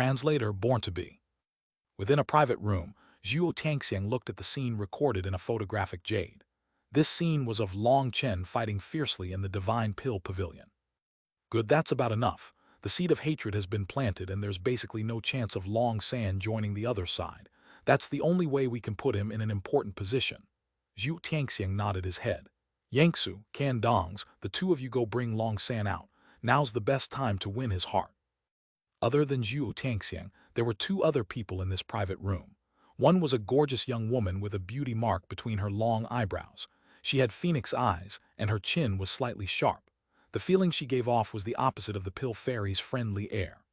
Translator born to be. Within a private room, Zhuo Tangxiang looked at the scene recorded in a photographic Jade. This scene was of Long Chen fighting fiercely in the Divine Pill Pavilion. Good, that's about enough. The seed of hatred has been planted and there's basically no chance of Long San joining the other side. That's the only way we can put him in an important position. Zhu Tianxiang nodded his head. Yangsu, Can Dongs, the two of you go bring Long San out. Now's the best time to win his heart. Other than Zhu Tianxiang, there were two other people in this private room. One was a gorgeous young woman with a beauty mark between her long eyebrows. She had phoenix eyes, and her chin was slightly sharp. The feeling she gave off was the opposite of the Pill Fairy's friendly air.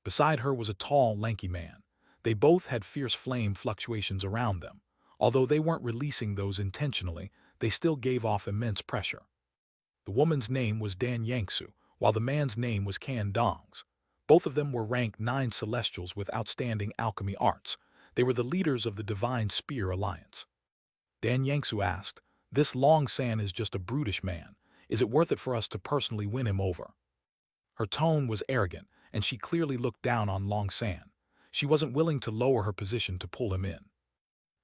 Beside her was a tall, lanky man. They both had fierce flame fluctuations around them. Although they weren't releasing those intentionally, they still gave off immense pressure. The woman's name was Dan Yangsu, while the man's name was Can Dongs. Both of them were ranked 9 Celestials with outstanding alchemy arts. They were the leaders of the Divine Spear Alliance. Dan Yangsu asked, "This Long San is just a brutish man. Is it worth it for us to personally win him over?" Her tone was arrogant, and she clearly looked down on Long San. She wasn't willing to lower her position to pull him in.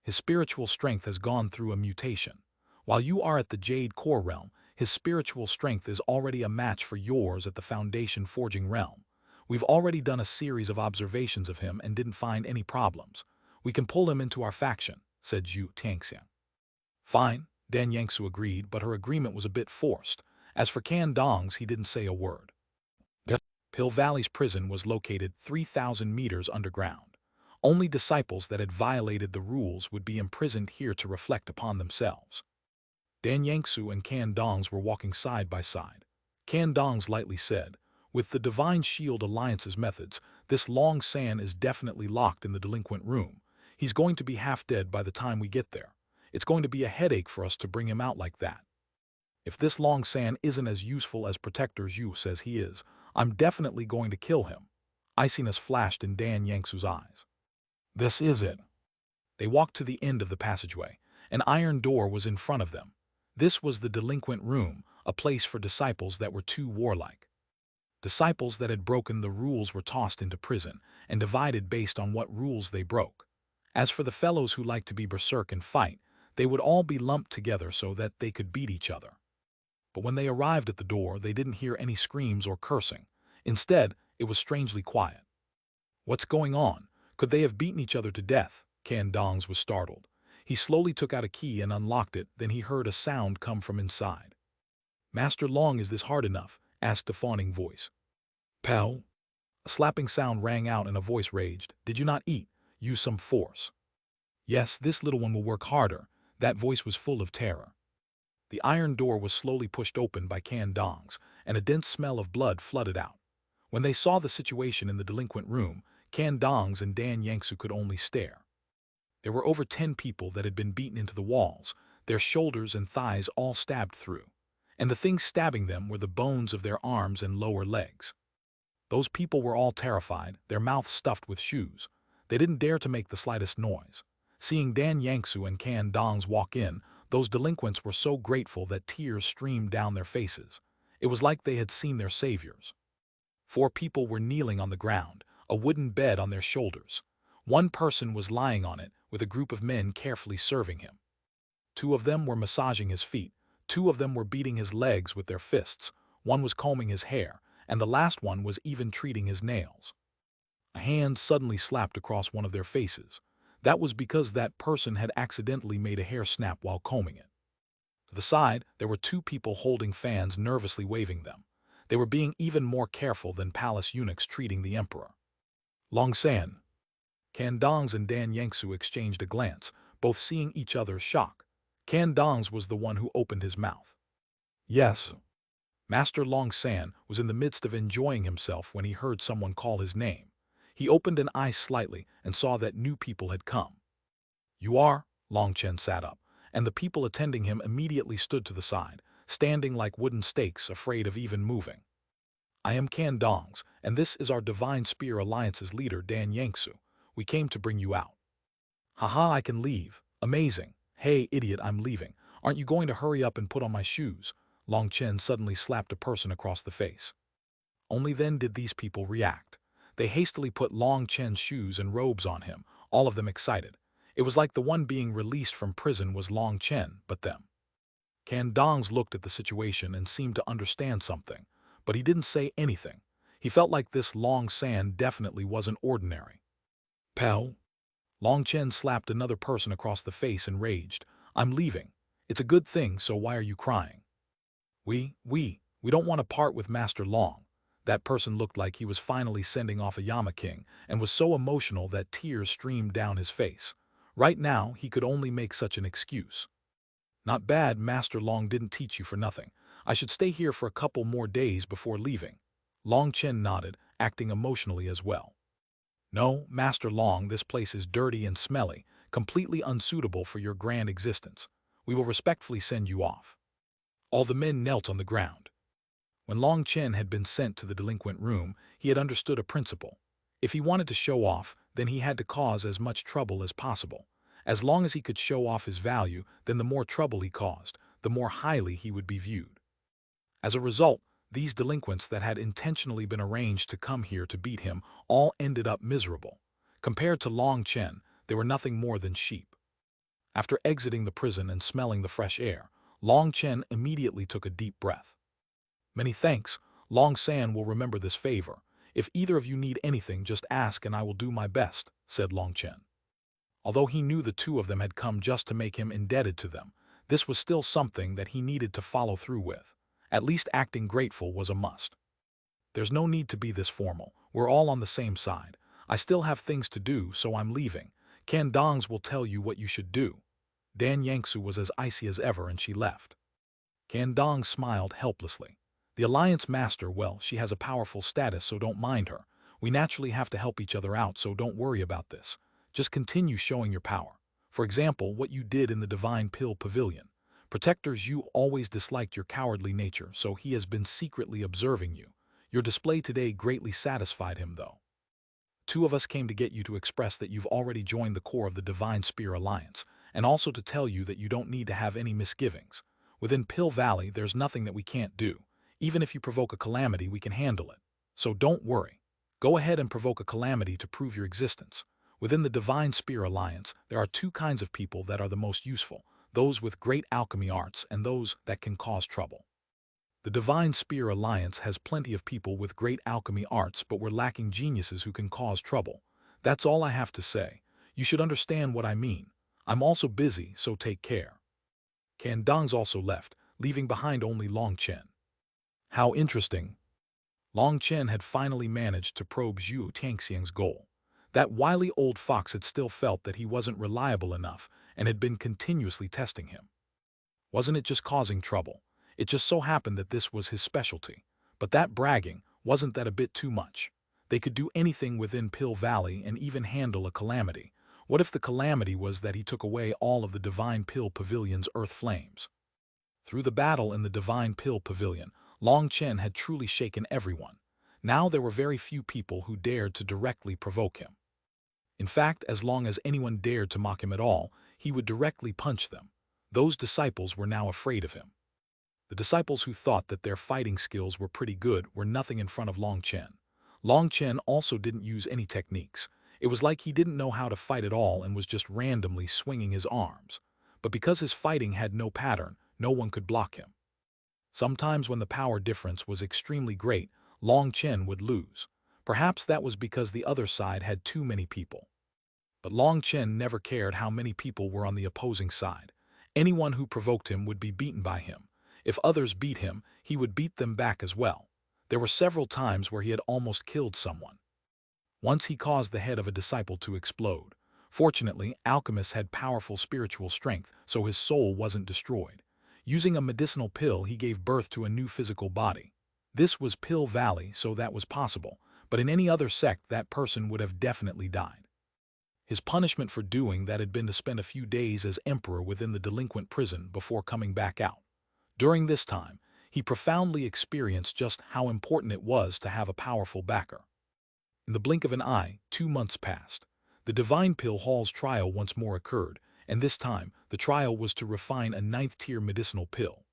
His spiritual strength has gone through a mutation. While you are at the Jade Core realm, his spiritual strength is already a match for yours at the Foundation Forging realm. We've already done a series of observations of him and didn't find any problems. We can pull him into our faction, said Zhu Tangxiang. Fine, Dan Yangsu agreed, but her agreement was a bit forced. As for Can Dongs, he didn't say a word. Pill Valley's prison was located 3,000 meters underground. Only disciples that had violated the rules would be imprisoned here to reflect upon themselves. Dan Yangsu and Can Dongs were walking side by side. Can Dongs lightly said, "With the Divine Shield Alliance's methods, this Long San is definitely locked in the delinquent room. He's going to be half dead by the time we get there. It's going to be a headache for us to bring him out like that. If this Long San isn't as useful as Protector Zhu says he is, I'm definitely going to kill him." Iciness flashed in Dan Yangsu's eyes. This is it. They walked to the end of the passageway. An iron door was in front of them. This was the delinquent room, a place for disciples that were too warlike. Disciples that had broken the rules were tossed into prison and divided based on what rules they broke. As for the fellows who liked to be berserk and fight, they would all be lumped together so that they could beat each other. But when they arrived at the door, they didn't hear any screams or cursing. Instead, it was strangely quiet. What's going on? Could they have beaten each other to death? Can Dongs was startled. He slowly took out a key and unlocked it, then he heard a sound come from inside. "Master Long, is this hard enough?" asked a fawning voice. "Pell?" A slapping sound rang out and a voice raged. "Did you not eat? Use some force." "Yes, this little one will work harder." That voice was full of terror. The iron door was slowly pushed open by Can Dongs, and a dense smell of blood flooded out. When they saw the situation in the delinquent room, Can Dongs and Dan Yangsu could only stare. There were over 10 people that had been beaten into the walls, their shoulders and thighs all stabbed through. And the things stabbing them were the bones of their arms and lower legs. Those people were all terrified, their mouths stuffed with shoes. They didn't dare to make the slightest noise. Seeing Dan Yangsu and Can Dongs walk in, those delinquents were so grateful that tears streamed down their faces. It was like they had seen their saviors. 4 people were kneeling on the ground, a wooden bed on their shoulders. One person was lying on it, with a group of men carefully serving him. 2 of them were massaging his feet. 2 of them were beating his legs with their fists. 1 was combing his hair, and the last one was even treating his nails. A hand suddenly slapped across one of their faces. That was because that person had accidentally made a hair snap while combing it. To the side, there were 2 people holding fans, nervously waving them. They were being even more careful than palace eunuchs treating the emperor. Long San. Can Dongs and Dan Yangsu exchanged a glance, both seeing each other's shock. Can Dongs was the one who opened his mouth. Yes. Master Long San was in the midst of enjoying himself when he heard someone call his name. He opened an eye slightly and saw that new people had come. "You are?" Long Chen sat up, and the people attending him immediately stood to the side, standing like wooden stakes, afraid of even moving. "I am Can Dongs, and this is our Divine Spear Alliance's leader, Dan Yangsu. We came to bring you out." "Haha, I can leave. Amazing. Hey, idiot, I'm leaving. Aren't you going to hurry up and put on my shoes?" Long Chen suddenly slapped a person across the face. Only then did these people react. They hastily put Long Chen's shoes and robes on him, all of them excited. It was like the one being released from prison was Long Chen, but them. Can Dongs looked at the situation and seemed to understand something, but he didn't say anything. He felt like this Long San definitely wasn't ordinary. Pal? Long Chen slapped another person across the face and raged. I'm leaving. It's a good thing, so why are you crying? We don't want to part with Master Long. That person looked like he was finally sending off a Yama King and was so emotional that tears streamed down his face. Right now, he could only make such an excuse. Not bad, Master Long didn't teach you for nothing. I should stay here for a couple more days before leaving. Long Chen nodded, acting emotionally as well. No, Master Long, this place is dirty and smelly, completely unsuitable for your grand existence. We will respectfully send you off. All the men knelt on the ground. When Long Chen had been sent to the delinquent room, he had understood a principle. If he wanted to show off, then he had to cause as much trouble as possible. As long as he could show off his value, then the more trouble he caused, the more highly he would be viewed. As a result, these delinquents that had intentionally been arranged to come here to beat him all ended up miserable. Compared to Long Chen, they were nothing more than sheep. After exiting the prison and smelling the fresh air, Long Chen immediately took a deep breath. Many thanks, Long San will remember this favor. If either of you need anything, just ask and I will do my best, said Long Chen. Although he knew the two of them had come just to make him indebted to them, this was still something that he needed to follow through with. At least acting grateful was a must. There's no need to be this formal. We're all on the same side. I still have things to do, so I'm leaving. Can Dongs will tell you what you should do. Dan Yangsu was as icy as ever and she left. Can Dong smiled helplessly. The Alliance Master, well, she has a powerful status, so don't mind her. We naturally have to help each other out, so don't worry about this. Just continue showing your power. For example, what you did in the Divine Pill Pavilion. Protectors, you always disliked your cowardly nature, so he has been secretly observing you. Your display today greatly satisfied him, though. Two of us came to get you to express that you've already joined the core of the Divine Spear Alliance, and also to tell you that you don't need to have any misgivings. Within Pill Valley, there's nothing that we can't do. Even if you provoke a calamity, we can handle it. So don't worry. Go ahead and provoke a calamity to prove your existence. Within the Divine Spear Alliance, there are two kinds of people that are the most useful, those with great alchemy arts and those that can cause trouble. The Divine Spear Alliance has plenty of people with great alchemy arts, but we're lacking geniuses who can cause trouble. That's all I have to say. You should understand what I mean. I'm also busy, so take care. Can Dongs also left, leaving behind only Long Chen. How interesting. Long Chen had finally managed to probe Zhu Tangxiang's goal. That wily old fox had still felt that he wasn't reliable enough and had been continuously testing him. Wasn't it just causing trouble? It just so happened that this was his specialty. But that bragging, wasn't that a bit too much? They could do anything within Pill Valley and even handle a calamity. What if the calamity was that he took away all of the Divine Pill Pavilion's earth flames? Through the battle in the Divine Pill Pavilion, Long Chen had truly shaken everyone. Now there were very few people who dared to directly provoke him. In fact, as long as anyone dared to mock him at all, he would directly punch them. Those disciples were now afraid of him. The disciples who thought that their fighting skills were pretty good were nothing in front of Long Chen. Long Chen also didn't use any techniques. It was like he didn't know how to fight at all and was just randomly swinging his arms. But because his fighting had no pattern, no one could block him. Sometimes when the power difference was extremely great, Long Chen would lose. Perhaps that was because the other side had too many people. But Long Chen never cared how many people were on the opposing side. Anyone who provoked him would be beaten by him. If others beat him, he would beat them back as well. There were several times where he had almost killed someone. Once he caused the head of a disciple to explode. Fortunately, alchemists had powerful spiritual strength, so his soul wasn't destroyed. Using a medicinal pill, he gave birth to a new physical body. This was Pill Valley, so that was possible, but in any other sect that person would have definitely died. His punishment for doing that had been to spend a few days as emperor within the delinquent prison before coming back out. During this time, he profoundly experienced just how important it was to have a powerful backer. In the blink of an eye, 2 months passed. The Divine Pill Hall's trial once more occurred, and this time, the trial was to refine a 9th-tier medicinal pill.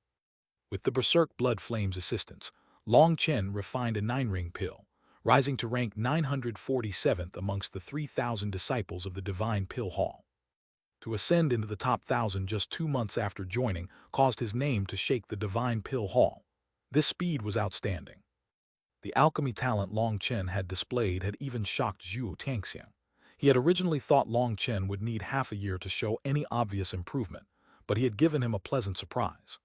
With the Berserk Blood Flame's assistance, Long Chen refined a 9-ring pill. rising to rank 947th amongst the 3,000 disciples of the Divine Pill Hall. To ascend into the top 1,000 just 2 months after joining caused his name to shake the Divine Pill Hall. This speed was outstanding. The alchemy talent Long Chen had displayed had even shocked Zhuo Tangxiang. He had originally thought Long Chen would need half a year to show any obvious improvement, but he had given him a pleasant surprise.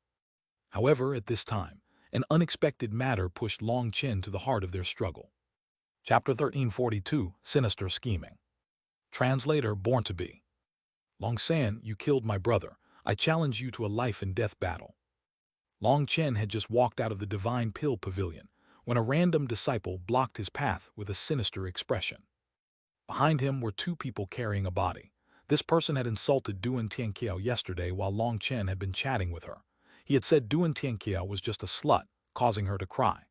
However, at this time, an unexpected matter pushed Long Chen to the heart of their struggle. Chapter 1342, Sinister Scheming. Translator Born to Be. Long San, you killed my brother. I challenge you to a life-and-death battle. Long Chen had just walked out of the Divine Pill Pavilion when a random disciple blocked his path with a sinister expression. Behind him were 2 people carrying a body. This person had insulted Duan Tianqiao yesterday while Long Chen had been chatting with her. He had said Duan Tianqiao was just a slut, causing her to cry.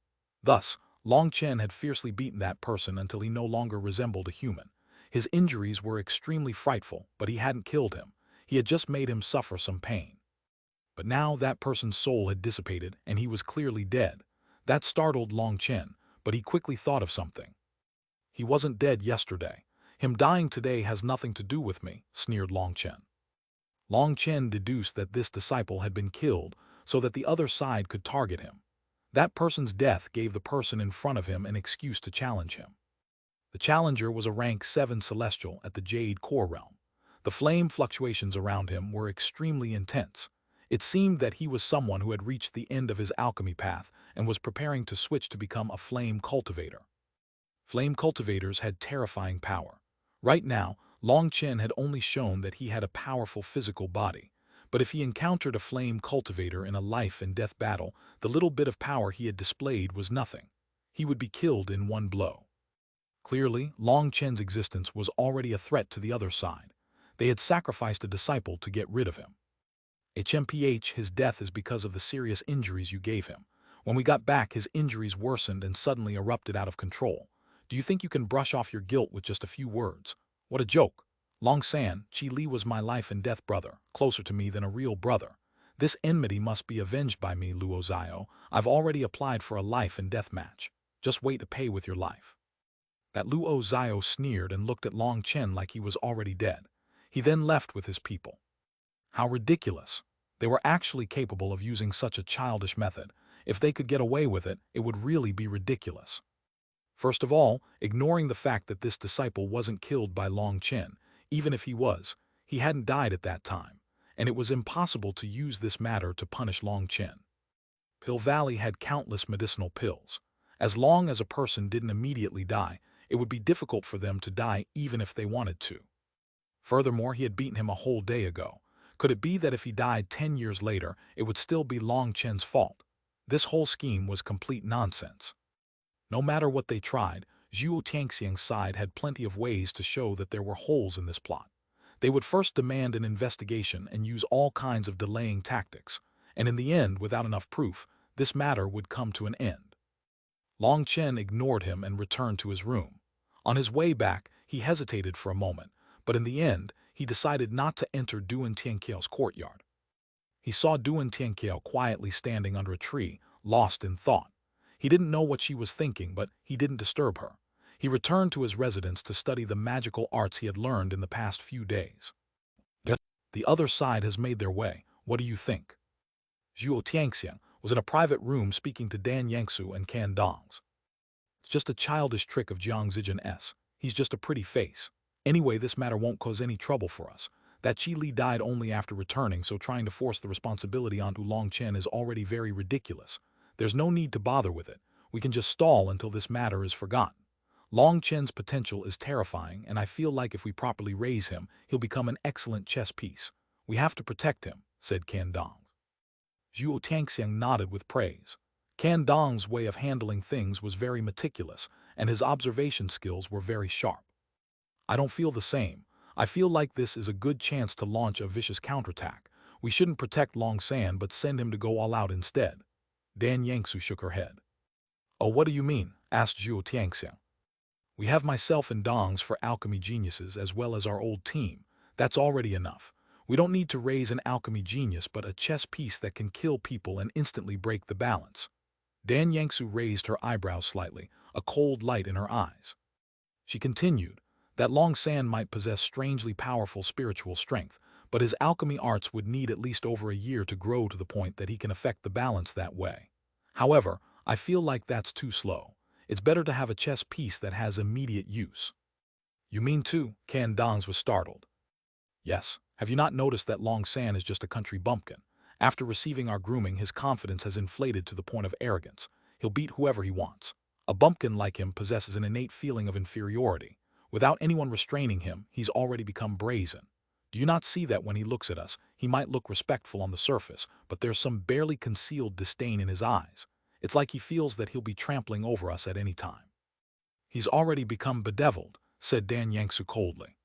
Thus, Long Chen had fiercely beaten that person until he no longer resembled a human. His injuries were extremely frightful, but he hadn't killed him. He had just made him suffer some pain. But now that person's soul had dissipated and he was clearly dead. That startled Long Chen, but he quickly thought of something. He wasn't dead yesterday. Him dying today has nothing to do with me, sneered Long Chen. Long Chen deduced that this disciple had been killed so that the other side could target him. That person's death gave the person in front of him an excuse to challenge him. The challenger was a rank 7 celestial at the Jade core realm. The flame fluctuations around him were extremely intense. It seemed that he was someone who had reached the end of his alchemy path and was preparing to switch to become a flame cultivator. Flame cultivators had terrifying power. Right now, Long Chen had only shown that he had a powerful physical body, but if he encountered a flame cultivator in a life-and-death battle, the little bit of power he had displayed was nothing. He would be killed in one blow. Clearly, Long Chen's existence was already a threat to the other side. They had sacrificed a disciple to get rid of him. HMPH, his death is because of the serious injuries you gave him. When we got back, his injuries worsened and suddenly erupted out of control. Do you think you can brush off your guilt with just a few words? What a joke. Long San, Qi Li was my life-and-death brother, closer to me than a real brother. This enmity must be avenged by me, Luo Zio. I've already applied for a life-and-death match. Just wait to pay with your life. That Luo Zio sneered and looked at Long Chen like he was already dead. He then left with his people. How ridiculous. They were actually capable of using such a childish method. If they could get away with it, it would really be ridiculous. First of all, ignoring the fact that this disciple wasn't killed by Long Chen, even if he was, he hadn't died at that time, and it was impossible to use this matter to punish Long Chen. Pill Valley had countless medicinal pills. As long as a person didn't immediately die, it would be difficult for them to die even if they wanted to. Furthermore, he had beaten him a whole day ago. Could it be that if he died 10 years later, it would still be Long Chen's fault? This whole scheme was complete nonsense. No matter what they tried, Zhuo Tangxiang's side had plenty of ways to show that there were holes in this plot. They would first demand an investigation and use all kinds of delaying tactics, and in the end, without enough proof, this matter would come to an end. Long Chen ignored him and returned to his room. On his way back, he hesitated for a moment, but in the end, he decided not to enter Duan Tianqiao's courtyard. He saw Duan Tianqiao quietly standing under a tree, lost in thought. He didn't know what she was thinking, but he didn't disturb her. He returned to his residence to study the magical arts he had learned in the past few days. The other side has made their way. What do you think? Zhuo Tiangxiang was in a private room speaking to Dan Yangsu and Can Dongs. It's just a childish trick of Jiang Zijin's. He's just a pretty face. Anyway, this matter won't cause any trouble for us. That Qi Li died only after returning, so trying to force the responsibility onto Long Chen is already very ridiculous. There's no need to bother with it. We can just stall until this matter is forgotten. Long Chen's potential is terrifying, and I feel like if we properly raise him, he'll become an excellent chess piece. We have to protect him, said Can Dong. Zhuo Tangxiang nodded with praise. Can Dong's way of handling things was very meticulous, and his observation skills were very sharp. I don't feel the same. I feel like this is a good chance to launch a vicious counterattack. We shouldn't protect Long San but send him to go all out instead. Dan Yangsu shook her head. Oh, what do you mean? Asked Zhuo Tiangxiang. We have myself and Dongs for alchemy geniuses as well as our old team. That's already enough. We don't need to raise an alchemy genius but a chess piece that can kill people and instantly break the balance. Dan Yangsu raised her eyebrows slightly, a cold light in her eyes. She continued, that Long San might possess strangely powerful spiritual strength, but his alchemy arts would need at least over a year to grow to the point that he can affect the balance that way. However, I feel like that's too slow. It's better to have a chess piece that has immediate use. You mean too? Can Dongs was startled. Yes, have you not noticed that Long San is just a country bumpkin? After receiving our grooming, his confidence has inflated to the point of arrogance. He'll beat whoever he wants. A bumpkin like him possesses an innate feeling of inferiority. Without anyone restraining him, he's already become brazen. Do you not see that when he looks at us, he might look respectful on the surface, but there's some barely concealed disdain in his eyes. It's like he feels that he'll be trampling over us at any time. He's already become bedeviled, said Dan Yangsu coldly.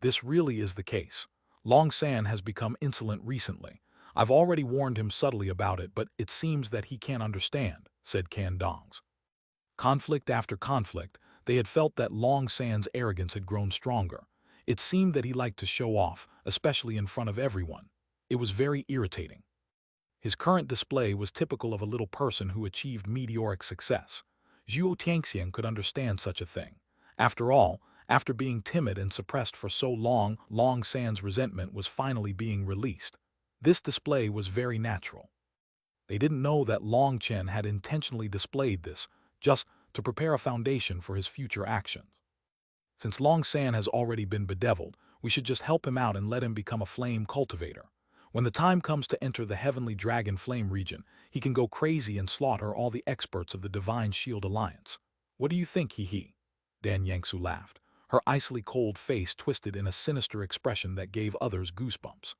This really is the case. Long San has become insolent recently. I've already warned him subtly about it, but it seems that he can't understand, said Can Dongs. Conflict after conflict, they had felt that Long San's arrogance had grown stronger. It seemed that he liked to show off, especially in front of everyone. It was very irritating. His current display was typical of a little person who achieved meteoric success. Zhuo Tianxian could understand such a thing. After all, after being timid and suppressed for so long, Long San's resentment was finally being released. This display was very natural. They didn't know that Long Chen had intentionally displayed this, just to prepare a foundation for his future actions. Since Long San has already been bedeviled, we should just help him out and let him become a flame cultivator. When the time comes to enter the heavenly dragon flame region, he can go crazy and slaughter all the experts of the Divine Shield Alliance. What do you think, he? Dan Yangsu laughed, her icily cold face twisted in a sinister expression that gave others goosebumps.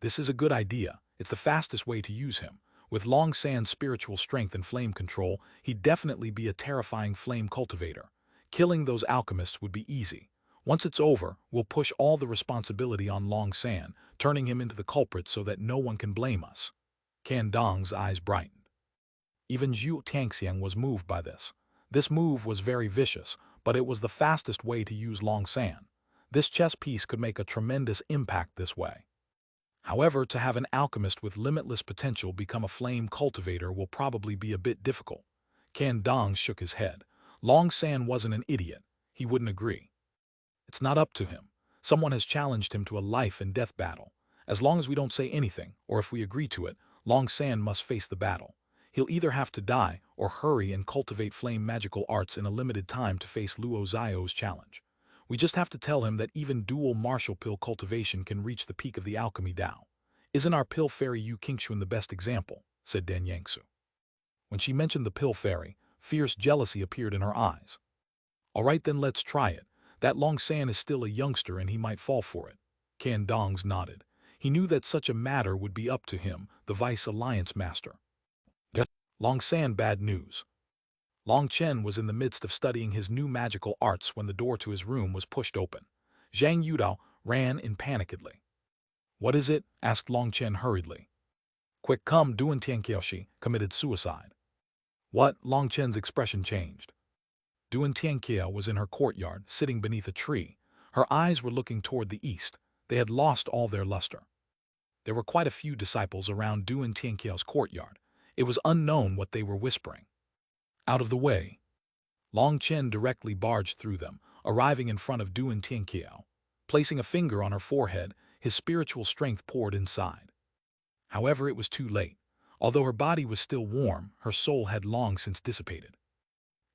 This is a good idea. It's the fastest way to use him. With Long San's spiritual strength and flame control, he'd definitely be a terrifying flame cultivator. Killing those alchemists would be easy. Once it's over, we'll push all the responsibility on Long San, turning him into the culprit so that no one can blame us. Can Dong's eyes brightened. Even Zhu Tangxiang was moved by this. This move was very vicious, but it was the fastest way to use Long San. This chess piece could make a tremendous impact this way. However, to have an alchemist with limitless potential become a flame cultivator will probably be a bit difficult. Can Dong shook his head. Long San wasn't an idiot. He wouldn't agree. It's not up to him. Someone has challenged him to a life and death battle. As long as we don't say anything, or if we agree to it, Long San must face the battle. He'll either have to die or hurry and cultivate flame magical arts in a limited time to face Luo Zio's challenge. We just have to tell him that even dual martial pill cultivation can reach the peak of the alchemy Dao. Isn't our pill fairy Yu Qingxuan the best example? Said Dan Yangsu. When she mentioned the pill fairy, fierce jealousy appeared in her eyes. All right, then let's try it. That Long San is still a youngster and he might fall for it. Can Dongs nodded. He knew that such a matter would be up to him, the Vice Alliance Master. Long San, bad news. Long Chen was in the midst of studying his new magical arts when the door to his room was pushed open. Zhang Yudao ran in panikedly. What is it? Asked Long Chen hurriedly. Quick, come, Duan Tianqiaoshi committed suicide. What? Long Chen's expression changed. Duan Tianqiao was in her courtyard, sitting beneath a tree. Her eyes were looking toward the east. They had lost all their luster. There were quite a few disciples around Duan Tianqiao's courtyard. It was unknown what they were whispering. Out of the way. Long Chen directly barged through them, arriving in front of Duan Tianqiao. Placing a finger on her forehead, his spiritual strength poured inside. However, it was too late. Although her body was still warm, her soul had long since dissipated.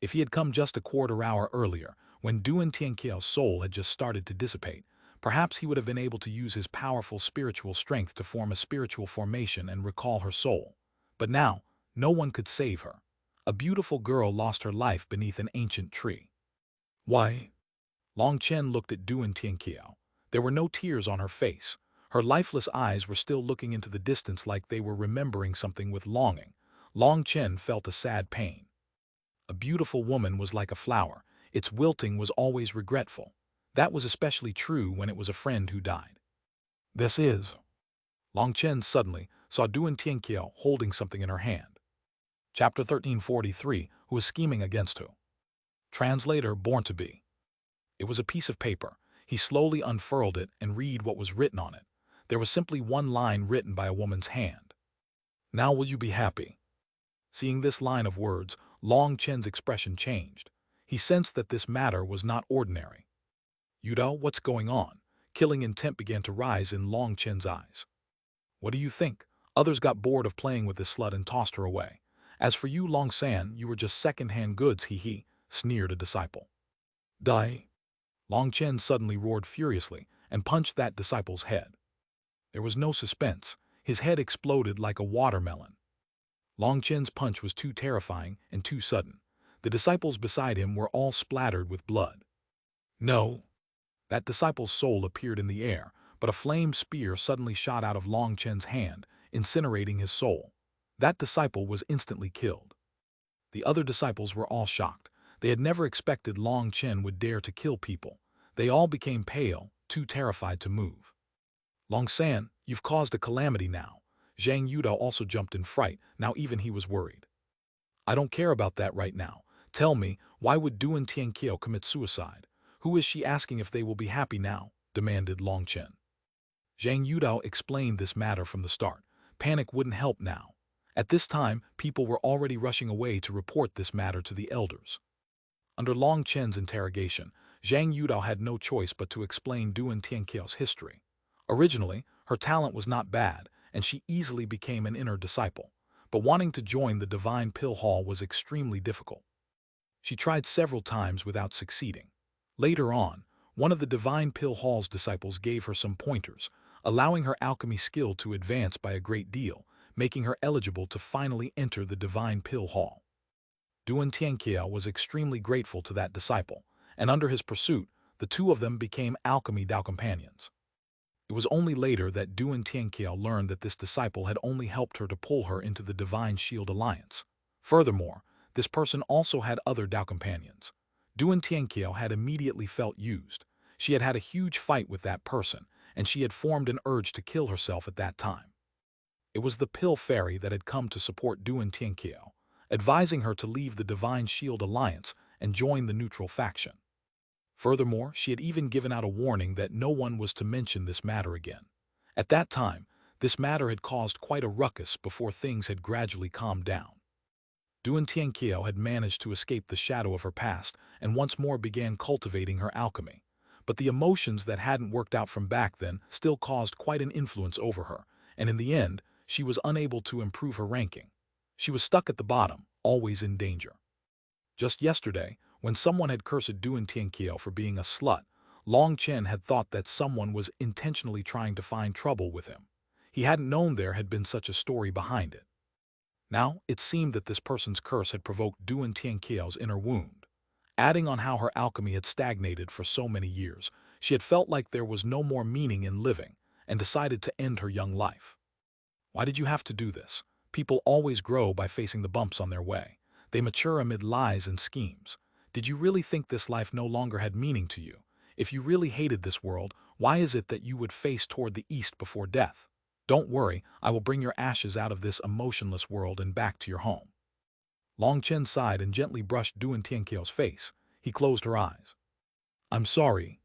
If he had come just a quarter hour earlier, when Duan Tianqiao's soul had just started to dissipate, perhaps he would have been able to use his powerful spiritual strength to form a spiritual formation and recall her soul. But now, no one could save her. A beautiful girl lost her life beneath an ancient tree. Why? Long Chen looked at Duan Tianqiao. There were no tears on her face. Her lifeless eyes were still looking into the distance like they were remembering something with longing. Long Chen felt a sad pain. A beautiful woman was like a flower. Its wilting was always regretful. That was especially true when it was a friend who died. This is. Long Chen suddenly saw Duan Tianqiao holding something in her hand. Chapter 1343, Who is scheming against who? Translator, born to be. It was a piece of paper. He slowly unfurled it and read what was written on it. There was simply one line written by a woman's hand. Now will you be happy? Seeing this line of words, Long Chen's expression changed. He sensed that this matter was not ordinary. Yudo, what's going on? Killing intent began to rise in Long Chen's eyes. What do you think? Others got bored of playing with this slut and tossed her away. As for you, Long San, you were just second-hand goods, he, sneered a disciple. Die! Long Chen suddenly roared furiously and punched that disciple's head. There was no suspense. His head exploded like a watermelon. Long Chen's punch was too terrifying and too sudden. The disciples beside him were all splattered with blood. No! That disciple's soul appeared in the air, but a flame spear suddenly shot out of Long Chen's hand, incinerating his soul. That disciple was instantly killed. The other disciples were all shocked. They had never expected Long Chen would dare to kill people. They all became pale, too terrified to move. Long San, you've caused a calamity now. Zhang Yudo also jumped in fright, now even he was worried. I don't care about that right now. Tell me, why would Duan Tianqiao commit suicide? Who is she asking if they will be happy now? Demanded Long Chen. Zhang Yudo explained this matter from the start. Panic wouldn't help now. At this time, people were already rushing away to report this matter to the elders. Under Long Chen's interrogation, Zhang Yudo had no choice but to explain Duan Tianqiao's history. Originally, her talent was not bad, and she easily became an inner disciple. But wanting to join the Divine Pill Hall was extremely difficult. She tried several times without succeeding. Later on, one of the Divine Pill Hall's disciples gave her some pointers, allowing her alchemy skill to advance by a great deal, making her eligible to finally enter the Divine Pill Hall. Duan Tianqiao was extremely grateful to that disciple, and under his pursuit, the two of them became alchemy Dao companions. It was only later that Duan Tianqiao learned that this disciple had only helped her to pull her into the Divine Shield Alliance. Furthermore, this person also had other Dao companions. Duan Tianqiao had immediately felt used. She had had a huge fight with that person, and she had formed an urge to kill herself at that time. It was the Pill Fairy that had come to support Duan Tianqiao, advising her to leave the Divine Shield Alliance and join the neutral faction. Furthermore, she had even given out a warning that no one was to mention this matter again. At that time, this matter had caused quite a ruckus before things had gradually calmed down. Duan Tianqiao had managed to escape the shadow of her past and once more began cultivating her alchemy. But the emotions that hadn't worked out from back then still caused quite an influence over her, and in the end, she was unable to improve her ranking. She was stuck at the bottom, always in danger. Just yesterday, when someone had cursed Duan Tianqiao for being a slut, Long Chen had thought that someone was intentionally trying to find trouble with him. He hadn't known there had been such a story behind it. Now, it seemed that this person's curse had provoked Duan Tianqiao's inner wound. Adding on how her alchemy had stagnated for so many years, she had felt like there was no more meaning in living and decided to end her young life. Why did you have to do this? People always grow by facing the bumps on their way. They mature amid lies and schemes. Did you really think this life no longer had meaning to you? If you really hated this world, why is it that you would face toward the east before death? Don't worry, I will bring your ashes out of this emotionless world and back to your home. Long Chen sighed and gently brushed Duan Tianqiao's face. He closed her eyes. I'm sorry.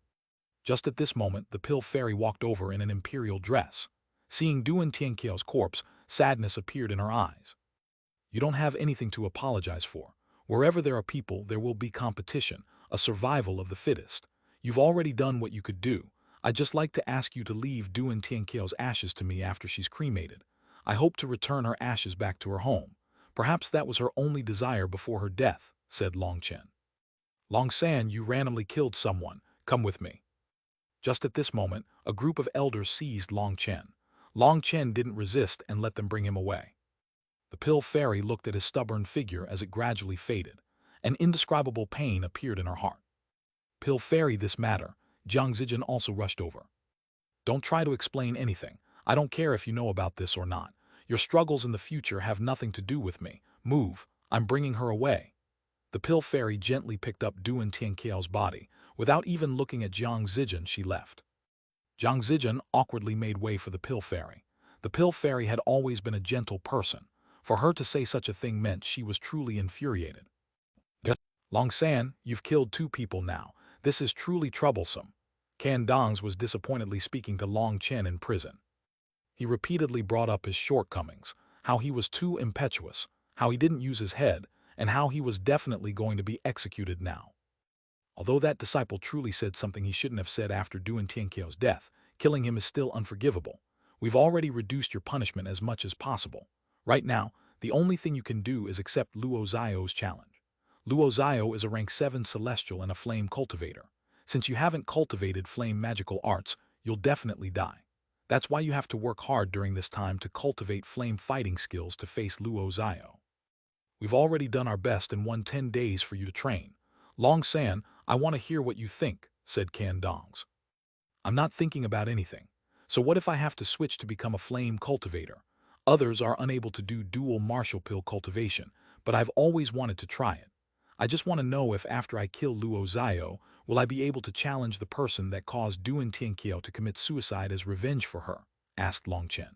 Just at this moment, the Pill Fairy walked over in an imperial dress. Seeing Duan Tianqiao's corpse, sadness appeared in her eyes. You don't have anything to apologize for. Wherever there are people, there will be competition, a survival of the fittest. You've already done what you could do. I'd just like to ask you to leave Duan Tianqiao's ashes to me after she's cremated. I hope to return her ashes back to her home. Perhaps that was her only desire before her death, said Long Chen. Long San, you randomly killed someone. Come with me. Just at this moment, a group of elders seized Long Chen. Long Chen didn't resist and let them bring him away. The Pill Fairy looked at his stubborn figure as it gradually faded. An indescribable pain appeared in her heart. Pill Fairy, this matter. Jiang Zijin also rushed over. Don't try to explain anything. I don't care if you know about this or not. Your struggles in the future have nothing to do with me. Move. I'm bringing her away. The Pill Fairy gently picked up Duan Tianqiao's body. Without even looking at Jiang Zijin, she left. Jiang Zijin awkwardly made way for the Pill Fairy. The Pill Fairy had always been a gentle person. For her to say such a thing meant she was truly infuriated. Long San, you've killed 2 people now. This is truly troublesome. Can Dongs was disappointedly speaking to Long Chen in prison. He repeatedly brought up his shortcomings, how he was too impetuous, how he didn't use his head, and how he was definitely going to be executed now. Although that disciple truly said something he shouldn't have said after Duan Tianqiao's death, killing him is still unforgivable. We've already reduced your punishment as much as possible. Right now, the only thing you can do is accept Luo Zio's challenge. Luo Zio is a rank 7 celestial and a flame cultivator. Since you haven't cultivated flame magical arts, you'll definitely die. That's why you have to work hard during this time to cultivate flame fighting skills to face Luo Zio. We've already done our best and won 10 days for you to train. Long San, I want to hear what you think, said Can Dongs. I'm not thinking about anything. So what if I have to switch to become a flame cultivator? Others are unable to do dual martial pill cultivation, but I've always wanted to try it. I just want to know if after I kill Luo Zio, will I be able to challenge the person that caused Duan Tianqiao to commit suicide as revenge for her? Asked Long Chen.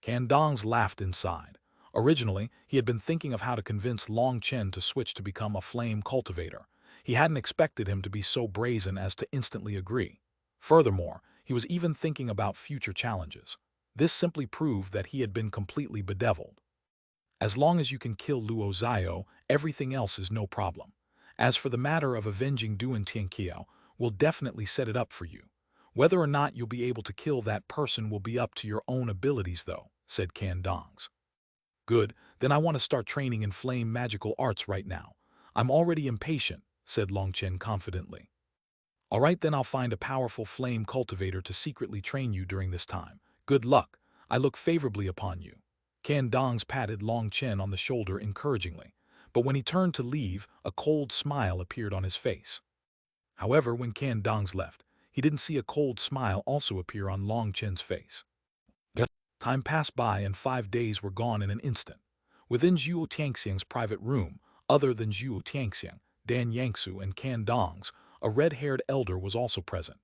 Can Dongs laughed inside. Originally, he had been thinking of how to convince Long Chen to switch to become a flame cultivator. He hadn't expected him to be so brazen as to instantly agree. Furthermore, he was even thinking about future challenges. This simply proved that he had been completely bedeviled. As long as you can kill Luo Zio, everything else is no problem. As for the matter of avenging Duan Tianqiao, we'll definitely set it up for you. Whether or not you'll be able to kill that person will be up to your own abilities though, said Can Dongs. Good, then I want to start training in flame magical arts right now. I'm already impatient, said Long Chen confidently. All right, then I'll find a powerful flame cultivator to secretly train you during this time. Good luck. I look favorably upon you. Can Dongs patted Long Chen on the shoulder encouragingly, but when he turned to leave, a cold smile appeared on his face. However, when Can Dongs left, he didn't see a cold smile also appear on Long Chen's face. Time passed by and 5 days were gone in an instant. Within Zhuo Tianxiang's private room, other than Zhuo Tianxiang, Dan Yangsu and Can Dongs, a red-haired elder was also present.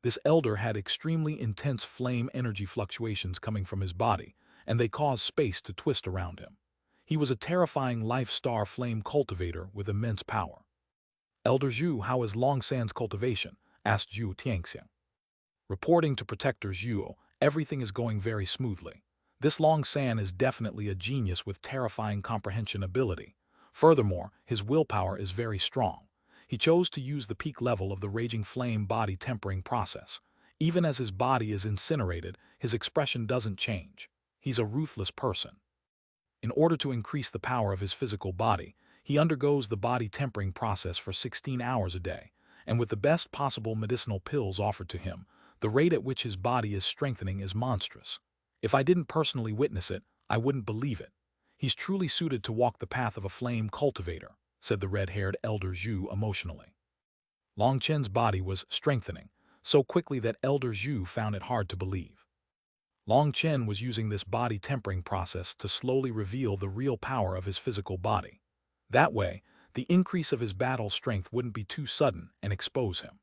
This elder had extremely intense flame energy fluctuations coming from his body, and they caused space to twist around him. He was a terrifying life-star flame cultivator with immense power. Elder Zhu, how is Long San's cultivation? Asked Zhuo Tianxiang. Reporting to Protector Zhuo, everything is going very smoothly. This Long San is definitely a genius with terrifying comprehension ability. Furthermore, his willpower is very strong. He chose to use the peak level of the raging flame body tempering process. Even as his body is incinerated, his expression doesn't change. He's a ruthless person. In order to increase the power of his physical body, he undergoes the body tempering process for 16 hours a day, and with the best possible medicinal pills offered to him, the rate at which his body is strengthening is monstrous. If I didn't personally witness it, I wouldn't believe it. He's truly suited to walk the path of a flame cultivator, said the red-haired Elder Zhu emotionally. Long Chen's body was strengthening, so quickly that Elder Zhu found it hard to believe. Long Chen was using this body tempering process to slowly reveal the real power of his physical body. That way, the increase of his battle strength wouldn't be too sudden and expose him.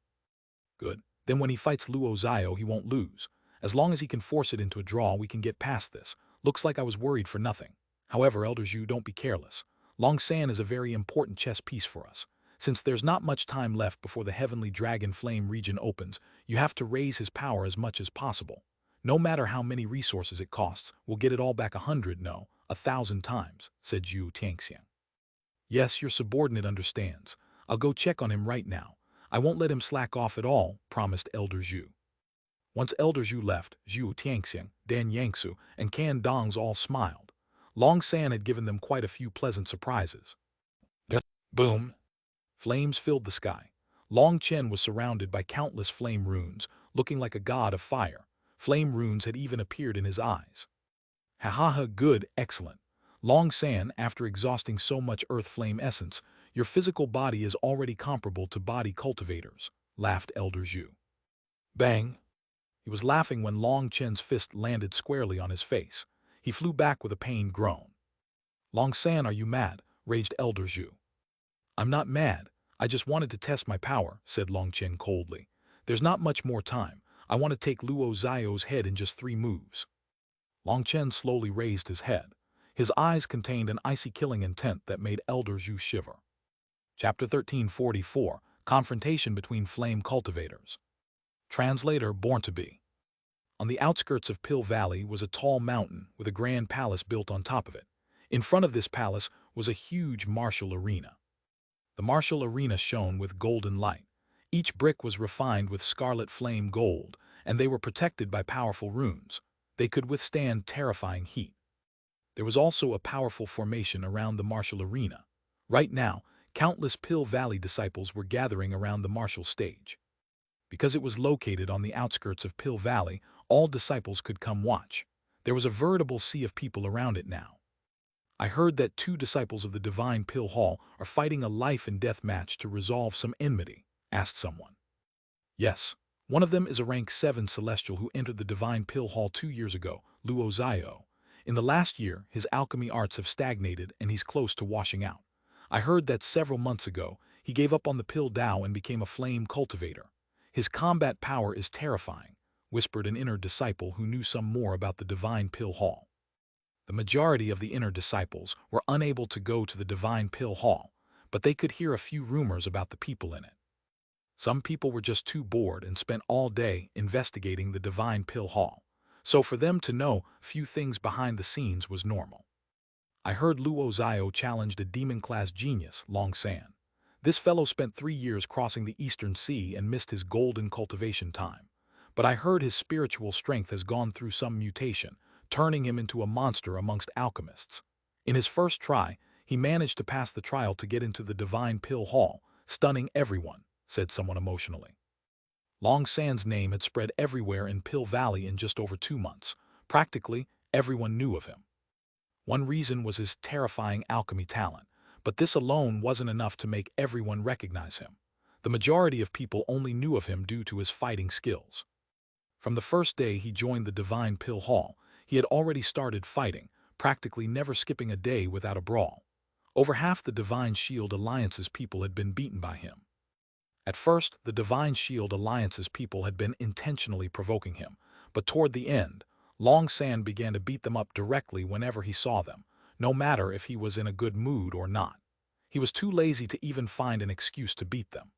Good. Then when he fights Luo Zio, he won't lose. As long as he can force it into a draw, we can get past this. Looks like I was worried for nothing. However, Elder Zhu, don't be careless. Long San is a very important chess piece for us. Since there's not much time left before the Heavenly Dragon Flame region opens, you have to raise his power as much as possible. No matter how many resources it costs, we'll get it all back 100, no, 1,000 times, said Zhu Tianxiang. Yes, your subordinate understands. I'll go check on him right now. I won't let him slack off at all, promised Elder Zhu. Once Elder Zhu left, Zhu Tianxiang, Dan Yangsu, and Can Dongs all smiled. Long San had given them quite a few pleasant surprises. Boom! Flames filled the sky. Long Chen was surrounded by countless flame runes, looking like a god of fire. Flame runes had even appeared in his eyes. Ha ha ha, good, excellent. Long San, after exhausting so much earth flame essence, your physical body is already comparable to body cultivators, laughed Elder Zhu. Bang! He was laughing when Long Chen's fist landed squarely on his face. He flew back with a pained groan. Long San, are you mad? Raged Elder Zhu. I'm not mad. I just wanted to test my power, said Long Chen coldly. There's not much more time. I want to take Luo Zio's head in just 3 moves. Long Chen slowly raised his head. His eyes contained an icy killing intent that made Elder Zhu shiver. Chapter 1344, Confrontation Between Flame Cultivators. Translator Born to Be. On the outskirts of Pill Valley was a tall mountain with a grand palace built on top of it. In front of this palace was a huge martial arena. The martial arena shone with golden light. Each brick was refined with scarlet flame gold, and they were protected by powerful runes. They could withstand terrifying heat. There was also a powerful formation around the martial arena. Right now, countless Pill Valley disciples were gathering around the martial stage. Because it was located on the outskirts of Pill Valley, all disciples could come watch. There was a veritable sea of people around it now. I heard that 2 disciples of the Divine Pill Hall are fighting a life-and-death match to resolve some enmity, asked someone. Yes, one of them is a rank 7 celestial who entered the Divine Pill Hall 2 years ago, Luo Zio. In the last year, his alchemy arts have stagnated and he's close to washing out. I heard that several months ago, he gave up on the Pill Dao and became a flame cultivator. His combat power is terrifying, whispered an inner disciple who knew some more about the Divine Pill Hall. The majority of the inner disciples were unable to go to the Divine Pill Hall, but they could hear a few rumors about the people in it. Some people were just too bored and spent all day investigating the Divine Pill Hall, so for them to know few things behind the scenes was normal. I heard Luo Zio challenged a demon-class genius, Long San. This fellow spent 3 years crossing the Eastern Sea and missed his golden cultivation time. But I heard his spiritual strength has gone through some mutation, turning him into a monster amongst alchemists. In his first try, he managed to pass the trial to get into the Divine Pill Hall, stunning everyone, said someone emotionally. Long San's name had spread everywhere in Pill Valley in just over 2 months. Practically, everyone knew of him. One reason was his terrifying alchemy talent, but this alone wasn't enough to make everyone recognize him. The majority of people only knew of him due to his fighting skills. From the first day he joined the Divine Pill Hall, he had already started fighting, practically never skipping a day without a brawl. Over half the Divine Shield Alliance's people had been beaten by him. At first, the Divine Shield Alliance's people had been intentionally provoking him, but toward the end, Long San began to beat them up directly whenever he saw them, no matter if he was in a good mood or not. He was too lazy to even find an excuse to beat them.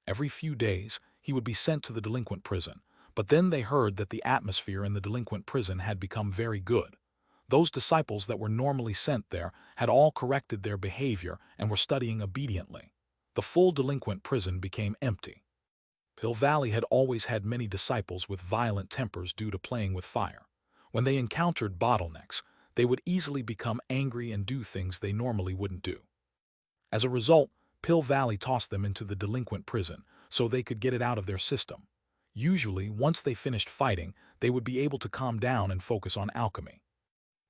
Every few days, he would be sent to the delinquent prison, but then they heard that the atmosphere in the delinquent prison had become very good. Those disciples that were normally sent there had all corrected their behavior and were studying obediently. The full delinquent prison became empty. Pill Valley had always had many disciples with violent tempers due to playing with fire. When they encountered bottlenecks, they would easily become angry and do things they normally wouldn't do. As a result, Pill Valley tossed them into the delinquent prison so they could get it out of their system. Usually, once they finished fighting, they would be able to calm down and focus on alchemy.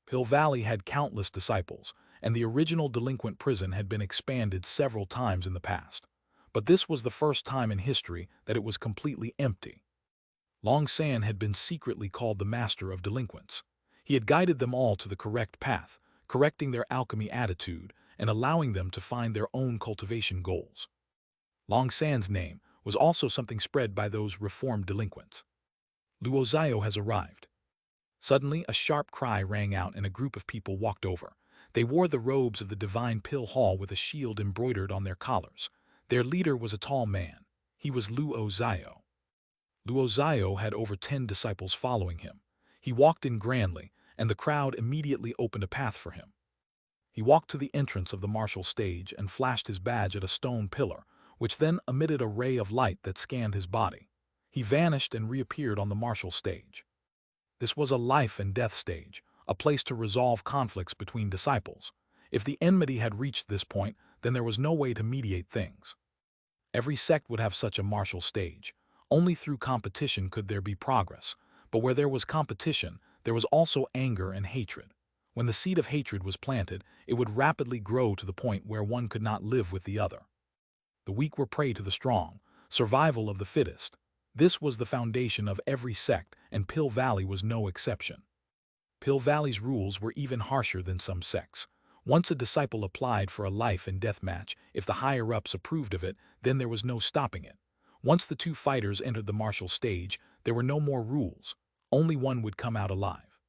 Pill Valley had countless disciples, and the original delinquent prison had been expanded several times in the past. But this was the first time in history that it was completely empty. Long San had been secretly called the Master of Delinquents. He had guided them all to the correct path, correcting their alchemy attitude and allowing them to find their own cultivation goals. Long San's name was also something spread by those reformed delinquents. Luo Zio has arrived. Suddenly, a sharp cry rang out and a group of people walked over. They wore the robes of the Divine Pill Hall with a shield embroidered on their collars. Their leader was a tall man. He was Luo Zio. Luo Zio had over 10 disciples following him. He walked in grandly, and the crowd immediately opened a path for him. He walked to the entrance of the martial stage and flashed his badge at a stone pillar, which then emitted a ray of light that scanned his body. He vanished and reappeared on the martial stage. This was a life and death stage, a place to resolve conflicts between disciples. If the enmity had reached this point, then there was no way to mediate things. Every sect would have such a martial stage. Only through competition could there be progress, but where there was competition, there was also anger and hatred. When the seed of hatred was planted, it would rapidly grow to the point where one could not live with the other. The weak were prey to the strong, survival of the fittest. This was the foundation of every sect, and Pill Valley was no exception. Pill Valley's rules were even harsher than some sects. Once a disciple applied for a life and death match, if the higher-ups approved of it, then there was no stopping it. Once the 2 fighters entered the martial stage, there were no more rules. Only one would come out alive.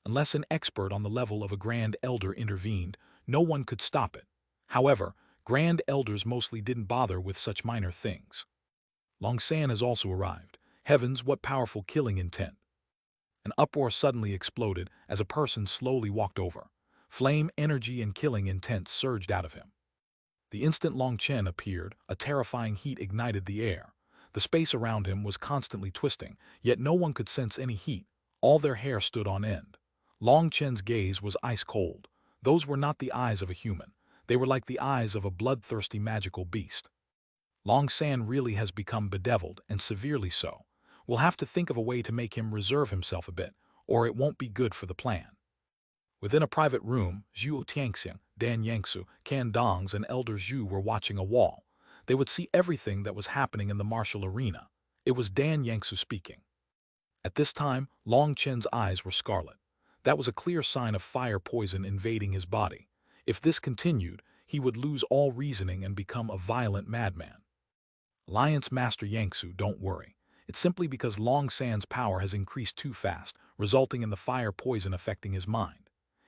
Unless an expert on the level of a Grand Elder intervened, no one could stop it. However, Grand Elders mostly didn't bother with such minor things. Long San has also arrived. Heavens, what powerful killing intent. An uproar suddenly exploded as a person slowly walked over. Flame, energy, and killing intent surged out of him. The instant Long Chen appeared, a terrifying heat ignited the air. The space around him was constantly twisting, yet no one could sense any heat. All their hair stood on end. Long Chen's gaze was ice cold. Those were not the eyes of a human. They were like the eyes of a bloodthirsty magical beast. Long San really has become bedeviled, and severely so. We'll have to think of a way to make him reserve himself a bit, or it won't be good for the plan. Within a private room, Zhuo Tianxiang, Dan Yangsu, Can Dongs, and Elder Zhu were watching a wall. They would see everything that was happening in the martial arena. It was Dan Yangsu speaking. At this time, Long Chen's eyes were scarlet. That was a clear sign of fire poison invading his body. If this continued, he would lose all reasoning and become a violent madman. Alliance Master Yangsu, don't worry. It's simply because Long San's power has increased too fast, resulting in the fire poison affecting his mind.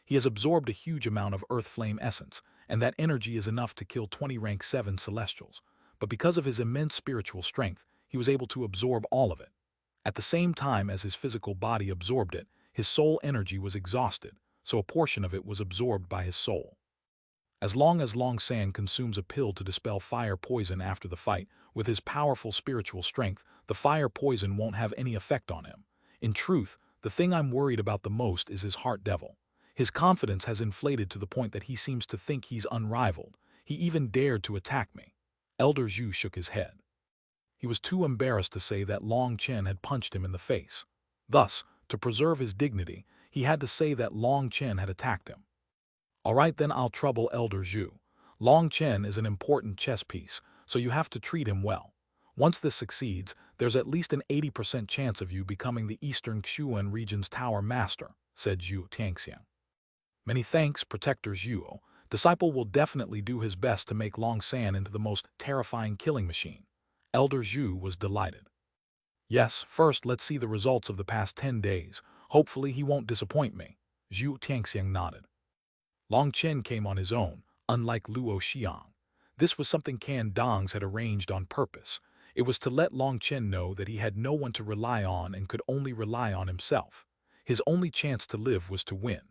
He has absorbed a huge amount of earth flame essence, and that energy is enough to kill 20 rank 7 celestials. But because of his immense spiritual strength, he was able to absorb all of it. At the same time as his physical body absorbed it, his soul energy was exhausted, so a portion of it was absorbed by his soul. As long as Long San consumes a pill to dispel fire poison after the fight, with his powerful spiritual strength, the fire poison won't have any effect on him. In truth, the thing I'm worried about the most is his heart devil. His confidence has inflated to the point that he seems to think he's unrivaled. He even dared to attack me. Elder Zhu shook his head. He was too embarrassed to say that Long Chen had punched him in the face. Thus, to preserve his dignity, he had to say that Long Chen had attacked him. All right, then I'll trouble Elder Zhu. Long Chen is an important chess piece, so you have to treat him well. Once this succeeds, there's at least an 80% chance of you becoming the Eastern Xuanhuan region's tower master, said Zhu Tianxiang. Many thanks, Protector Zhuo. Disciple will definitely do his best to make Long San into the most terrifying killing machine. Elder Zhu was delighted. Yes, first let's see the results of the past 10 days. Hopefully he won't disappoint me. Zhu Tianxiang nodded. Long Chen came on his own, unlike Luo Xiang. This was something Can Dongs had arranged on purpose. It was to let Long Chen know that he had no one to rely on and could only rely on himself. His only chance to live was to win.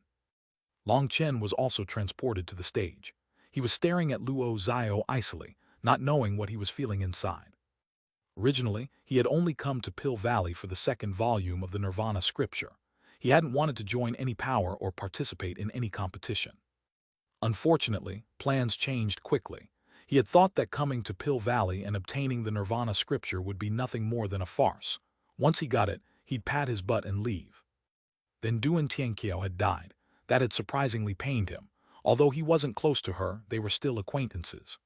Long Chen was also transported to the stage. He was staring at Luo Zio icily, not knowing what he was feeling inside. Originally, he had only come to Pill Valley for the second volume of the Nirvana scripture. He hadn't wanted to join any power or participate in any competition. Unfortunately, plans changed quickly. He had thought that coming to Pill Valley and obtaining the Nirvana scripture would be nothing more than a farce. Once he got it, he'd pat his butt and leave. Then Duan Tianqiao had died. That had surprisingly pained him. Although he wasn't close to her, they were still acquaintances.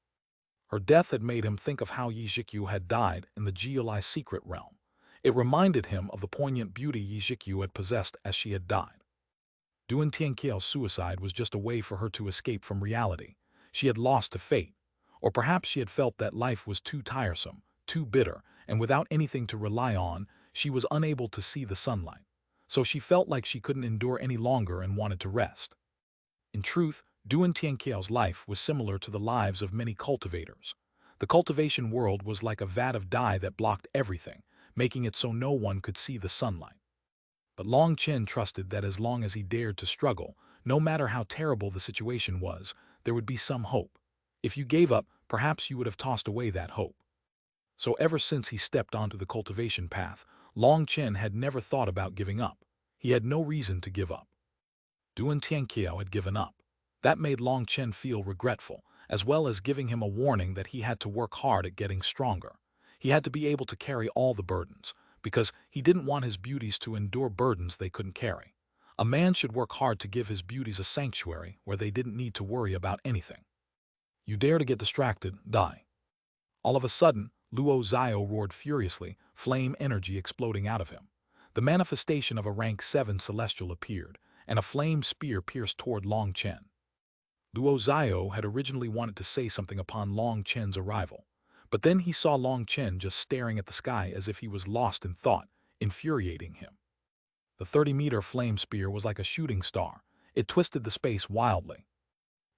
Her death had made him think of how Yi Zhikyu had died in the Geolai secret realm. It reminded him of the poignant beauty Yi Zhikyu had possessed as she had died. Duan Tianqiao's suicide was just a way for her to escape from reality. She had lost to fate. Or perhaps she had felt that life was too tiresome, too bitter, and without anything to rely on, she was unable to see the sunlight. So she felt like she couldn't endure any longer and wanted to rest. In truth, Duan Tianqiao's life was similar to the lives of many cultivators. The cultivation world was like a vat of dye that blocked everything, making it so no one could see the sunlight. But Long Chen trusted that as long as he dared to struggle, no matter how terrible the situation was, there would be some hope. If you gave up, perhaps you would have tossed away that hope. So ever since he stepped onto the cultivation path, Long Chen had never thought about giving up. He had no reason to give up. Duan Tianqiao had given up. That made Long Chen feel regretful, as well as giving him a warning that he had to work hard at getting stronger. He had to be able to carry all the burdens, because he didn't want his beauties to endure burdens they couldn't carry. A man should work hard to give his beauties a sanctuary where they didn't need to worry about anything. You dare to get distracted, die. All of a sudden, Luo Zio roared furiously, flame energy exploding out of him. The manifestation of a rank 7 celestial appeared, and a flame spear pierced toward Long Chen. Luo Zio had originally wanted to say something upon Long Chen's arrival, but then he saw Long Chen just staring at the sky as if he was lost in thought, infuriating him. The 30-meter flame spear was like a shooting star. It twisted the space wildly.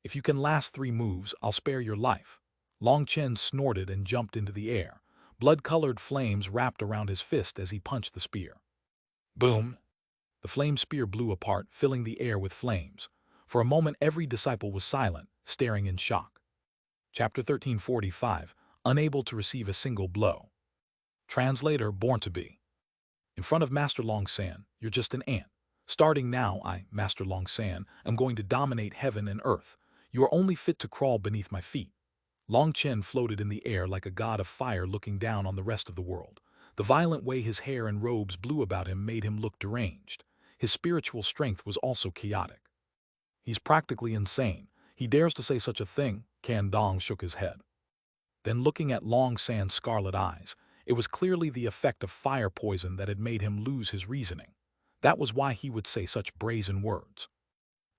If you can last 3 moves, I'll spare your life. Long Chen snorted and jumped into the air. Blood-colored flames wrapped around his fist as he punched the spear. Boom! The flame spear blew apart, filling the air with flames. For a moment every disciple was silent, staring in shock. Chapter 1345, Unable to receive a single blow. Translator born to be. In front of Master Long San, you're just an ant. Starting now, I, Master Long San, am going to dominate heaven and earth. You are only fit to crawl beneath my feet. Long Chen floated in the air like a god of fire looking down on the rest of the world. The violent way his hair and robes blew about him made him look deranged. His spiritual strength was also chaotic. He's practically insane. He dares to say such a thing. Can Dong shook his head. Then looking at Long San's scarlet eyes, it was clearly the effect of fire poison that had made him lose his reasoning. That was why he would say such brazen words.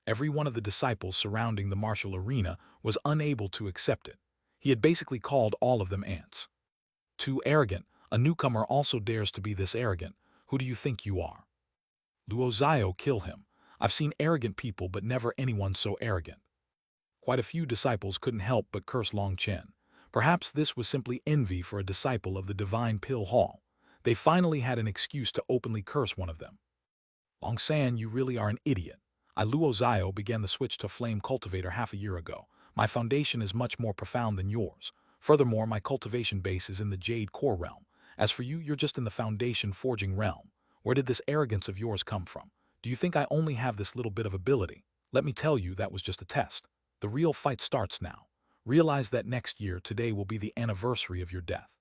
Every one of the disciples surrounding the martial arena was unable to accept it. He had basically called all of them ants. Too arrogant. A newcomer also dares to be this arrogant. Who do you think you are? Luo Zio, kill him. I've seen arrogant people but never anyone so arrogant. Quite a few disciples couldn't help but curse Long Chen. Perhaps this was simply envy for a disciple of the Divine Pill Hall. They finally had an excuse to openly curse one of them. Long San, you really are an idiot. I, Luo Zio, began the switch to Flame Cultivator half a year ago. My foundation is much more profound than yours. Furthermore, my cultivation base is in the Jade core realm. As for you, you're just in the foundation forging realm. Where did this arrogance of yours come from? Do you think I only have this little bit of ability? Let me tell you, that was just a test. The real fight starts now. Realize that next year, today will be the anniversary of your death.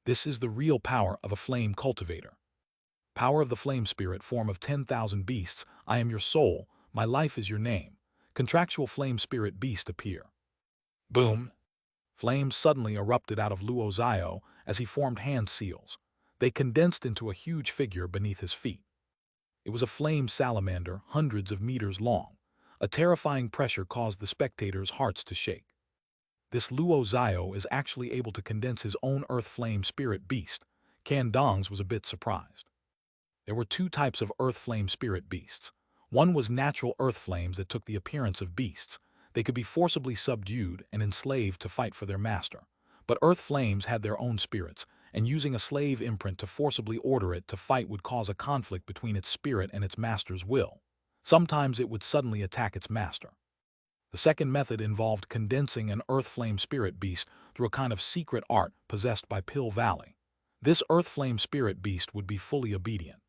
This is the real power of a flame cultivator. Power of the flame spirit, form of 10,000 beasts. I am your soul. My life is your name. Contractual flame spirit beast appear. Boom! Flames suddenly erupted out of Luo Zio as he formed hand seals. They condensed into a huge figure beneath his feet. It was a flame salamander, hundreds of meters long. A terrifying pressure caused the spectators' hearts to shake. This Luo Zio is actually able to condense his own earth flame spirit beast. Can Dong's was a bit surprised. There were two types of earth flame spirit beasts. One was natural earth flames that took the appearance of beasts. They could be forcibly subdued and enslaved to fight for their master. But earth flames had their own spirits, and using a slave imprint to forcibly order it to fight would cause a conflict between its spirit and its master's will. Sometimes it would suddenly attack its master. The second method involved condensing an earth flame spirit beast through a kind of secret art possessed by Pill Valley. This earth flame spirit beast would be fully obedient.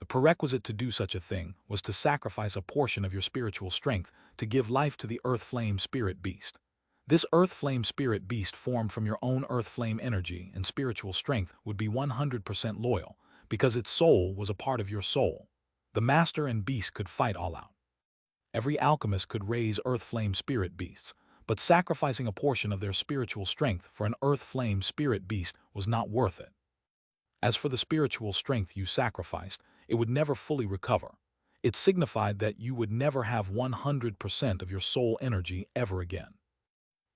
The prerequisite to do such a thing was to sacrifice a portion of your spiritual strength to give life to the earth flame spirit beast. This earth flame spirit beast formed from your own earth flame energy and spiritual strength would be 100% loyal, because its soul was a part of your soul. The master and beast could fight all out. Every alchemist could raise earth flame spirit beasts, but sacrificing a portion of their spiritual strength for an earth flame spirit beast was not worth it. As for the spiritual strength you sacrificed, it would never fully recover. It signified that you would never have 100% of your soul energy ever again.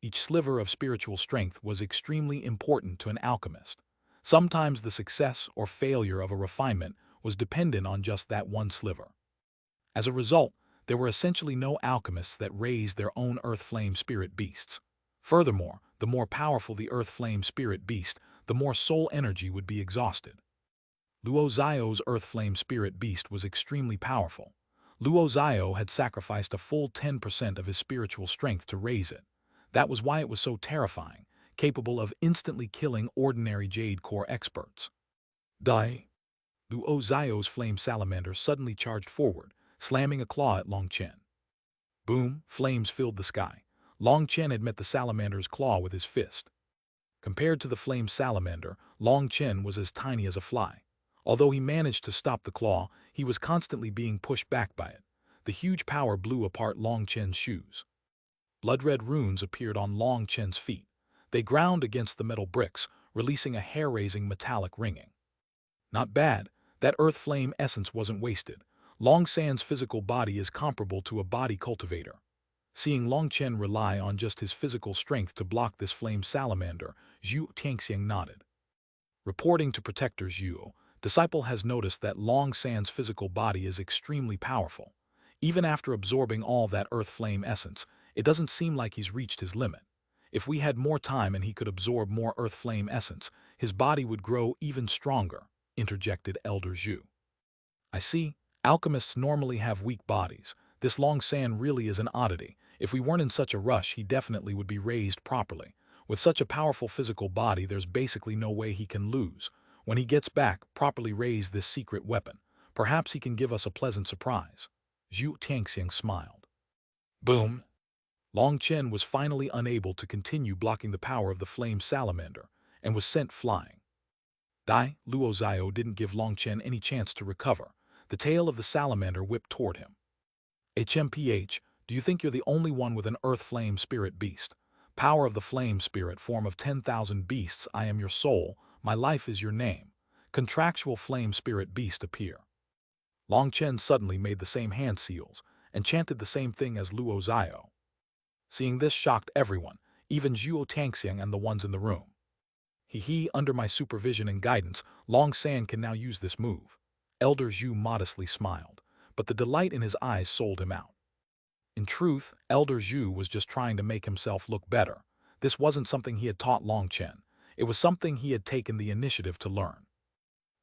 Each sliver of spiritual strength was extremely important to an alchemist. Sometimes the success or failure of a refinement was dependent on just that one sliver. As a result, there were essentially no alchemists that raised their own earth flame spirit beasts. Furthermore, the more powerful the earth flame spirit beast, the more soul energy would be exhausted. Luo Zio's earth flame spirit beast was extremely powerful. Luo Zio had sacrificed a full 10% of his spiritual strength to raise it. That was why it was so terrifying, capable of instantly killing ordinary Jade core experts. Die! Luo Zio's flame salamander suddenly charged forward, slamming a claw at Long Chen. Boom! Flames filled the sky. Long Chen had met the salamander's claw with his fist. Compared to the flame salamander, Long Chen was as tiny as a fly. Although he managed to stop the claw, he was constantly being pushed back by it. The huge power blew apart Long Chen's shoes. Blood-red runes appeared on Long Chen's feet. They ground against the metal bricks, releasing a hair-raising metallic ringing. Not bad. That earth flame essence wasn't wasted. Long San's physical body is comparable to a body cultivator. Seeing Long Chen rely on just his physical strength to block this flame salamander, Zhu Tianxiang nodded. Reporting to Protector Zhu, Disciple has noticed that Long San's physical body is extremely powerful. Even after absorbing all that earth flame essence, it doesn't seem like he's reached his limit. If we had more time and he could absorb more earth flame essence, his body would grow even stronger, interjected Elder Zhu. I see. Alchemists normally have weak bodies. This Long San really is an oddity. If we weren't in such a rush, he definitely would be raised properly. With such a powerful physical body, there's basically no way he can lose. When he gets back, properly raise this secret weapon. Perhaps he can give us a pleasant surprise. Zhu Tianxiang smiled. Boom! Long Chen was finally unable to continue blocking the power of the flame salamander, and was sent flying. Dai, Luo Zio didn't give Long Chen any chance to recover. The tail of the salamander whipped toward him. HMPH, do you think you're the only one with an earth flame spirit beast? Power of the flame spirit, form of 10,000 beasts, I am your soul, my life is your name. Contractual flame spirit beast appear. Long Chen suddenly made the same hand seals, and chanted the same thing as Luo Zio. Seeing this shocked everyone, even Zhuo Tangxiang and the ones in the room. Under my supervision and guidance, Long San can now use this move. Elder Zhu modestly smiled, but the delight in his eyes sold him out. In truth, Elder Zhu was just trying to make himself look better. This wasn't something he had taught Long Chen. It was something he had taken the initiative to learn.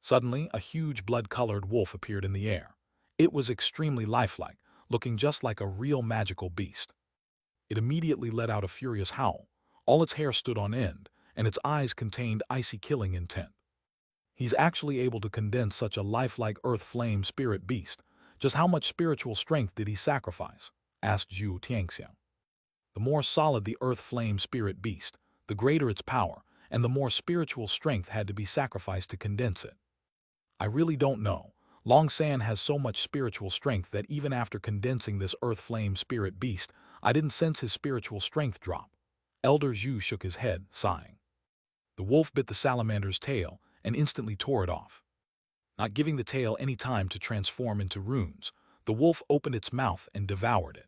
Suddenly, a huge blood-colored wolf appeared in the air. It was extremely lifelike, looking just like a real magical beast. It immediately let out a furious howl. All its hair stood on end, and its eyes contained icy killing intent. He's actually able to condense such a lifelike earth flame spirit beast. Just how much spiritual strength did he sacrifice? Asked Zhu Tianxiang. The more solid the earth flame spirit beast, the greater its power, and the more spiritual strength had to be sacrificed to condense it. I really don't know. Long San has so much spiritual strength that even after condensing this earth flame spirit beast, I didn't sense his spiritual strength drop. Elder Zhu shook his head, sighing. The wolf bit the salamander's tail and instantly tore it off. Not giving the tail any time to transform into runes, the wolf opened its mouth and devoured it.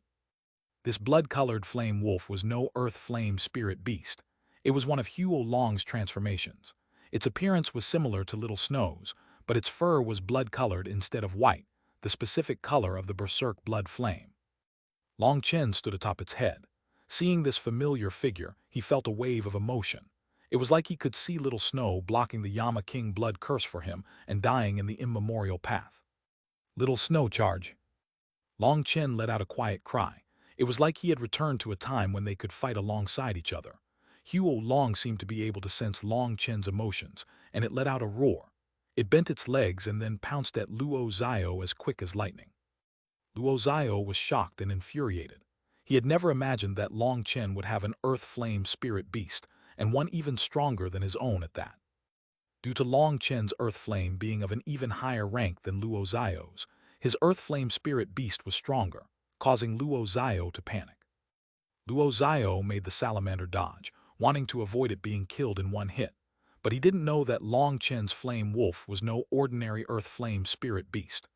This blood-colored flame wolf was no earth flame spirit beast. It was one of Huo Long's transformations. Its appearance was similar to Little Snow's, but its fur was blood-colored instead of white, the specific color of the berserk blood flame. Long Chen stood atop its head. Seeing this familiar figure, he felt a wave of emotion. It was like he could see Little Snow blocking the Yama King blood curse for him and dying in the immemorial path. Little Snow, charge! Long Chen let out a quiet cry. It was like he had returned to a time when they could fight alongside each other. Huo Long seemed to be able to sense Long Chen's emotions, and it let out a roar. It bent its legs and then pounced at Luo Zio as quick as lightning. Luo Zio was shocked and infuriated. He had never imagined that Long Chen would have an earth flame spirit beast, and one even stronger than his own at that. Due to Long Chen's earth flame being of an even higher rank than Luo Zio's, his earth flame spirit beast was stronger, causing Luo Zio to panic. Luo Zio made the salamander dodge, wanting to avoid it being killed in one hit, but he didn't know that Long Chen's flame wolf was no ordinary earth flame spirit beast.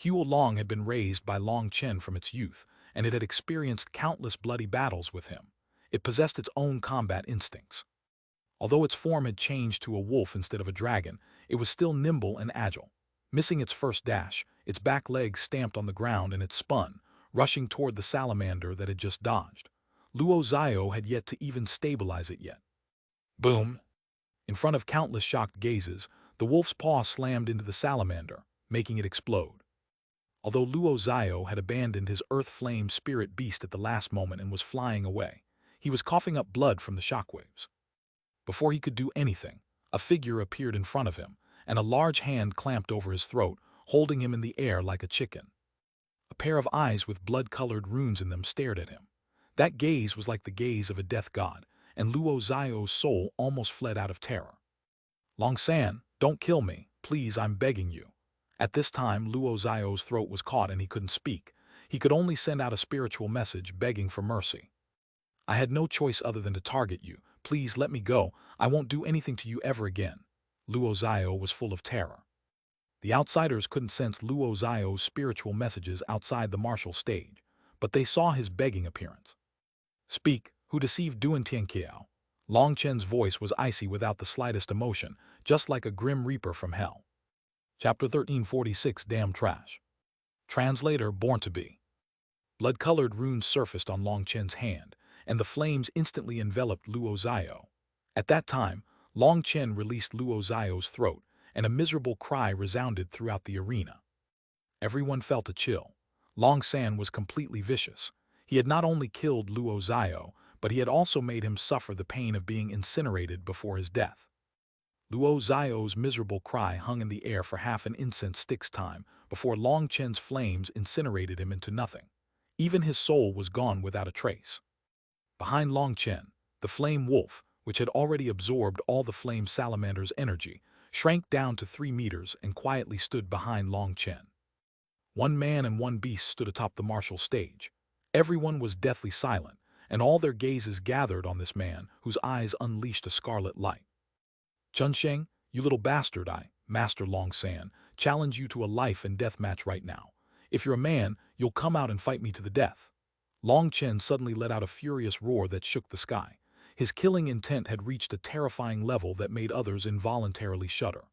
Huo Long had been raised by Long Chen from its youth, and it had experienced countless bloody battles with him. It possessed its own combat instincts. Although its form had changed to a wolf instead of a dragon, it was still nimble and agile. Missing its first dash, its back legs stamped on the ground and it spun, rushing toward the salamander that had just dodged. Luo Zio had yet to even stabilize it yet. Boom! In front of countless shocked gazes, the wolf's paw slammed into the salamander, making it explode. Although Luo Zio had abandoned his earth flame spirit beast at the last moment and was flying away, he was coughing up blood from the shockwaves. Before he could do anything, a figure appeared in front of him, and a large hand clamped over his throat, holding him in the air like a chicken. A pair of eyes with blood-colored runes in them stared at him. That gaze was like the gaze of a death god, and Luo Zio's soul almost fled out of terror. Long San, don't kill me, please, I'm begging you. At this time, Luo Zio's throat was caught and he couldn't speak. He could only send out a spiritual message begging for mercy. I had no choice other than to target you. Please let me go. I won't do anything to you ever again. Luo Zio was full of terror. The outsiders couldn't sense Luo Zio's spiritual messages outside the martial stage, but they saw his begging appearance. Speak, who deceived Duan Tianqiao? Long Chen's voice was icy without the slightest emotion, just like a grim reaper from hell. Chapter 1346, Damn Trash. Translator, born to be. Blood-colored runes surfaced on Long Chen's hand, and the flames instantly enveloped Luo Zio. At that time, Long Chen released Luo Zio's throat, and a miserable cry resounded throughout the arena. Everyone felt a chill. Long San was completely vicious. He had not only killed Luo Zio, but he had also made him suffer the pain of being incinerated before his death. Luo Zio's miserable cry hung in the air for half an incense stick's time before Long Chen's flames incinerated him into nothing. Even his soul was gone without a trace. Behind Long Chen, the flame wolf, which had already absorbed all the flame salamander's energy, shrank down to 3 meters and quietly stood behind Long Chen. One man and one beast stood atop the martial stage. Everyone was deathly silent, and all their gazes gathered on this man whose eyes unleashed a scarlet light. Chunsheng, you little bastard, Master Long San, challenge you to a life and death match right now. If you're a man, you'll come out and fight me to the death. Long Chen suddenly let out a furious roar that shook the sky. His killing intent had reached a terrifying level that made others involuntarily shudder.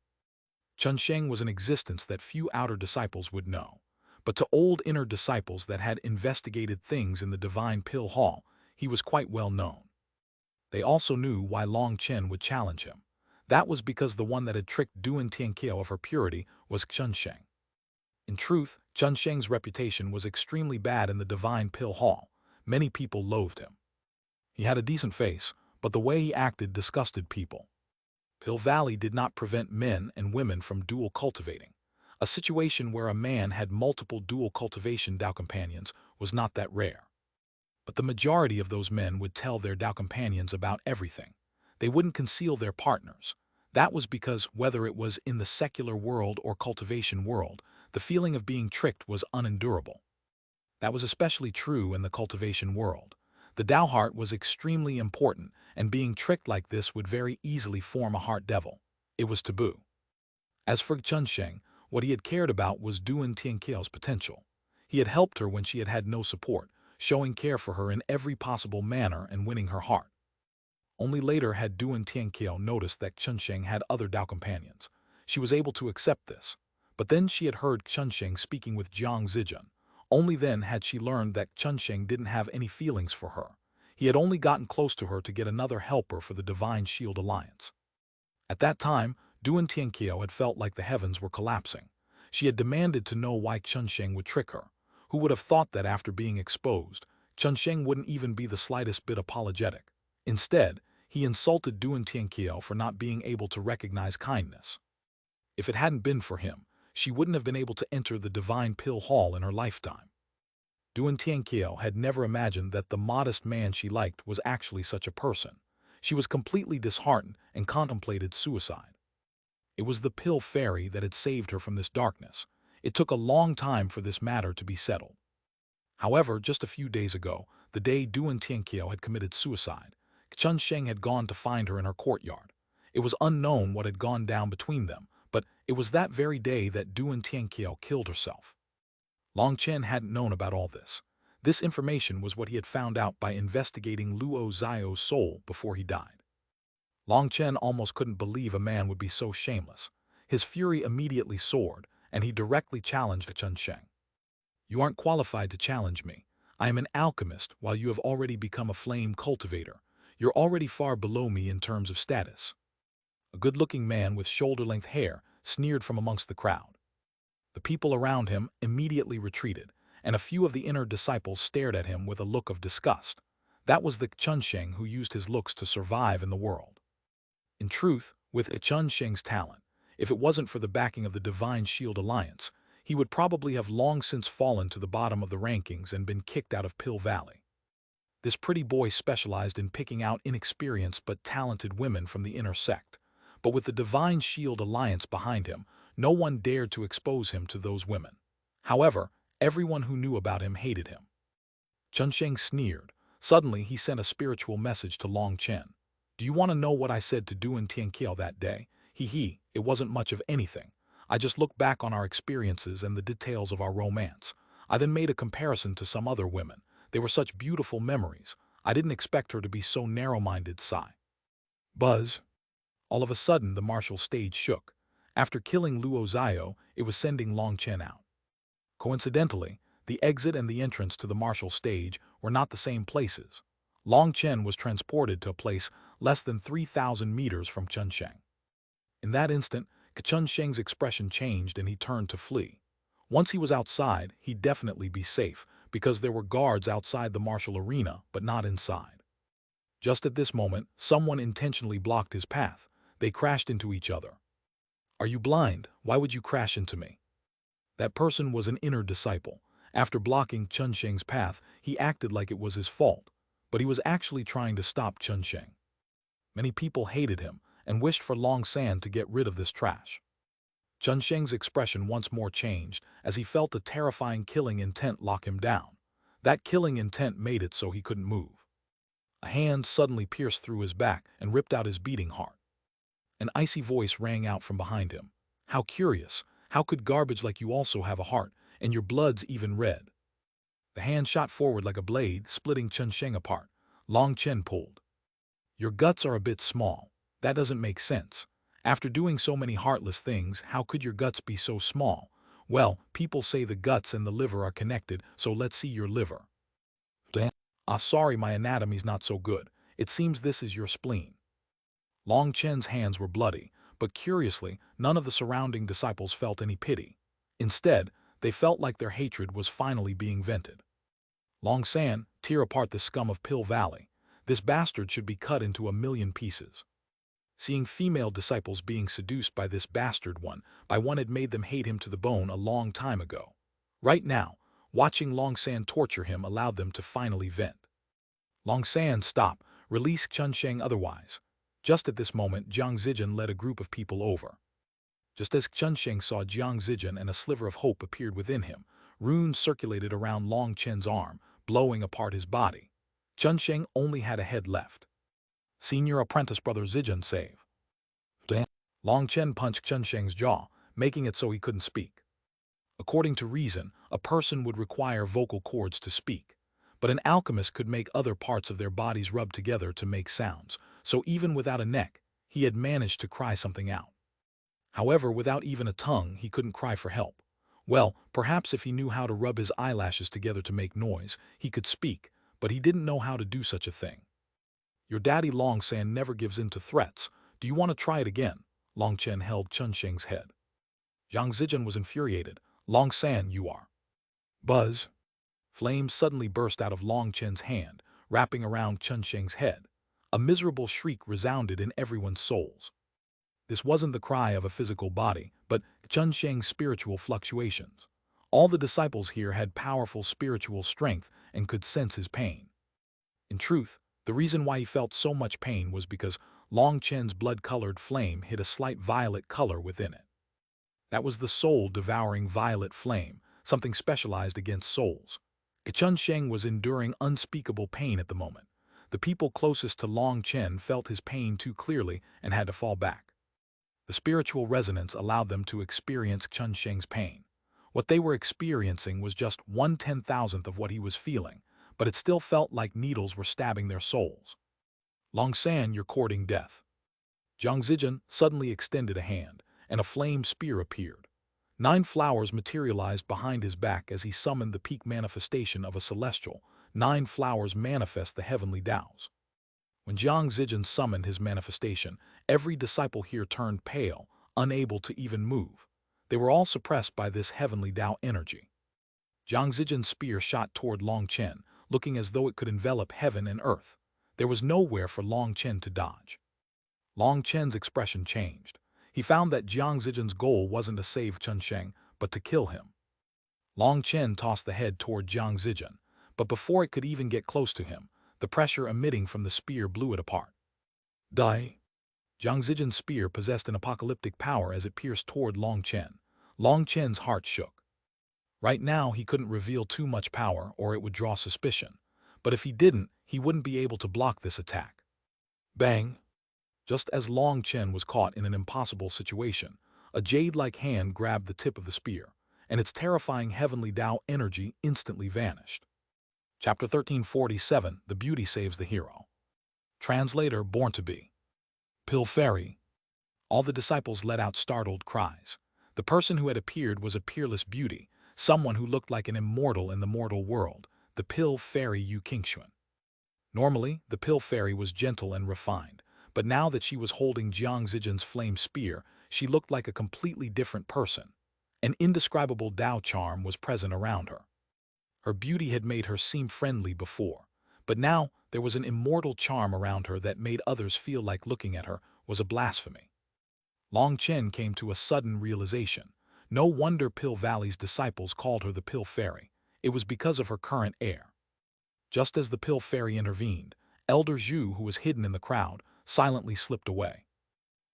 Chunsheng was an existence that few outer disciples would know. But to old inner disciples that had investigated things in the Divine Pill Hall, he was quite well known. They also knew why Long Chen would challenge him. That was because the one that had tricked Duan Tianqiao of her purity was Chunsheng. In truth, Chunsheng's reputation was extremely bad in the Divine Pill Hall. Many people loathed him. He had a decent face, but the way he acted disgusted people. Pill Valley did not prevent men and women from dual cultivating. A situation where a man had multiple dual cultivation Dao companions was not that rare. But the majority of those men would tell their Dao companions about everything. They wouldn't conceal their partners. That was because whether it was in the secular world or cultivation world, the feeling of being tricked was unendurable. That was especially true in the cultivation world. The Dao heart was extremely important, and being tricked like this would very easily form a heart devil. It was taboo. As for Chunsheng, what he had cared about was Duan Tianqiao's potential. He had helped her when she had had no support, showing care for her in every possible manner and winning her heart. Only later had Duan Tianqiao noticed that Chunsheng had other Dao companions. She was able to accept this. But then she had heard Chunsheng speaking with Jiang Zijun. Only then had she learned that Chunsheng didn't have any feelings for her. He had only gotten close to her to get another helper for the Divine Shield Alliance. At that time, Duan Tianqiao had felt like the heavens were collapsing. She had demanded to know why Chunsheng would trick her. Who would have thought that after being exposed, Chunsheng wouldn't even be the slightest bit apologetic. Instead, he insulted Duan Tianqiao for not being able to recognize kindness. If it hadn't been for him, she wouldn't have been able to enter the Divine Pill Hall in her lifetime. Duan Tianqiao had never imagined that the modest man she liked was actually such a person. She was completely disheartened and contemplated suicide. It was the Pill Fairy that had saved her from this darkness. It took a long time for this matter to be settled. However, just a few days ago, the day Duan Tianqiao had committed suicide, Chunsheng had gone to find her in her courtyard. It was unknown what had gone down between them, but it was that very day that Duan Tianqiao killed herself. Long Chen hadn't known about all this. This information was what he had found out by investigating Luo Zio's soul before he died. Long Chen almost couldn't believe a man would be so shameless. His fury immediately soared, and he directly challenged Chunsheng. You aren't qualified to challenge me. I am an alchemist while you have already become a flame cultivator. You're already far below me in terms of status. A good-looking man with shoulder-length hair sneered from amongst the crowd. The people around him immediately retreated, and a few of the inner disciples stared at him with a look of disgust. That was the Chunsheng who used his looks to survive in the world. In truth, with Chunsheng's talent, if it wasn't for the backing of the Divine Shield Alliance, he would probably have long since fallen to the bottom of the rankings and been kicked out of Pill Valley. This pretty boy specialized in picking out inexperienced but talented women from the inner sect. But with the Divine Shield Alliance behind him, no one dared to expose him to those women. However, everyone who knew about him hated him. Chunsheng sneered. Suddenly, he sent a spiritual message to Long Chen. Do you want to know what I said to Duan Tianqiao that day? It wasn't much of anything. I just looked back on our experiences and the details of our romance. I then made a comparison to some other women. They were such beautiful memories. I didn't expect her to be so narrow-minded, sigh. Buzz. All of a sudden, the martial stage shook. After killing Luo Zio, it was sending Long Chen out. Coincidentally, the exit and the entrance to the martial stage were not the same places. Long Chen was transported to a place less than 3,000 meters from Chunsheng. In that instant, Chunsheng's expression changed and he turned to flee. Once he was outside, he'd definitely be safe, because there were guards outside the martial arena, but not inside. Just at this moment, someone intentionally blocked his path. They crashed into each other. "Are you blind? Why would you crash into me?" That person was an inner disciple. After blocking Chen Sheng's path, he acted like it was his fault, but he was actually trying to stop Chen Sheng. Many people hated him and wished for Long San to get rid of this trash. Chen Sheng's expression once more changed as he felt a terrifying killing intent lock him down. That killing intent made it so he couldn't move. A hand suddenly pierced through his back and ripped out his beating heart. An icy voice rang out from behind him. "How curious! How could garbage like you also have a heart, and your blood's even red?" The hand shot forward like a blade, splitting Chen Sheng apart. Long Chen pulled. "Your guts are a bit small. That doesn't make sense. After doing so many heartless things, how could your guts be so small? Well, people say the guts and the liver are connected, so let's see your liver." "Damn. Sorry, my anatomy's not so good. It seems this is your spleen." Long Chen's hands were bloody, but curiously, none of the surrounding disciples felt any pity. Instead, they felt like their hatred was finally being vented. "Long San, tear apart the scum of Pill Valley. This bastard should be cut into 1,000,000 pieces." Seeing female disciples being seduced by this bastard one by one had made them hate him to the bone a long time ago. Right now, watching Long San torture him allowed them to finally vent. "Long San, stop. Release Chen Sheng otherwise." Just at this moment, Jiang Zijin led a group of people over. Just as Chen Sheng saw Jiang Zijin and a sliver of hope appeared within him, runes circulated around Long Chen's arm, blowing apart his body. Chen Sheng only had a head left. "Senior apprentice brother Zijin, save." Damn. Long Chen punched Chen Sheng's jaw, making it so he couldn't speak. According to reason, a person would require vocal cords to speak, but an alchemist could make other parts of their bodies rub together to make sounds, so even without a neck, he had managed to cry something out. However, without even a tongue, he couldn't cry for help. Well, perhaps if he knew how to rub his eyelashes together to make noise, he could speak, but he didn't know how to do such a thing. "Your daddy Long San never gives in to threats. Do you want to try it again?" Long Chen held Chen Sheng's head. Jiang Zijin was infuriated. "Long San, you are..." Buzz. Flames suddenly burst out of Long Chen's hand, wrapping around Chen Sheng's head. A miserable shriek resounded in everyone's souls. This wasn't the cry of a physical body, but Chen Sheng's spiritual fluctuations. All the disciples here had powerful spiritual strength and could sense his pain. In truth, the reason why he felt so much pain was because Long Chen's blood-colored flame hid a slight violet color within it. That was the soul-devouring violet flame, something specialized against souls. Chen Sheng was enduring unspeakable pain at the moment. The people closest to Long Chen felt his pain too clearly and had to fall back. The spiritual resonance allowed them to experience Chen Sheng's pain. What they were experiencing was just 1/10,000th of what he was feeling, but it still felt like needles were stabbing their souls. "Long San, you're courting death." Jiang Zijin suddenly extended a hand, and a flame spear appeared. 9 flowers materialized behind his back as he summoned the peak manifestation of a celestial. 9 flowers manifest the heavenly Taos. When Jiang Zijin summoned his manifestation, every disciple here turned pale, unable to even move. They were all suppressed by this heavenly Tao energy. Jiang Zijin's spear shot toward Long Chen, looking as though it could envelop heaven and earth. There was nowhere for Long Chen to dodge. Long Chen's expression changed. He found that Jiang Zijin's goal wasn't to save Chen Sheng, but to kill him. Long Chen tossed the head toward Jiang Zijin, but before it could even get close to him, the pressure emitting from the spear blew it apart. Die! Jiang Zijin's spear possessed an apocalyptic power as it pierced toward Long Chen. Long Chen's heart shook. Right now, he couldn't reveal too much power or it would draw suspicion. But if he didn't, he wouldn't be able to block this attack. Bang! Just as Long Chen was caught in an impossible situation, a jade-like hand grabbed the tip of the spear, and its terrifying heavenly Tao energy instantly vanished. Chapter 1347, The Beauty Saves the Hero. Translator Born to Be. Pill Fairy. All the disciples let out startled cries. The person who had appeared was a peerless beauty, someone who looked like an immortal in the mortal world, the Pill Fairy Yu Qingxuan. Normally, the Pill Fairy was gentle and refined, but now that she was holding Jiang Zijin's flame spear, she looked like a completely different person. An indescribable Tao charm was present around her. Her beauty had made her seem friendly before, but now there was an immortal charm around her that made others feel like looking at her was a blasphemy. Long Chen came to a sudden realization. No wonder Pill Valley's disciples called her the Pill Fairy. It was because of her current heir. Just as the Pill Fairy intervened, Elder Zhu, who was hidden in the crowd, silently slipped away.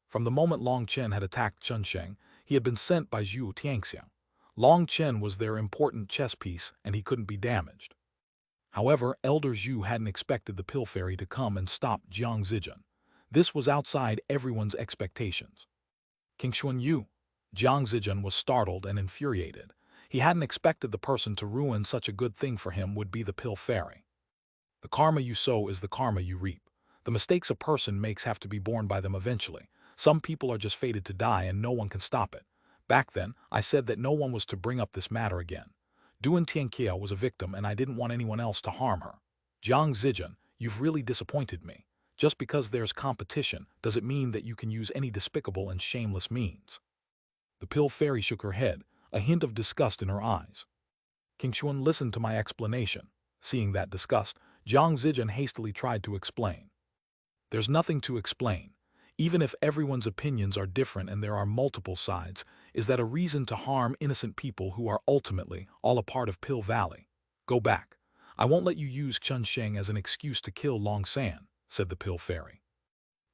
From the moment Long Chen had attacked Chunsheng, he had been sent by Zhu Tianxiang. Long Chen was their important chess piece, and he couldn't be damaged. However, Elder Zhu hadn't expected the Pill Fairy to come and stop Jiang Zijian. This was outside everyone's expectations. King Xuanhuan. Jiang Zijian was startled and infuriated. He hadn't expected the person to ruin such a good thing for him would be the Pill Fairy. The karma you sow is the karma you reap. The mistakes a person makes have to be borne by them eventually. Some people are just fated to die and no one can stop it. Back then, I said that no one was to bring up this matter again. Duan Tianqiao was a victim and I didn't want anyone else to harm her. Jiang Zijian, you've really disappointed me. Just because there's competition, does it mean that you can use any despicable and shameless means? The Pill Fairy shook her head, a hint of disgust in her eyes. King Xuan listened to my explanation. Seeing that disgust, Jiang Zijian hastily tried to explain. There's nothing to explain. Even if everyone's opinions are different and there are multiple sides, is that a reason to harm innocent people who are ultimately all a part of Pill Valley? Go back. I won't let you use Chunsheng as an excuse to kill Long San, said the Pill Fairy.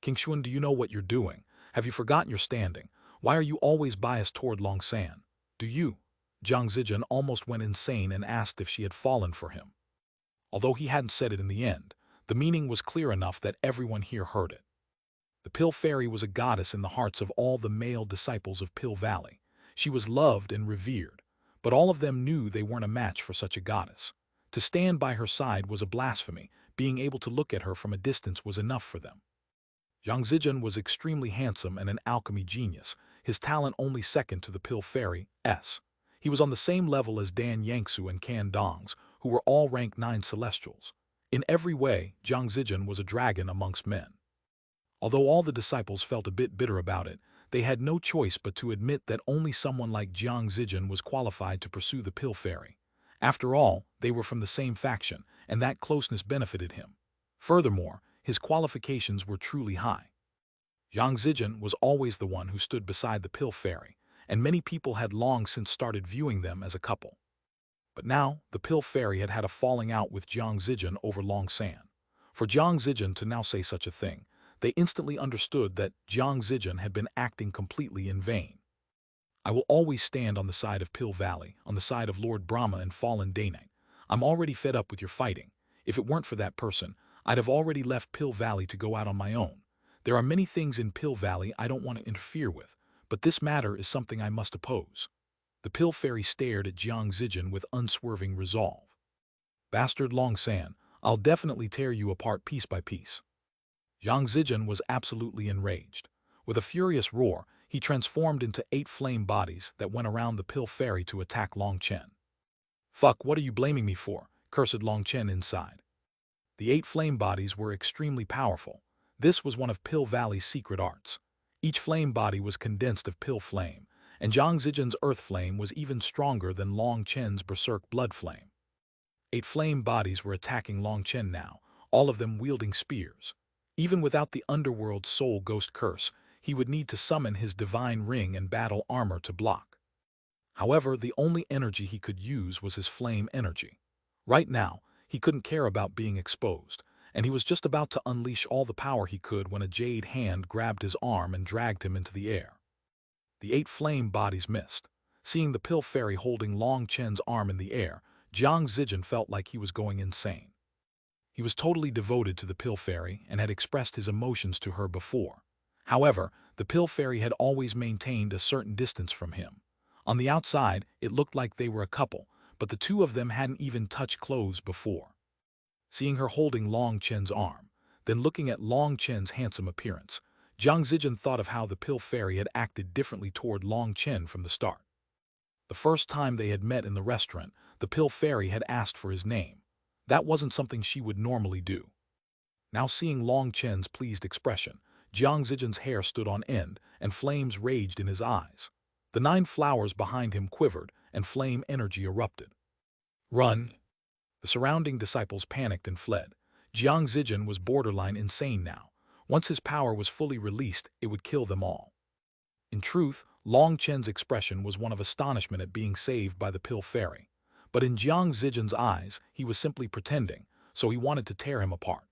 King Xuan, do you know what you're doing? Have you forgotten your standing? Why are you always biased toward Long San? Do you? Jiang Zijian almost went insane and asked if she had fallen for him. Although he hadn't said it in the end, the meaning was clear enough that everyone here heard it. The Pill Fairy was a goddess in the hearts of all the male disciples of Pill Valley. She was loved and revered, but all of them knew they weren't a match for such a goddess. To stand by her side was a blasphemy. Being able to look at her from a distance was enough for them. Jiang Zijian was extremely handsome and an alchemy genius, his talent only second to the Pill Fairy's. He was on the same level as Dan Yangsu and Can Dongs, who were all rank 9 celestials. In every way, Jiang Zijian was a dragon amongst men. Although all the disciples felt a bit bitter about it, they had no choice but to admit that only someone like Jiang Zijian was qualified to pursue the Pill Fairy. After all, they were from the same faction, and that closeness benefited him. Furthermore, his qualifications were truly high. Jiang Zijian was always the one who stood beside the Pill Fairy, and many people had long since started viewing them as a couple. But now, the Pill Fairy had had a falling out with Jiang Zijian over Long San. For Jiang Zijian to now say such a thing, they instantly understood that Jiang Zijian had been acting completely in vain. I will always stand on the side of Pill Valley, on the side of Lord Brahma and fallen Danang. I'm already fed up with your fighting. If it weren't for that person, I'd have already left Pill Valley to go out on my own. There are many things in Pill Valley I don't want to interfere with, but this matter is something I must oppose. The Pill Fairy stared at Jiang Zijian with unswerving resolve. Bastard Long San, I'll definitely tear you apart piece by piece. Jiang Zijian was absolutely enraged. With a furious roar, he transformed into 8 flame bodies that went around the Pill Fairy to attack Long Chen. Fuck, what are you blaming me for? Cursed Long Chen inside. The 8 flame bodies were extremely powerful. This was one of Pill Valley's secret arts. Each flame body was condensed of Pill Flame, and Jiang Zijian's Earth Flame was even stronger than Long Chen's Berserk Blood Flame. 8 flame bodies were attacking Long Chen now, all of them wielding spears. Even without the Underworld Soul Ghost Curse, he would need to summon his divine ring and battle armor to block. However, the only energy he could use was his flame energy. Right now, he couldn't care about being exposed, and he was just about to unleash all the power he could when a jade hand grabbed his arm and dragged him into the air. The 8 flame bodies missed. Seeing the Pill Fairy holding Long Chen's arm in the air, Jiang Zijian felt like he was going insane. He was totally devoted to the Pill Fairy and had expressed his emotions to her before. However, the Pill Fairy had always maintained a certain distance from him. On the outside, it looked like they were a couple, but the two of them hadn't even touched clothes before. Seeing her holding Long Chen's arm, then looking at Long Chen's handsome appearance, Jiang Zijian thought of how the Pill Fairy had acted differently toward Long Chen from the start. The first time they had met in the restaurant, the Pill Fairy had asked for his name. That wasn't something she would normally do. Now seeing Long Chen's pleased expression, Jiang Zijian's hair stood on end and flames raged in his eyes. The 9 flowers behind him quivered, and flame energy erupted. Run! The surrounding disciples panicked and fled. Jiang Zijin was borderline insane now. Once his power was fully released, it would kill them all. In truth, Long Chen's expression was one of astonishment at being saved by the pill fairy. But in Jiang Zijin's eyes, he was simply pretending, so he wanted to tear him apart.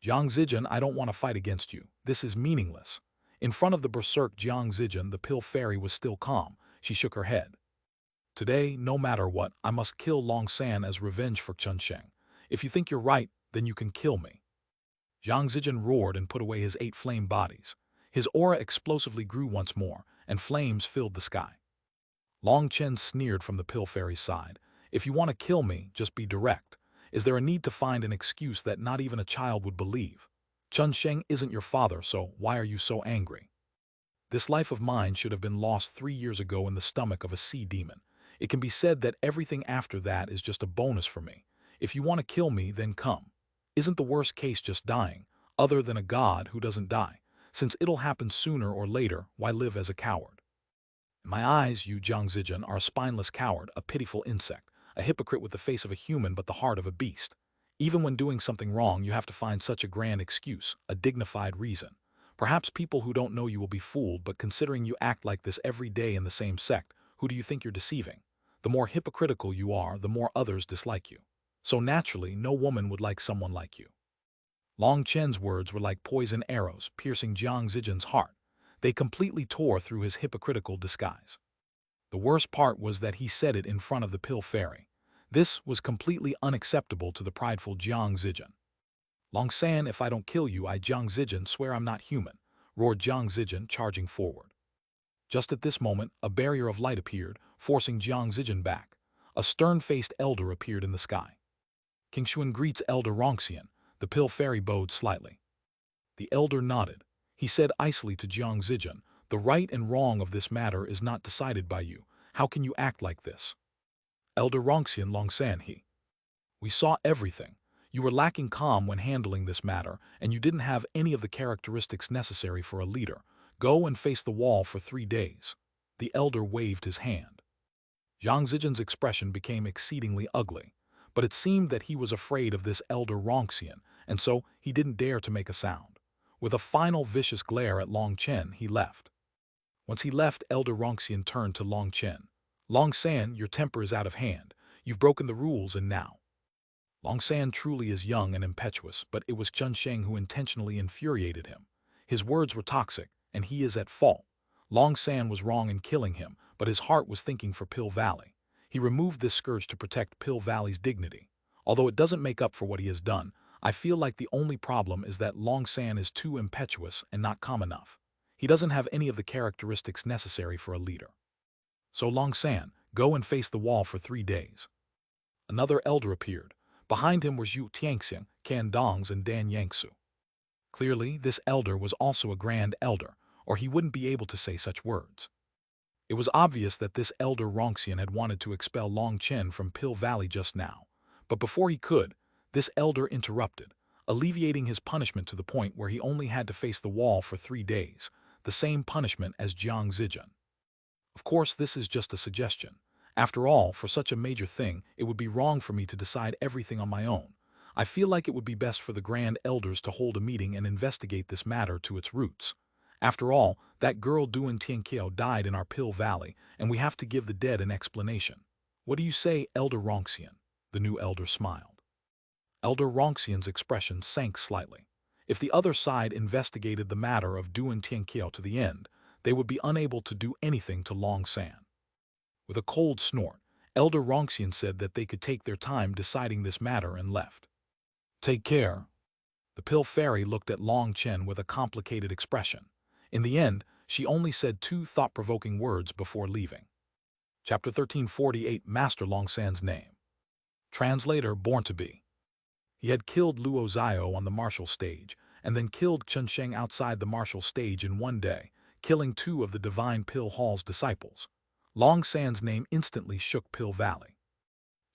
Jiang Zijin, I don't want to fight against you. This is meaningless. In front of the berserk Jiang Zijin, the pill fairy was still calm. She shook her head. Today, no matter what, I must kill Long San as revenge for Chen Sheng. If you think you're right, then you can kill me. Jiang Zijin roared and put away his 8 flame bodies. His aura explosively grew once more, and flames filled the sky. Long Chen sneered from the pill fairy's side. If you want to kill me, just be direct. Is there a need to find an excuse that not even a child would believe? Chen Sheng isn't your father, so why are you so angry? This life of mine should have been lost 3 years ago in the stomach of a sea demon. It can be said that everything after that is just a bonus for me. If you want to kill me, then come. Isn't the worst case just dying, other than a god who doesn't die? Since it'll happen sooner or later, why live as a coward? In my eyes, you Jiang Zijin are a spineless coward, a pitiful insect, a hypocrite with the face of a human but the heart of a beast. Even when doing something wrong, you have to find such a grand excuse, a dignified reason. Perhaps people who don't know you will be fooled, but considering you act like this every day in the same sect, who do you think you're deceiving? The more hypocritical you are, the more others dislike you. So naturally, no woman would like someone like you. Long Chen's words were like poison arrows, piercing Jiang Zijin's heart. They completely tore through his hypocritical disguise. The worst part was that he said it in front of the pill fairy. This was completely unacceptable to the prideful Jiang Zijin. Long San, if I don't kill you, I Jiang Zijin swear I'm not human, roared Jiang Zijin, charging forward. Just at this moment, a barrier of light appeared, forcing Jiang Zijin back. A stern-faced elder appeared in the sky. King Xuan greets Elder Rongxian. The pill fairy bowed slightly. The elder nodded. He said icily to Jiang Zijin, the right and wrong of this matter is not decided by you. How can you act like this? Elder Rongxian Longsan he. We saw everything. You were lacking calm when handling this matter, and you didn't have any of the characteristics necessary for a leader. Go and face the wall for 3 days. The elder waved his hand. Jiang Zijin's expression became exceedingly ugly, but it seemed that he was afraid of this elder Rongxian, and so he didn't dare to make a sound. With a final vicious glare at Long Chen, he left. Once he left, Elder Rongxian turned to Long Chen. Long San, your temper is out of hand. You've broken the rules, and now. Long San truly is young and impetuous, but it was Chen Sheng who intentionally infuriated him. His words were toxic, and he is at fault. Long San was wrong in killing him, but his heart was thinking for Pill Valley. He removed this scourge to protect Pill Valley's dignity. Although it doesn't make up for what he has done, I feel like the only problem is that Long San is too impetuous and not calm enough. He doesn't have any of the characteristics necessary for a leader. So Long San, go and face the wall for 3 days. Another elder appeared. Behind him were Zhu Tianxiang, Can Dongs, and Dan Yangsu. Clearly, this elder was also a grand elder, or he wouldn't be able to say such words. It was obvious that this elder Rongxian had wanted to expel Long Chen from Pill Valley just now, but before he could, this elder interrupted, alleviating his punishment to the point where he only had to face the wall for 3 days, the same punishment as Jiang Zijin. Of course, this is just a suggestion. After all, for such a major thing, it would be wrong for me to decide everything on my own. I feel like it would be best for the Grand Elders to hold a meeting and investigate this matter to its roots. After all, that girl Duan Tianqiao died in our Pill Valley, and we have to give the dead an explanation. What do you say, Elder Rongxian? The new elder smiled. Elder Rongxian's expression sank slightly. If the other side investigated the matter of Duan Tianqiao to the end, they would be unable to do anything to Long San. With a cold snort, Elder Rongxian said that they could take their time deciding this matter and left. Take care. The Pill Fairy looked at Long Chen with a complicated expression. In the end, she only said 2 thought-provoking words before leaving. Chapter 1348, Master Long San's Name. Translator, born to be. He had killed Luo Zio on the martial stage, and then killed Chen Sheng outside the martial stage in one day, killing 2 of the Divine Pill Hall's disciples. Long San's name instantly shook Pill Valley.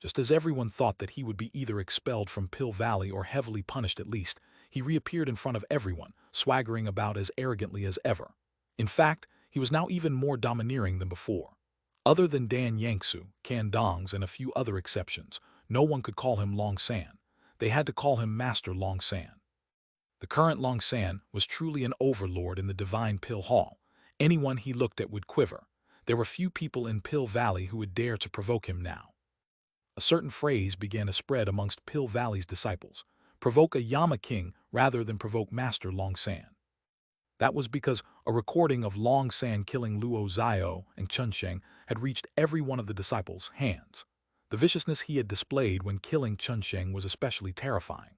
Just as everyone thought that he would be either expelled from Pill Valley or heavily punished at least, he reappeared in front of everyone, swaggering about as arrogantly as ever. In fact, He was now even more domineering than before. Other than Dan Yangsu, Can Dongs, and a few other exceptions, no one could call him Long San. They had to call him Master Long San. The current Long San was truly an overlord in the Divine Pill Hall. Anyone he looked at would quiver. There were few people in Pill Valley who would dare to provoke him now. A certain phrase began to spread amongst Pill Valley's disciples: provoke a Yama King rather than provoke Master Long San. That was because a recording of Long San killing Luo Zio and Chun Sheng had reached every one of the disciples' hands. The viciousness he had displayed when killing Chun Sheng was especially terrifying.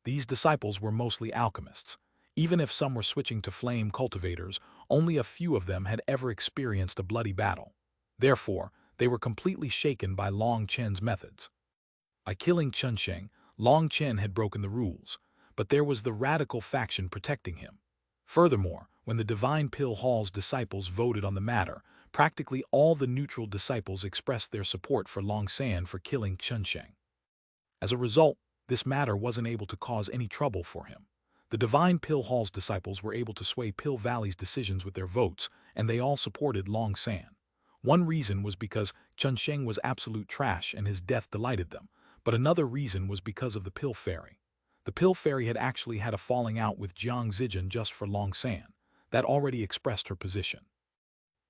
These disciples were mostly alchemists. Even if some were switching to flame cultivators, only a few of them had ever experienced a bloody battle. Therefore, they were completely shaken by Long Chen's methods. By killing Chun Sheng, Long Chen had broken the rules, but there was the radical faction protecting him. Furthermore, when the Divine Pill Hall's disciples voted on the matter, practically all the neutral disciples expressed their support for Long San for killing Chun Sheng. As a result, this matter wasn't able to cause any trouble for him. The Divine Pill Hall's disciples were able to sway Pill Valley's decisions with their votes, and they all supported Long San. One reason was because Chun Sheng was absolute trash and his death delighted them, but another reason was because of the Pill Fairy. The Pill Fairy had actually had a falling out with Jiang Zijin just for Long San. That already expressed her position.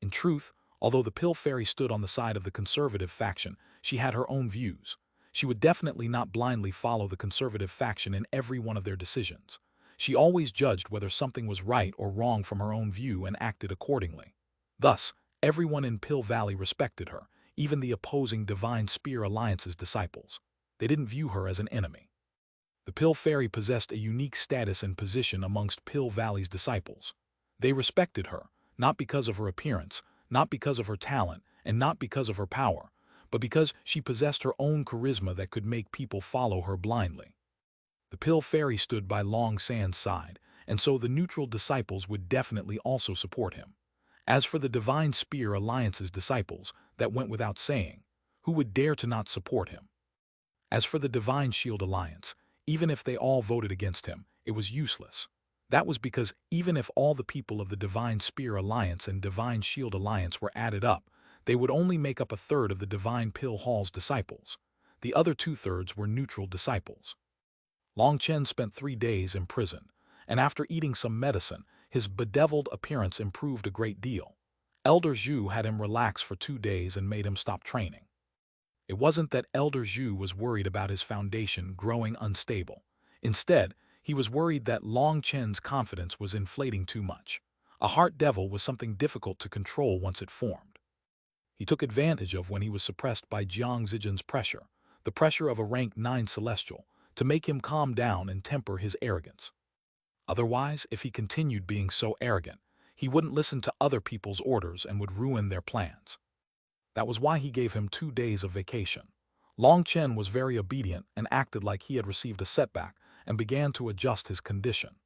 In truth, although the Pill Fairy stood on the side of the conservative faction, she had her own views. She would definitely not blindly follow the conservative faction in every one of their decisions. She always judged whether something was right or wrong from her own view and acted accordingly. Thus, everyone in Pill Valley respected her, even the opposing Divine Spear Alliance's disciples. They didn't view her as an enemy. The Pill Fairy possessed a unique status and position amongst Pill Valley's disciples. They respected her, not because of her appearance, not because of her talent, and not because of her power, but because she possessed her own charisma that could make people follow her blindly. The Pill Fairy stood by Long San's side, and so the neutral disciples would definitely also support him. As for the Divine Spear Alliance's disciples, that went without saying. Who would dare to not support him? As for the Divine Shield Alliance, even if they all voted against him, it was useless. That was because even if all the people of the Divine Spear Alliance and Divine Shield Alliance were added up, they would only make up a third of the Divine Pill Hall's disciples. The other two-thirds were neutral disciples. Long Chen spent 3 days in prison, and after eating some medicine, his bedeviled appearance improved a great deal. Elder Zhu had him relax for 2 days and made him stop training. It wasn't that Elder Zhu was worried about his foundation growing unstable. Instead, he was worried that Long Chen's confidence was inflating too much. A heart devil was something difficult to control once it formed. He took advantage of when he was suppressed by Jiang Zijin's pressure, the pressure of a rank 9 celestial, to make him calm down and temper his arrogance. Otherwise, if he continued being so arrogant, he wouldn't listen to other people's orders and would ruin their plans. That was why he gave him 2 days of vacation. Long Chen was very obedient and acted like he had received a setback and began to adjust his condition.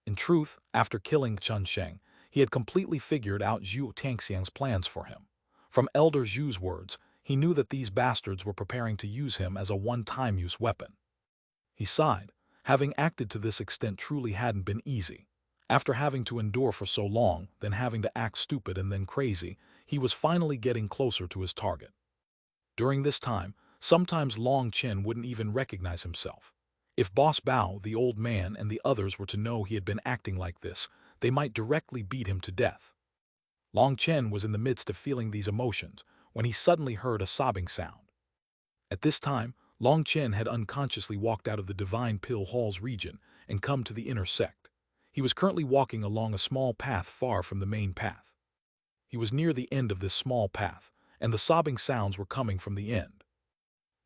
In truth, after killing Chun Sheng, he had completely figured out Zhu Tangxiang's plans for him. From Elder Zhu's words, he knew that these bastards were preparing to use him as a one-time use weapon. He sighed. Having acted to this extent truly hadn't been easy. After having to endure for so long, then having to act stupid and then crazy, he was finally getting closer to his target. During this time, sometimes Long Chen wouldn't even recognize himself. If Boss Bao, the old man, and the others were to know he had been acting like this, they might directly beat him to death. Long Chen was in the midst of feeling these emotions when he suddenly heard a sobbing sound. At this time, Long Chen had unconsciously walked out of the Divine Pill Hall's region and come to the inner sect. He was currently walking along a small path far from the main path. He was near the end of this small path, and the sobbing sounds were coming from the end.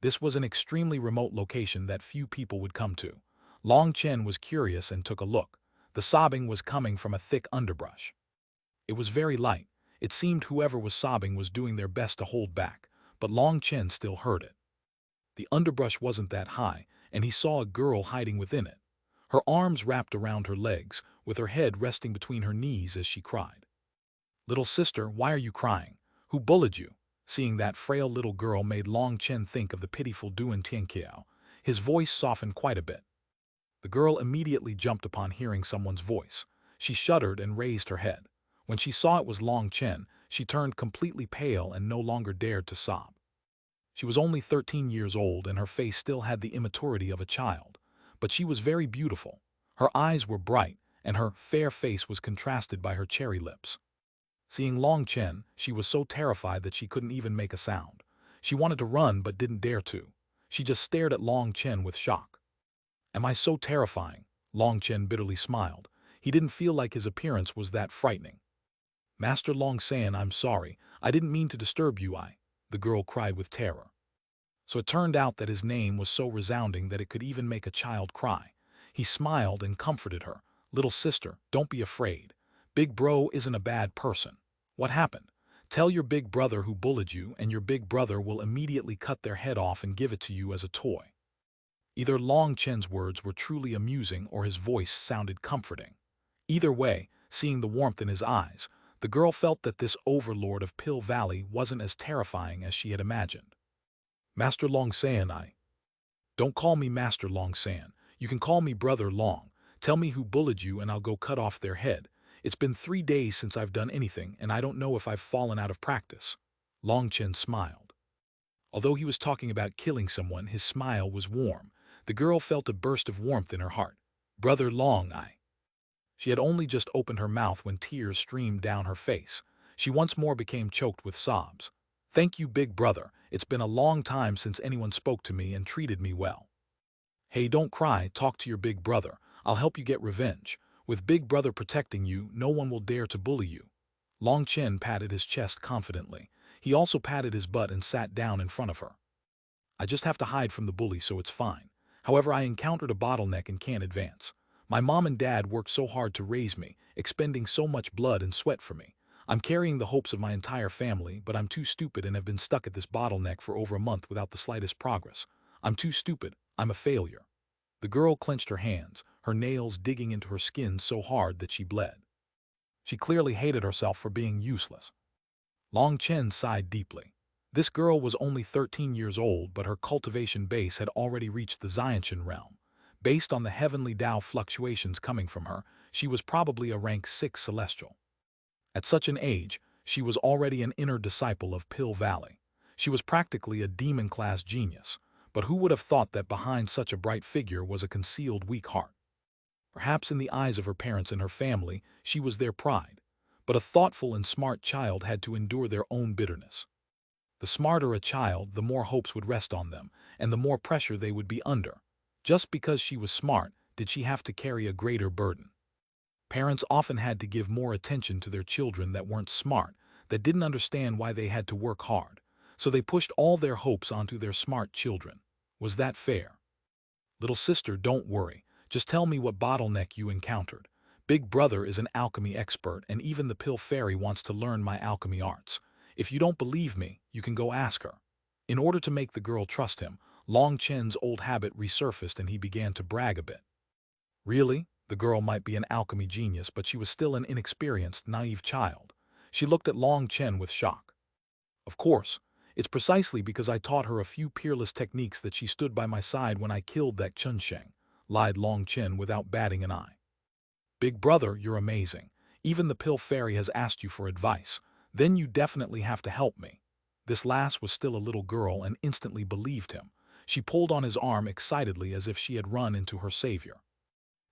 This was an extremely remote location that few people would come to. Long Chen was curious and took a look. The sobbing was coming from a thick underbrush. It was very light. It seemed whoever was sobbing was doing their best to hold back, but Long Chen still heard it. The underbrush wasn't that high, and he saw a girl hiding within it. Her arms wrapped around her legs, with her head resting between her knees as she cried. "Little sister, why are you crying? Who bullied you?" Seeing that frail little girl made Long Chen think of the pitiful Duan Tianqiao. His voice softened quite a bit. The girl immediately jumped upon hearing someone's voice. She shuddered and raised her head. When she saw it was Long Chen, she turned completely pale and no longer dared to sob. She was only 13 years old and her face still had the immaturity of a child, but she was very beautiful. Her eyes were bright, and her fair face was contrasted by her cherry lips. Seeing Long Chen, she was so terrified that she couldn't even make a sound. She wanted to run but didn't dare to. She just stared at Long Chen with shock. "Am I so terrifying?" Long Chen bitterly smiled. He didn't feel like his appearance was that frightening. "Master Long San, I'm sorry. I didn't mean to disturb you, the girl cried with terror. So it turned out that his name was so resounding that it could even make a child cry. He smiled and comforted her. "Little sister, don't be afraid. Big bro isn't a bad person. What happened? Tell your big brother who bullied you, and your big brother will immediately cut their head off and give it to you as a toy." Either Long Chen's words were truly amusing or his voice sounded comforting. Either way, seeing the warmth in his eyes, the girl felt that this overlord of Pill Valley wasn't as terrifying as she had imagined. "Master Long San, Don't call me Master Long San. You can call me Brother Long. Tell me who bullied you and I'll go cut off their head. It's been 3 days since I've done anything and I don't know if I've fallen out of practice." Long Chen smiled. Although he was talking about killing someone, his smile was warm. The girl felt a burst of warmth in her heart. "Brother Long, She had only just opened her mouth when tears streamed down her face. She once more became choked with sobs. "Thank you, big brother. It's been a long time since anyone spoke to me and treated me well." "Hey, don't cry. Talk to your big brother. I'll help you get revenge. With big brother protecting you, no one will dare to bully you." Long Chen patted his chest confidently. He also patted his butt and sat down in front of her. "I just have to hide from the bully, so it's fine. However, I encountered a bottleneck and can't advance. My mom and dad worked so hard to raise me, expending so much blood and sweat for me. I'm carrying the hopes of my entire family, but I'm too stupid and have been stuck at this bottleneck for over a month without the slightest progress. I'm too stupid. I'm a failure." The girl clenched her hands, her nails digging into her skin so hard that she bled. She clearly hated herself for being useless. Long Chen sighed deeply. This girl was only 13 years old, but her cultivation base had already reached the Xiantian realm. Based on the heavenly Tao fluctuations coming from her, she was probably a rank 6 celestial. At such an age, she was already an inner disciple of Pill Valley. She was practically a demon-class genius, but who would have thought that behind such a bright figure was a concealed weak heart? Perhaps in the eyes of her parents and her family, she was their pride, but a thoughtful and smart child had to endure their own bitterness. The smarter a child, the more hopes would rest on them, and the more pressure they would be under. Just because she was smart, did she have to carry a greater burden? Parents often had to give more attention to their children that weren't smart, that didn't understand why they had to work hard, so they pushed all their hopes onto their smart children. Was that fair? "Little sister, don't worry. Just tell me what bottleneck you encountered. Big brother is an alchemy expert, and even the Pill Fairy wants to learn my alchemy arts. If you don't believe me, you can go ask her." In order to make the girl trust him, Long Chen's old habit resurfaced and he began to brag a bit. Really? The girl might be an alchemy genius, but she was still an inexperienced, naive child. She looked at Long Chen with shock. "Of course. It's precisely because I taught her a few peerless techniques that she stood by my side when I killed that Chunsheng," lied Long Chen without batting an eye. "Big brother, you're amazing. Even the Pill Fairy has asked you for advice. Then you definitely have to help me." This lass was still a little girl and instantly believed him. She pulled on his arm excitedly as if she had run into her savior.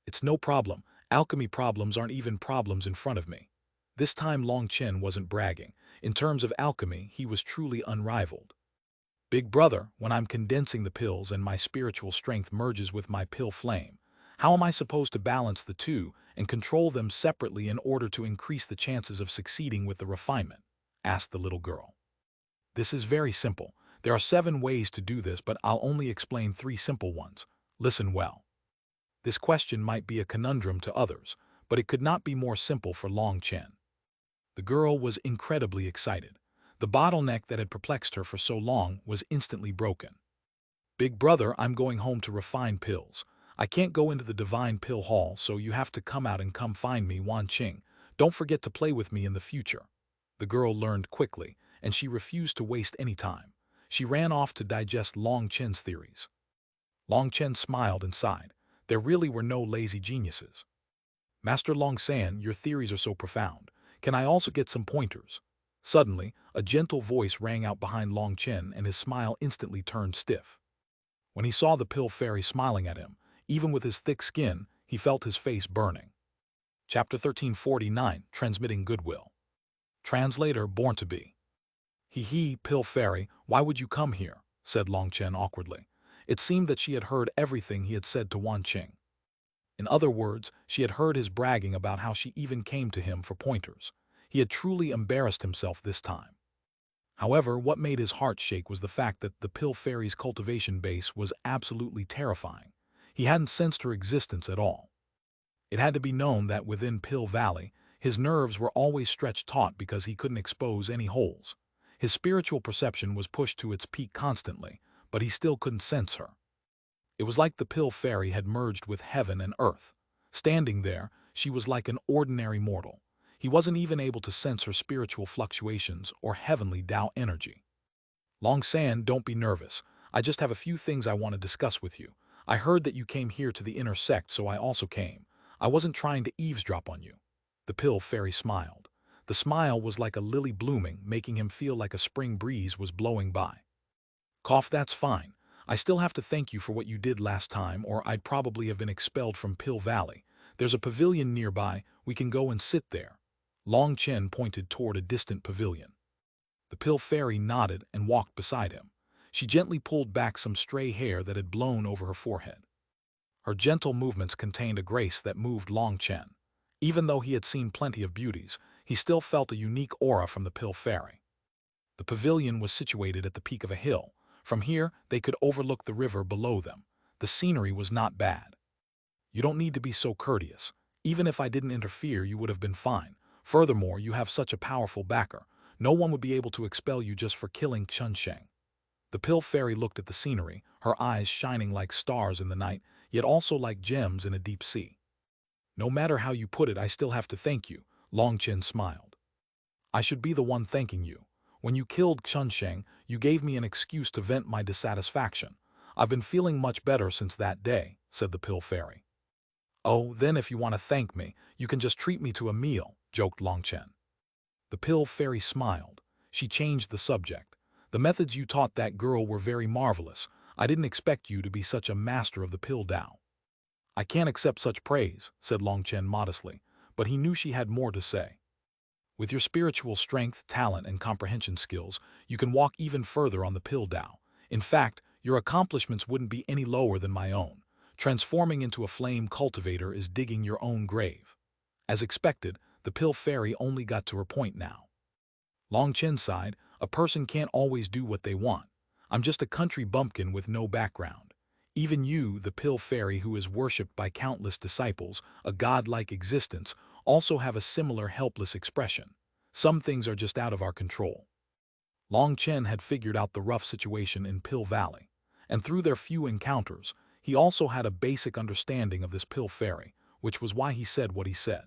"It's no problem. Alchemy problems aren't even problems in front of me." This time Long Chen wasn't bragging. In terms of alchemy, he was truly unrivaled. "Big brother, when I'm condensing the pills and my spiritual strength merges with my pill flame, how am I supposed to balance the two and control them separately in order to increase the chances of succeeding with the refinement?" asked the little girl. "This is very simple. There are 7 ways to do this, but I'll only explain 3 simple ones. Listen well." This question might be a conundrum to others, but it could not be more simple for Long Chen. The girl was incredibly excited. The bottleneck that had perplexed her for so long was instantly broken. "Big brother, I'm going home to refine pills. I can't go into the divine pill hall, so you have to come out and come find me, Wan Qing. Don't forget to play with me in the future." The girl learned quickly, and she refused to waste any time. She ran off to digest Long Chen's theories. Long Chen smiled and sighed. There really were no lazy geniuses. "Master Long San, your theories are so profound. Can I also get some pointers? Suddenly, a gentle voice rang out behind Long Chen and his smile instantly turned stiff. When he saw the pill fairy smiling at him, even with his thick skin, he felt his face burning. Chapter 1349, Transmitting Goodwill. Translator born to be. Pill fairy, why would you come here? Said Long Chen awkwardly. It seemed that she had heard everything he had said to Wan Qing. In other words, she had heard his bragging about how she even came to him for pointers. He had truly embarrassed himself this time. However, what made his heart shake was the fact that the pill fairy's cultivation base was absolutely terrifying. He hadn't sensed her existence at all. It had to be known that within Pill Valley, his nerves were always stretched taut because he couldn't expose any holes. His spiritual perception was pushed to its peak constantly, but he still couldn't sense her. It was like the pill fairy had merged with heaven and earth. Standing there, she was like an ordinary mortal. He wasn't even able to sense her spiritual fluctuations or heavenly Tao energy. Long San, don't be nervous. I just have a few things I want to discuss with you. I heard that you came here to the inner sect, so I also came. I wasn't trying to eavesdrop on you. The pill fairy smiled. The smile was like a lily blooming, making him feel like a spring breeze was blowing by. Cough, that's fine. I still have to thank you for what you did last time, or I'd probably have been expelled from Pill Valley. There's a pavilion nearby. We can go and sit there. Long Chen pointed toward a distant pavilion. The pill fairy nodded and walked beside him. She gently pulled back some stray hair that had blown over her forehead. Her gentle movements contained a grace that moved Long Chen. Even though he had seen plenty of beauties, he still felt a unique aura from the pill fairy. The pavilion was situated at the peak of a hill. From here, they could overlook the river below them. The scenery was not bad. You don't need to be so courteous. Even if I didn't interfere, you would have been fine. Furthermore, you have such a powerful backer. No one would be able to expel you just for killing Chen Sheng. The pill fairy looked at the scenery, her eyes shining like stars in the night, yet also like gems in a deep sea. No matter how you put it, I still have to thank you, Long Chen smiled. I should be the one thanking you. When you killed Chen Sheng, you gave me an excuse to vent my dissatisfaction. I've been feeling much better since that day, said the pill fairy. Oh, then if you want to thank me, you can just treat me to a meal, joked Long Chen. The pill fairy smiled. She changed the subject. The methods you taught that girl were very marvelous. I didn't expect you to be such a master of the pill Tao. I can't accept such praise, said Long Chen modestly, but he knew she had more to say. With your spiritual strength, talent, and comprehension skills, you can walk even further on the pill Tao. In fact, your accomplishments wouldn't be any lower than my own. Transforming into a flame cultivator is digging your own grave. As expected, the pill fairy only got to her point now. Long Chen sighed, a person can't always do what they want. I'm just a country bumpkin with no background. Even you, the pill fairy who is worshipped by countless disciples, a godlike existence, also have a similar helpless expression. Some things are just out of our control. Long Chen had figured out the rough situation in Pill Valley, and through their few encounters, he also had a basic understanding of this pill fairy, which was why he said what he said.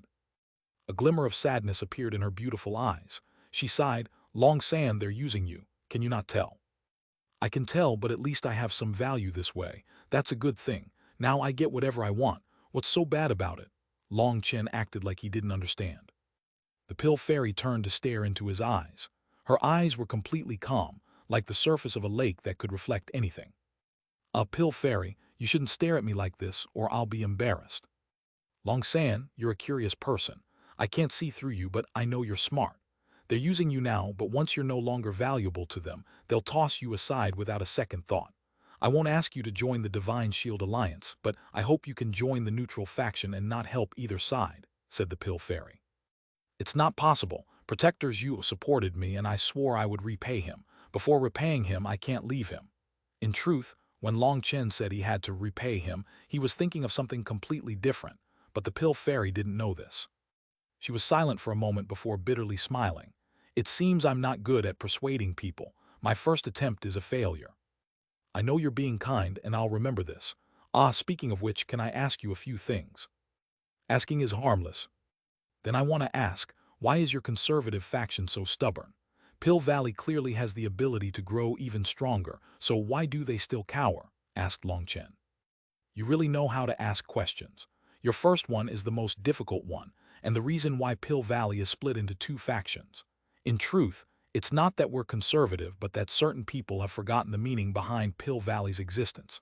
A glimmer of sadness appeared in her beautiful eyes. She sighed, Long San, they're using you. Can you not tell? I can tell, but at least I have some value this way. That's a good thing. Now I get whatever I want. What's so bad about it? Long Chen acted like he didn't understand. The pill fairy turned to stare into his eyes. Her eyes were completely calm, like the surface of a lake that could reflect anything. Pill fairy, you shouldn't stare at me like this, or I'll be embarrassed. Long San, you're a curious person. I can't see through you, but I know you're smart. They're using you now, but once you're no longer valuable to them, they'll toss you aside without a second thought. I won't ask you to join the Divine Shield Alliance, but I hope you can join the neutral faction and not help either side, said the pill fairy. It's not possible. Protectors Yu supported me and I swore I would repay him. Before repaying him, I can't leave him. In truth, when Long Chen said he had to repay him, he was thinking of something completely different, but the pill fairy didn't know this. She was silent for a moment before bitterly smiling. It seems I'm not good at persuading people. My first attempt is a failure. I know you're being kind and I'll remember this. Speaking of which, can I ask you a few things? Asking is harmless. Then I want to ask, why is your conservative faction so stubborn? Pill Valley clearly has the ability to grow even stronger, so why do they still cower? Asked Long Chen. You really know how to ask questions. Your first one is the most difficult one, and the reason why Pill Valley is split into two factions. In truth, it's not that we're conservative, but that certain people have forgotten the meaning behind Pill Valley's existence.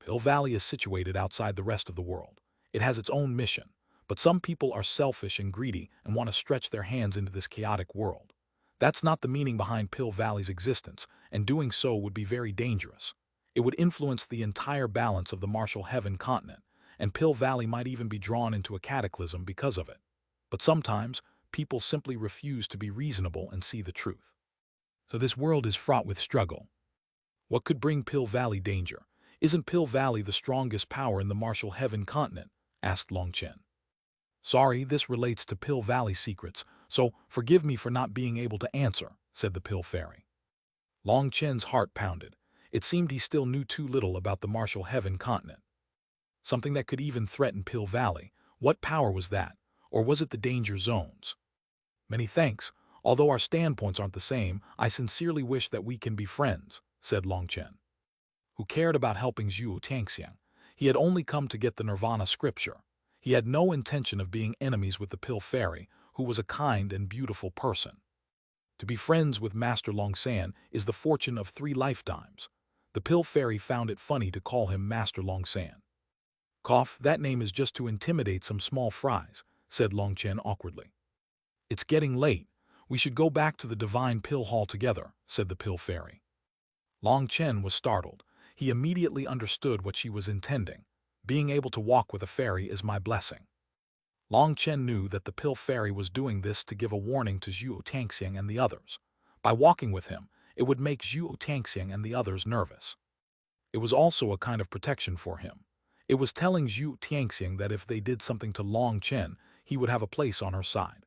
Pill Valley is situated outside the rest of the world. It has its own mission, but some people are selfish and greedy and want to stretch their hands into this chaotic world. That's not the meaning behind Pill Valley's existence, and doing so would be very dangerous. It would influence the entire balance of the Martial Heaven continent, and Pill Valley might even be drawn into a cataclysm because of it. But sometimes, people simply refuse to be reasonable and see the truth. So this world is fraught with struggle. What could bring Pill Valley danger? Isn't Pill Valley the strongest power in the Martial Heaven continent? Asked Long Chen. Sorry, this relates to Pill Valley secrets, so forgive me for not being able to answer, said the Pill Fairy. Long Chen's heart pounded. It seemed he still knew too little about the Martial Heaven continent. Something that could even threaten Pill Valley. What power was that? Or was it the danger zones? Many thanks. Although our standpoints aren't the same, I sincerely wish that we can be friends, said Long Chen, who cared about helping Zhuo Tangxiang. He had only come to get the Nirvana scripture. He had no intention of being enemies with the Pill Fairy, who was a kind and beautiful person. To be friends with Master Longsan is the fortune of 3 lifetimes. The Pill Fairy found it funny to call him Master Longsan. Cough, that name is just to intimidate some small fries, said Long Chen awkwardly. It's getting late. We should go back to the Divine Pill Hall together, said the Pill Fairy. Long Chen was startled. He immediately understood what she was intending. Being able to walk with a fairy is my blessing. Long Chen knew that the Pill Fairy was doing this to give a warning to Zhuo Tangxiang and the others. By walking with him, it would make Zhuo Tangxiang and the others nervous. It was also a kind of protection for him. It was telling Zhuo Tangxiang that if they did something to Long Chen, he would have a place on her side.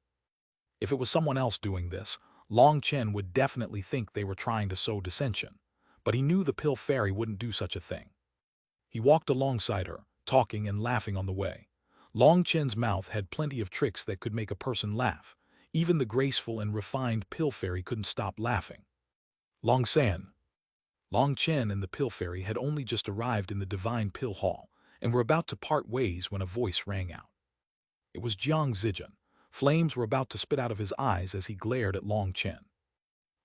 If it was someone else doing this, Long Chen would definitely think they were trying to sow dissension. But he knew the Pill Fairy wouldn't do such a thing. He walked alongside her, talking and laughing on the way. Long Chen's mouth had plenty of tricks that could make a person laugh. Even the graceful and refined Pill Fairy couldn't stop laughing. Long Chen and the Pill Fairy had only just arrived in the Divine Pill Hall and were about to part ways when a voice rang out. It was Jiang Zijian. Flames were about to spit out of his eyes as he glared at Long Chen.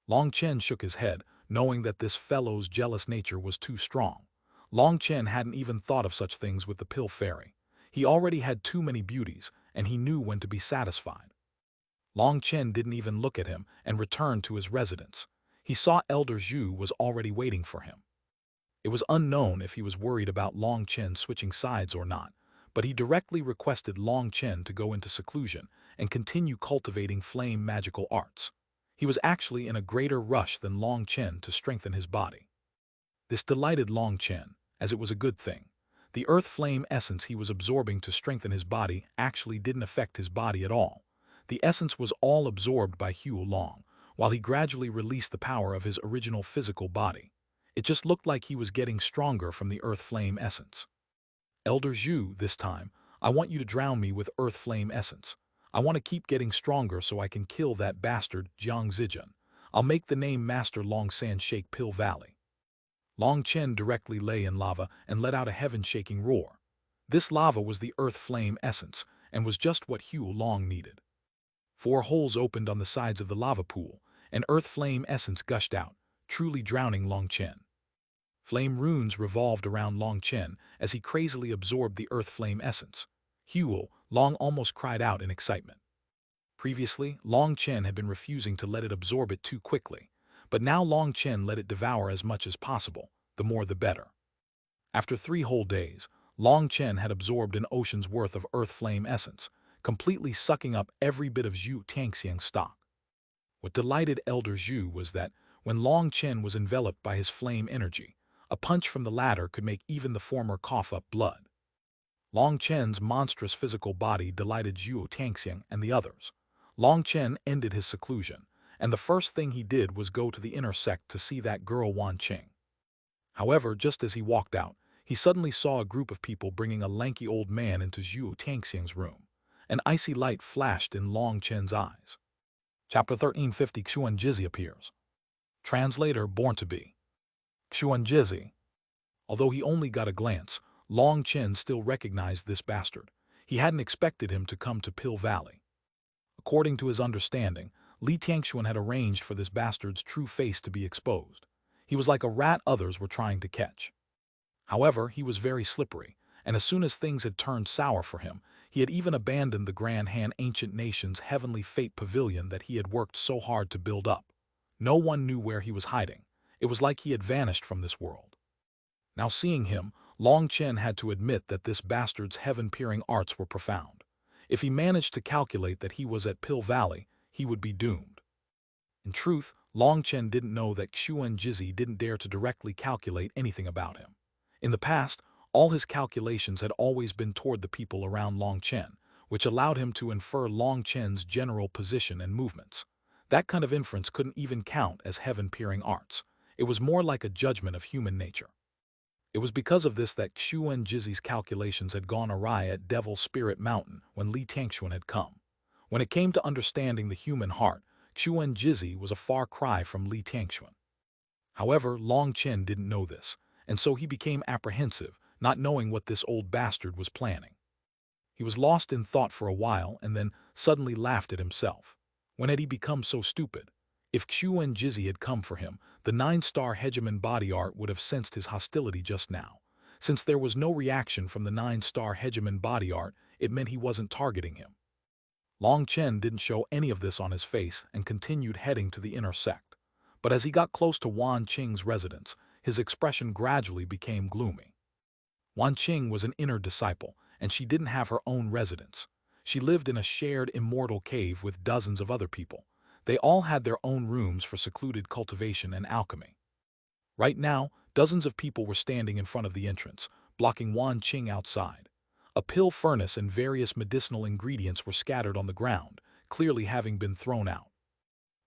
Long Chen shook his head, knowing that this fellow's jealous nature was too strong. Long Chen hadn't even thought of such things with the Pill Fairy. He already had too many beauties, and he knew when to be satisfied. Long Chen didn't even look at him and returned to his residence. He saw Elder Zhu was already waiting for him. It was unknown if he was worried about Long Chen switching sides or not, but he directly requested Long Chen to go into seclusion and continue cultivating flame magical arts. He was actually in a greater rush than Long Chen to strengthen his body. This delighted Long Chen, as it was a good thing. The earth flame essence he was absorbing to strengthen his body actually didn't affect his body at all. The essence was all absorbed by Huo Long, while he gradually released the power of his original physical body. It just looked like he was getting stronger from the earth flame essence. Elder Zhu, this time, I want you to drown me with earth flame essence. I want to keep getting stronger so I can kill that bastard Jiang Zijian. I'll make the name Master Longsan shake Pill Valley. Long Chen directly lay in lava and let out a heaven-shaking roar. This lava was the earth flame essence and was just what Huo Long needed. 4 holes opened on the sides of the lava pool, and earth flame essence gushed out, truly drowning Long Chen. Flame runes revolved around Long Chen as he crazily absorbed the earth flame essence. Huo Long almost cried out in excitement. Previously, Long Chen had been refusing to let it absorb it too quickly, but now Long Chen let it devour as much as possible, the more the better. After 3 whole days, Long Chen had absorbed an ocean's worth of earth flame essence, completely sucking up every bit of Zhuo Tangxiang's stock. What delighted Elder Zhu was that, when Long Chen was enveloped by his flame energy, a punch from the latter could make even the former cough up blood. Long Chen's monstrous physical body delighted Zhuo Tangxiang and the others. Long Chen ended his seclusion, and the first thing he did was go to the inner sect to see that girl Wan Qing. However, just as he walked out, he suddenly saw a group of people bringing a lanky old man into Zhuo Tangxiang's room. An icy light flashed in Long Chen's eyes. Chapter 1350 Xuanhuan appears. Translator born to be. Xuanhuan. Although he only got a glance, Long Chen still recognized this bastard. He hadn't expected him to come to Pill Valley. According to his understanding, Xuanhuan had arranged for this bastard's true face to be exposed. He was like a rat others were trying to catch. However, he was very slippery, and as soon as things had turned sour for him, he had even abandoned the Grand Han Ancient Nation's Heavenly Fate Pavilion that he had worked so hard to build up. No one knew where he was hiding. It was like he had vanished from this world. Now seeing him, Long Chen had to admit that this bastard's heaven-peering arts were profound. If he managed to calculate that he was at Pill Valley, he would be doomed. In truth, Long Chen didn't know that Xuanhuan didn't dare to directly calculate anything about him. In the past, all his calculations had always been toward the people around Long Chen, which allowed him to infer Long Chen's general position and movements. That kind of inference couldn't even count as heaven-peering arts. It was more like a judgment of human nature. It was because of this that Xuanhuan's calculations had gone awry at Devil Spirit Mountain when Xuanhuan had come. When it came to understanding the human heart, Xuanhuan was a far cry from Xuanhuan. However, Long Chen didn't know this, and so he became apprehensive, not knowing what this old bastard was planning. He was lost in thought for a while and then suddenly laughed at himself. When had he become so stupid? If Xuanhuan had come for him, the 9-star Hegemon body art would have sensed his hostility just now. Since there was no reaction from the 9-star Hegemon body art, it meant he wasn't targeting him. Long Chen didn't show any of this on his face and continued heading to the inner sect. But as he got close to Wan Qing's residence, his expression gradually became gloomy. Wan Qing was an inner disciple, and she didn't have her own residence. She lived in a shared immortal cave with dozens of other people. They all had their own rooms for secluded cultivation and alchemy. Right now, dozens of people were standing in front of the entrance, blocking Wan Qing outside. A pill furnace and various medicinal ingredients were scattered on the ground, clearly having been thrown out.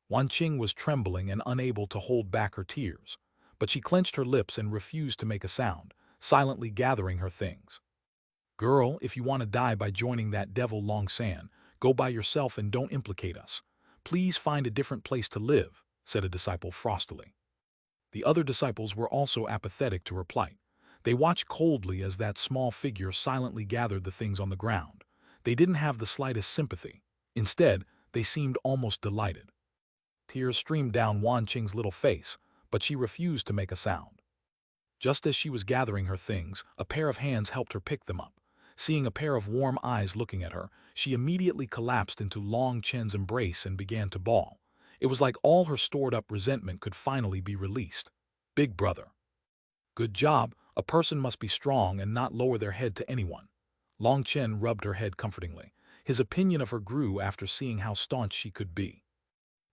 Wan Qing was trembling and unable to hold back her tears, but she clenched her lips and refused to make a sound, silently gathering her things. "Girl, if you want to die by joining that devil Long San, go by yourself and don't implicate us. Please find a different place to live," said a disciple frostily. The other disciples were also apathetic to her plight. They watched coldly as that small figure silently gathered the things on the ground. They didn't have the slightest sympathy. Instead, they seemed almost delighted. Tears streamed down Wan Qing's little face, but she refused to make a sound. Just as she was gathering her things, a pair of hands helped her pick them up. Seeing a pair of warm eyes looking at her, she immediately collapsed into Long Chen's embrace and began to bawl. It was like all her stored-up resentment could finally be released. "Big brother. Good job. A person must be strong and not lower their head to anyone." Long Chen rubbed her head comfortingly. His opinion of her grew after seeing how staunch she could be.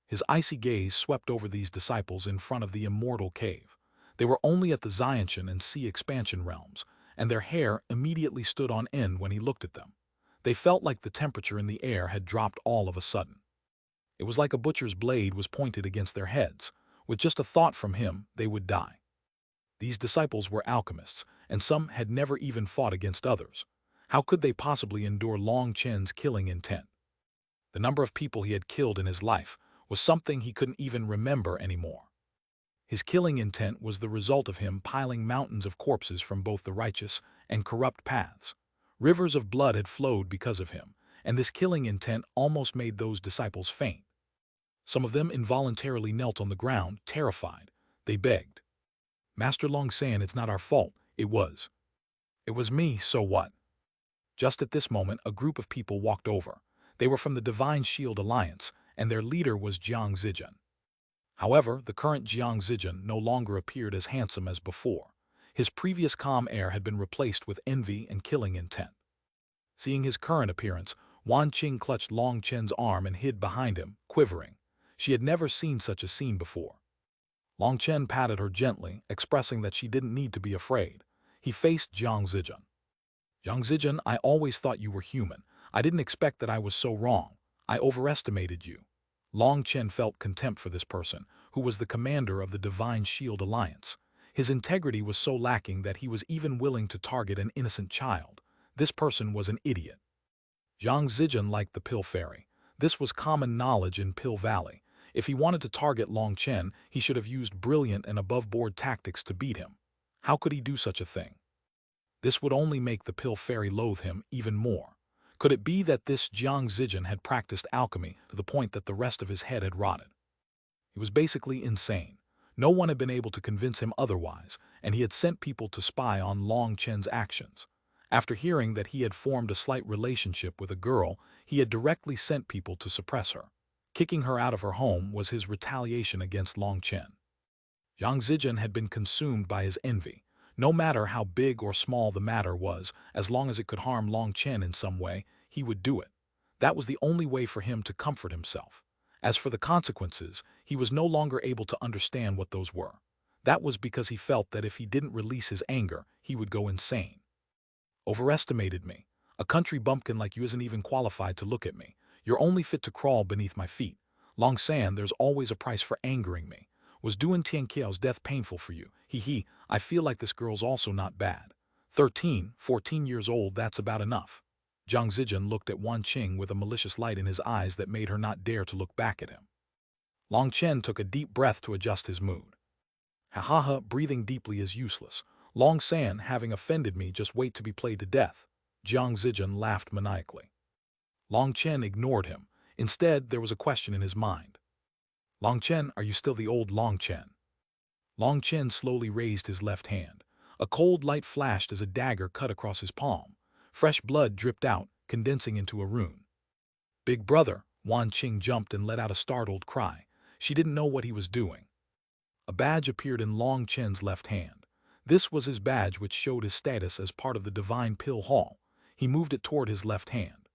His icy gaze swept over these disciples in front of the immortal cave. They were only at the Xiantian and Sea expansion realms, and their hair immediately stood on end when he looked at them. They felt like the temperature in the air had dropped all of a sudden. It was like a butcher's blade was pointed against their heads. With just a thought from him, they would die. These disciples were alchemists, and some had never even fought against others. How could they possibly endure Long Chen's killing intent? The number of people he had killed in his life was something he couldn't even remember anymore. His killing intent was the result of him piling mountains of corpses from both the righteous and corrupt paths. Rivers of blood had flowed because of him, and this killing intent almost made those disciples faint. Some of them involuntarily knelt on the ground, terrified. They begged, "Master Long San, it's not our fault. It was me, so what?" Just at this moment, a group of people walked over. They were from the Divine Shield Alliance, and their leader was Jiang Zijian. However, the current Jiang Zijian no longer appeared as handsome as before. His previous calm air had been replaced with envy and killing intent. Seeing his current appearance, Wan Qing clutched Long Chen's arm and hid behind him, quivering. She had never seen such a scene before. Long Chen patted her gently, expressing that she didn't need to be afraid. He faced Jiang Zijian. "Jiang Zijian, I always thought you were human. I didn't expect that I was so wrong. I overestimated you." Long Chen felt contempt for this person, who was the commander of the Divine Shield Alliance. His integrity was so lacking that he was even willing to target an innocent child. This person was an idiot. Jiang Zijian liked the Pill Fairy. This was common knowledge in Pill Valley. If he wanted to target Long Chen, he should have used brilliant and above-board tactics to beat him. How could he do such a thing? This would only make the Pill Fairy loathe him even more. Could it be that this Jiang Zijian had practiced alchemy to the point that the rest of his head had rotted? He was basically insane. No one had been able to convince him otherwise, and he had sent people to spy on Long Chen's actions. After hearing that he had formed a slight relationship with a girl, he had directly sent people to suppress her. Kicking her out of her home was his retaliation against Long Chen. Yang Zijian had been consumed by his envy. No matter how big or small the matter was, as long as it could harm Long Chen in some way, he would do it. That was the only way for him to comfort himself. As for the consequences, he was no longer able to understand what those were. That was because he felt that if he didn't release his anger, he would go insane. Overestimated me. A country bumpkin like you isn't even qualified to look at me. You're only fit to crawl beneath my feet. Long San, there's always a price for angering me. Was doing Tian Qiao's death painful for you? He, I feel like this girl's also not bad. 13, 14 years old, that's about enough. Jiang Zijian looked at Wan Qing with a malicious light in his eyes that made her not dare to look back at him. Long Chen took a deep breath to adjust his mood. Ha, breathing deeply is useless. Long San, having offended me, just wait to be played to death. Jiang Zijian laughed maniacally. Long Chen ignored him. Instead, there was a question in his mind. Long Chen, are you still the old Long Chen? Long Chen slowly raised his left hand. A cold light flashed as a dagger cut across his palm. Fresh blood dripped out, condensing into a rune. Big brother, Wan Qing jumped and let out a startled cry. She didn't know what he was doing. A badge appeared in Long Chen's left hand. This was his badge, which showed his status as part of the Divine Pill Hall. He moved it toward his left hand.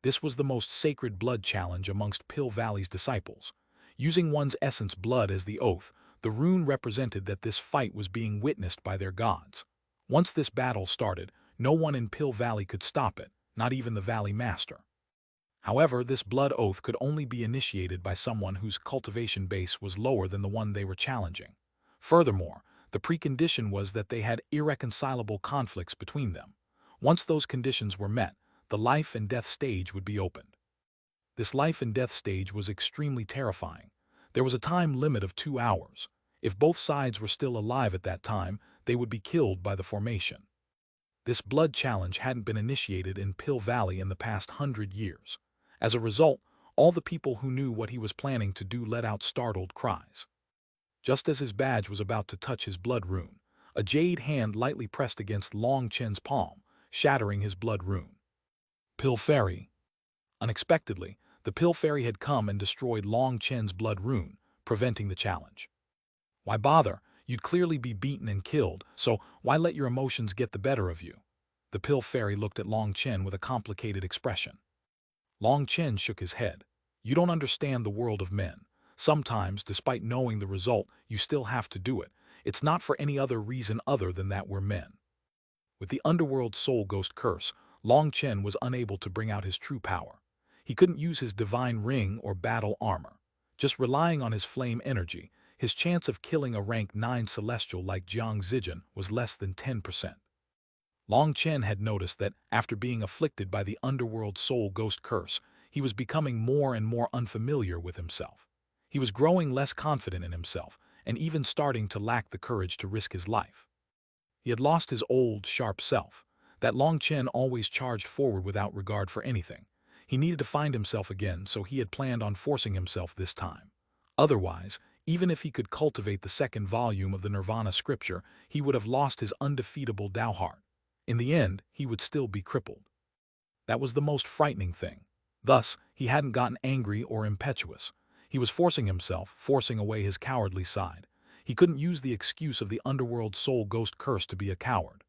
This was the most sacred blood challenge amongst Pill Valley's disciples. Using one's essence blood as the oath, the rune represented that this fight was being witnessed by their gods. Once this battle started, no one in Pill Valley could stop it, not even the Valley Master. However, this blood oath could only be initiated by someone whose cultivation base was lower than the one they were challenging. Furthermore, the precondition was that they had irreconcilable conflicts between them. Once those conditions were met, the life and death stage would be opened. This life and death stage was extremely terrifying. There was a time limit of 2 hours. If both sides were still alive at that time, they would be killed by the formation. This blood challenge hadn't been initiated in Pill Valley in the past 100 years. As a result, all the people who knew what he was planning to do let out startled cries. Just as his badge was about to touch his blood rune, a jade hand lightly pressed against Long Chen's palm, shattering his blood rune. Pill Fairy. Unexpectedly, the Pill Fairy had come and destroyed Long Chen's blood rune, preventing the challenge. Why bother? You'd clearly be beaten and killed, so why let your emotions get the better of you? The Pill Fairy looked at Long Chen with a complicated expression. Long Chen shook his head. You don't understand the world of men. Sometimes, despite knowing the result, you still have to do it. It's not for any other reason other than that we're men. With the underworld soul ghost curse, Long Chen was unable to bring out his true power. He couldn't use his divine ring or battle armor. Just relying on his flame energy, his chance of killing a rank 9 celestial like Jiang Zijian was less than 10%. Long Chen had noticed that, after being afflicted by the underworld soul ghost curse, he was becoming more and more unfamiliar with himself. He was growing less confident in himself, and even starting to lack the courage to risk his life. He had lost his old, sharp self. That Long Chen always charged forward without regard for anything. He needed to find himself again, so he had planned on forcing himself this time. Otherwise, even if he could cultivate the second volume of the Nirvana scripture, he would have lost his undefeatable Tao heart. In the end, he would still be crippled. That was the most frightening thing. Thus, he hadn't gotten angry or impetuous. He was forcing himself, forcing away his cowardly side. He couldn't use the excuse of the underworld soul ghost curse to be a coward.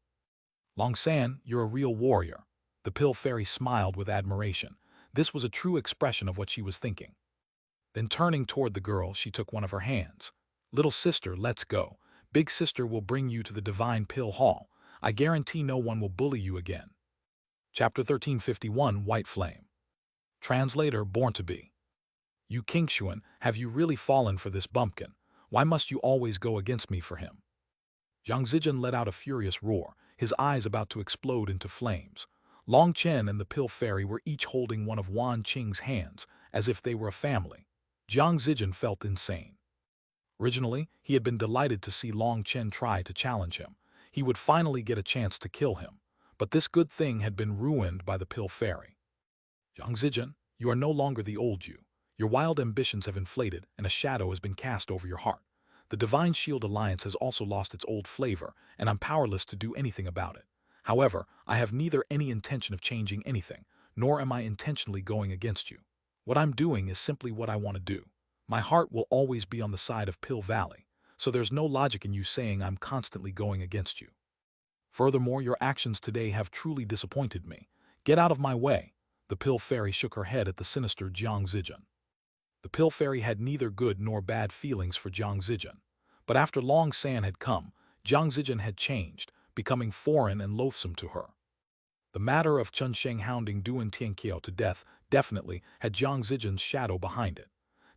Long San, you're a real warrior. The Pill Fairy smiled with admiration. This was a true expression of what she was thinking. Then turning toward the girl, she took one of her hands. Little sister, let's go. Big sister will bring you to the Divine Pill Hall. I guarantee no one will bully you again. Chapter 1351, White Flame. Translator, born to be. You Xuanhuan, have you really fallen for this bumpkin? Why must you always go against me for him? Jiang Zijian let out a furious roar, his eyes about to explode into flames. Long Chen and the Pill Fairy were each holding one of Wan Qing's hands, as if they were a family. Jiang Zijian felt insane. Originally, he had been delighted to see Long Chen try to challenge him. He would finally get a chance to kill him. But this good thing had been ruined by the Pill Fairy. Jiang Zijin, you are no longer the old you. Your wild ambitions have inflated, and a shadow has been cast over your heart. The Divine Shield Alliance has also lost its old flavor, and I'm powerless to do anything about it. However, I have neither any intention of changing anything, nor am I intentionally going against you. What I'm doing is simply what I want to do. My heart will always be on the side of Pill Valley, so there's no logic in you saying I'm constantly going against you. Furthermore, your actions today have truly disappointed me. Get out of my way. The Pill Fairy shook her head at the sinister Jiang Zijin. The Pill Fairy had neither good nor bad feelings for Jiang Zijin. But after Long San had come, Jiang Zijin had changed, becoming foreign and loathsome to her. The matter of Chen Sheng hounding Duan Tianqiao to death definitely had Jiang Zijin's shadow behind it.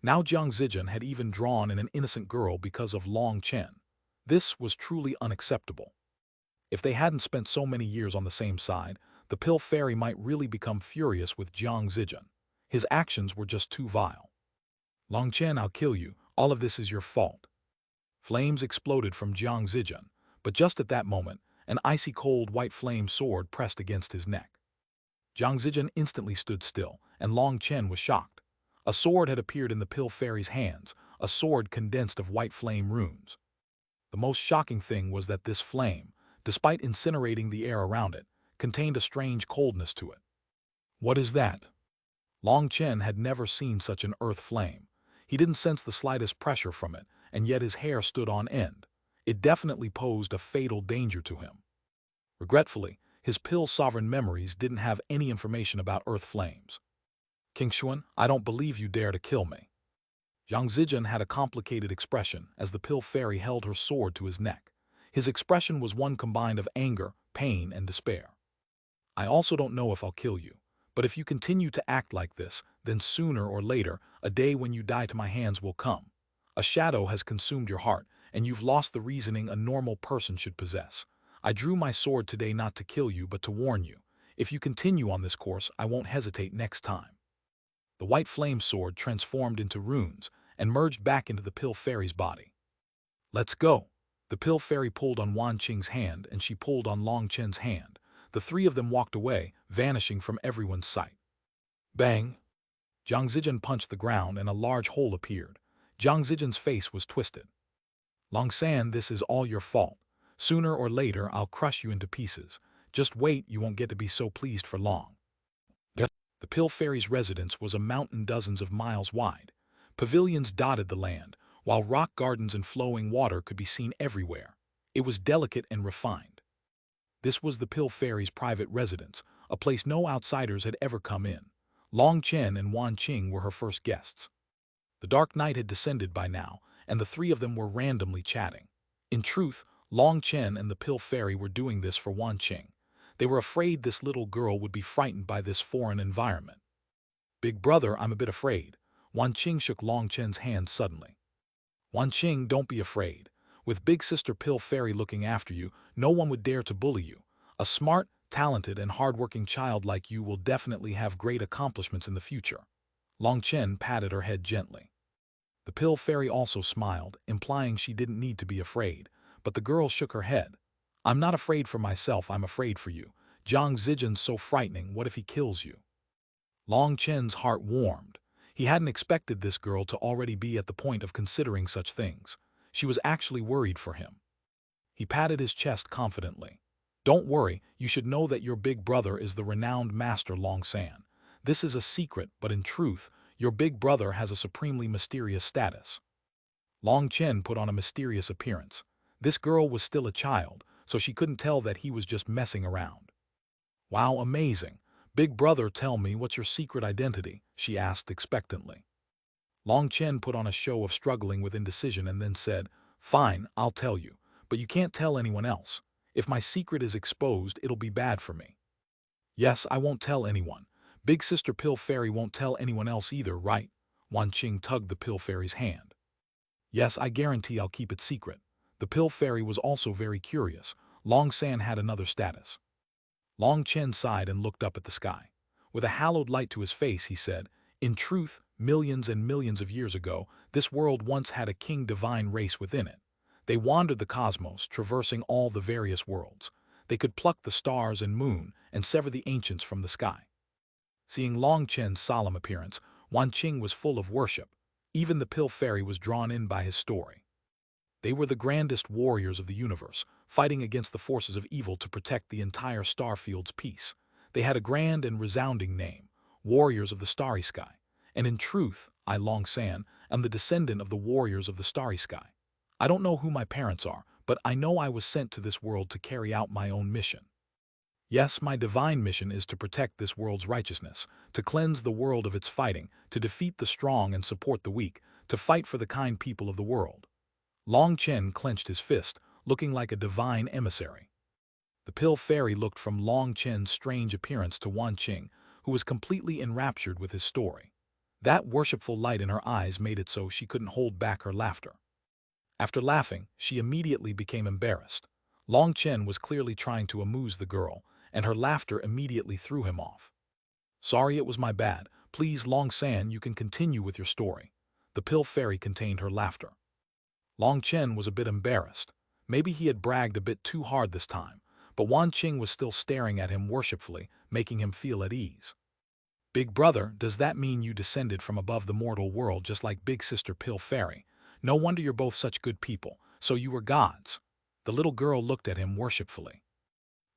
Now Jiang Zijin had even drawn in an innocent girl because of Long Chen. This was truly unacceptable. If they hadn't spent so many years on the same side, the Pill Fairy might really become furious with Jiang Zijin. His actions were just too vile. Long Chen, I'll kill you. All of this is your fault. Flames exploded from Jiang Zijin, but just at that moment, an icy-cold white flame sword pressed against his neck. Jiang Zijin instantly stood still, and Long Chen was shocked. A sword had appeared in the Pill Fairy's hands, a sword condensed of white flame runes. The most shocking thing was that this flame, despite incinerating the air around it, contained a strange coldness to it. What is that? Long Chen had never seen such an earth flame. He didn't sense the slightest pressure from it, and yet his hair stood on end. It definitely posed a fatal danger to him. Regretfully, his Pill Sovereign memories didn't have any information about earth flames. King Xuan, I don't believe you dare to kill me. Jiang Zijin had a complicated expression as the Pill Fairy held her sword to his neck. His expression was one combined of anger, pain, and despair. I also don't know if I'll kill you, but if you continue to act like this, then sooner or later, a day when you die to my hands will come. A shadow has consumed your heart, and you've lost the reasoning a normal person should possess. I drew my sword today not to kill you, but to warn you. If you continue on this course, I won't hesitate next time. The white flame sword transformed into runes and merged back into the Pill Fairy's body. Let's go. The Pill Fairy pulled on Wan Qing's hand, and she pulled on Long Chen's hand. The three of them walked away, vanishing from everyone's sight. Bang! Jiang Zijin punched the ground, and a large hole appeared. Jiang Zijin's face was twisted. Long San, this is all your fault. Sooner or later, I'll crush you into pieces. Just wait, you won't get to be so pleased for long. The Pill Fairy's residence was a mountain dozens of miles wide. Pavilions dotted the land, while rock gardens and flowing water could be seen everywhere. It was delicate and refined. This was the Pill Fairy's private residence, a place no outsiders had ever come in. Long Chen and Wan Qing were her first guests. The dark night had descended by now, and the three of them were randomly chatting. In truth, Long Chen and the Pill Fairy were doing this for Wan Qing. They were afraid this little girl would be frightened by this foreign environment. Big brother, I'm a bit afraid. Wan Qing shook Long Chen's hand suddenly. Wan Qing, don't be afraid. With big sister Pill Fairy looking after you, no one would dare to bully you. A smart, talented, and hard-working child like you will definitely have great accomplishments in the future. Long Chen patted her head gently. The Pill Fairy also smiled, implying she didn't need to be afraid, but the girl shook her head. I'm not afraid for myself, I'm afraid for you. Jiang Zijin's so frightening, what if he kills you? Long Chen's heart warmed. He hadn't expected this girl to already be at the point of considering such things. She was actually worried for him. He patted his chest confidently. Don't worry, you should know that your big brother is the renowned master Long San. This is a secret, but in truth, your big brother has a supremely mysterious status. Long Chen put on a mysterious appearance. This girl was still a child, so she couldn't tell that he was just messing around. Wow, amazing. Big brother, tell me, what's your secret identity? She asked expectantly. Long Chen put on a show of struggling with indecision and then said, Fine, I'll tell you, but you can't tell anyone else. If my secret is exposed, it'll be bad for me. Yes, I won't tell anyone. Big sister Pill Fairy won't tell anyone else either, right? Wan Qing tugged the Pill Fairy's hand. Yes, I guarantee I'll keep it secret. The Pill Fairy was also very curious. Long San had another status. Long Chen sighed and looked up at the sky. With a hallowed light to his face, he said, In truth, millions and millions of years ago, this world once had a king divine race within it. They wandered the cosmos, traversing all the various worlds. They could pluck the stars and moon and sever the ancients from the sky. Seeing Long Chen's solemn appearance, Wan Qing was full of worship. Even the Pill Fairy was drawn in by his story. They were the grandest warriors of the universe, fighting against the forces of evil to protect the entire starfield's peace. They had a grand and resounding name, Warriors of the Starry Sky. And in truth, I, Long San, am the descendant of the Warriors of the Starry Sky. I don't know who my parents are, but I know I was sent to this world to carry out my own mission. Yes, my divine mission is to protect this world's righteousness, to cleanse the world of its fighting, to defeat the strong and support the weak, to fight for the kind people of the world. Long Chen clenched his fist, looking like a divine emissary. The Pill Fairy looked from Long Chen's strange appearance to Wan Qing, who was completely enraptured with his story. That worshipful light in her eyes made it so she couldn't hold back her laughter. After laughing, she immediately became embarrassed. Long Chen was clearly trying to amuse the girl, and her laughter immediately threw him off. Sorry, it was my bad. Please, Long San, you can continue with your story. The Pill Fairy contained her laughter. Long Chen was a bit embarrassed. Maybe he had bragged a bit too hard this time, but Wan Qing was still staring at him worshipfully, making him feel at ease. Big brother, does that mean you descended from above the mortal world just like big sister Pill Fairy? No wonder you're both such good people, so you were gods. The little girl looked at him worshipfully.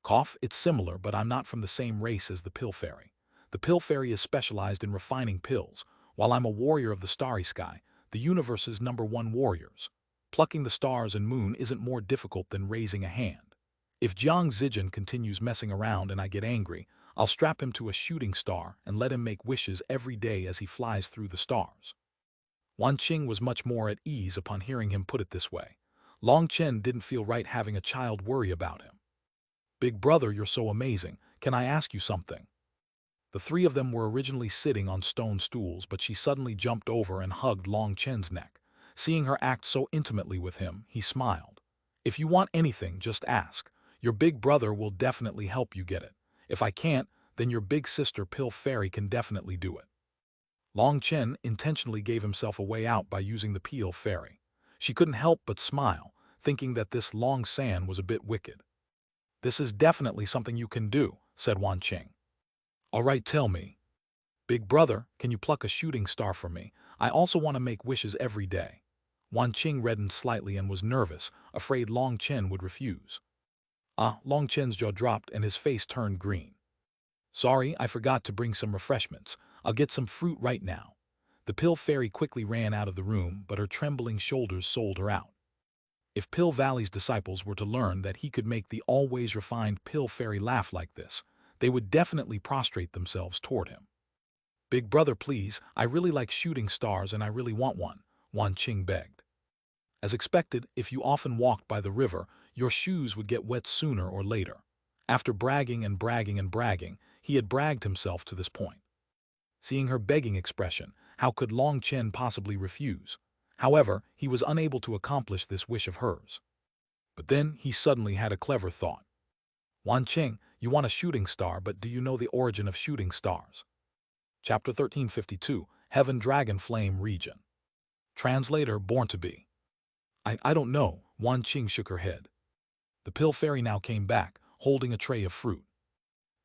Cough, it's similar, but I'm not from the same race as the Pill Fairy. The Pill Fairy is specialized in refining pills, while I'm a warrior of the Starry Sky, the universe's #1 warriors. Plucking the stars and moon isn't more difficult than raising a hand. If Jiang Zijin continues messing around and I get angry, I'll strap him to a shooting star and let him make wishes every day as he flies through the stars. Wan Qing was much more at ease upon hearing him put it this way. Long Chen didn't feel right having a child worry about him. Big brother, you're so amazing. Can I ask you something? The three of them were originally sitting on stone stools, but she suddenly jumped over and hugged Long Chen's neck. Seeing her act so intimately with him, he smiled. If you want anything, just ask. Your big brother will definitely help you get it. If I can't, then your big sister Pill Fairy can definitely do it. Long Chen intentionally gave himself a way out by using the Pill Fairy. She couldn't help but smile, thinking that this Long San was a bit wicked. This is definitely something you can do, said Wan Qing. All right, tell me. Big brother, can you pluck a shooting star for me? I also want to make wishes every day. Wan Qing reddened slightly and was nervous, afraid Long Chen would refuse. Long Chen's jaw dropped and his face turned green. Sorry, I forgot to bring some refreshments. I'll get some fruit right now. The Pill Fairy quickly ran out of the room, but her trembling shoulders sold her out. If Pill Valley's disciples were to learn that he could make the always refined Pill Fairy laugh like this, they would definitely prostrate themselves toward him. Big brother, please, I really like shooting stars and I really want one, Wan Qing begged. As expected, if you often walked by the river, your shoes would get wet sooner or later. After bragging and bragging and bragging, he had bragged himself to this point. Seeing her begging expression, how could Long Chen possibly refuse? However, he was unable to accomplish this wish of hers. But then he suddenly had a clever thought. Wan Qing, you want a shooting star, but do you know the origin of shooting stars? Chapter 1352, Heaven Dragon Flame Region. Translator, born to be. I don't know, Wan Qing shook her head. The Pill Fairy now came back, holding a tray of fruit.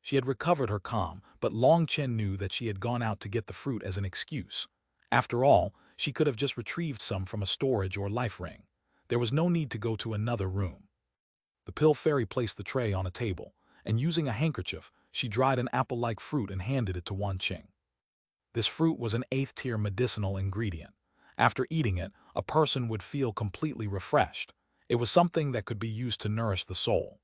She had recovered her calm, but Long Chen knew that she had gone out to get the fruit as an excuse. After all, she could have just retrieved some from a storage or life ring. There was no need to go to another room. The Pill Fairy placed the tray on a table, and using a handkerchief, she dried an apple-like fruit and handed it to Wan Qing. This fruit was an 8th-tier medicinal ingredient. After eating it, a person would feel completely refreshed. It was something that could be used to nourish the soul.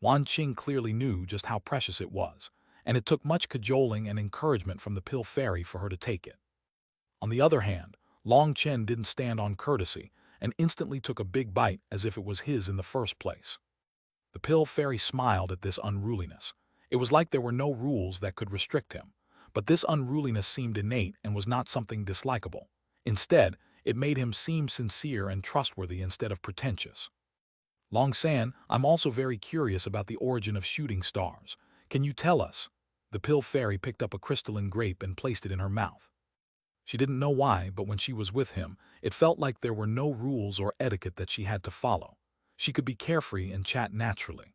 Wan Qing clearly knew just how precious it was, and it took much cajoling and encouragement from the Pill Fairy for her to take it. On the other hand, Long Chen didn't stand on courtesy and instantly took a big bite as if it was his in the first place. The Pill Fairy smiled at this unruliness. It was like there were no rules that could restrict him, but this unruliness seemed innate and was not something dislikable. Instead, it made him seem sincere and trustworthy instead of pretentious. Long San, I'm also very curious about the origin of shooting stars. Can you tell us? The Pill Fairy picked up a crystalline grape and placed it in her mouth. She didn't know why, but when she was with him, it felt like there were no rules or etiquette that she had to follow. She could be carefree and chat naturally.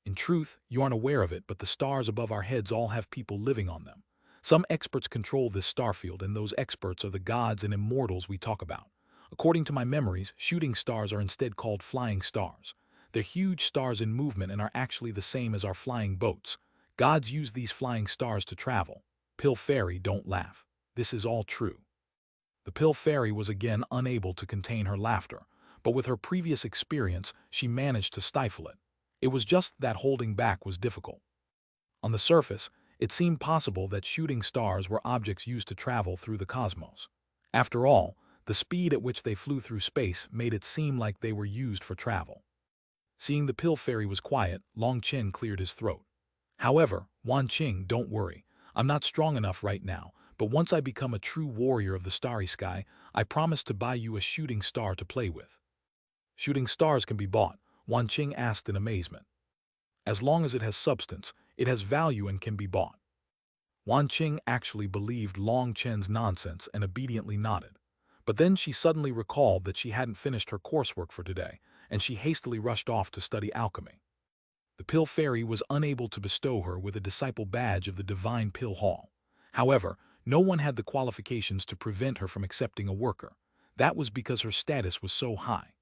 In truth, you aren't aware of it, but the stars above our heads all have people living on them. Some experts control this starfield, and those experts are the gods and immortals we talk about. According to my memories, shooting stars are instead called flying stars. They're huge stars in movement and are actually the same as our flying boats. Gods use these flying stars to travel. Pill Fairy, don't laugh. This is all true. The Pill Fairy was again unable to contain her laughter, but with her previous experience, she managed to stifle it. It was just that holding back was difficult. On the surface, it seemed possible that shooting stars were objects used to travel through the cosmos. After all, the speed at which they flew through space made it seem like they were used for travel. Seeing the Pill Fairy was quiet, Long Chen cleared his throat. However, Wan Qing, don't worry. I'm not strong enough right now, but once I become a true warrior of the starry sky, I promise to buy you a shooting star to play with. Shooting stars can be bought, Wan Qing asked in amazement. As long as it has substance, it has value and can be bought. Wan Qing actually believed Long Chen's nonsense and obediently nodded. But then she suddenly recalled that she hadn't finished her coursework for today, and she hastily rushed off to study alchemy. The Pill Fairy was unable to bestow her with a disciple badge of the Divine Pill Hall. However, no one had the qualifications to prevent her from accepting a worker. That was because her status was so high.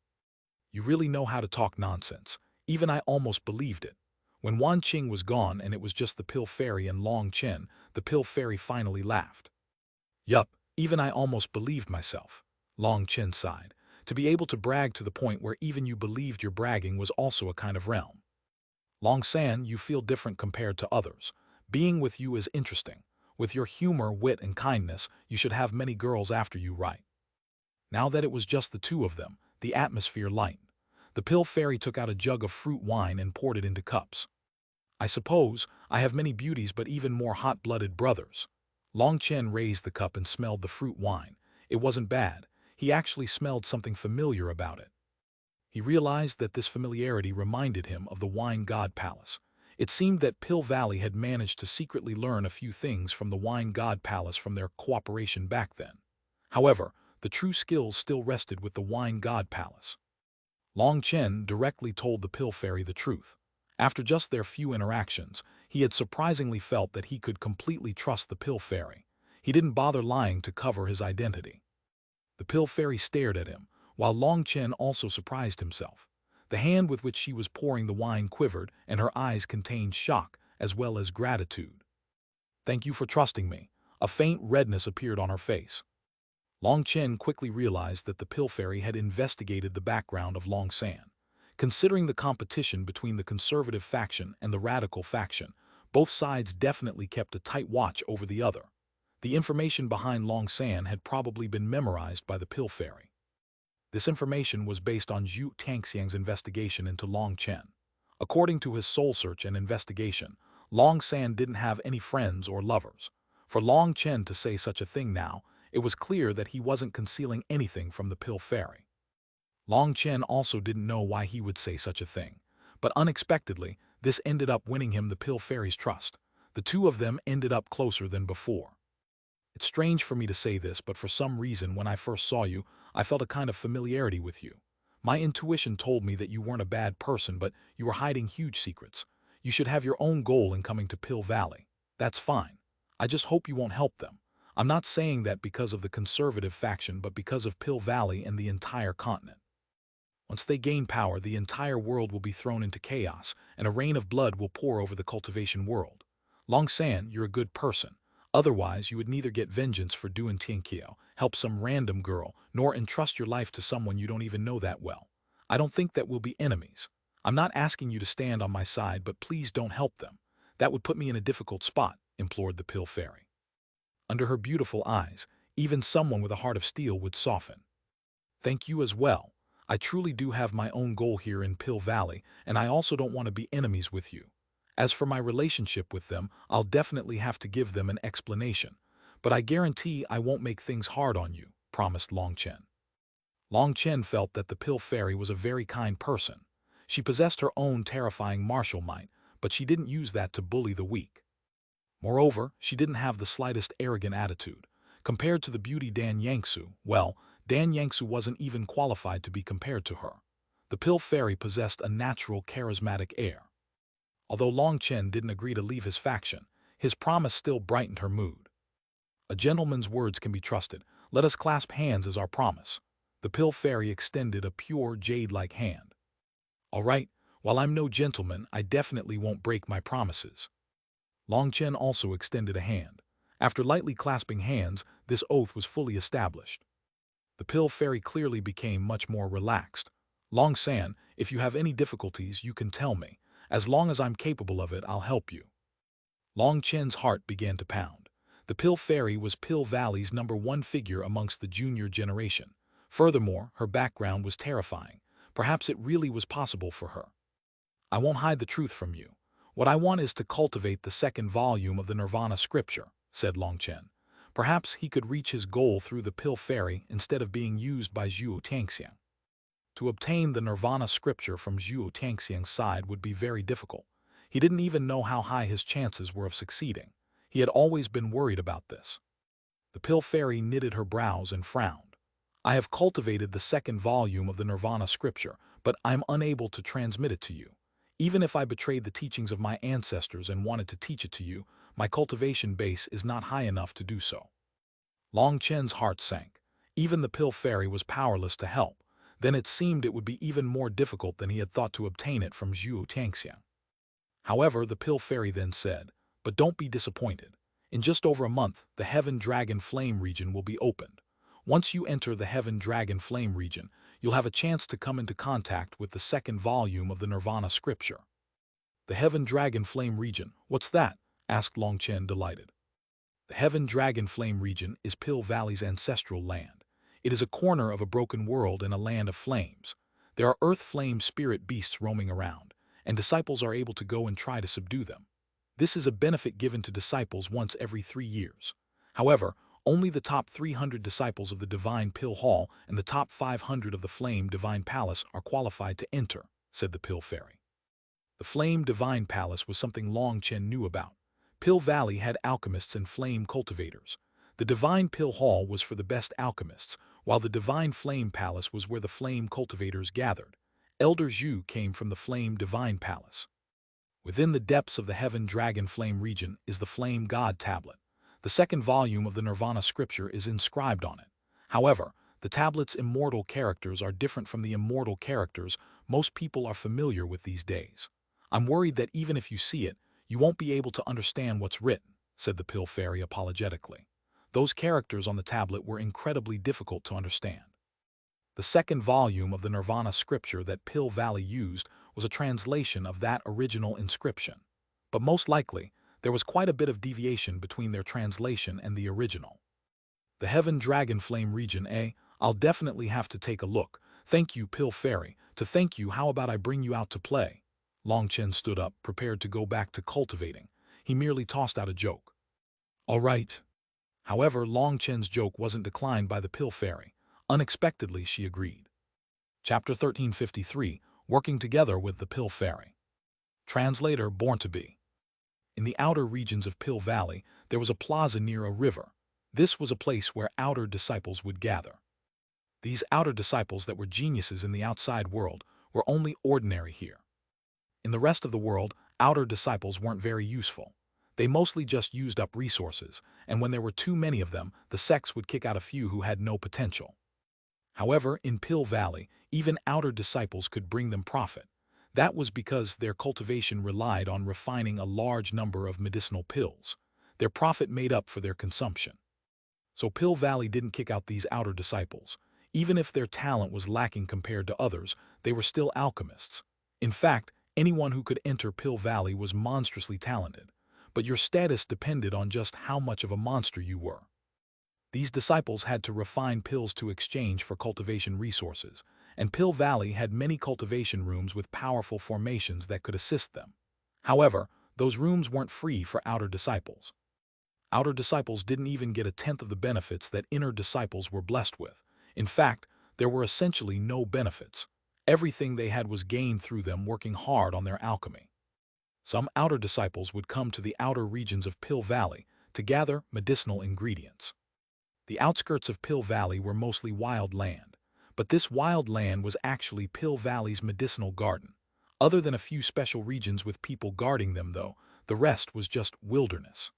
You really know how to talk nonsense. Even I almost believed it. When Wan Qing was gone and it was just the Pill Fairy and Long Chen, the Pill Fairy finally laughed. Yup, even I almost believed myself. Long Chen sighed. To be able to brag to the point where even you believed your bragging was also a kind of realm. Long San, you feel different compared to others. Being with you is interesting. With your humor, wit, and kindness, you should have many girls after you, right? Now that it was just the two of them, the atmosphere lightened. The Pill Fairy took out a jug of fruit wine and poured it into cups. I suppose I have many beauties but even more hot-blooded brothers. Long Chen raised the cup and smelled the fruit wine. It wasn't bad. He actually smelled something familiar about it. He realized that this familiarity reminded him of the Wine God Palace. It seemed that Pill Valley had managed to secretly learn a few things from the Wine God Palace from their cooperation back then. However, the true skills still rested with the Wine God Palace. Long Chen directly told the Pill Fairy the truth. After just their few interactions, he had surprisingly felt that he could completely trust the Pill Fairy. He didn't bother lying to cover his identity. The Pill Fairy stared at him, while Long Chen also surprised himself. The hand with which she was pouring the wine quivered, and her eyes contained shock as well as gratitude. Thank you for trusting me. A faint redness appeared on her face. Long Chen quickly realized that the Pill Fairy had investigated the background of Long San. Considering the competition between the conservative faction and the radical faction, both sides definitely kept a tight watch over the other. The information behind Long San had probably been memorized by the Pill Fairy. This information was based on Zhu Tangxiang's investigation into Long Chen. According to his soul search and investigation, Long San didn't have any friends or lovers. For Long Chen to say such a thing now, it was clear that he wasn't concealing anything from the Pill Fairy. Long Chen also didn't know why he would say such a thing, but unexpectedly, this ended up winning him the Pill Fairy's trust. The two of them ended up closer than before. It's strange for me to say this, but for some reason when I first saw you, I felt a kind of familiarity with you. My intuition told me that you weren't a bad person, but you were hiding huge secrets. You should have your own goal in coming to Pill Valley. That's fine. I just hope you won't help them. I'm not saying that because of the conservative faction, but because of Pill Valley and the entire continent. Once they gain power, the entire world will be thrown into chaos, and a rain of blood will pour over the cultivation world. Long San, you're a good person. Otherwise, you would neither get vengeance for doing Tianqiao, help some random girl, nor entrust your life to someone you don't even know that well. I don't think that we'll be enemies. I'm not asking you to stand on my side, but please don't help them. That would put me in a difficult spot, implored the Pill Fairy. Under her beautiful eyes, even someone with a heart of steel would soften. Thank you as well. I truly do have my own goal here in Pill Valley, and I also don't want to be enemies with you. As for my relationship with them, I'll definitely have to give them an explanation. But I guarantee I won't make things hard on you, promised Long Chen. Long Chen felt that the Pill Fairy was a very kind person. She possessed her own terrifying martial might, but she didn't use that to bully the weak. Moreover, she didn't have the slightest arrogant attitude. Compared to the beauty Dan Yangsu, well, Dan Yangsu wasn't even qualified to be compared to her. The Pill Fairy possessed a natural charismatic air. Although Long Chen didn't agree to leave his faction, his promise still brightened her mood. A gentleman's words can be trusted. Let us clasp hands as our promise. The pill fairy extended a pure jade-like hand. All right, while I'm no gentleman, I definitely won't break my promises. Long Chen also extended a hand. After lightly clasping hands, this oath was fully established. The pill fairy clearly became much more relaxed. Long San, if you have any difficulties, you can tell me. As long as I'm capable of it, I'll help you. Long Chen's heart began to pound. The pill fairy was Pill Valley's #1 figure amongst the junior generation. Furthermore, her background was terrifying. Perhaps it really was possible for her. I won't hide the truth from you. What I want is to cultivate the second volume of the Nirvana scripture, said Long Chen. Perhaps he could reach his goal through the pill fairy instead of being used by Zhuo Tangxiang. To obtain the Nirvana scripture from Zhuo Tangxiang's side would be very difficult. He didn't even know how high his chances were of succeeding. He had always been worried about this. The pill fairy knitted her brows and frowned. I have cultivated the second volume of the Nirvana scripture, but I'm unable to transmit it to you. Even if I betrayed the teachings of my ancestors and wanted to teach it to you, my cultivation base is not high enough to do so. Long Chen's heart sank. Even the pill fairy was powerless to help. Then it seemed it would be even more difficult than he had thought to obtain it from Zhuo Tangxiang. However, the pill fairy then said, but don't be disappointed. In just over a month, the Heaven Dragon Flame region will be opened. Once you enter the Heaven Dragon Flame region, you'll have a chance to come into contact with the second volume of the Nirvana scripture. The Heaven Dragon Flame region, what's that? Asked Long Chen, delighted. The Heaven Dragon Flame region is Pill Valley's ancestral land. It is a corner of a broken world and a land of flames. There are earth flame spirit beasts roaming around, and disciples are able to go and try to subdue them. This is a benefit given to disciples once every 3 years. However, only the top 300 disciples of the Divine Pill Hall and the top 500 of the Flame Divine Palace are qualified to enter, said the Pill Fairy. The Flame Divine Palace was something Long Chen knew about. Pill Valley had alchemists and flame cultivators. The Divine Pill Hall was for the best alchemists, while the Divine Flame Palace was where the flame cultivators gathered. Elder Zhu came from the Flame Divine Palace. Within the depths of the Heaven Dragon Flame region is the Flame God Tablet. The second volume of the Nirvana scripture is inscribed on it. However, the tablet's immortal characters are different from the immortal characters most people are familiar with these days. I'm worried that even if you see it, you won't be able to understand what's written, said the Pill Fairy apologetically. Those characters on the tablet were incredibly difficult to understand. The second volume of the Nirvana scripture that Pill Valley used was a translation of that original inscription. But most likely, there was quite a bit of deviation between their translation and the original. The Heaven Dragon Flame region, I'll definitely have to take a look. Thank you, Pill Fairy. To thank you, how about I bring you out to play? Long Chen stood up, prepared to go back to cultivating. He merely tossed out a joke. All right. However, Long Chen's joke wasn't declined by the Pill Fairy. Unexpectedly, she agreed. Chapter 1353, Working Together with the Pill Fairy. Translator Born to Be. In the outer regions of Pill Valley, there was a plaza near a river. This was a place where outer disciples would gather. These outer disciples that were geniuses in the outside world were only ordinary here. In the rest of the world, outer disciples weren't very useful. They mostly just used up resources, and when there were too many of them, the sects would kick out a few who had no potential. However, in Pill Valley, even outer disciples could bring them profit. That was because their cultivation relied on refining a large number of medicinal pills. Their profit made up for their consumption. So Pill Valley didn't kick out these outer disciples. Even if their talent was lacking compared to others, they were still alchemists. In fact, anyone who could enter Pill Valley was monstrously talented. But your status depended on just how much of a monster you were. These disciples had to refine pills to exchange for cultivation resources, and Pill Valley had many cultivation rooms with powerful formations that could assist them. However, those rooms weren't free for outer disciples. Outer disciples didn't even get a tenth of the benefits that inner disciples were blessed with. In fact, there were essentially no benefits. Everything they had was gained through them working hard on their alchemy. Some outer disciples would come to the outer regions of Pill Valley to gather medicinal ingredients. The outskirts of Pill Valley were mostly wild land, but this wild land was actually Pill Valley's medicinal garden. Other than a few special regions with people guarding them, though, the rest was just wilderness.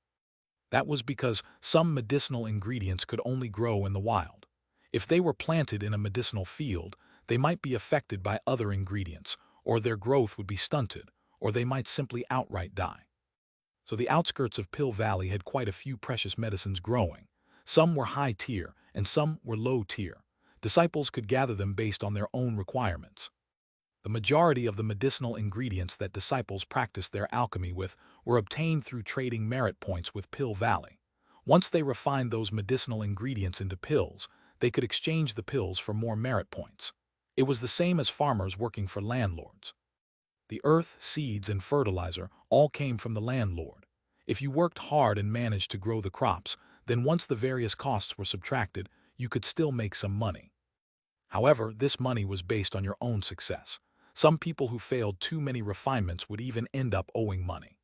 That was because some medicinal ingredients could only grow in the wild. If they were planted in a medicinal field, they might be affected by other ingredients, or their growth would be stunted, or they might simply outright die. So the outskirts of Pill Valley had quite a few precious medicines growing. Some were high tier, and some were low tier. Disciples could gather them based on their own requirements. The majority of the medicinal ingredients that disciples practiced their alchemy with were obtained through trading merit points with Pill Valley. Once they refined those medicinal ingredients into pills, they could exchange the pills for more merit points. It was the same as farmers working for landlords. The earth, seeds, and fertilizer all came from the landlord. If you worked hard and managed to grow the crops, then once the various costs were subtracted, you could still make some money. However, this money was based on your own success. Some people who failed too many refinements would even end up owing money.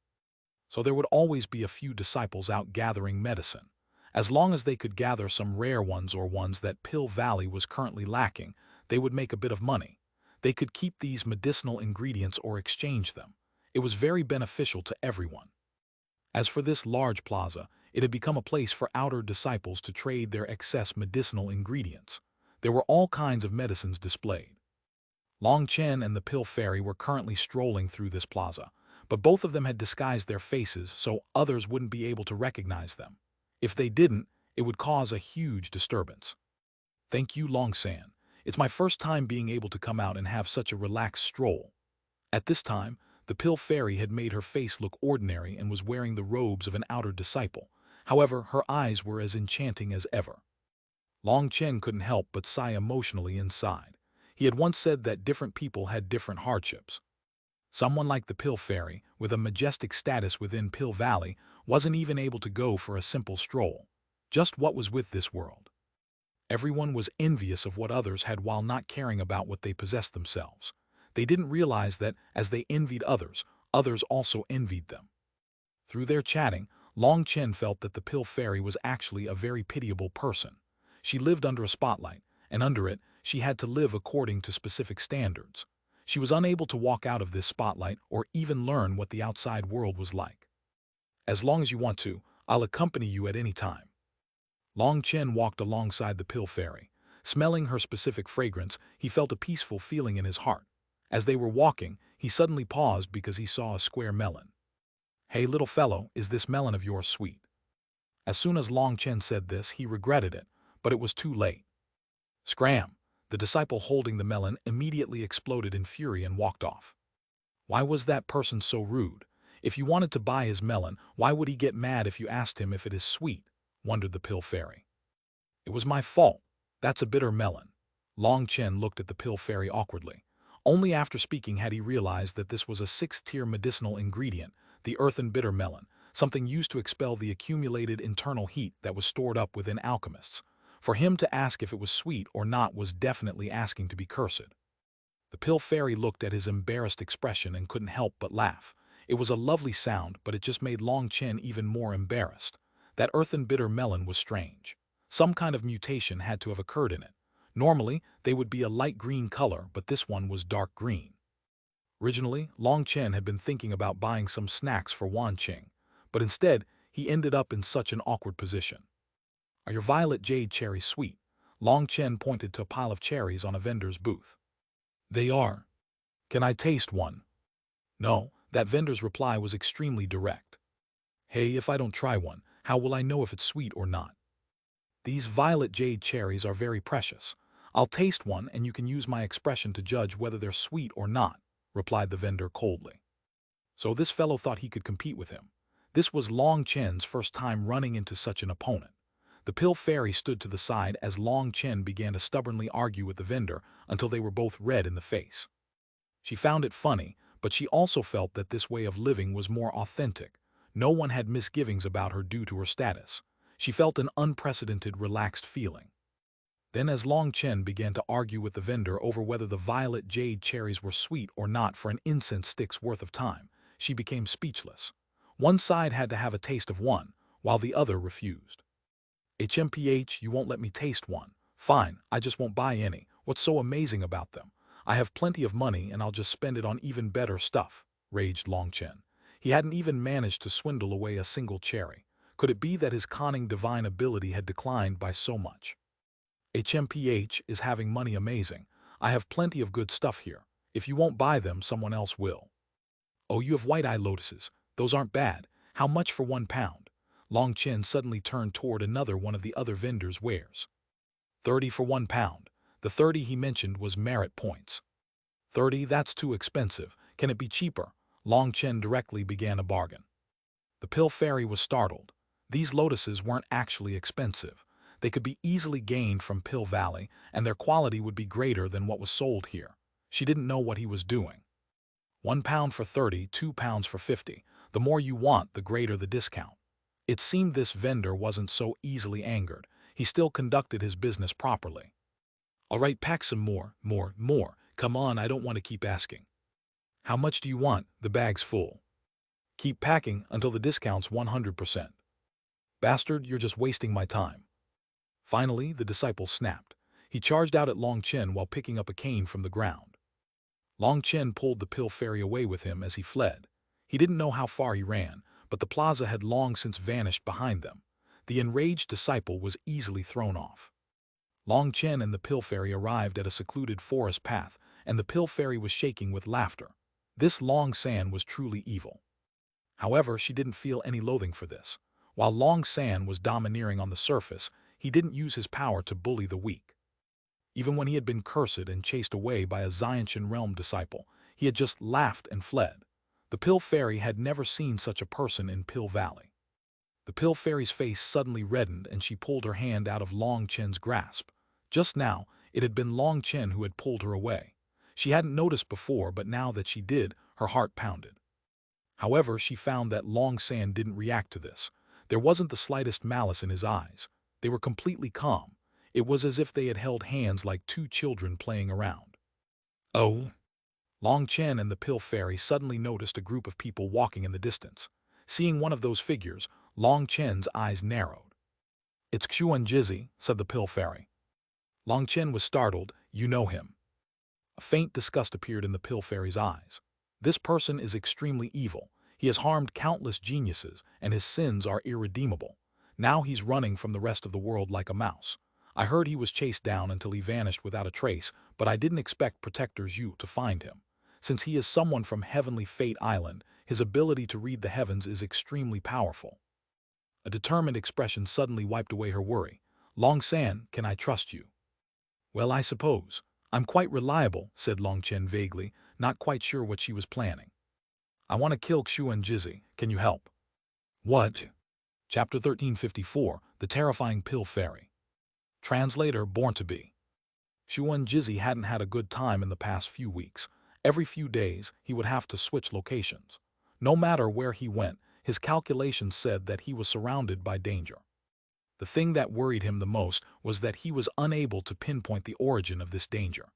So there would always be a few disciples out gathering medicine. As long as they could gather some rare ones or ones that Pill Valley was currently lacking, they would make a bit of money. They could keep these medicinal ingredients or exchange them. It was very beneficial to everyone. As for this large plaza, it had become a place for outer disciples to trade their excess medicinal ingredients. There were all kinds of medicines displayed. Long Chen and the Pill Fairy were currently strolling through this plaza, but both of them had disguised their faces so others wouldn't be able to recognize them. If they didn't, it would cause a huge disturbance. Thank you, Long San. It's my first time being able to come out and have such a relaxed stroll. At this time, the Pill Fairy had made her face look ordinary and was wearing the robes of an outer disciple. However, her eyes were as enchanting as ever. Long Chen couldn't help but sigh emotionally inside. He had once said that different people had different hardships. Someone like the Pill Fairy, with a majestic status within Pill Valley, wasn't even able to go for a simple stroll. Just what was with this world? Everyone was envious of what others had while not caring about what they possessed themselves. They didn't realize that, as they envied others, others also envied them. Through their chatting, Long Chen felt that the Pill Fairy was actually a very pitiable person. She lived under a spotlight, and under it, she had to live according to specific standards. She was unable to walk out of this spotlight or even learn what the outside world was like. As long as you want to, I'll accompany you at any time. Long Chen walked alongside the Pill Fairy. Smelling her specific fragrance, he felt a peaceful feeling in his heart. As they were walking, he suddenly paused because he saw a square melon. "Hey, little fellow, is this melon of yours sweet?" As soon as Long Chen said this, he regretted it, but it was too late. Scram! The disciple holding the melon immediately exploded in fury and walked off. Why was that person so rude? If you wanted to buy his melon, why would he get mad if you asked him if it is sweet? Wondered the Pill Fairy. It was my fault. That's a bitter melon. Long Chen looked at the Pill Fairy awkwardly. Only after speaking had he realized that this was a 6th-tier medicinal ingredient, the earthen bitter melon, something used to expel the accumulated internal heat that was stored up within alchemists. For him to ask if it was sweet or not was definitely asking to be cursed. The Pill Fairy looked at his embarrassed expression and couldn't help but laugh. It was a lovely sound, but it just made Long Chen even more embarrassed. That earthen bitter melon was strange. Some kind of mutation had to have occurred in it. Normally, they would be a light green color, but this one was dark green. Originally, Long Chen had been thinking about buying some snacks for Wanqing, but instead, he ended up in such an awkward position. "Are your violet jade cherries sweet?" Long Chen pointed to a pile of cherries on a vendor's booth. "They are. Can I taste one?" No, that vendor's reply was extremely direct. "Hey, if I don't try one, how will I know if it's sweet or not?" "These violet jade cherries are very precious. I'll taste one and you can use my expression to judge whether they're sweet or not," replied the vendor coldly. So this fellow thought he could compete with him. This was Long Chen's first time running into such an opponent. The Pill Fairy stood to the side as Long Chen began to stubbornly argue with the vendor until they were both red in the face. She found it funny, but she also felt that this way of living was more authentic. No one had misgivings about her due to her status. She felt an unprecedented, relaxed feeling. Then as Long Chen began to argue with the vendor over whether the violet jade cherries were sweet or not for an incense stick's worth of time, she became speechless. One side had to have a taste of one, while the other refused. "HMPH, you won't let me taste one. Fine, I just won't buy any. What's so amazing about them? I have plenty of money and I'll just spend it on even better stuff," raged Long Chen. He hadn't even managed to swindle away a single cherry. Could it be that his conning divine ability had declined by so much? HMPH is having money amazing. I have plenty of good stuff here. If you won't buy them, someone else will. Oh, you have white-eye lotuses. Those aren't bad. How much for 1 pound? Long Chen suddenly turned toward another one of the other vendors' wares. 30 for 1 pound. The 30 he mentioned was merit points. 30, that's too expensive. Can it be cheaper? Long Chen directly began a bargain. The pill fairy was startled. These lotuses weren't actually expensive. They could be easily gained from Pill Valley, and their quality would be greater than what was sold here. She didn't know what he was doing. 1 pound for 30, 2 pounds for 50. The more you want, the greater the discount. It seemed this vendor wasn't so easily angered. He still conducted his business properly. All right, pack some more. Come on, I don't want to keep asking. How much do you want? The bag's full. Keep packing until the discount's 100%. Bastard, you're just wasting my time. Finally, the disciple snapped. He charged out at Long Chen while picking up a cane from the ground. Long Chen pulled the pill fairy away with him as he fled. He didn't know how far he ran, but the plaza had long since vanished behind them. The enraged disciple was easily thrown off. Long Chen and the pill fairy arrived at a secluded forest path, and the pill fairy was shaking with laughter. This Long San was truly evil. However, she didn't feel any loathing for this. While Long San was domineering on the surface, he didn't use his power to bully the weak. Even when he had been cursed and chased away by a Xiantian realm disciple, he had just laughed and fled. The pill fairy had never seen such a person in Pill Valley. The pill fairy's face suddenly reddened and she pulled her hand out of Long Chen's grasp. Just now, it had been Long Chen who had pulled her away. She hadn't noticed before, but now that she did, her heart pounded. However, she found that Long San didn't react to this. There wasn't the slightest malice in his eyes. They were completely calm. It was as if they had held hands like two children playing around. Oh! Long Chen and the pill fairy suddenly noticed a group of people walking in the distance. Seeing one of those figures, Long Chen's eyes narrowed. It's Xuanhuan, said the pill fairy. Long Chen was startled. You know him. A faint disgust appeared in the pill fairy's eyes. This person is extremely evil. He has harmed countless geniuses, and his sins are irredeemable. Now he's running from the rest of the world like a mouse. I heard he was chased down until he vanished without a trace, but I didn't expect Protectors You to find him. Since he is someone from Heavenly Fate Island, his ability to read the heavens is extremely powerful. A determined expression suddenly wiped away her worry. Long San, can I trust you? Well, I suppose. I'm quite reliable, said Long Chen vaguely, not quite sure what she was planning. I want to kill Xuanhuan. Can you help? What? Chapter 1354, The Terrifying Pill Fairy. Translator Born to Be. Xuanhuan hadn't had a good time in the past few weeks. Every few days, he would have to switch locations. No matter where he went, his calculations said that he was surrounded by danger. The thing that worried him the most was that he was unable to pinpoint the origin of this danger.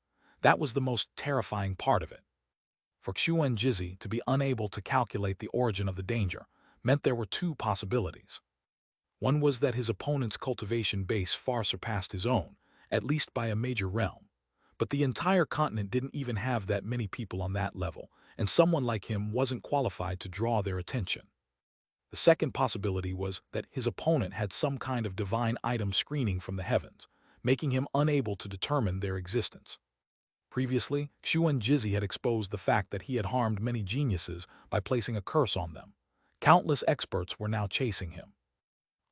That was the most terrifying part of it. For Xuanhuan to be unable to calculate the origin of the danger meant there were two possibilities. One was that his opponent's cultivation base far surpassed his own, at least by a major realm. But the entire continent didn't even have that many people on that level, and someone like him wasn't qualified to draw their attention. The second possibility was that his opponent had some kind of divine item screening from the heavens, making him unable to determine their existence. Previously, Xuanhuan had exposed the fact that he had harmed many geniuses by placing a curse on them. Countless experts were now chasing him.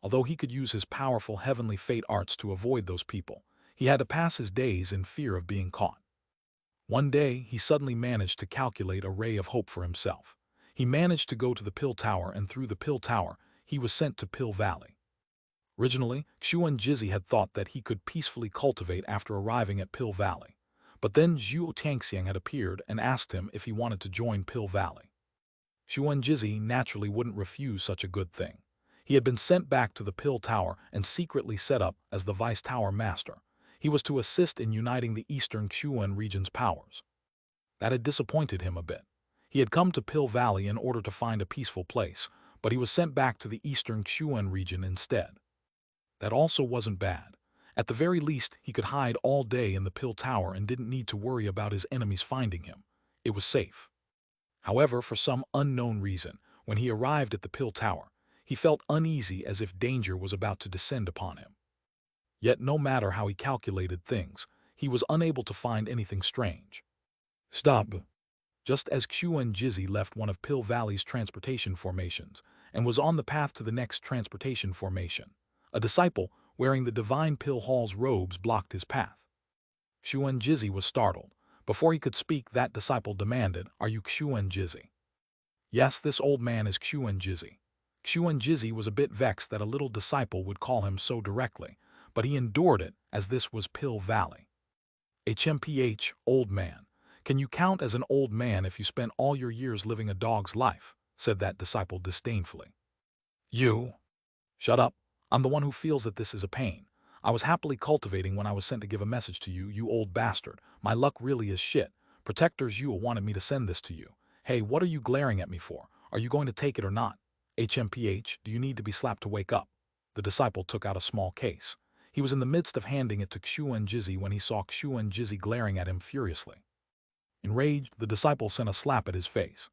Although he could use his powerful heavenly fate arts to avoid those people, he had to pass his days in fear of being caught. One day, he suddenly managed to calculate a ray of hope for himself. He managed to go to the Pill Tower, and through the Pill Tower, he was sent to Pill Valley. Originally, Xuanhuan had thought that he could peacefully cultivate after arriving at Pill Valley. But then Zhuo Tangxiang had appeared and asked him if he wanted to join Pill Valley. Xuanhuan naturally wouldn't refuse such a good thing. He had been sent back to the Pill Tower and secretly set up as the Vice Tower Master. He was to assist in uniting the Eastern Xuan region's powers. That had disappointed him a bit. He had come to Pill Valley in order to find a peaceful place, but he was sent back to the Eastern Xuan region instead. That also wasn't bad. At the very least, he could hide all day in the Pill Tower and didn't need to worry about his enemies finding him. It was safe. However, for some unknown reason, when he arrived at the Pill Tower, He felt uneasy as if danger was about to descend upon him. Yet no matter how he calculated things, he was unable to find anything strange. Stop. Just as Xuanhuan left one of Pill Valley's transportation formations and was on the path to the next transportation formation, a disciple wearing the Divine Pill Hall's robes blocked his path. Xuanhuan was startled. Before he could speak, that disciple demanded, "Are you Xuanhuan?" Yes, this old man is Xuanhuan. Xuanhuan was a bit vexed that a little disciple would call him so directly, but he endured it as this was Pill Valley. HMPH, old man. Can you count as an old man if you spent all your years living a dog's life? Said that disciple disdainfully. You? Shut up. I'm the one who feels that this is a pain. I was happily cultivating when I was sent to give a message to you, you old bastard. My luck really is shit. Protectors you wanted me to send this to you. Hey, what are you glaring at me for? Are you going to take it or not? HMPH, do you need to be slapped to wake up? The disciple took out a small case. He was in the midst of handing it to Xuanhuan when he saw Xuanhuan glaring at him furiously. Enraged, the disciple sent a slap at his face.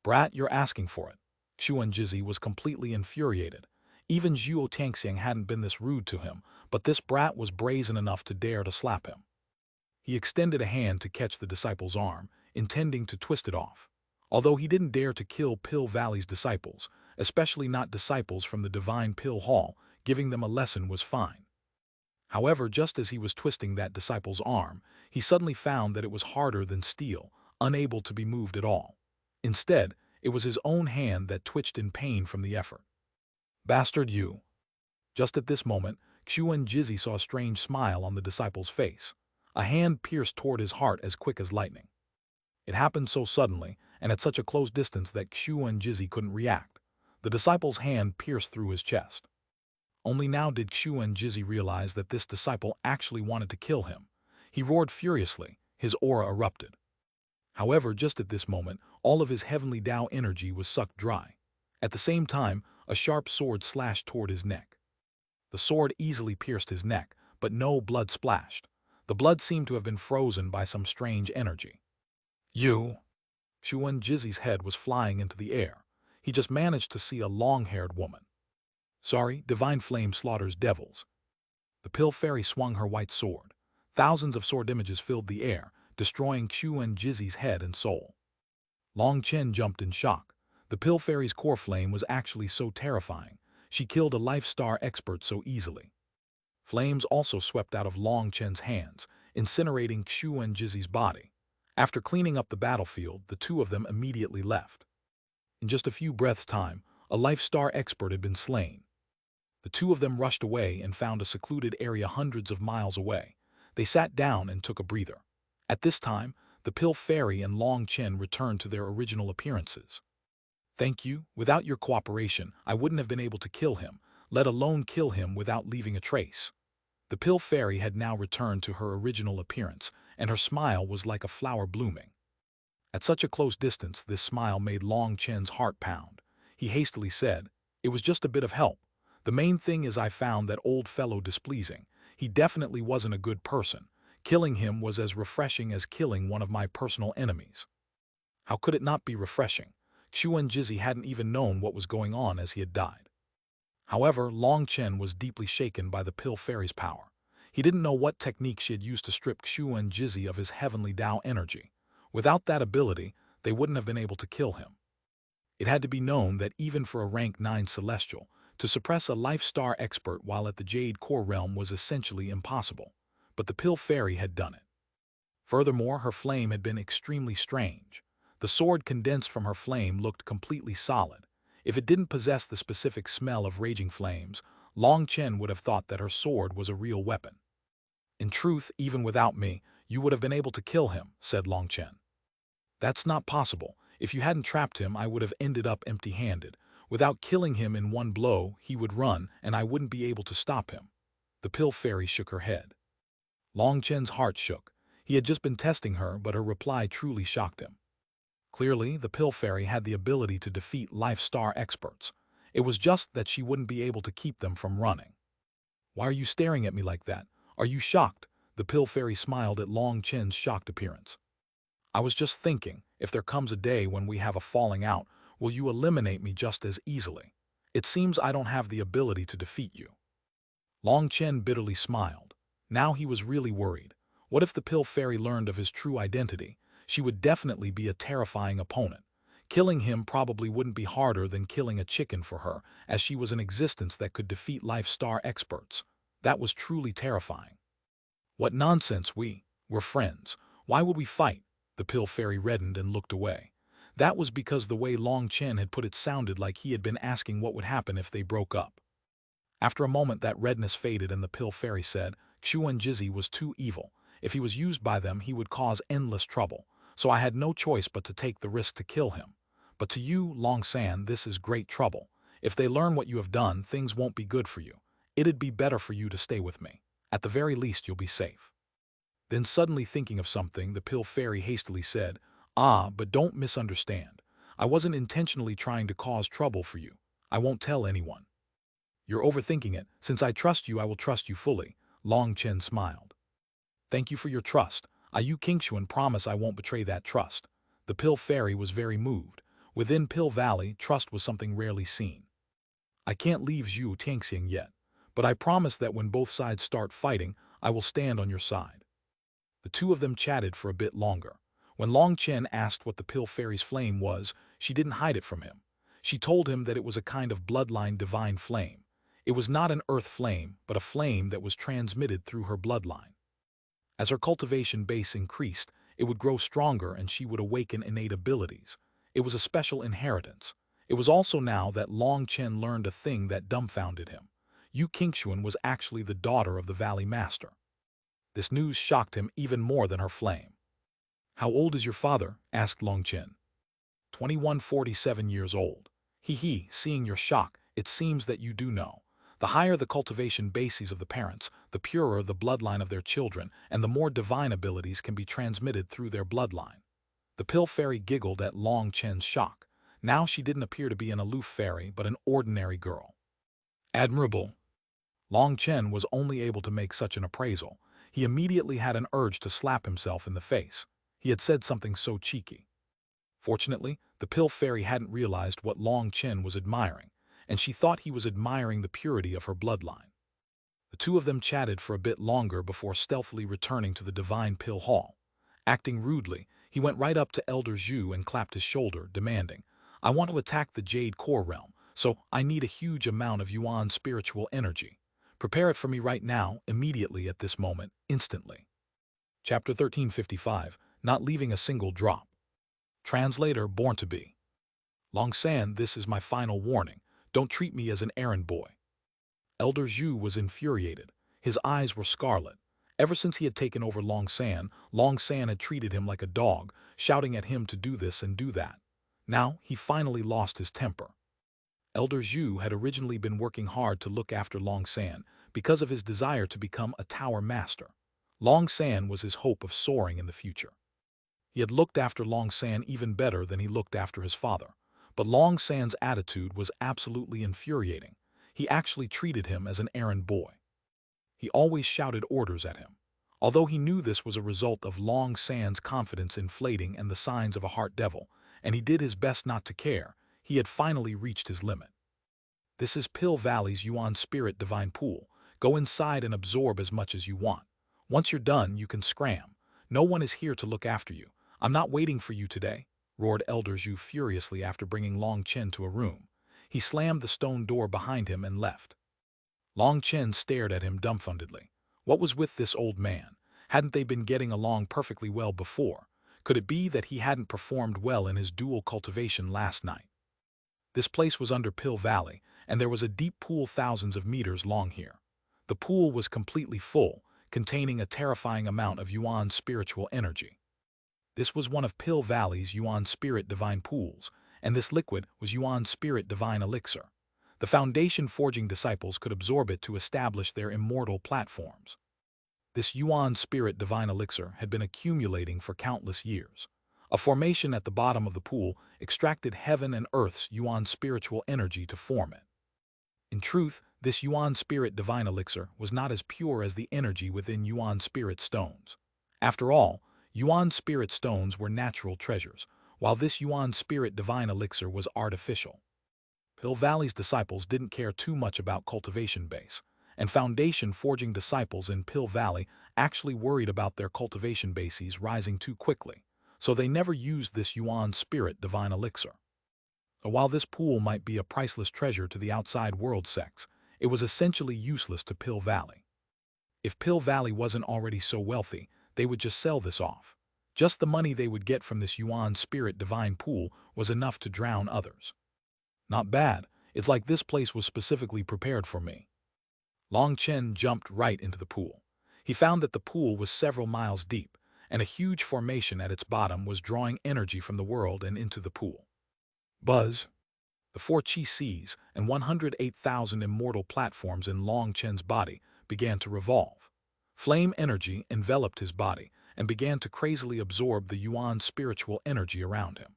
Brat, you're asking for it. Xuanhuan was completely infuriated. Even Zhuo Tangxiang hadn't been this rude to him, but this brat was brazen enough to dare to slap him. He extended a hand to catch the disciple's arm, intending to twist it off. Although he didn't dare to kill Pill Valley's disciples, especially not disciples from the Divine Pill Hall, giving them a lesson was fine. However, just as he was twisting that disciple's arm, he suddenly found that it was harder than steel, unable to be moved at all. Instead, it was his own hand that twitched in pain from the effort. Bastard you! Just at this moment, Xuanhuan saw a strange smile on the disciple's face. A hand pierced toward his heart as quick as lightning. It happened so suddenly, and at such a close distance that Xuanhuan couldn't react. The disciple's hand pierced through his chest. Only now did Xuanhuan realize that this disciple actually wanted to kill him. He roared furiously, his aura erupted. However, just at this moment, all of his heavenly Tao energy was sucked dry. At the same time, a sharp sword slashed toward his neck. The sword easily pierced his neck, but no blood splashed. The blood seemed to have been frozen by some strange energy. You! Xuanhuan's head was flying into the air. He just managed to see a long-haired woman. Sorry, Divine Flame slaughters devils. The Pill Fairy swung her white sword. Thousands of sword images filled the air, destroying Xuanhuan's head and soul. Long Chen jumped in shock. The Pill Fairy's core flame was actually so terrifying. She killed a life star expert so easily. Flames also swept out of Long Chen's hands, incinerating Xuanhuan's body. After cleaning up the battlefield, the two of them immediately left. In just a few breaths' time, a life star expert had been slain. The two of them rushed away and found a secluded area hundreds of miles away. They sat down and took a breather. At this time, the Pill Fairy and Long Chen returned to their original appearances. Thank you. Without your cooperation, I wouldn't have been able to kill him, let alone kill him without leaving a trace. The Pill Fairy had now returned to her original appearance, and her smile was like a flower blooming. At such a close distance, this smile made Long Chen's heart pound. He hastily said, "It was just a bit of help. The main thing is I found that old fellow displeasing. He definitely wasn't a good person. Killing him was as refreshing as killing one of my personal enemies." How could it not be refreshing? Xuanhuan hadn't even known what was going on as he had died. However, Long Chen was deeply shaken by the Pill Fairy's power. He didn't know what technique she had used to strip Xuanhuan of his heavenly Tao energy. Without that ability, they wouldn't have been able to kill him. It had to be known that even for a rank 9 Celestial, to suppress a life star expert while at the Jade core realm was essentially impossible. But the Pill Fairy had done it. Furthermore, her flame had been extremely strange. The sword condensed from her flame looked completely solid. If it didn't possess the specific smell of raging flames, Long Chen would have thought that her sword was a real weapon. In truth, even without me, you would have been able to kill him, said Long Chen. That's not possible. If you hadn't trapped him, I would have ended up empty-handed. Without killing him in one blow, he would run, and I wouldn't be able to stop him. The Pill Fairy shook her head. Long Chen's heart shook. He had just been testing her, but her reply truly shocked him. Clearly, the Pill Fairy had the ability to defeat life star experts. It was just that she wouldn't be able to keep them from running. Why are you staring at me like that? Are you shocked? The Pill Fairy smiled at Long Chen's shocked appearance. I was just thinking, if there comes a day when we have a falling out, will you eliminate me just as easily? It seems I don't have the ability to defeat you." Long Chen bitterly smiled. Now he was really worried. What if the pill fairy learned of his true identity? She would definitely be a terrifying opponent. Killing him probably wouldn't be harder than killing a chicken for her, as she was an existence that could defeat life star experts. That was truly terrifying. "What nonsense, we're friends. Why would we fight?" The pill fairy reddened and looked away. That was because the way Long Chen had put it sounded like he had been asking what would happen if they broke up. After a moment that redness faded and the pill fairy said, "Xuanhuan was too evil. If he was used by them he would cause endless trouble, so I had no choice but to take the risk to kill him. But to you, Long San, this is great trouble. If they learn what you have done, things won't be good for you. It'd be better for you to stay with me. At the very least you'll be safe." Then suddenly thinking of something, the pill fairy hastily said, But don't misunderstand. I wasn't intentionally trying to cause trouble for you. I won't tell anyone." "You're overthinking it. Since I trust you, I will trust you fully." Long Chen smiled. "Thank you for your trust. I, you Xuan, promise I won't betray that trust." The pill fairy was very moved. Within Pill Valley, trust was something rarely seen. "I can't leave Zhu Tianxiang yet, but I promise that when both sides start fighting, I will stand on your side." The two of them chatted for a bit longer. When Long Chen asked what the pill fairy's flame was, she didn't hide it from him. She told him that it was a kind of bloodline divine flame. It was not an earth flame, but a flame that was transmitted through her bloodline. As her cultivation base increased, it would grow stronger and she would awaken innate abilities. It was a special inheritance. It was also now that Long Chen learned a thing that dumbfounded him. Yu Qingxuan was actually the daughter of the Valley Master. This news shocked him even more than her flame. "How old is your father?" asked Long Chen. 21, 47 years old. He, seeing your shock, it seems that you do know. The higher the cultivation bases of the parents, the purer the bloodline of their children, and the more divine abilities can be transmitted through their bloodline. The pill fairy giggled at Long Chen's shock. Now she didn't appear to be an aloof fairy, but an ordinary girl. "Admirable." Long Chen was only able to make such an appraisal. He immediately had an urge to slap himself in the face. He had said something so cheeky. Fortunately, the pill fairy hadn't realized what Long Chen was admiring, and she thought he was admiring the purity of her bloodline. The two of them chatted for a bit longer before stealthily returning to the divine pill hall. Acting rudely, he went right up to Elder Zhu and clapped his shoulder, demanding, "I want to attack the Jade core realm, so I need a huge amount of Yuan spiritual energy. Prepare it for me right now, immediately at this moment, instantly." Chapter 1355, Not Leaving a Single Drop. Translator born to be. Long San, this is my final warning. Don't treat me as an errand boy. Elder Zhu was infuriated. His eyes were scarlet. Ever since he had taken over Long San had treated him like a dog, shouting at him to do this and do that. Now, he finally lost his temper. Elder Zhu had originally been working hard to look after Long San because of his desire to become a tower master. Long San was his hope of soaring in the future. He had looked after Long San even better than he looked after his father. But Long San's attitude was absolutely infuriating. He actually treated him as an errand boy. He always shouted orders at him. Although he knew this was a result of Long San's confidence inflating and the signs of a heart devil, and he did his best not to care, he had finally reached his limit. "This is Pill Valley's Yuan Spirit Divine Pool. Go inside and absorb as much as you want. Once you're done, you can scram. No one is here to look after you. I'm not waiting for you today," roared Elder Zhu furiously after bringing Long Chen to a room. He slammed the stone door behind him and left. Long Chen stared at him dumbfoundedly. What was with this old man? Hadn't they been getting along perfectly well before? Could it be that he hadn't performed well in his dual cultivation last night? This place was under Pill Valley, and there was a deep pool thousands of meters long here. The pool was completely full, containing a terrifying amount of Yuan spiritual energy. This was one of Pill Valley's Yuan Spirit Divine Pools, and this liquid was Yuan Spirit Divine Elixir. The Foundation forging disciples could absorb it to establish their immortal platforms. This Yuan Spirit Divine Elixir had been accumulating for countless years. A formation at the bottom of the pool extracted heaven and earth's Yuan spiritual energy to form it. In truth, this Yuan Spirit Divine Elixir was not as pure as the energy within Yuan Spirit Stones. After all, Yuan Spirit Stones were natural treasures, while this Yuan Spirit Divine Elixir was artificial. Hill Valley's disciples didn't care too much about cultivation base, and foundation forging disciples in Pill Valley actually worried about their cultivation bases rising too quickly, so they never used this Yuan spirit divine elixir. While this pool might be a priceless treasure to the outside world sects, it was essentially useless to Pill Valley. If Pill Valley wasn't already so wealthy, they would just sell this off. Just the money they would get from this Yuan spirit divine pool was enough to drown others. Not bad. It's like this place was specifically prepared for me. Long Chen jumped right into the pool. He found that the pool was several miles deep, and a huge formation at its bottom was drawing energy from the world and into the pool. Buzz. The 4 Chi Cs and 108,000 immortal platforms in Long Chen's body began to revolve. Flame energy enveloped his body and began to crazily absorb the Yuan spiritual energy around him.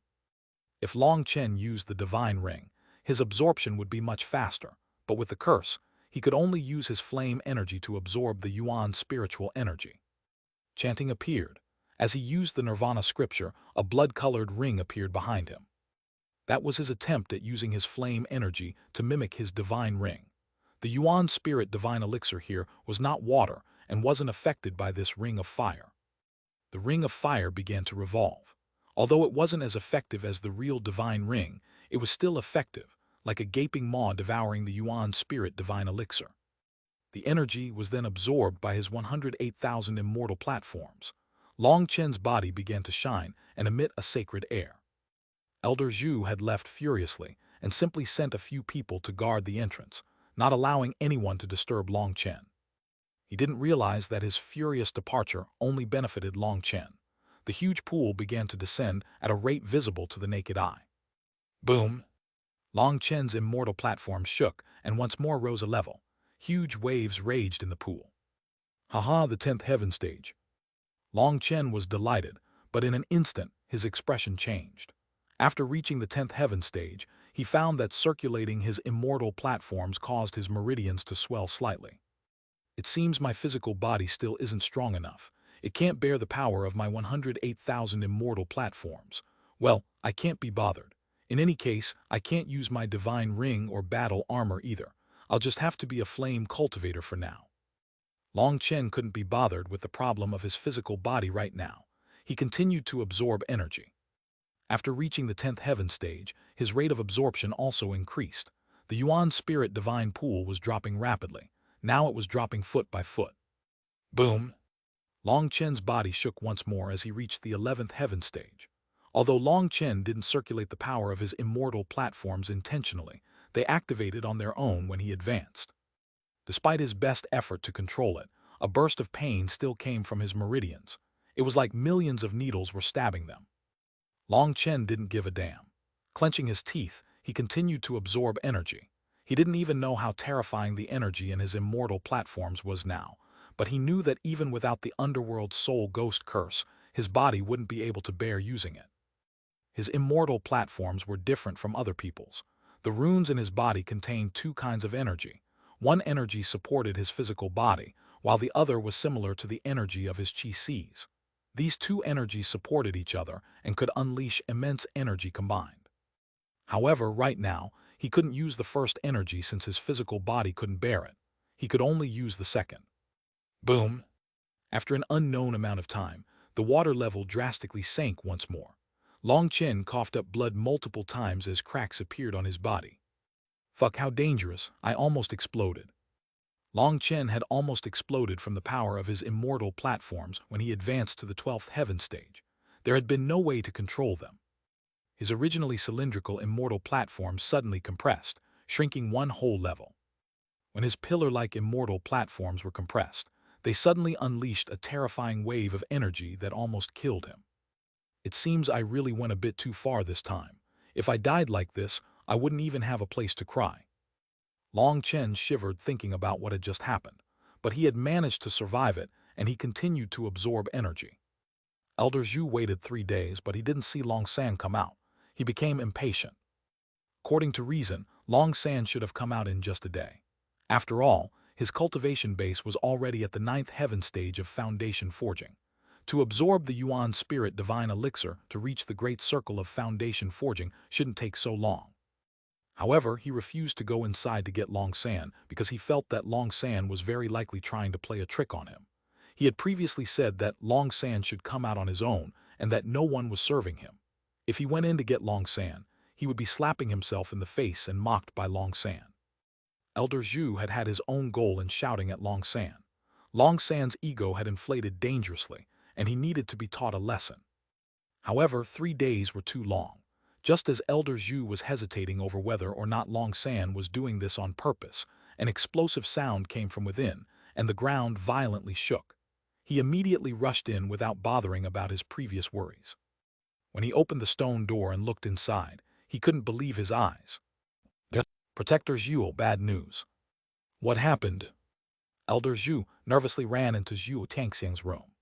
If Long Chen used the divine ring, his absorption would be much faster, but with the curse, he could only use his flame energy to absorb the Yuan spiritual energy. Chanting appeared. As he used the Nirvana scripture, a blood-colored ring appeared behind him. That was his attempt at using his flame energy to mimic his divine ring. The Yuan spirit divine elixir here was not water and wasn't affected by this ring of fire. The ring of fire began to revolve. Although it wasn't as effective as the real divine ring, it was still effective, like a gaping maw devouring the Yuan spirit divine elixir. The energy was then absorbed by his 108,000 immortal platforms. Long Chen's body began to shine and emit a sacred air. Elder Zhu had left furiously and simply sent a few people to guard the entrance, not allowing anyone to disturb Long Chen. He didn't realize that his furious departure only benefited Long Chen. The huge pool began to descend at a rate visible to the naked eye. Boom! Long Chen's immortal platform shook and once more rose a level. Huge waves raged in the pool. Haha, the 10th heaven stage. Long Chen was delighted, but in an instant his expression changed. After reaching the 10th heaven stage, he found that circulating his immortal platforms caused his meridians to swell slightly. It seems my physical body still isn't strong enough. It can't bear the power of my 108,000 immortal platforms. Well, I can't be bothered. In any case, I can't use my divine ring or battle armor either. I'll just have to be a flame cultivator for now. Long Chen couldn't be bothered with the problem of his physical body right now. He continued to absorb energy. After reaching the 10th heaven stage, his rate of absorption also increased. The Yuan spirit divine pool was dropping rapidly. Now it was dropping foot by foot. Boom! Long Chen's body shook once more as he reached the 11th heaven stage. Although Long Chen didn't circulate the power of his immortal platforms intentionally, they activated on their own when he advanced. Despite his best effort to control it, a burst of pain still came from his meridians. It was like millions of needles were stabbing them. Long Chen didn't give a damn. Clenching his teeth, he continued to absorb energy. He didn't even know how terrifying the energy in his immortal platforms was now, but he knew that even without the underworld soul ghost curse, his body wouldn't be able to bear using it. His immortal platforms were different from other people's. The runes in his body contained 2 kinds of energy. One energy supported his physical body, while the other was similar to the energy of his Chi Cs. These 2 energies supported each other and could unleash immense energy combined. However, right now, he couldn't use the first energy since his physical body couldn't bear it. He could only use the second. Boom! After an unknown amount of time, the water level drastically sank once more. Long Chen coughed up blood multiple times as cracks appeared on his body. Fuck, how dangerous, I almost exploded. Long Chen had almost exploded from the power of his immortal platforms when he advanced to the 12th heaven stage. There had been no way to control them. His originally cylindrical immortal platforms suddenly compressed, shrinking one whole level. When his pillar-like immortal platforms were compressed, they suddenly unleashed a terrifying wave of energy that almost killed him. It seems I really went a bit too far this time. If I died like this, I wouldn't even have a place to cry. Long Chen shivered thinking about what had just happened, but he had managed to survive it, and he continued to absorb energy. Elder Zhu waited 3 days, but he didn't see Long San come out. He became impatient. According to reason, Long San should have come out in just a day. After all, his cultivation base was already at the 9th heaven stage of foundation forging. To absorb the Yuan spirit divine elixir to reach the great circle of foundation forging shouldn't take so long. However, he refused to go inside to get Long San because he felt that Long San was very likely trying to play a trick on him. He had previously said that Long San should come out on his own and that no one was serving him. If he went in to get Long San, he would be slapping himself in the face and mocked by Long San. Elder Zhu had had his own goal in shouting at Long San. Long San's ego had inflated dangerously, and he needed to be taught a lesson. However, 3 days were too long. Just as Elder Zhu was hesitating over whether or not Long San was doing this on purpose, an explosive sound came from within, and the ground violently shook. He immediately rushed in without bothering about his previous worries. When he opened the stone door and looked inside, he couldn't believe his eyes. Protector Zhu, bad news. What happened? Elder Zhu nervously ran into Zhu Tangxiang's room.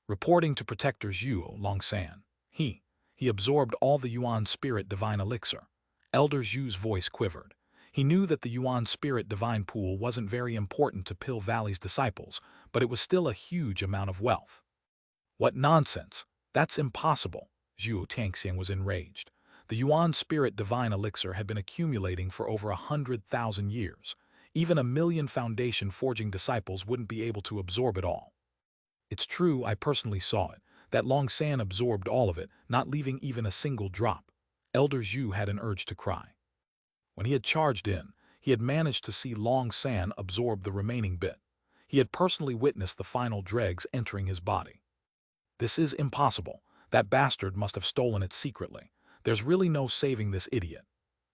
Reporting to Protector Zhu Long San, he absorbed all the Yuan Spirit Divine Elixir. Elder Zhu's voice quivered. He knew that the Yuan Spirit Divine Pool wasn't very important to Pill Valley's disciples, but it was still a huge amount of wealth. What nonsense! That's impossible! Zhu Tangxiang was enraged. The Yuan Spirit Divine Elixir had been accumulating for over 100,000 years. Even 1,000,000 Foundation forging disciples wouldn't be able to absorb it all. It's true, I personally saw it, that Long San absorbed all of it, not leaving even a single drop. Elder Zhu had an urge to cry. When he had charged in, he had managed to see Long San absorb the remaining bit. He had personally witnessed the final dregs entering his body. This is impossible. That bastard must have stolen it secretly. There's really no saving this idiot.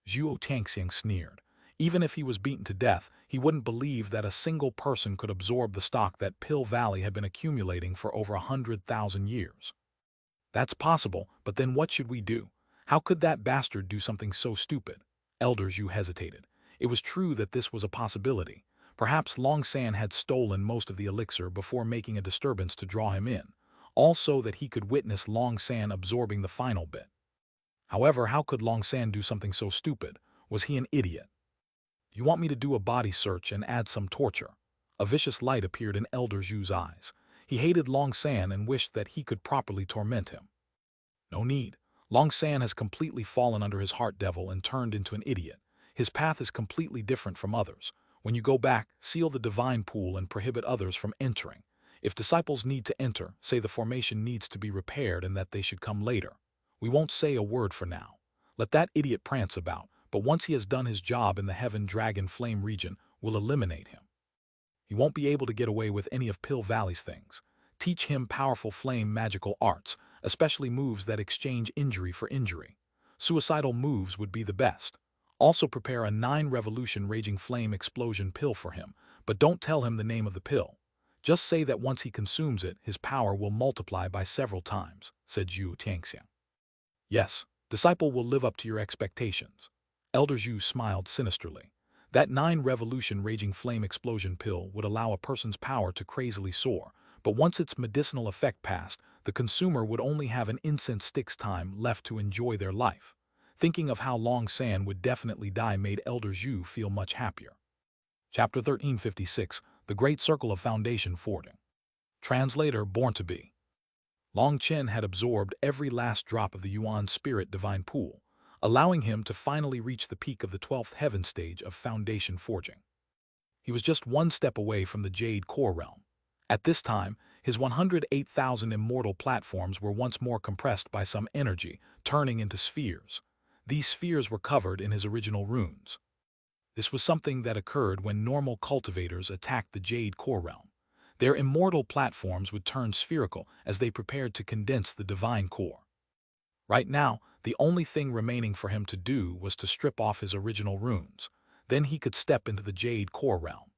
Zhu Tangxiang sneered. Even if he was beaten to death, he wouldn't believe that a single person could absorb the stock that Pill Valley had been accumulating for over 100,000 years. That's possible, but then what should we do? How could that bastard do something so stupid? Elder Zhu hesitated. It was true that this was a possibility. Perhaps Long San had stolen most of the elixir before making a disturbance to draw him in, also that he could witness Long San absorbing the final bit. However, how could Long San do something so stupid? Was he an idiot? You want me to do a body search and add some torture? A vicious light appeared in Elder Zhu's eyes. He hated Long San and wished that he could properly torment him. No need. Long San has completely fallen under his heart devil and turned into an idiot. His path is completely different from others. When you go back, seal the divine pool and prohibit others from entering. If disciples need to enter, say the formation needs to be repaired and that they should come later. We won't say a word for now. Let that idiot prance about, but once he has done his job in the Heaven Dragon Flame region, we'll eliminate him. He won't be able to get away with any of Pill Valley's things. Teach him powerful flame magical arts, especially moves that exchange injury for injury. Suicidal moves would be the best. Also prepare a 9-revolution raging flame explosion pill for him, but don't tell him the name of the pill. Just say that once he consumes it, his power will multiply by several times, said Zhu Tangxiang. Yes, disciple will live up to your expectations. Elder Zhu smiled sinisterly. That 9-revolution raging flame explosion pill would allow a person's power to crazily soar, but once its medicinal effect passed, the consumer would only have an incense stick's time left to enjoy their life. Thinking of how Long San would definitely die made Elder Zhu feel much happier. Chapter 1356, The Great Circle of Foundation Forging. Translator Born to Be. Long Chen had absorbed every last drop of the Yuan Spirit Divine Pool, allowing him to finally reach the peak of the 12th heaven stage of Foundation Forging. He was just one step away from the Jade core realm. At this time, his 108,000 immortal platforms were once more compressed by some energy, turning into spheres. These spheres were covered in his original runes. This was something that occurred when normal cultivators attacked the Jade core realm. Their immortal platforms would turn spherical as they prepared to condense the divine core. Right now, the only thing remaining for him to do was to strip off his original runes. Then he could step into the Jade core realm.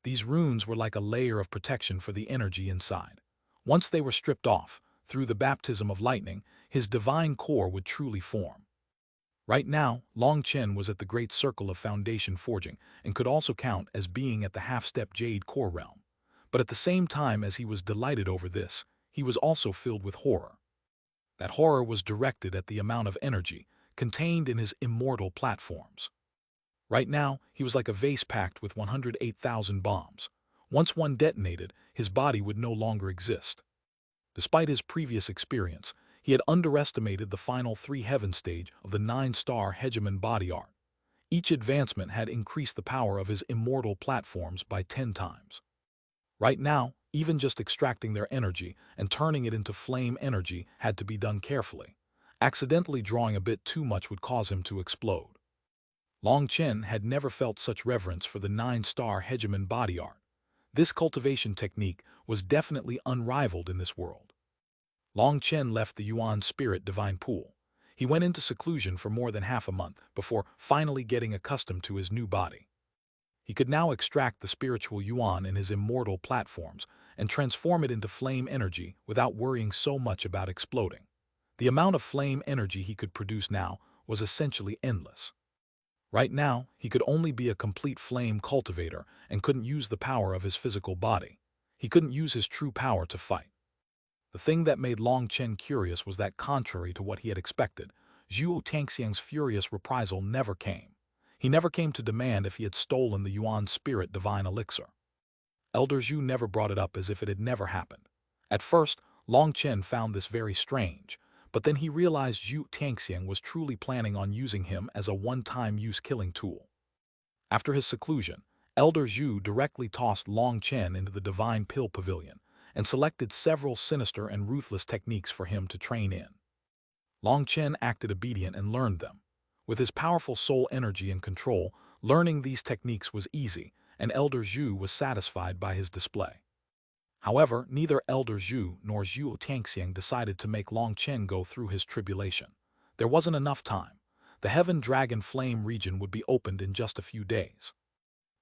These runes were like a layer of protection for the energy inside. Once they were stripped off, through the baptism of lightning, his divine core would truly form. Right now, Long Chen was at the Great Circle of Foundation Forging and could also count as being at the half-step Jade core realm. But at the same time as he was delighted over this, he was also filled with horror. That horror was directed at the amount of energy contained in his immortal platforms. Right now, he was like a vase packed with 108,000 bombs. Once one detonated, his body would no longer exist. Despite his previous experience, he had underestimated the final 3 heaven stage of the 9-star Hegemon body art. Each advancement had increased the power of his immortal platforms by 10 times. Right now, even just extracting their energy and turning it into flame energy had to be done carefully. Accidentally drawing a bit too much would cause him to explode. Long Chen had never felt such reverence for the 9-star Hegemon body art. This cultivation technique was definitely unrivaled in this world. Long Chen left the Yuan Spirit Divine Pool. He went into seclusion for more than half a month before finally getting accustomed to his new body. He could now extract the spiritual Yuan in his immortal platforms and transform it into flame energy without worrying so much about exploding. The amount of flame energy he could produce now was essentially endless. Right now, he could only be a complete flame cultivator and couldn't use the power of his physical body. He couldn't use his true power to fight. The thing that made Long Chen curious was that, contrary to what he had expected, Zhuo Tangxiang's furious reprisal never came. He never came to demand if he had stolen the Yuan Spirit Divine Elixir. Elder Zhu never brought it up as if it had never happened. At first, Long Chen found this very strange, but then he realized Zhu Tangxiang was truly planning on using him as a one-time use killing tool. After his seclusion, Elder Zhu directly tossed Long Chen into the Divine Pill Pavilion and selected several sinister and ruthless techniques for him to train in. Long Chen acted obedient and learned them. With his powerful soul energy and control, learning these techniques was easy, and Elder Zhu was satisfied by his display. However, neither Elder Zhu nor Zhuo Tangxiang decided to make Long Chen go through his tribulation. There wasn't enough time. The Heaven Dragon Flame region would be opened in just a few days.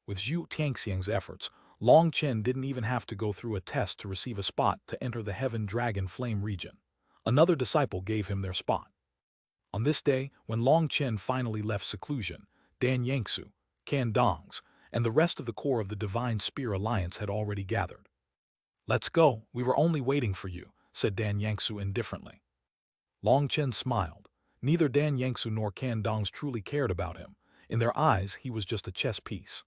With Zhuo Tangxiang's efforts, Long Chen didn't even have to go through a test to receive a spot to enter the Heaven Dragon Flame region. Another disciple gave him their spot. On this day, when Long Chen finally left seclusion, Dan Yangsu, Can Dongs, and the rest of the core of the Divine Spear Alliance had already gathered. "Let's go, we were only waiting for you," said Dan Yangsu indifferently. Long Chen smiled. Neither Dan Yangsu nor Can Dongs truly cared about him. In their eyes, he was just a chess piece.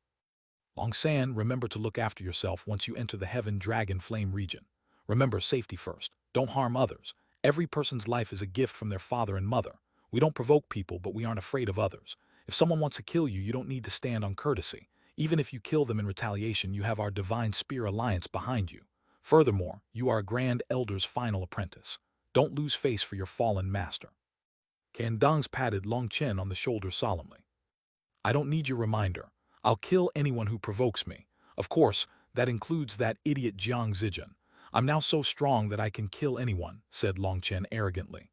Long San, remember to look after yourself once you enter the Heaven Dragon Flame region. Remember, safety first. Don't harm others. Every person's life is a gift from their father and mother. We don't provoke people, but we aren't afraid of others. If someone wants to kill you, you don't need to stand on courtesy. Even if you kill them in retaliation, you have our Divine Spear Alliance behind you. Furthermore, you are a Grand Elder's final apprentice. Don't lose face for your fallen master. Can Dongs patted Long Chen on the shoulder solemnly. "I don't need your reminder. I'll kill anyone who provokes me. Of course, that includes that idiot Jiang Zijian. I'm now so strong that I can kill anyone," said Long Chen arrogantly.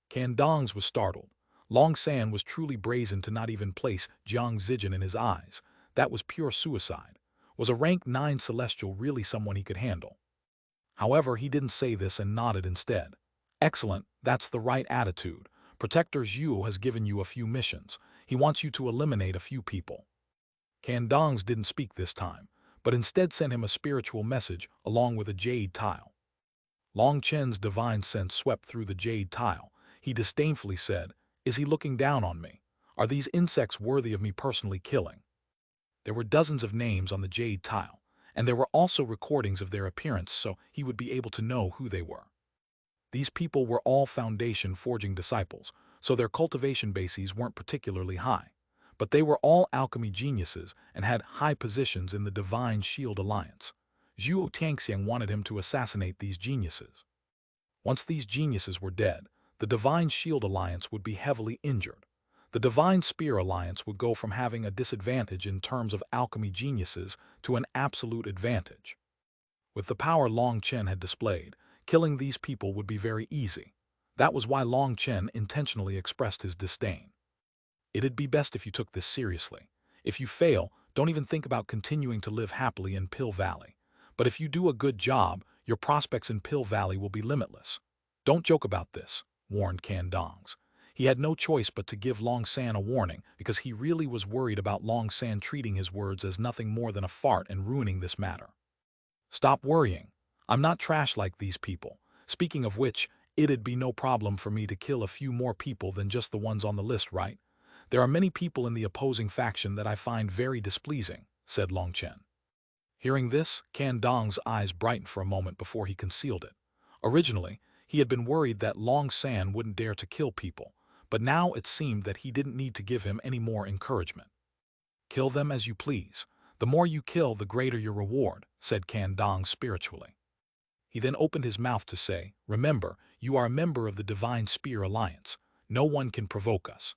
Can Dongs was startled. Long San was truly brazen to not even place Jiang Zijian in his eyes. That was pure suicide. Was a rank 9 celestial really someone he could handle? However, he didn't say this and nodded instead. "Excellent, that's the right attitude. Protector Zhu has given you a few missions. He wants you to eliminate a few people." Can Dongs didn't speak this time, but instead sent him a spiritual message along with a jade tile. Long Chen's divine sense swept through the jade tile. He disdainfully said, "Is he looking down on me? Are these insects worthy of me personally killing?" There were dozens of names on the jade tile, and there were also recordings of their appearance, so he would be able to know who they were. These people were all Foundation forging disciples, so their cultivation bases weren't particularly high. But they were all alchemy geniuses and had high positions in the Divine Shield Alliance. Zhuo Tangxiang wanted him to assassinate these geniuses. Once these geniuses were dead, the Divine Shield Alliance would be heavily injured. The Divine Spear Alliance would go from having a disadvantage in terms of alchemy geniuses to an absolute advantage. With the power Long Chen had displayed, killing these people would be very easy. That was why Long Chen intentionally expressed his disdain. "It'd be best if you took this seriously. If you fail, don't even think about continuing to live happily in Pill Valley. But if you do a good job, your prospects in Pill Valley will be limitless. Don't joke about this," warned Can Dongs. He had no choice but to give Long San a warning because he really was worried about Long San treating his words as nothing more than a fart and ruining this matter. "Stop worrying. I'm not trash like these people. Speaking of which, it'd be no problem for me to kill a few more people than just the ones on the list, right? There are many people in the opposing faction that I find very displeasing," said Long Chen. Hearing this, Can Dong's eyes brightened for a moment before he concealed it. Originally, he had been worried that Long San wouldn't dare to kill people, but now it seemed that he didn't need to give him any more encouragement. "Kill them as you please. The more you kill, the greater your reward," said Kandong spiritually. He then opened his mouth to say, "Remember, you are a member of the Divine Spear Alliance. No one can provoke us."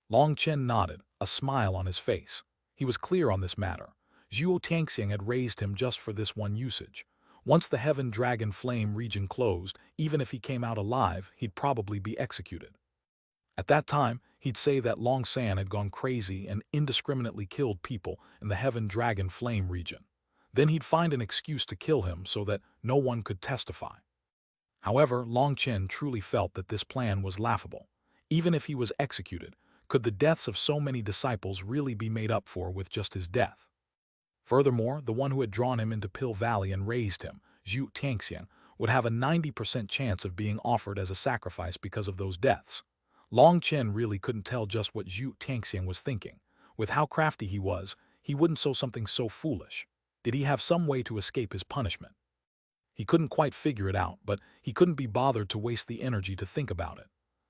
Long Chen nodded, a smile on his face. He was clear on this matter. Zhuo Tangxiang had raised him just for this one usage. Once the Heaven Dragon Flame region closed, even if he came out alive, he'd probably be executed. At that time, he'd say that Long San had gone crazy and indiscriminately killed people in the Heaven Dragon Flame region. Then he'd find an excuse to kill him so that no one could testify. However, Long Chen truly felt that this plan was laughable. Even if he was executed, could the deaths of so many disciples really be made up for with just his death? Furthermore, the one who had drawn him into Pill Valley and raised him, Zhu Tangxiang, would have a 90% chance of being offered as a sacrifice because of those deaths. Long Chen really couldn't tell just what Zhu Tangxiang was thinking. With how crafty he was, he wouldn't say something so foolish. Did he have some way to escape his punishment? He couldn't quite figure it out, but he couldn't be bothered to waste the energy to think about it.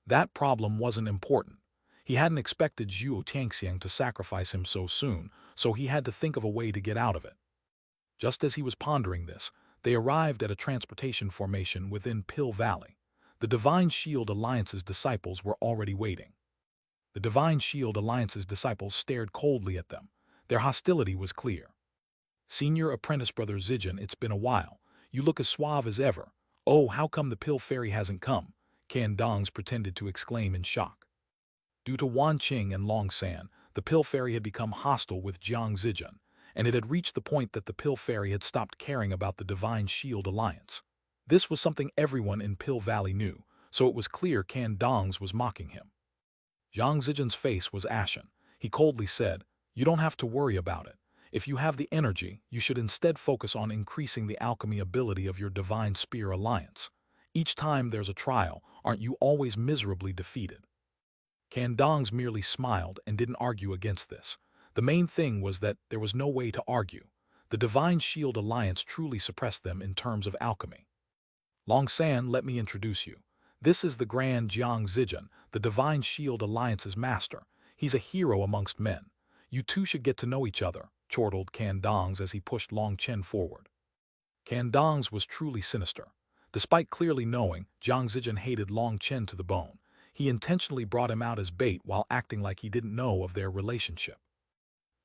That problem wasn't important. He hadn't expected Zhuo Tangxiang to sacrifice him so soon, so he had to think of a way to get out of it. Just as he was pondering this, they arrived at a transportation formation within Pill Valley. The Divine Shield Alliance's disciples were already waiting. The Divine Shield Alliance's disciples stared coldly at them. Their hostility was clear. "Senior Apprentice Brother Zijin, it's been a while. You look as suave as ever. Oh, how come the Pill Fairy hasn't come?" Kandong's pretended to exclaim in shock. Due to Wan Qing and Long San, the Pill Fairy had become hostile with Jiang Zijin, and it had reached the point that the Pill Fairy had stopped caring about the Divine Shield Alliance. This was something everyone in Pill Valley knew, so it was clear Kandong's was mocking him. Jiang Zijin's face was ashen. He coldly said, "You don't have to worry about it. If you have the energy, you should instead focus on increasing the alchemy ability of your Divine Spear Alliance. Each time there's a trial, aren't you always miserably defeated?" Kandong's merely smiled and didn't argue against this. The main thing was that there was no way to argue. The Divine Shield Alliance truly suppressed them in terms of alchemy. "Long San, let me introduce you. This is the Grand Jiang Zijin, the Divine Shield Alliance's master. He's a hero amongst men. You two should get to know each other," chortled Kandong's as he pushed Long Chen forward. Kandong's was truly sinister. Despite clearly knowing Jiang Zijin hated Long Chen to the bone, he intentionally brought him out as bait while acting like he didn't know of their relationship.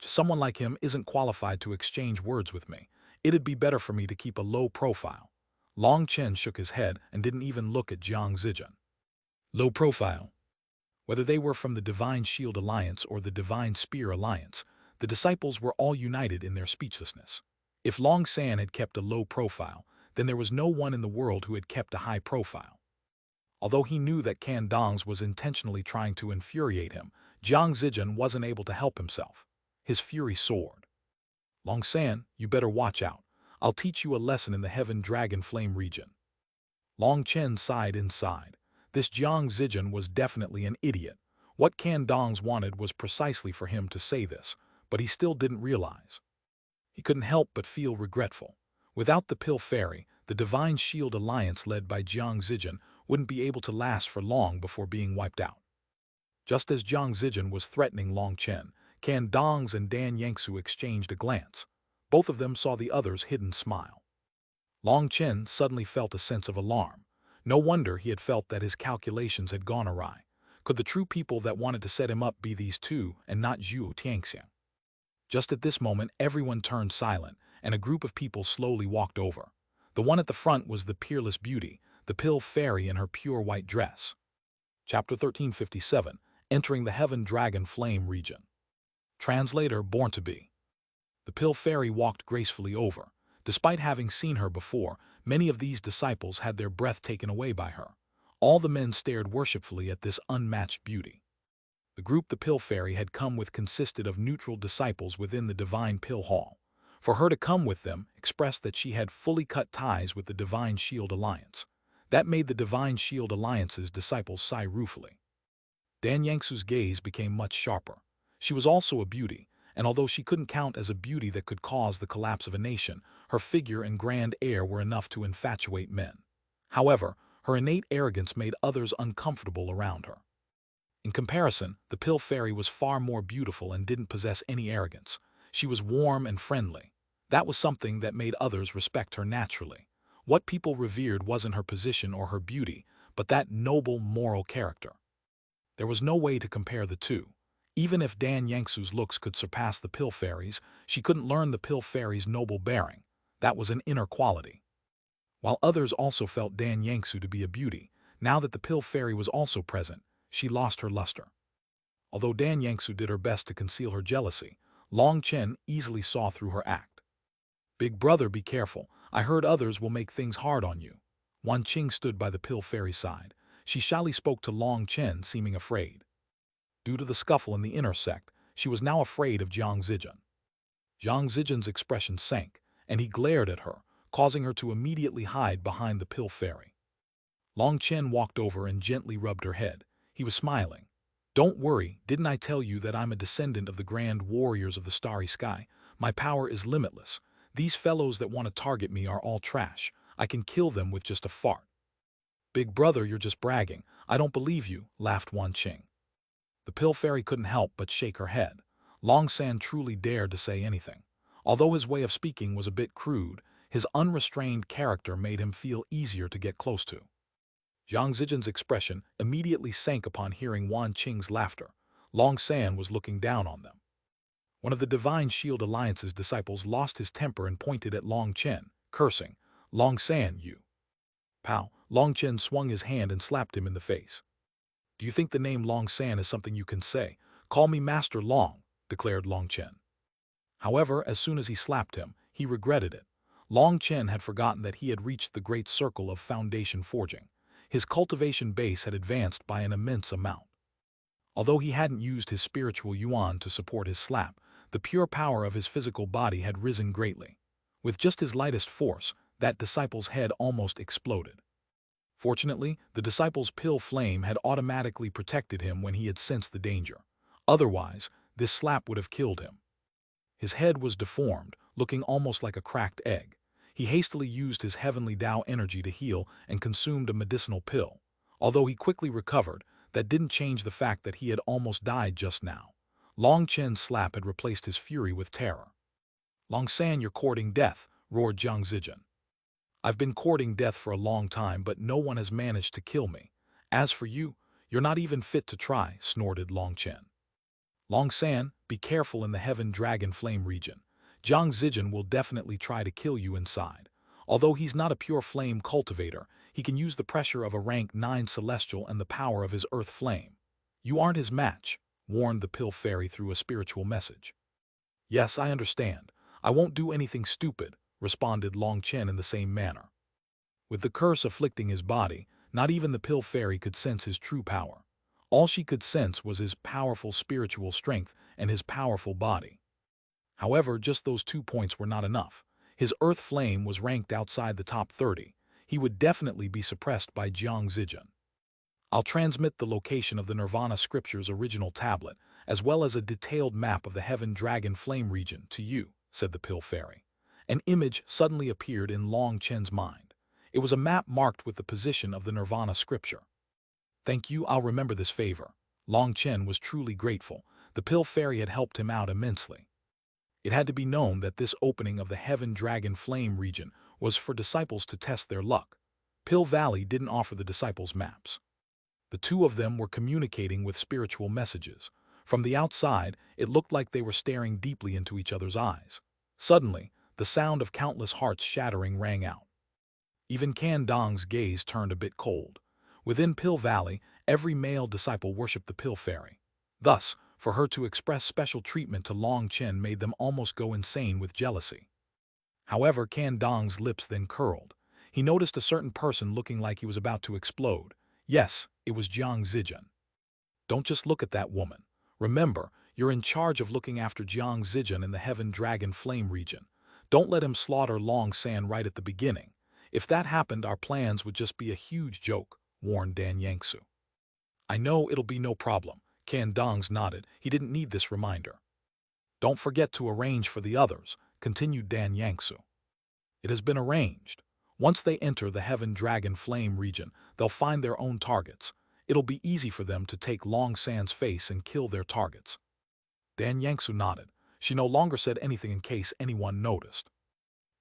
"Someone like him isn't qualified to exchange words with me. It'd be better for me to keep a low profile." Long Chen shook his head and didn't even look at Jiang Zijin. Low profile. Whether they were from the Divine Shield Alliance or the Divine Spear Alliance, the disciples were all united in their speechlessness. If Long San had kept a low profile, then there was no one in the world who had kept a high profile. Although he knew that Kandong's was intentionally trying to infuriate him, Jiang Zijin wasn't able to help himself. His fury soared. "Long San, you better watch out. I'll teach you a lesson in the Heaven Dragon Flame region." Long Chen sighed inside. This Jiang Zijin was definitely an idiot. What Kandong's wanted was precisely for him to say this, but he still didn't realize. He couldn't help but feel regretful. Without the Pill Fairy, the Divine Shield Alliance led by Jiang Zijin wouldn't be able to last for long before being wiped out. Just as Jiang Zijin was threatening Long Chen, Kandong's and Dan Yangsu exchanged a glance. Both of them saw the other's hidden smile. Long Chen suddenly felt a sense of alarm. No wonder he had felt that his calculations had gone awry. Could the true people that wanted to set him up be these two and not Zhuo Tangxiang? Just at this moment, everyone turned silent, and a group of people slowly walked over. The one at the front was the peerless beauty, the Pill Fairy in her pure white dress. Chapter 1357, Entering the Heaven Dragon Flame region. Translator Born to Be. The Pill Fairy walked gracefully over. Despite having seen her before, many of these disciples had their breath taken away by her. All the men stared worshipfully at this unmatched beauty. The group the Pill Fairy had come with consisted of neutral disciples within the Divine Pill Hall. For her to come with them expressed that she had fully cut ties with the Divine Shield Alliance. That made the Divine Shield Alliance's disciples sigh ruefully. Dan Yangsu's gaze became much sharper. She was also a beauty, and although she couldn't count as a beauty that could cause the collapse of a nation, her figure and grand air were enough to infatuate men. However, her innate arrogance made others uncomfortable around her. In comparison, the pill fairy was far more beautiful and didn't possess any arrogance. She was warm and friendly. That was something that made others respect her naturally. What people revered wasn't her position or her beauty, but that noble moral character. There was no way to compare the two. Even if Dan Yangsu's looks could surpass the pill fairy's, she couldn't learn the pill fairy's noble bearing. That was an inner quality. While others also felt Dan Yangsu to be a beauty, now that the pill fairy was also present, she lost her luster. Although Dan Yangsu did her best to conceal her jealousy, Long Chen easily saw through her act. "Big brother, be careful. I heard others will make things hard on you." Wan Qing stood by the pill fairy's side. She shyly spoke to Long Chen, seeming afraid. Due to the scuffle in the inner sect, she was now afraid of Jiang Zijian. Jiang Zijian's expression sank, and he glared at her, causing her to immediately hide behind the pill fairy. Long Chen walked over and gently rubbed her head. He was smiling. "Don't worry, didn't I tell you that I'm a descendant of the grand warriors of the starry sky? My power is limitless. These fellows that want to target me are all trash. I can kill them with just a fart." "Big brother, you're just bragging. I don't believe you," laughed Wan Qing. The pill fairy couldn't help but shake her head. Long San truly dared to say anything. Although his way of speaking was a bit crude, his unrestrained character made him feel easier to get close to. Jiang Zijian's expression immediately sank upon hearing Wan Qing's laughter. Long San was looking down on them. One of the Divine Shield Alliance's disciples lost his temper and pointed at Long Chen, cursing, "Long San, you." Pow! Long Chen swung his hand and slapped him in the face. "Do you think the name Long San is something you can say? Call me Master Long," declared Long Chen. However, as soon as he slapped him, he regretted it. Long Chen had forgotten that he had reached the great circle of foundation forging. His cultivation base had advanced by an immense amount. Although he hadn't used his spiritual yuan to support his slap, the pure power of his physical body had risen greatly. With just his lightest force, that disciple's head almost exploded. Fortunately, the disciple's pill flame had automatically protected him when he had sensed the danger. Otherwise, this slap would have killed him. His head was deformed, looking almost like a cracked egg. He hastily used his heavenly Tao energy to heal and consumed a medicinal pill. Although he quickly recovered, that didn't change the fact that he had almost died just now. Long Chen's slap had replaced his fury with terror. "Long San, you're courting death," roared Jiang Zijian. "I've been courting death for a long time, but no one has managed to kill me. As for you, you're not even fit to try," snorted Long Chen. "Long San, be careful in the Heaven Dragon Flame region. Jiang Zijian will definitely try to kill you inside. Although he's not a pure flame cultivator, he can use the pressure of a rank 9 celestial and the power of his earth flame. You aren't his match," warned the pill fairy through a spiritual message. "Yes, I understand. I won't do anything stupid," responded Long Chen in the same manner. With the curse afflicting his body, not even the pill fairy could sense his true power. All she could sense was his powerful spiritual strength and his powerful body. However, just those 2 points were not enough. His earth flame was ranked outside the top 30. He would definitely be suppressed by Jiang Zijian. "I'll transmit the location of the Nirvana Scripture's original tablet, as well as a detailed map of the Heaven Dragon Flame region, to you," said the pill fairy. An image suddenly appeared in Long Chen's mind. It was a map marked with the position of the Nirvana Scripture. "Thank you, I'll remember this favor." Long Chen was truly grateful. The pill fairy had helped him out immensely. It had to be known that this opening of the Heaven Dragon Flame region was for disciples to test their luck. Pill Valley didn't offer the disciples maps. The two of them were communicating with spiritual messages. From the outside, it looked like they were staring deeply into each other's eyes. Suddenly, the sound of countless hearts shattering rang out. Even Can Dong's gaze turned a bit cold. Within Pill Valley, every male disciple worshipped the Pill Fairy. Thus, for her to express special treatment to Long Chen made them almost go insane with jealousy. However, Can Dong's lips then curled. He noticed a certain person looking like he was about to explode. Yes, it was Jiang Zijian. "Don't just look at that woman. Remember, you're in charge of looking after Jiang Zijian in the Heaven Dragon Flame region. Don't let him slaughter Long San right at the beginning. If that happened, our plans would just be a huge joke," warned Dan Yangsu. "I know, it'll be no problem." Can Dongs nodded. He didn't need this reminder. "Don't forget to arrange for the others," continued Dan Yangsu. "It has been arranged. Once they enter the Heaven Dragon Flame region, they'll find their own targets. It'll be easy for them to take Long San's face and kill their targets. Dan Yangsu nodded. She no longer said anything in case anyone noticed.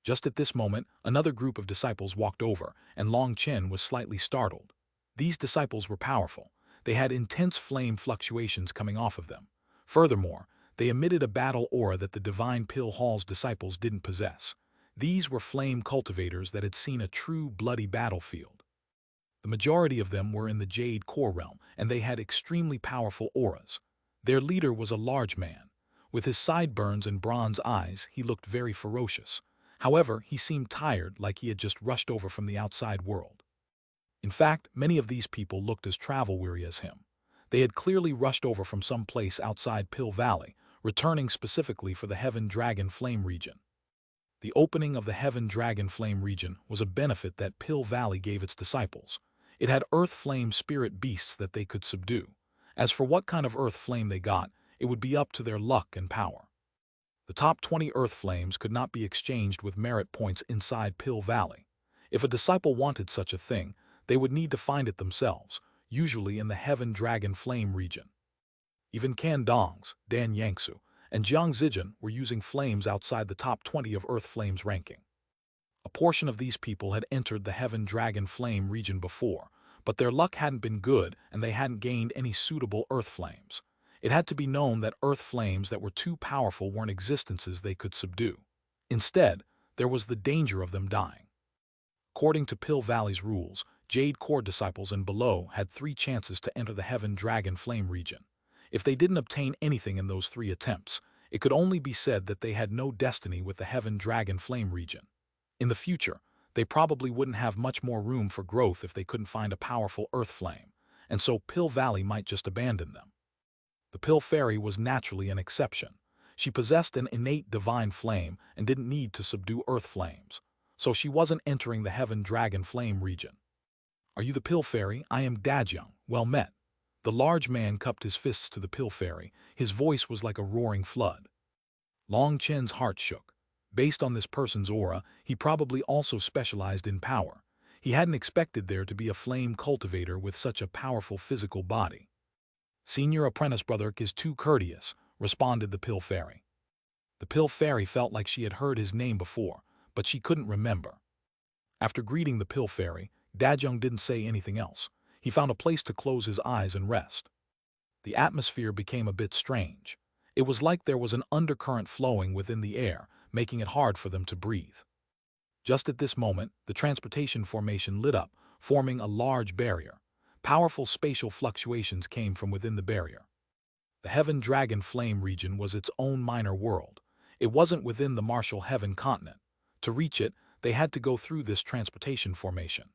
Just at this moment, another group of disciples walked over, and Long Chen was slightly startled. These disciples were powerful. They had intense flame fluctuations coming off of them. Furthermore, they emitted a battle aura that the Divine Pill Hall's disciples didn't possess. These were flame cultivators that had seen a true bloody battlefield. The majority of them were in the Jade core realm, and they had extremely powerful auras. Their leader was a large man. With his sideburns and bronze eyes, he looked very ferocious. However, he seemed tired, like he had just rushed over from the outside world. In fact, many of these people looked as travel-weary as him. They had clearly rushed over from some place outside Pill Valley, returning specifically for the Heaven Dragon Flame region. The opening of the Heaven Dragon Flame region was a benefit that Pill Valley gave its disciples. It had earth flame spirit beasts that they could subdue. As for what kind of earth flame they got, it would be up to their luck and power. The top 20 earth flames could not be exchanged with merit points inside Pill Valley. If a disciple wanted such a thing, they would need to find it themselves, usually in the Heaven Dragon Flame region. Even Can Dongs, Dan Yangsu, and Jiang Zijin were using flames outside the top 20 of earth flames ranking. A portion of these people had entered the Heaven Dragon Flame region before, but their luck hadn't been good and they hadn't gained any suitable earth flames. It had to be known that earth flames that were too powerful weren't existences they could subdue. Instead, there was the danger of them dying. According to Pill Valley's rules, Jade core disciples and below had 3 chances to enter the Heaven Dragon Flame region. If they didn't obtain anything in those 3 attempts, it could only be said that they had no destiny with the Heaven Dragon Flame region. In the future, they probably wouldn't have much more room for growth if they couldn't find a powerful earth flame, and so Pill Valley might just abandon them. The Pill Fairy was naturally an exception. She possessed an innate divine flame and didn't need to subdue earth flames, so she wasn't entering the Heaven Dragon Flame region. "Are you the Pill Fairy? I am Dajiang. Well met." The large man cupped his fists to the Pill Fairy. His voice was like a roaring flood. Long Chen's heart shook. Based on this person's aura, he probably also specialized in power. He hadn't expected there to be a flame cultivator with such a powerful physical body. "Senior apprentice brother is too courteous," responded the Pill Fairy. The Pill Fairy felt like she had heard his name before, but she couldn't remember. After greeting the Pill Fairy, Dajung didn't say anything else. He found a place to close his eyes and rest. The atmosphere became a bit strange. It was like there was an undercurrent flowing within the air, making it hard for them to breathe. Just at this moment, the transportation formation lit up, forming a large barrier. Powerful spatial fluctuations came from within the barrier. The Heaven Dragon Flame region was its own minor world. It wasn't within the Martial Heaven continent. To reach it, they had to go through this transportation formation.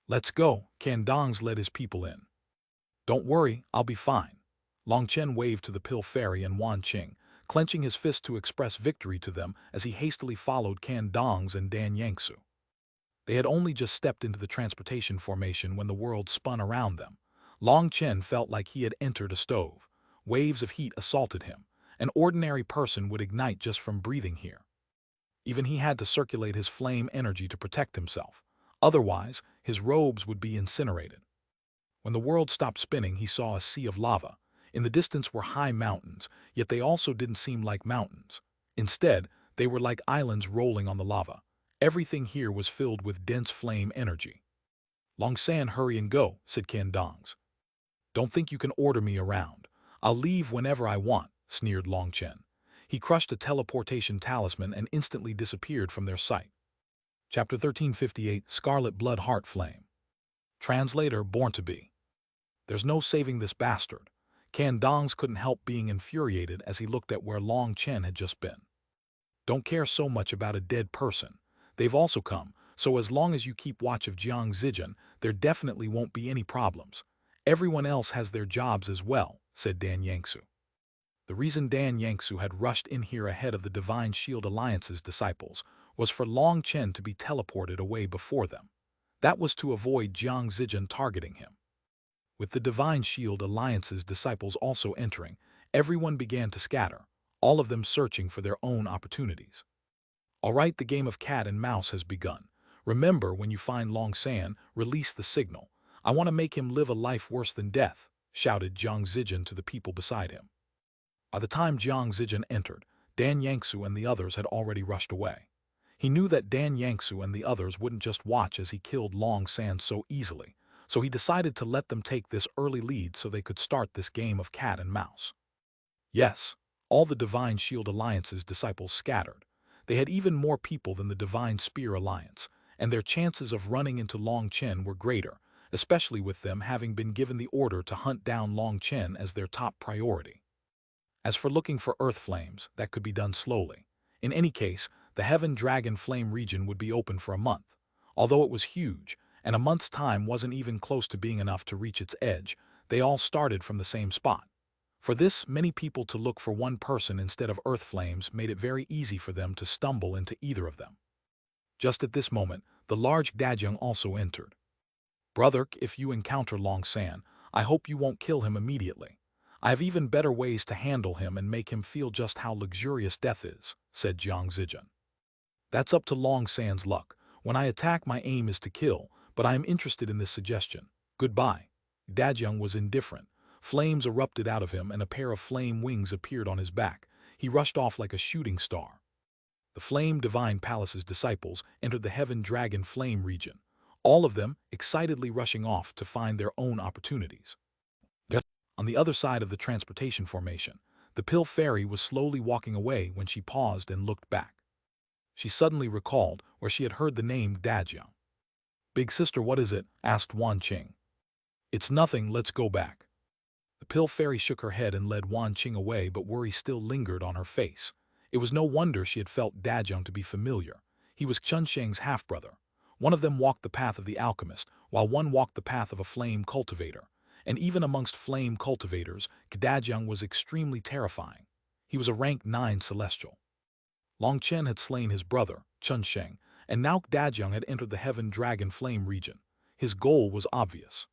"Let's go," Can Dongs led his people in. "Don't worry, I'll be fine." Long Chen waved to the Pill Fairy and Wan Qing, clenching his fist to express victory to them as he hastily followed Can Dongs and Dan Yangsu. They had only just stepped into the transportation formation when the world spun around them. Long Chen felt like he had entered a stove. Waves of heat assaulted him. An ordinary person would ignite just from breathing here. Even he had to circulate his flame energy to protect himself. Otherwise, his robes would be incinerated. When the world stopped spinning, he saw a sea of lava. In the distance were high mountains, yet they also didn't seem like mountains. Instead, they were like islands rolling on the lava. Everything here was filled with dense flame energy. "Long San, hurry and go," said Can Dongs. "Don't think you can order me around. I'll leave whenever I want," sneered Long Chen. He crushed a teleportation talisman and instantly disappeared from their sight. Chapter 1358, Scarlet Blood Heart Flame. Translator, born to be. "There's no saving this bastard." Can Dongs couldn't help being infuriated as he looked at where Long Chen had just been. "Don't care so much about a dead person. They've also come, so as long as you keep watch of Jiang Zijin, there definitely won't be any problems. Everyone else has their jobs as well," said Dan Yangsu. The reason Dan Yangsu had rushed in here ahead of the Divine Shield Alliance's disciples was for Long Chen to be teleported away before them. That was to avoid Jiang Zijin targeting him. With the Divine Shield Alliance's disciples also entering, everyone began to scatter, all of them searching for their own opportunities. "All right, the game of cat and mouse has begun. Remember, when you find Long San, release the signal. I want to make him live a life worse than death, shouted Jiang Zijian to the people beside him. By the time Jiang Zijian entered, Dan Yangsu and the others had already rushed away. He knew that Dan Yangsu and the others wouldn't just watch as he killed Long San so easily, so he decided to let them take this early lead so they could start this game of cat and mouse. Yes, all the Divine Shield Alliance's disciples scattered. They had even more people than the Divine Spear Alliance, and their chances of running into Long Chen were greater, especially with them having been given the order to hunt down Long Chen as their top priority. As for looking for earth flames, that could be done slowly. In any case, the Heaven Dragon Flame region would be open for a month. Although it was huge, and a month's time wasn't even close to being enough to reach its edge, they all started from the same spot. For this, many people to look for one person instead of earth flames made it very easy for them to stumble into either of them. Just at this moment, the large Dajeng also entered. Brother, if you encounter Long San, I hope you won't kill him immediately. I have even better ways to handle him and make him feel just how luxurious death is, said Jiang Zijian. That's up to Long San's luck. When I attack, my aim is to kill, but I am interested in this suggestion. Goodbye. Dajeng was indifferent. Flames erupted out of him and a pair of flame wings appeared on his back. He rushed off like a shooting star. The Flame Divine Palace's disciples entered the Heaven Dragon Flame region, all of them excitedly rushing off to find their own opportunities. On the other side of the transportation formation, the Pill Fairy was slowly walking away when she paused and looked back. She suddenly recalled where she had heard the name Dajeng. "Big sister, what is it?" asked Wan Qing. "It's nothing, let's go back." The Pill Fairy shook her head and led Wan Qing away, but worry still lingered on her face. It was no wonder she had felt Dajeng to be familiar. He was Chun Sheng's half-brother. One of them walked the path of the alchemist, while one walked the path of a flame cultivator. And even amongst flame cultivators, Dajeng was extremely terrifying. He was a rank 9 celestial. Long Chen had slain his brother, Chun Sheng, and now Dajeng had entered the Heaven Dragon Flame region. His goal was obvious.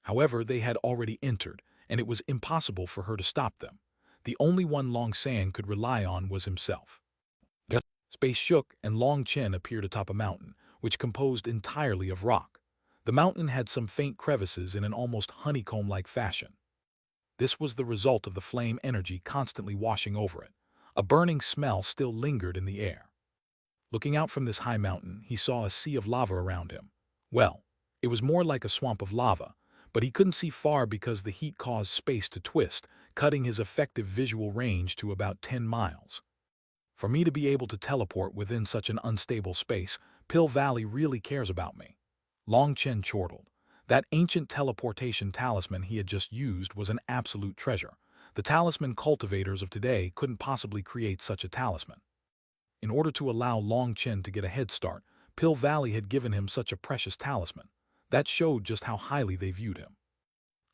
However, they had already entered, and it was impossible for her to stop them. The only one Long San could rely on was himself. Space shook, and Long Chen appeared atop a mountain, which composed entirely of rock. The mountain had some faint crevices in an almost honeycomb-like fashion. This was the result of the flame energy constantly washing over it. A burning smell still lingered in the air. Looking out from this high mountain, he saw a sea of lava around him. Well, it was more like a swamp of lava, but he couldn't see far because the heat caused space to twist, cutting his effective visual range to about 10 miles. For me to be able to teleport within such an unstable space, Pill Valley really cares about me. Long Chen chortled. That ancient teleportation talisman he had just used was an absolute treasure. The talisman cultivators of today couldn't possibly create such a talisman. In order to allow Long Chen to get a head start, Pill Valley had given him such a precious talisman. That showed just how highly they viewed him.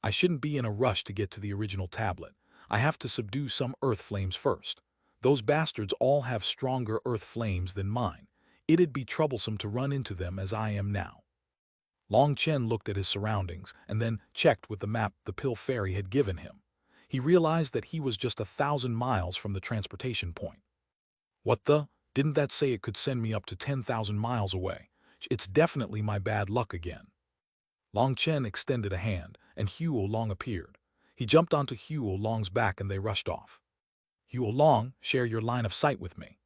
I shouldn't be in a rush to get to the original tablet. I have to subdue some earth flames first. Those bastards all have stronger earth flames than mine. It'd be troublesome to run into them as I am now. Long Chen looked at his surroundings and then checked with the map the Pill Fairy had given him. He realized that he was just 1,000 miles from the transportation point. What the? Didn't that say it could send me up to 10,000 miles away? It's definitely my bad luck again. Long Chen extended a hand, and Huo Long appeared. He jumped onto Huo Long's back and they rushed off. Huo Long, share your line of sight with me.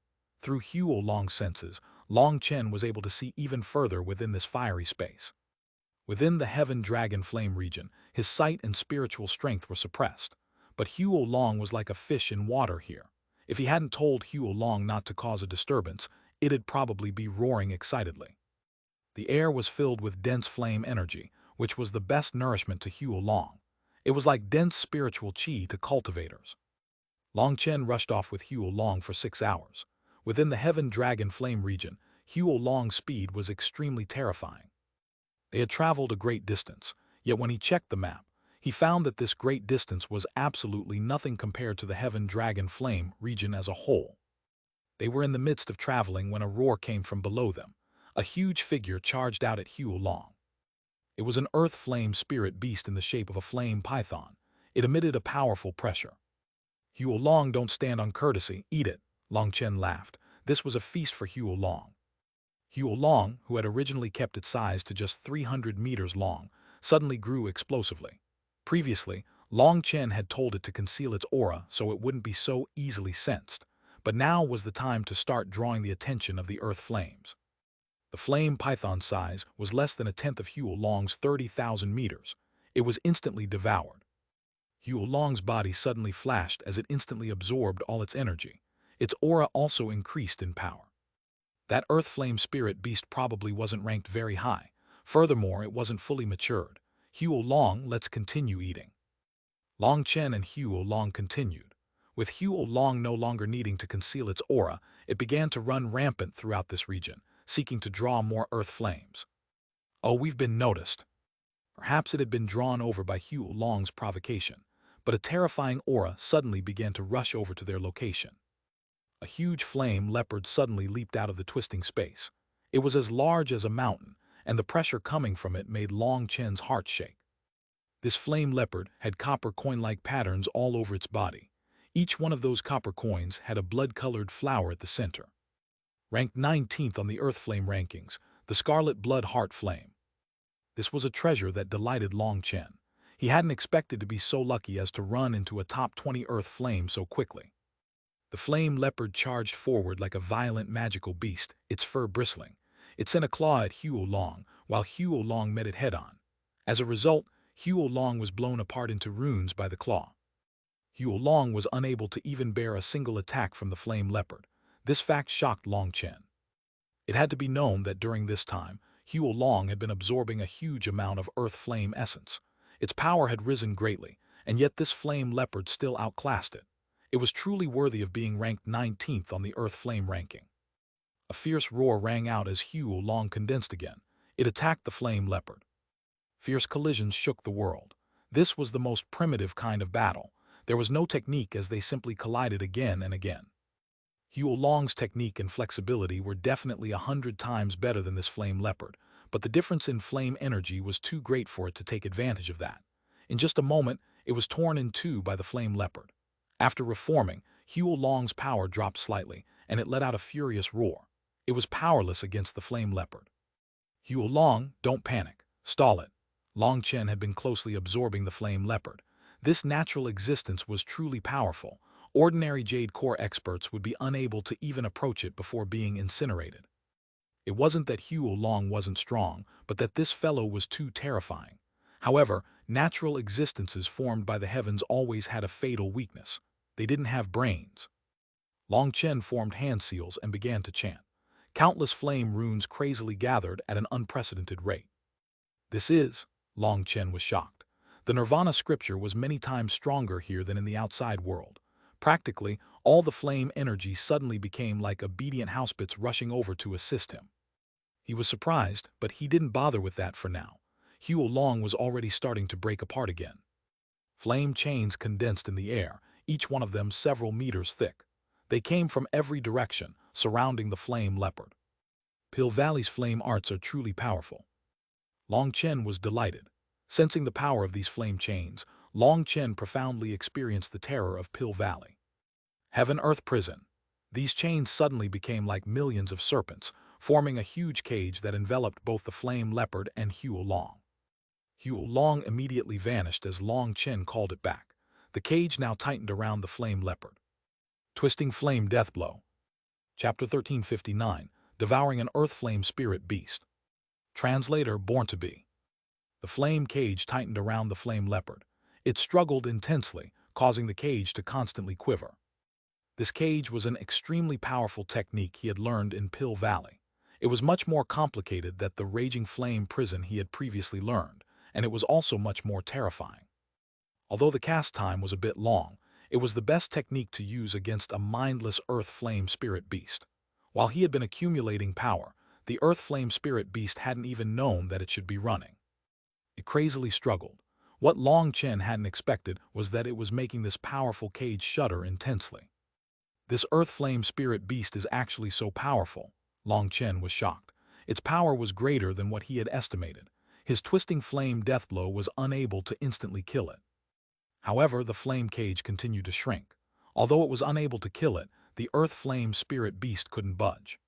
Through Huo Long's senses, Long Chen was able to see even further within this fiery space. Within the Heaven Dragon Flame region, his sight and spiritual strength were suppressed. But Huo Long was like a fish in water here. If he hadn't told Huo Long not to cause a disturbance, it'd probably be roaring excitedly. The air was filled with dense flame energy, which was the best nourishment to Huo Long. It was like dense spiritual qi to cultivators. Long Chen rushed off with Huo Long for 6 hours. Within the Heaven Dragon Flame region, Huo Long's speed was extremely terrifying. They had traveled a great distance, yet when he checked the map, he found that this great distance was absolutely nothing compared to the Heaven Dragon Flame region as a whole. They were in the midst of traveling when a roar came from below them. A huge figure charged out at Huo Long. It was an earth flame spirit beast in the shape of a flame python. It emitted a powerful pressure. Huo Long, don't stand on courtesy, eat it, Long Chen laughed. This was a feast for Huo Long. Huo Long, who had originally kept its size to just 300 meters long, suddenly grew explosively. Previously, Long Chen had told it to conceal its aura so it wouldn't be so easily sensed, but now was the time to start drawing the attention of the earth flames. The flame python size was less than a tenth of Xuanhuan's 30,000 meters. It was instantly devoured. Xuanhuan's body suddenly flashed as it instantly absorbed all its energy. Its aura also increased in power. That earth flame spirit beast probably wasn't ranked very high. Furthermore, it wasn't fully matured. Xuanhuan, let's continue eating. Long Chen and Xuanhuan continued. With Xuanhuan no longer needing to conceal its aura, it began to run rampant throughout this region, seeking to draw more earth flames. Oh, we've been noticed. Perhaps it had been drawn over by Xuanhuan's provocation, but a terrifying aura suddenly began to rush over to their location. A huge flame leopard suddenly leaped out of the twisting space. It was as large as a mountain, and the pressure coming from it made Long Chen's heart shake. This flame leopard had copper coin-like patterns all over its body. Each one of those copper coins had a blood-colored flower at the center. Ranked 19th on the Earth Flame rankings, the Scarlet Blood Heart Flame. This was a treasure that delighted Long Chen. He hadn't expected to be so lucky as to run into a top 20 Earth Flame so quickly. The flame leopard charged forward like a violent magical beast, its fur bristling. It sent a claw at Xuanhuan, while Xuanhuan met it head-on. As a result, Xuanhuan was blown apart into runes by the claw. Xuanhuan was unable to even bear a single attack from the flame leopard. This fact shocked Long Chen. It had to be known that during this time, Xuanhuan had been absorbing a huge amount of earth flame essence. Its power had risen greatly, and yet this flame leopard still outclassed it. It was truly worthy of being ranked 19th on the earth flame ranking. A fierce roar rang out as Xuanhuan condensed again. It attacked the flame leopard. Fierce collisions shook the world. This was the most primitive kind of battle. There was no technique as they simply collided again and again. Xuanhuan's technique and flexibility were definitely 100 times better than this flame leopard, but the difference in flame energy was too great for it to take advantage of that. In just a moment, it was torn in two by the flame leopard. After reforming, Xuanhuan's power dropped slightly, and it let out a furious roar. It was powerless against the flame leopard. Xuanhuan, don't panic. Stall it. Long Chen had been closely absorbing the flame leopard. This natural existence was truly powerful. Ordinary Jade core experts would be unable to even approach it before being incinerated. It wasn't that Xuanhuan wasn't strong, but that this fellow was too terrifying. However, natural existences formed by the heavens always had a fatal weakness. They didn't have brains. Long Chen formed hand seals and began to chant. Countless flame runes crazily gathered at an unprecedented rate. This is, Long Chen was shocked. The Nirvana scripture was many times stronger here than in the outside world. Practically, all the flame energy suddenly became like obedient housebits rushing over to assist him. He was surprised, but he didn't bother with that for now. Xuanhuan was already starting to break apart again. Flame chains condensed in the air, each one of them several meters thick. They came from every direction, surrounding the flame leopard. Pill Valley's flame arts are truly powerful. Long Chen was delighted. Sensing the power of these flame chains, Long Chen profoundly experienced the terror of Pill Valley. Heaven-Earth Prison. These chains suddenly became like millions of serpents, forming a huge cage that enveloped both the flame leopard and Xuanhuan. Xuanhuan immediately vanished as Long Chen called it back. The cage now tightened around the flame leopard. Twisting Flame Deathblow. Chapter 1359, Devouring an Earth Flame Spirit Beast. Translator Born to Be. The flame cage tightened around the flame leopard. It struggled intensely, causing the cage to constantly quiver. This cage was an extremely powerful technique he had learned in Pill Valley. It was much more complicated than the raging flame prison he had previously learned, and it was also much more terrifying. Although the cast time was a bit long, it was the best technique to use against a mindless earth flame spirit beast. While he had been accumulating power, the earth flame spirit beast hadn't even known that it should be running. It crazily struggled. What Long Chen hadn't expected was that it was making this powerful cage shudder intensely. This earth flame spirit beast is actually so powerful. Long Chen was shocked. Its power was greater than what he had estimated. His twisting flame deathblow was unable to instantly kill it. However, the flame cage continued to shrink. Although it was unable to kill it, the earth flame spirit beast couldn't budge.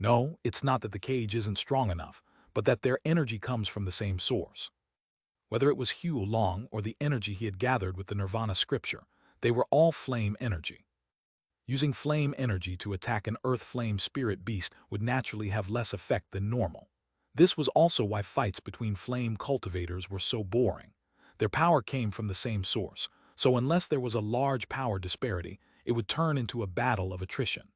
No, it's not that the cage isn't strong enough, but that their energy comes from the same source. Whether it was Xuanhuan or the energy he had gathered with the Nirvana scripture, they were all flame energy. Using flame energy to attack an earth flame spirit beast would naturally have less effect than normal. This was also why fights between flame cultivators were so boring. Their power came from the same source, so unless there was a large power disparity, it would turn into a battle of attrition.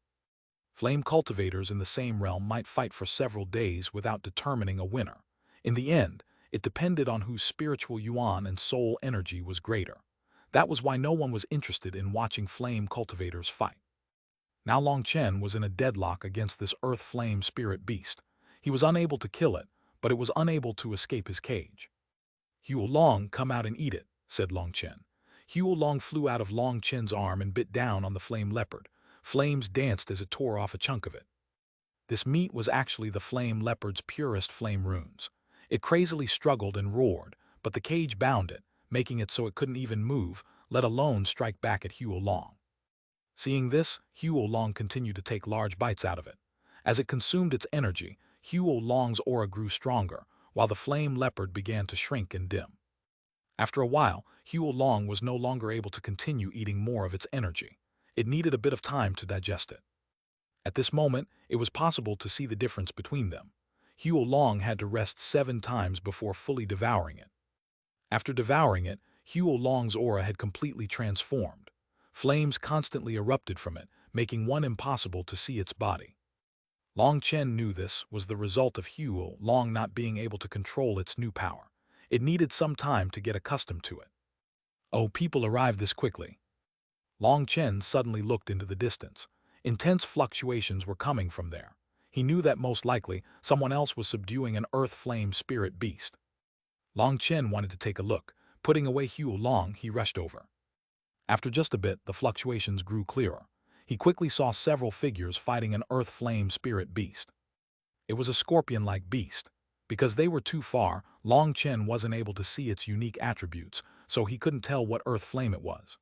Flame cultivators in the same realm might fight for several days without determining a winner. In the end, it depended on whose spiritual yuan and soul energy was greater. That was why no one was interested in watching flame cultivators fight. Now Chen was in a deadlock against this earth flame spirit beast. He was unable to kill it, but it was unable to escape his cage. "Long, come out and eat it," said Chen. Long flew out of Chen's arm and bit down on the flame leopard. Flames danced as it tore off a chunk of it. This meat was actually the flame leopard's purest flame runes. It crazily struggled and roared, but the cage bound it, making it so it couldn't even move, let alone strike back at Long. Seeing this, Long continued to take large bites out of it. As it consumed its energy, Long's aura grew stronger, while the flame leopard began to shrink and dim. After a while, Long was no longer able to continue eating more of its energy. It needed a bit of time to digest it. At this moment, it was possible to see the difference between them. Long had to rest 7 times before fully devouring it. After devouring it, Long's aura had completely transformed. Flames constantly erupted from it, making one impossible to see its body. Chen knew this was the result of Long not being able to control its new power. It needed some time to get accustomed to it. "Oh, people arrived this quickly." Chen suddenly looked into the distance. Intense fluctuations were coming from there. He knew that most likely someone else was subduing an earth flame spirit beast. Chen wanted to take a look. Putting away Long, he rushed over. After just a bit, the fluctuations grew clearer. He quickly saw several figures fighting an earth flame spirit beast. It was a scorpion-like beast. Because they were too far, Chen wasn't able to see its unique attributes, so he couldn't tell what earth flame it was.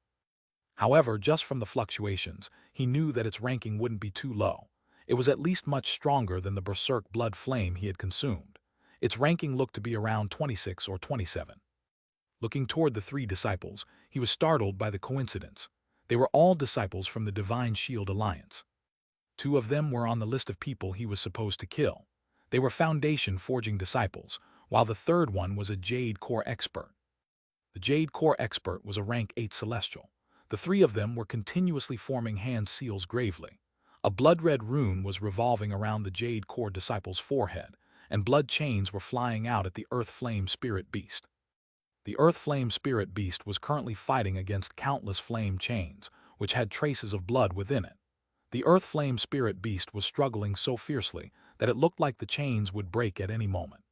However, just from the fluctuations, he knew that its ranking wouldn't be too low. It was at least much stronger than the berserk blood flame he had consumed. Its ranking looked to be around 26 or 27. Looking toward the 3 disciples, he was startled by the coincidence. They were all disciples from the Divine Shield Alliance. 2 of them were on the list of people he was supposed to kill. They were Foundation forging disciples, while the 3rd one was a Jade core expert. The Jade core expert was a rank 8 celestial. The 3 of them were continuously forming hand seals gravely. A blood-red rune was revolving around the Jade core disciple's forehead, and blood chains were flying out at the Earth Flame Spirit Beast. The Earth Flame Spirit Beast was currently fighting against countless flame chains, which had traces of blood within it. The Earth Flame Spirit Beast was struggling so fiercely that it looked like the chains would break at any moment.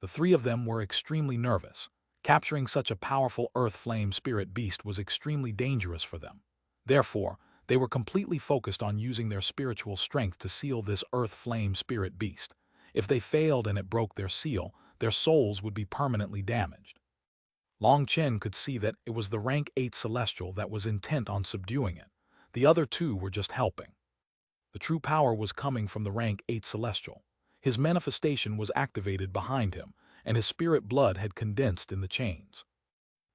The 3 of them were extremely nervous. Capturing such a powerful Earth Flame Spirit Beast was extremely dangerous for them. Therefore, they were completely focused on using their spiritual strength to seal this Earth Flame Spirit Beast. If they failed and it broke their seal, their souls would be permanently damaged. Chen could see that it was the rank 8 celestial that was intent on subduing it. The other 2 were just helping. The true power was coming from the rank 8 celestial. His manifestation was activated behind him, and his spirit blood had condensed in the chains.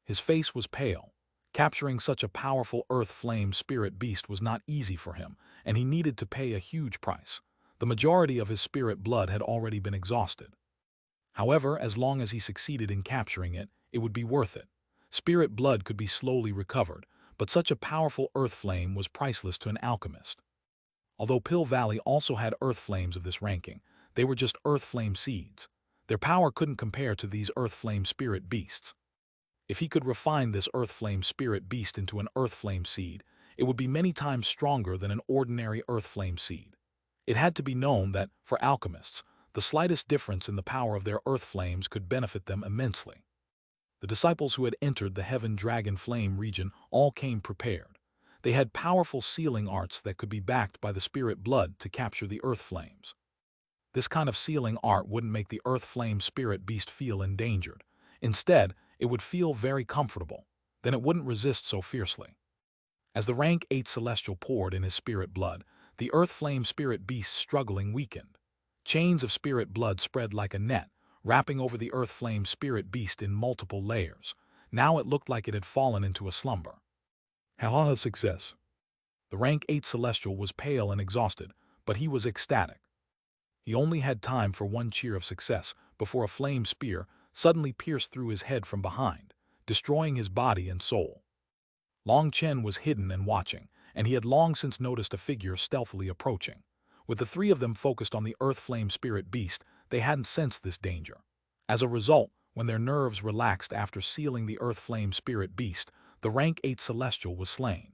His face was pale. Capturing such a powerful earth flame spirit beast was not easy for him, and he needed to pay a huge price. The majority of his spirit blood had already been exhausted. However, as long as he succeeded in capturing it, it would be worth it. Spirit blood could be slowly recovered, but such a powerful earth flame was priceless to an alchemist. Although Pill Valley also had earth flames of this ranking, they were just earth flame seeds. Their power couldn't compare to these earth flame spirit beasts. If he could refine this earth flame spirit beast into an earth flame seed, it would be many times stronger than an ordinary earth flame seed. It had to be known that, for alchemists, the slightest difference in the power of their earth flames could benefit them immensely. The disciples who had entered the Heaven Dragon Flame region all came prepared. They had powerful sealing arts that could be backed by the spirit blood to capture the earth flames. This kind of sealing art wouldn't make the earth flame spirit beast feel endangered. Instead, it would feel very comfortable. Then it wouldn't resist so fiercely. As the rank 8 celestial poured in his spirit blood, the earth flame spirit beast's struggling weakened. Chains of spirit blood spread like a net, wrapping over the earth flame spirit beast in multiple layers. Now it looked like it had fallen into a slumber. Haha, success. The rank 8 celestial was pale and exhausted, but he was ecstatic. He only had time for one cheer of success before a flame spear suddenly pierced through his head from behind, destroying his body and soul. Long Chen was hidden and watching, and he had long since noticed a figure stealthily approaching. With the three of them focused on the earth flame spirit beast, they hadn't sensed this danger. As a result, when their nerves relaxed after sealing the earth flame spirit beast, the rank 8 celestial was slain.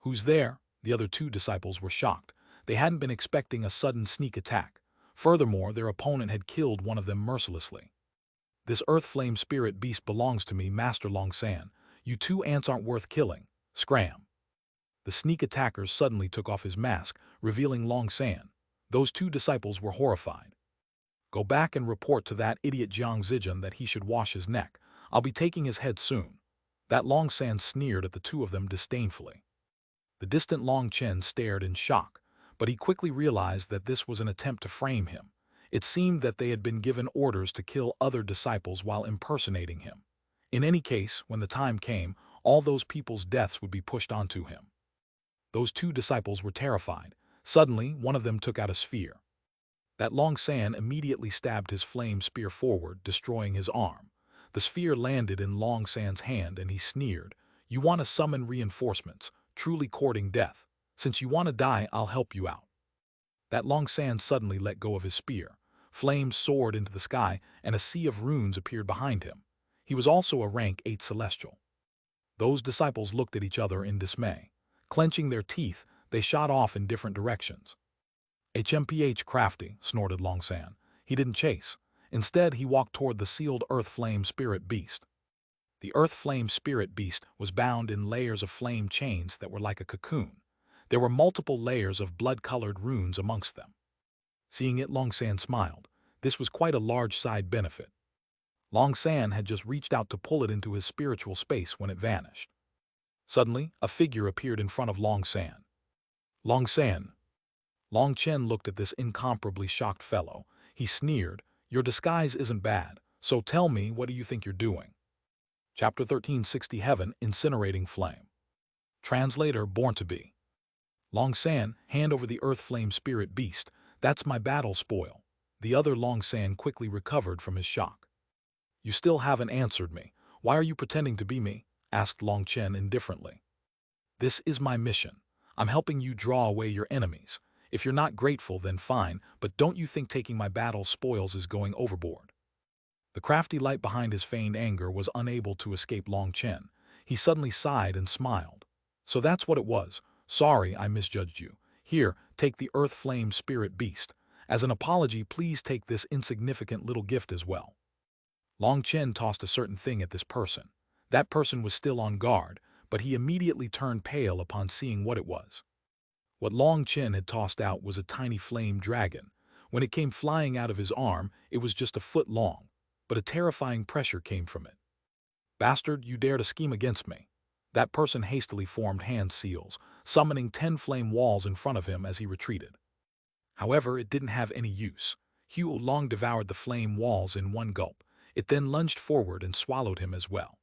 Who's there? The other two disciples were shocked. They hadn't been expecting a sudden sneak attack. Furthermore, their opponent had killed one of them mercilessly. This earth flame spirit beast belongs to me, Master Long San. You two ants aren't worth killing. Scram. The sneak attacker suddenly took off his mask, revealing Long San. Those two disciples were horrified. Go back and report to that idiot Jiang Zijian that he should wash his neck. I'll be taking his head soon. That Long San sneered at the two of them disdainfully. The distant Long Chen stared in shock, but he quickly realized that this was an attempt to frame him. It seemed that they had been given orders to kill other disciples while impersonating him. In any case, when the time came, all those people's deaths would be pushed onto him. Those two disciples were terrified. Suddenly, one of them took out a sphere. That Long San immediately stabbed his flame spear forward, destroying his arm. The sphere landed in Long San's hand and he sneered, "You want to summon reinforcements, truly courting death. Since you want to die, I'll help you out." That Long San suddenly let go of his spear. Flames soared into the sky and a sea of runes appeared behind him. He was also a rank 8 celestial. Those disciples looked at each other in dismay. Clenching their teeth, they shot off in different directions. HMPH crafty, snorted Long San. He didn't chase. Instead, he walked toward the sealed earth flame spirit beast. The earth flame spirit beast was bound in layers of flame chains that were like a cocoon. There were multiple layers of blood-colored runes amongst them. Seeing it, Long San smiled. This was quite a large side benefit. Long San had just reached out to pull it into his spiritual space when it vanished. Suddenly, a figure appeared in front of Long San. Long San. Long Chen looked at this incomparably shocked fellow. He sneered, "Your disguise isn't bad, so tell me, what do you think you're doing?" Chapter 1360 Heaven, Incinerating Flame. Translator, born to be. Long San, hand over the earth flame spirit beast. That's my battle spoil. The other Long San quickly recovered from his shock. You still haven't answered me. Why are you pretending to be me? Asked Long Chen indifferently. This is my mission. I'm helping you draw away your enemies. If you're not grateful, then fine, but don't you think taking my battle spoils is going overboard? The crafty light behind his feigned anger was unable to escape Long Chen. He suddenly sighed and smiled. So that's what it was. Sorry, I misjudged you. Here, take the earth flame spirit beast. As an apology, please take this insignificant little gift as well. Long Chen tossed a certain thing at this person. That person was still on guard, but he immediately turned pale upon seeing what it was. What Long Chen had tossed out was a tiny flame dragon. When it came flying out of his arm, it was just a foot long, but a terrifying pressure came from it. Bastard, you dare to scheme against me. That person hastily formed hand seals, summoning 10 flame walls in front of him as he retreated. However, it didn't have any use. Xuanhuan devoured the flame walls in one gulp. It then lunged forward and swallowed him as well.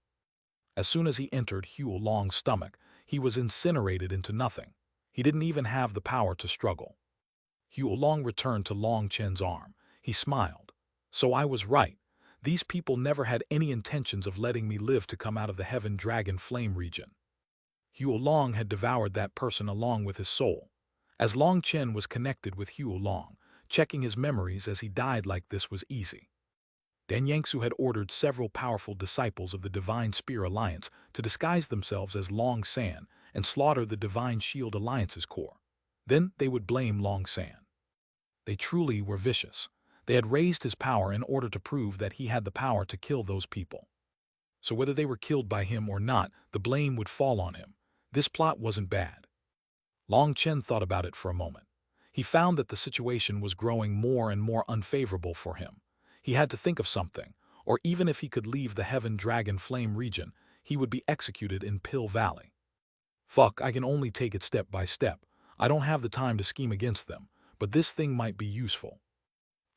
As soon as he entered Xuanhuan's stomach, he was incinerated into nothing. He didn't even have the power to struggle. Xuanhuan returned to Long Chen's arm. He smiled. So I was right. These people never had any intentions of letting me live to come out of the Heaven Dragon Flame region. Xuanhuan had devoured that person along with his soul. As Long Chen was connected with Xuanhuan, checking his memories as he died like this was easy. Dan Yangsu had ordered several powerful disciples of the Divine Spear Alliance to disguise themselves as Long San and slaughter the Divine Shield Alliance's core. Then they would blame Long San. They truly were vicious. They had raised his power in order to prove that he had the power to kill those people. So whether they were killed by him or not, the blame would fall on him. This plot wasn't bad. Long Chen thought about it for a moment. He found that the situation was growing more and more unfavorable for him. He had to think of something, or even if he could leave the Heaven Dragon Flame region, he would be executed in Pill Valley. Fuck, I can only take it step by step. I don't have the time to scheme against them, but this thing might be useful.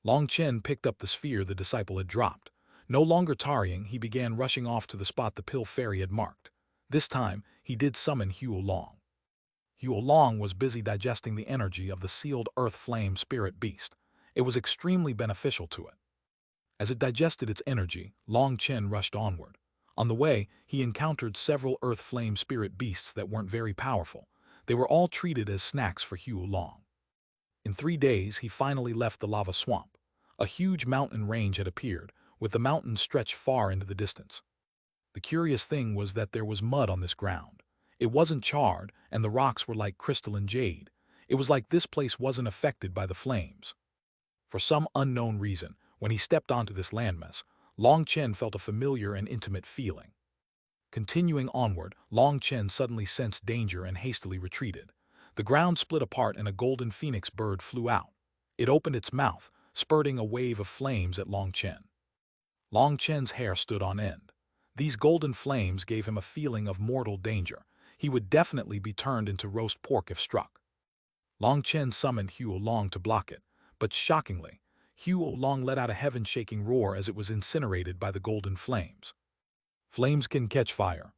Long Chen picked up the sphere the disciple had dropped. No longer tarrying, he began rushing off to the spot the pill fairy had marked. This time, he did summon Xuanhuan. Xuanhuan was busy digesting the energy of the sealed earth flame spirit beast. It was extremely beneficial to it. As it digested its energy, Long Chen rushed onward. On the way, he encountered several earth flame spirit beasts that weren't very powerful. They were all treated as snacks for Xuanhuan. In 3 days, he finally left the lava swamp. A huge mountain range had appeared, with the mountains stretched far into the distance. The curious thing was that there was mud on this ground. It wasn't charred, and the rocks were like crystalline jade. It was like this place wasn't affected by the flames. For some unknown reason, when he stepped onto this landmass, Long Chen felt a familiar and intimate feeling. Continuing onward, Long Chen suddenly sensed danger and hastily retreated. The ground split apart and a golden phoenix bird flew out. It opened its mouth, spurting a wave of flames at Long Chen. Long Chen's hair stood on end. These golden flames gave him a feeling of mortal danger. He would definitely be turned into roast pork if struck. Long Chen summoned Xuanhuan to block it, but shockingly, Xuanhuan let out a heaven-shaking roar as it was incinerated by the golden flames. Flames can catch fire.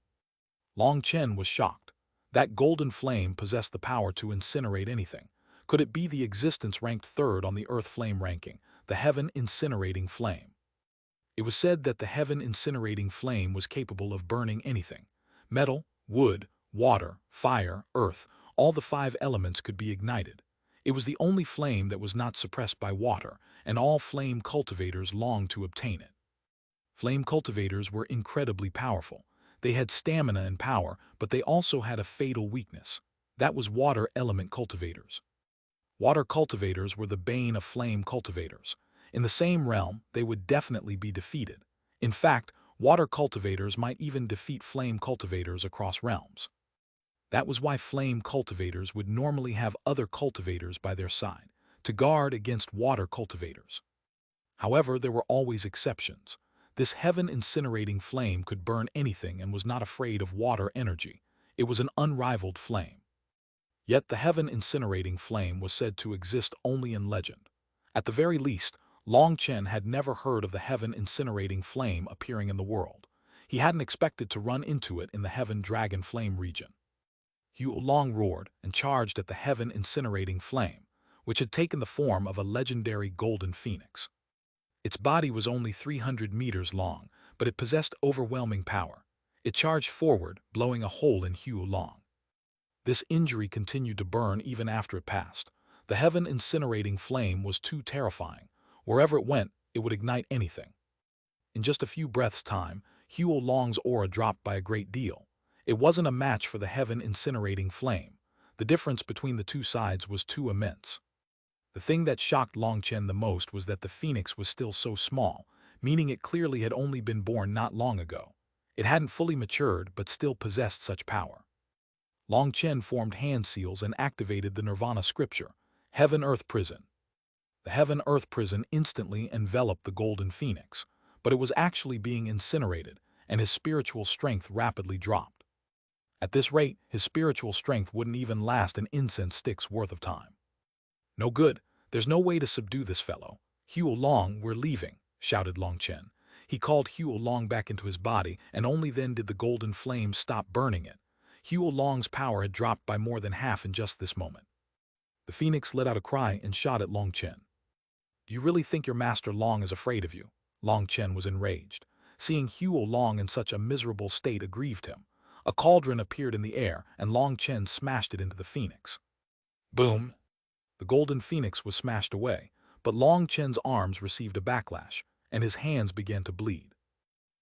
Long Chen was shocked. That golden flame possessed the power to incinerate anything. Could it be the existence ranked third on the Earth Flame ranking, the Heaven Incinerating Flame? It was said that the Heaven Incinerating Flame was capable of burning anything. Metal, wood, water, fire, earth, all the 5 elements could be ignited. It was the only flame that was not suppressed by water, and all flame cultivators longed to obtain it. Flame cultivators were incredibly powerful. They had stamina and power, but they also had a fatal weakness. That was water element cultivators. Water cultivators were the bane of flame cultivators. In the same realm, they would definitely be defeated. In fact, water cultivators might even defeat flame cultivators across realms. That was why flame cultivators would normally have other cultivators by their side, to guard against water cultivators. However, there were always exceptions. This heaven-incinerating flame could burn anything and was not afraid of water energy. It was an unrivaled flame. Yet the heaven-incinerating flame was said to exist only in legend. At the very least, Long Chen had never heard of the heaven-incinerating flame appearing in the world. He hadn't expected to run into it in the Heaven Dragon Flame region. Xuanhuan roared and charged at the heaven-incinerating flame, which had taken the form of a legendary golden phoenix. Its body was only 300 meters long, but it possessed overwhelming power. It charged forward, blowing a hole in Xuanhuan. This injury continued to burn even after it passed. The heaven-incinerating flame was too terrifying. Wherever it went, it would ignite anything. In just a few breaths' time, Xuanhuan's aura dropped by a great deal. It wasn't a match for the heaven-incinerating flame. The difference between the two sides was too immense. The thing that shocked Long Chen the most was that the phoenix was still so small, meaning it clearly had only been born not long ago. It hadn't fully matured but still possessed such power. Long Chen formed hand seals and activated the Nirvana scripture, Heaven-Earth Prison. The Heaven-Earth Prison instantly enveloped the golden phoenix, but it was actually being incinerated, and his spiritual strength rapidly dropped. At this rate, his spiritual strength wouldn't even last an incense stick's worth of time. "No good. There's no way to subdue this fellow. Xuanhuan, we're leaving," shouted Long Chen. He called Xuanhuan back into his body, and only then did the golden flame stop burning it. Xuanhuan's power had dropped by more than half in just this moment. The phoenix let out a cry and shot at Long Chen. "Do you really think your master Long is afraid of you?" Long Chen was enraged. Seeing Xuanhuan in such a miserable state aggrieved him. A cauldron appeared in the air, and Long Chen smashed it into the phoenix. Boom! The golden phoenix was smashed away, but Long Chen's arms received a backlash, and his hands began to bleed.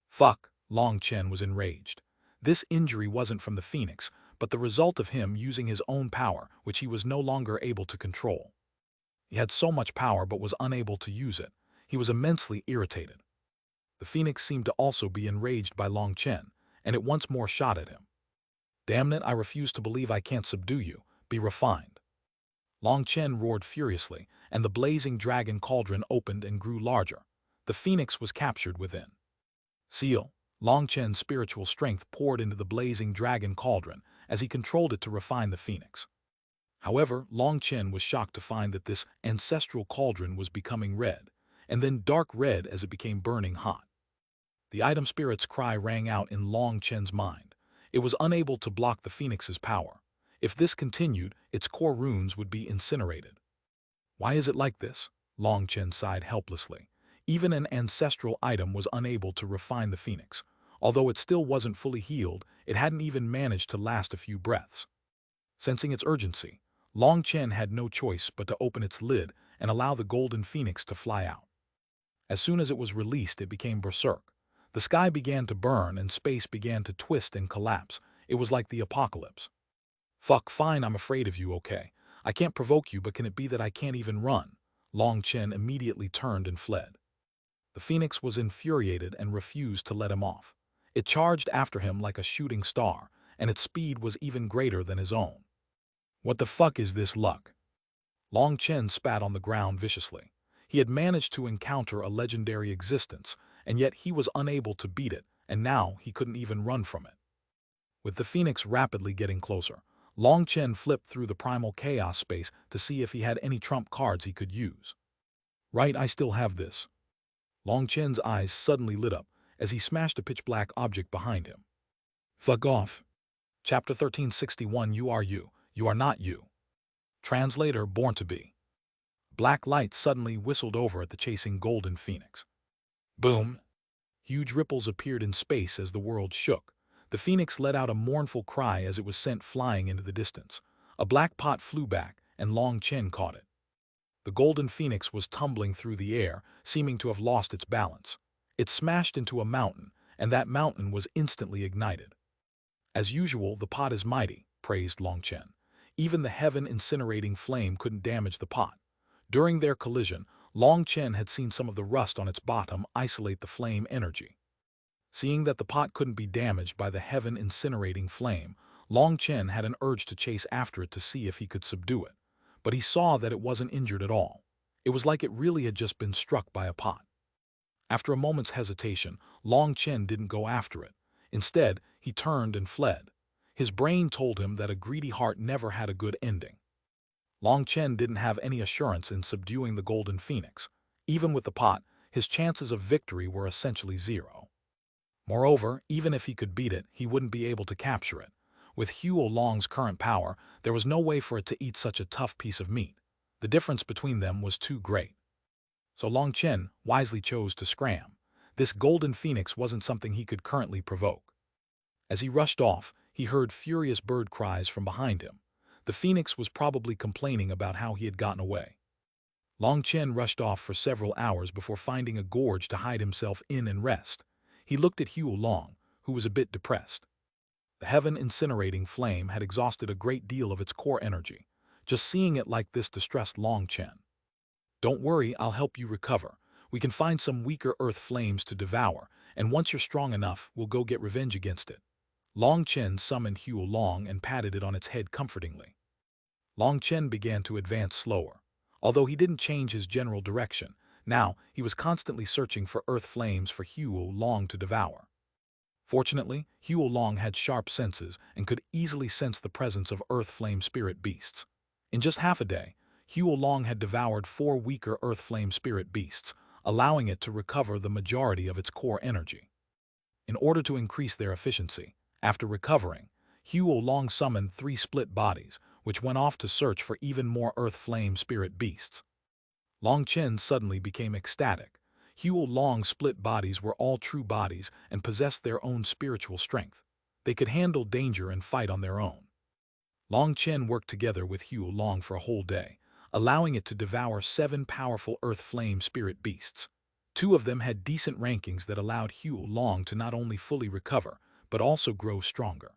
"Fuck!" Long Chen was enraged. This injury wasn't from the phoenix, but the result of him using his own power, which he was no longer able to control. He had so much power but was unable to use it. He was immensely irritated. The phoenix seemed to also be enraged by Long Chen, and it once more shot at him. "Damn it, I refuse to believe I can't subdue you. Be refined." Long Chen roared furiously, and the blazing dragon cauldron opened and grew larger. The phoenix was captured within. Seal. Long Chen's spiritual strength poured into the blazing dragon cauldron as he controlled it to refine the phoenix. However, Long Chen was shocked to find that this ancestral cauldron was becoming red. and then dark red as it became burning hot. The item spirit's cry rang out in Long Chen's mind. It was unable to block the phoenix's power. If this continued, its core runes would be incinerated. Why is it like this? Long Chen sighed helplessly. Even an ancestral item was unable to refine the phoenix. Although it still wasn't fully healed, it hadn't even managed to last a few breaths. Sensing its urgency, Long Chen had no choice but to open its lid and allow the golden phoenix to fly out. As soon as it was released, it became berserk. The sky began to burn and space began to twist and collapse. It was like the apocalypse. Fuck, fine, I'm afraid of you, okay? I can't provoke you, but can it be that I can't even run? Long Chen immediately turned and fled. The phoenix was infuriated and refused to let him off. It charged after him like a shooting star, and its speed was even greater than his own. What the fuck is this luck? Long Chen spat on the ground viciously. He had managed to encounter a legendary existence, and yet he was unable to beat it, and now he couldn't even run from it. With the phoenix rapidly getting closer, Long Chen flipped through the primal chaos space to see if he had any trump cards he could use. Right, I still have this. Long Chen's eyes suddenly lit up as he smashed a pitch-black object behind him. Fuck off. Chapter 1361. You are not you. Translator born to be. Black light suddenly whistled over at the chasing golden phoenix. Boom! Huge ripples appeared in space as the world shook. The phoenix let out a mournful cry as it was sent flying into the distance. A black pot flew back, and Long Chen caught it. The golden phoenix was tumbling through the air, seeming to have lost its balance. It smashed into a mountain, and that mountain was instantly ignited. As usual, the pot is mighty, praised Long Chen. Even the heaven-incinerating flame couldn't damage the pot. During their collision, Long Chen had seen some of the rust on its bottom isolate the flame energy. Seeing that the pot couldn't be damaged by the heaven-incinerating flame, Long Chen had an urge to chase after it to see if he could subdue it. But he saw that it wasn't injured at all. It was like it really had just been struck by a pot. After a moment's hesitation, Long Chen didn't go after it. Instead, he turned and fled. His brain told him that a greedy heart never had a good ending. Long Chen didn't have any assurance in subduing the golden phoenix. Even with the pot, his chances of victory were essentially zero. Moreover, even if he could beat it, he wouldn't be able to capture it. With Xuanhuan's current power, there was no way for it to eat such a tough piece of meat. The difference between them was too great. So Long Chen wisely chose to scram. This golden phoenix wasn't something he could currently provoke. As he rushed off, he heard furious bird cries from behind him. The phoenix was probably complaining about how he had gotten away. Long Chen rushed off for several hours before finding a gorge to hide himself in and rest. He looked at Xuanhuan, who was a bit depressed. The heaven-incinerating flame had exhausted a great deal of its core energy. Just seeing it like this distressed Long Chen. Don't worry, I'll help you recover. We can find some weaker earth flames to devour, and once you're strong enough, we'll go get revenge against it. Long Chen summoned Xuanhuan and patted it on its head comfortingly. Long Chen began to advance slower. Although he didn't change his general direction, now he was constantly searching for earth flames for Xuanhuan to devour. Fortunately, Xuanhuan had sharp senses and could easily sense the presence of earth flame spirit beasts. In just half a day, Xuanhuan had devoured 4 weaker earth flame spirit beasts, allowing it to recover the majority of its core energy. In order to increase their efficiency, after recovering, Xuanhuan summoned 3 split bodies, which went off to search for even more earth flame spirit beasts. Long Chen suddenly became ecstatic. Xuanhuan's split bodies were all true bodies and possessed their own spiritual strength. They could handle danger and fight on their own. Long Chen worked together with Xuanhuan for a whole day, allowing it to devour 7 powerful earth flame spirit beasts. 2 of them had decent rankings that allowed Xuanhuan to not only fully recover, but also grow stronger.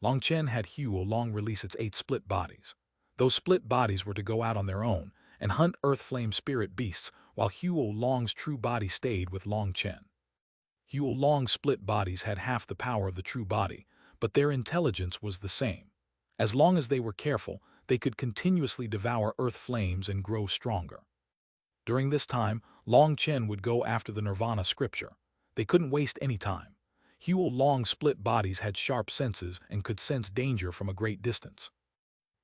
Long Chen had Xuanhuan release its 8 split bodies. Those split bodies were to go out on their own and hunt earth flame spirit beasts, while Xuanhuan's true body stayed with Long Chen. Xuanhuan's split bodies had half the power of the true body, but their intelligence was the same. As long as they were careful, they could continuously devour earth flames and grow stronger. During this time, Long Chen would go after the Nirvana scripture. They couldn't waste any time. Xuanhuan's split bodies had sharp senses and could sense danger from a great distance.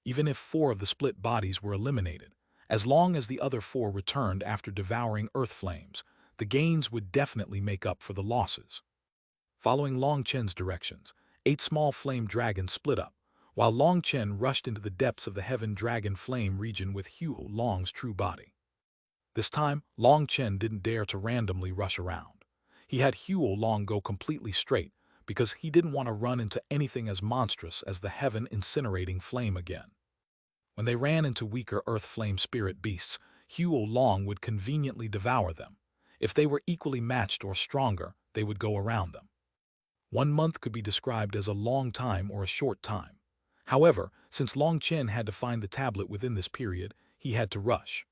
Even if 4 of the split bodies were eliminated, As long as the other four returned after devouring earth flames, the gains would definitely make up for the losses. Following Long Chen's directions, 8 small flame dragons split up, while Long Chen rushed into the depths of the heaven dragon flame region with Xuanhuan's true body. This time, Long Chen didn't dare to randomly rush around. He had Xuanhuan go completely straight, because he didn't want to run into anything as monstrous as the heaven incinerating flame again. When they ran into weaker earth flame spirit beasts, Xuanhuan would conveniently devour them. If they were equally matched or stronger, they would go around them. 1 month could be described as a long time or a short time. However, since Long Chen had to find the tablet within this period, he had to rush.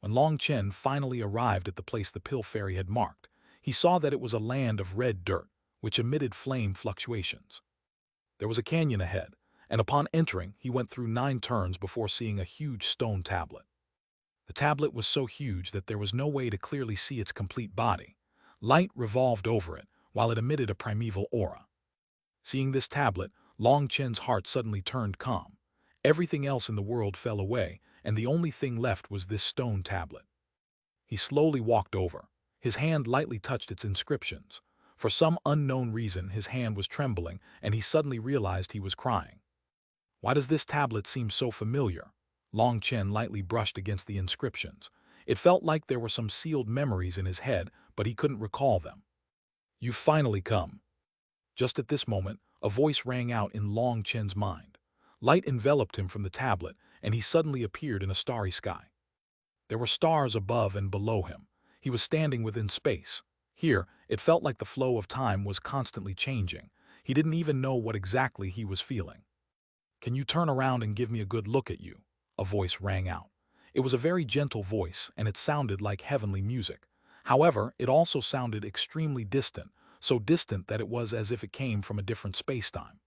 When Long Chen finally arrived at the place the pill fairy had marked, he saw that it was a land of red dirt, which emitted flame fluctuations. There was a canyon ahead, and upon entering, he went through 9 turns before seeing a huge stone tablet. The tablet was so huge that there was no way to clearly see its complete body. Light revolved over it, while it emitted a primeval aura. Seeing this tablet, Long Chen's heart suddenly turned calm. Everything else in the world fell away, and the only thing left was this stone tablet. He slowly walked over. His hand lightly touched its inscriptions. For some unknown reason, his hand was trembling, and he suddenly realized he was crying. Why does this tablet seem so familiar? Long Chen lightly brushed against the inscriptions. It felt like there were some sealed memories in his head, but he couldn't recall them. "You've finally come." Just at this moment, a voice rang out in Long Chen's mind. Light enveloped him from the tablet, and he suddenly appeared in a starry sky. There were stars above and below him. He was standing within space. Here, it felt like the flow of time was constantly changing. He didn't even know what exactly he was feeling. "Can you turn around and give me a good look at you?" A voice rang out. It was a very gentle voice, and it sounded like heavenly music. However, it also sounded extremely distant, so distant that it was as if it came from a different space-time.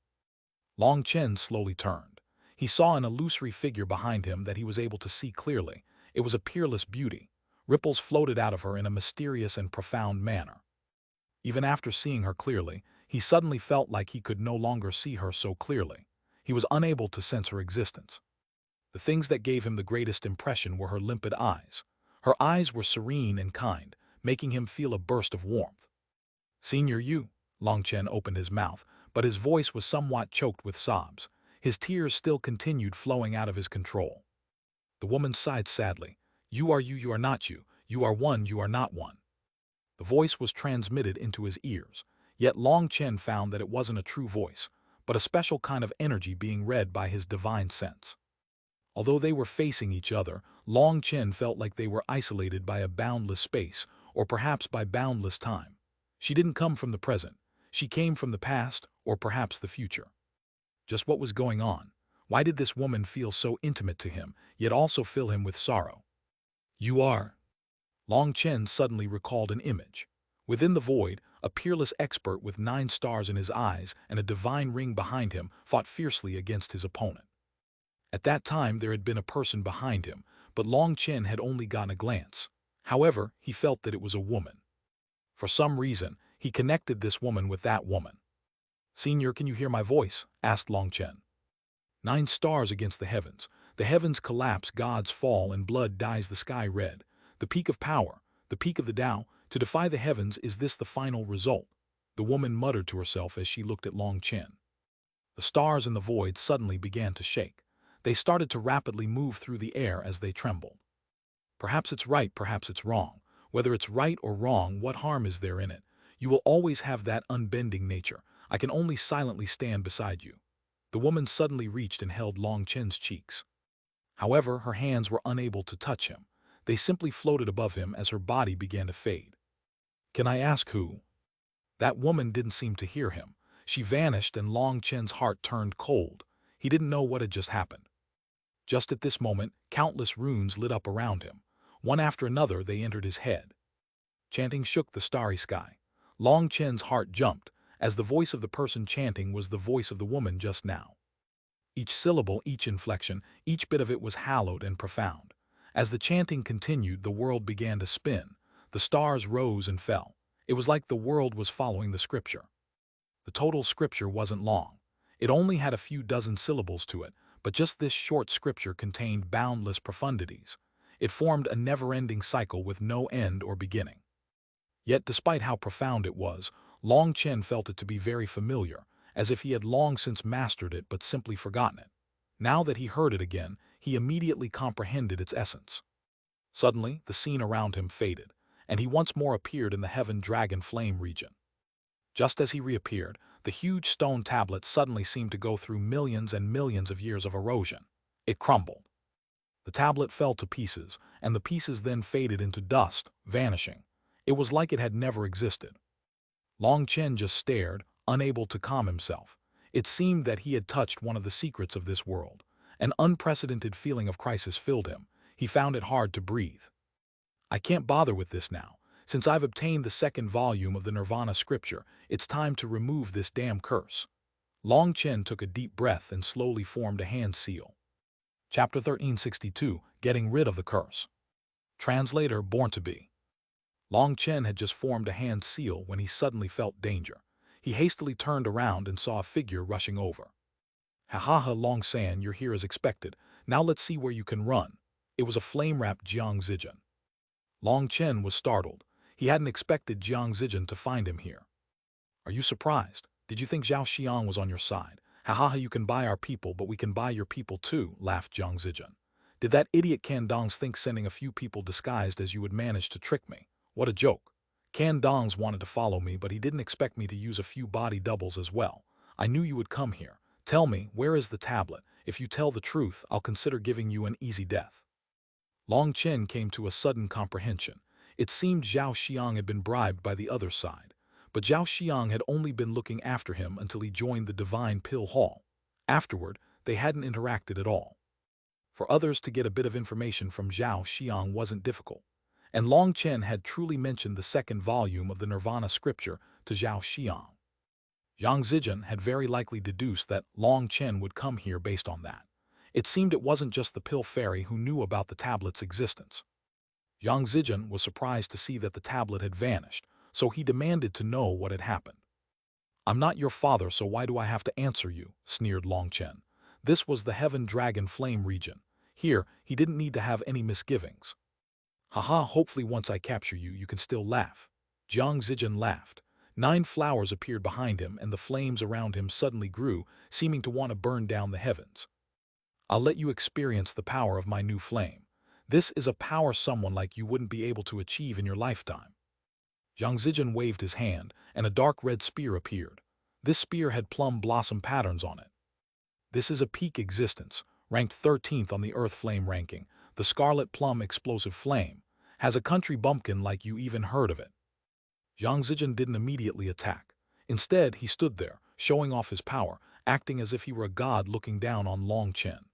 Long Chen slowly turned. He saw an illusory figure behind him that he was able to see clearly. It was a peerless beauty. Ripples floated out of her in a mysterious and profound manner. Even after seeing her clearly, he suddenly felt like he could no longer see her so clearly. He was unable to sense her existence. The things that gave him the greatest impression were her limpid eyes. Her eyes were serene and kind, making him feel a burst of warmth. "Senior Yu," Long Chen opened his mouth, but his voice was somewhat choked with sobs. His tears still continued flowing out of his control. The woman sighed sadly. "You are you, you are not you. You are one, you are not one." The voice was transmitted into his ears, yet Long Chen found that it wasn't a true voice, but a special kind of energy being read by his divine sense. Although they were facing each other, Long Chen felt like they were isolated by a boundless space, or perhaps by boundless time. She didn't come from the present. She came from the past, or perhaps the future. Just what was going on? Why did this woman feel so intimate to him, yet also fill him with sorrow? "You are." Long Chen suddenly recalled an image. Within the void, a peerless expert with 9 stars in his eyes and a divine ring behind him fought fiercely against his opponent. At that time there had been a person behind him, but Long Chen had only gotten a glance. However, he felt that it was a woman. For some reason, he connected this woman with that woman. "Senior, can you hear my voice?" asked Long Chen. 9 stars against the heavens collapse, gods fall, and blood dyes the sky red. The peak of power, the peak of the Tao, to defy the heavens, is this the final result? The woman muttered to herself as she looked at Long Chen. The stars in the void suddenly began to shake. They started to rapidly move through the air as they trembled. "Perhaps it's right, perhaps it's wrong. Whether it's right or wrong, what harm is there in it? You will always have that unbending nature. I can only silently stand beside you." The woman suddenly reached and held Long Chen's cheeks. However, her hands were unable to touch him. They simply floated above him as her body began to fade. "Can I ask who?" That woman didn't seem to hear him. She vanished and Long Chen's heart turned cold. He didn't know what had just happened. Just at this moment, countless runes lit up around him. One after another, they entered his head. Chanting shook the starry sky. Long Chen's heart jumped, as the voice of the person chanting was the voice of the woman just now. Each syllable, each inflection, each bit of it was hallowed and profound. As the chanting continued, the world began to spin. The stars rose and fell. It was like the world was following the scripture. The total scripture wasn't long. It only had a few dozen syllables to it, but just this short scripture contained boundless profundities. It formed a never-ending cycle with no end or beginning. Yet despite how profound it was, Long Chen felt it to be very familiar, as if he had long since mastered it but simply forgotten it. Now that he heard it again, he immediately comprehended its essence. Suddenly, the scene around him faded, and he once more appeared in the Heaven Dragon Flame region. Just as he reappeared, the huge stone tablet suddenly seemed to go through millions and millions of years of erosion. It crumbled. The tablet fell to pieces, and the pieces then faded into dust, vanishing. It was like it had never existed. Long Chen just stared, unable to calm himself. It seemed that he had touched one of the secrets of this world. An unprecedented feeling of crisis filled him. He found it hard to breathe. I can't bother with this now. Since I've obtained the second volume of the Nirvana scripture, it's time to remove this damn curse. Long Chen took a deep breath and slowly formed a hand seal. Chapter 1362, Getting Rid of the Curse. Translator Born to Be. Long Chen had just formed a hand seal when he suddenly felt danger. He hastily turned around and saw a figure rushing over. "Ha ha ha, Long San, you're here as expected. Now let's see where you can run." It was a flame-wrapped Jiang Zijin. Long Chen was startled. He hadn't expected Jiang Zijin to find him here. "Are you surprised? Did you think Zhao Xiang was on your side? Ha ha ha, you can buy our people, but we can buy your people too," laughed Jiang Zijin. "Did that idiot Candongs think sending a few people disguised as you would manage to trick me? What a joke. Candongs wanted to follow me, but he didn't expect me to use a few body doubles as well. I knew you would come here. Tell me, where is the tablet? If you tell the truth, I'll consider giving you an easy death." Long Chen came to a sudden comprehension. It seemed Zhao Xiang had been bribed by the other side. But Zhao Xiang had only been looking after him until he joined the Divine Pill Hall. Afterward, they hadn't interacted at all. For others to get a bit of information from Zhao Xiang wasn't difficult. And Long Chen had truly mentioned the second volume of the Nirvana scripture to Zhao Xiang. Jiang Zijin had very likely deduced that Long Chen would come here based on that. It seemed it wasn't just the Pill Fairy who knew about the tablet's existence. Jiang Zijin was surprised to see that the tablet had vanished, so he demanded to know what had happened. "I'm not your father, so why do I have to answer you?" sneered Long Chen. This was the Heaven Dragon Flame region. Here, he didn't need to have any misgivings. "Haha, hopefully once I capture you, you can still laugh." Jiang Zijin laughed. 9 flowers appeared behind him, and the flames around him suddenly grew, seeming to want to burn down the heavens. "I'll let you experience the power of my new flame. This is a power someone like you wouldn't be able to achieve in your lifetime." Jiang Zijin waved his hand, and a dark red spear appeared. This spear had plum blossom patterns on it. "This is a peak existence, ranked 13th on the Earth Flame ranking, the Scarlet Plum Explosive Flame. Has a country bumpkin like you even heard of it?" Jiang Zijin didn't immediately attack. Instead, he stood there, showing off his power, acting as if he were a god looking down on Long Chen.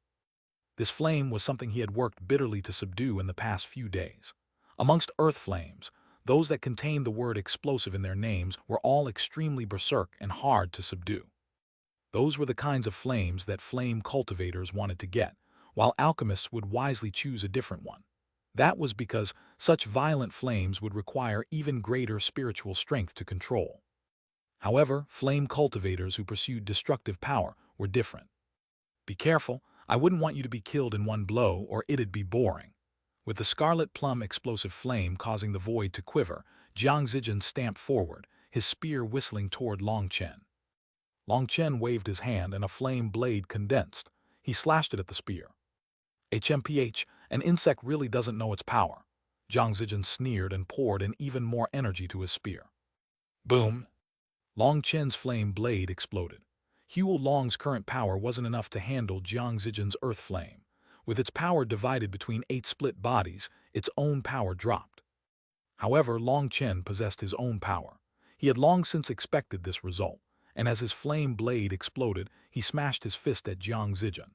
This flame was something he had worked bitterly to subdue in the past few days. Amongst earth flames, those that contained the word explosive in their names were all extremely berserk and hard to subdue. Those were the kinds of flames that flame cultivators wanted to get, while alchemists would wisely choose a different one. That was because such violent flames would require even greater spiritual strength to control. However, flame cultivators who pursued destructive power were different. "Be careful, I wouldn't want you to be killed in one blow, or it'd be boring." With the scarlet plum explosive flame causing the void to quiver, Jiang Zijin stamped forward, his spear whistling toward Long Chen. Long Chen waved his hand and a flame blade condensed. He slashed it at the spear. "HMPH, an insect really doesn't know its power." Jiang Zijin sneered and poured in even more energy to his spear. Boom! Long Chen's flame blade exploded. Huo Long's current power wasn't enough to handle Jiang Zijin's earth flame. With its power divided between 8 split bodies, its own power dropped. However, Long Chen possessed his own power. He had long since expected this result, and as his flame blade exploded, he smashed his fist at Jiang Zijin.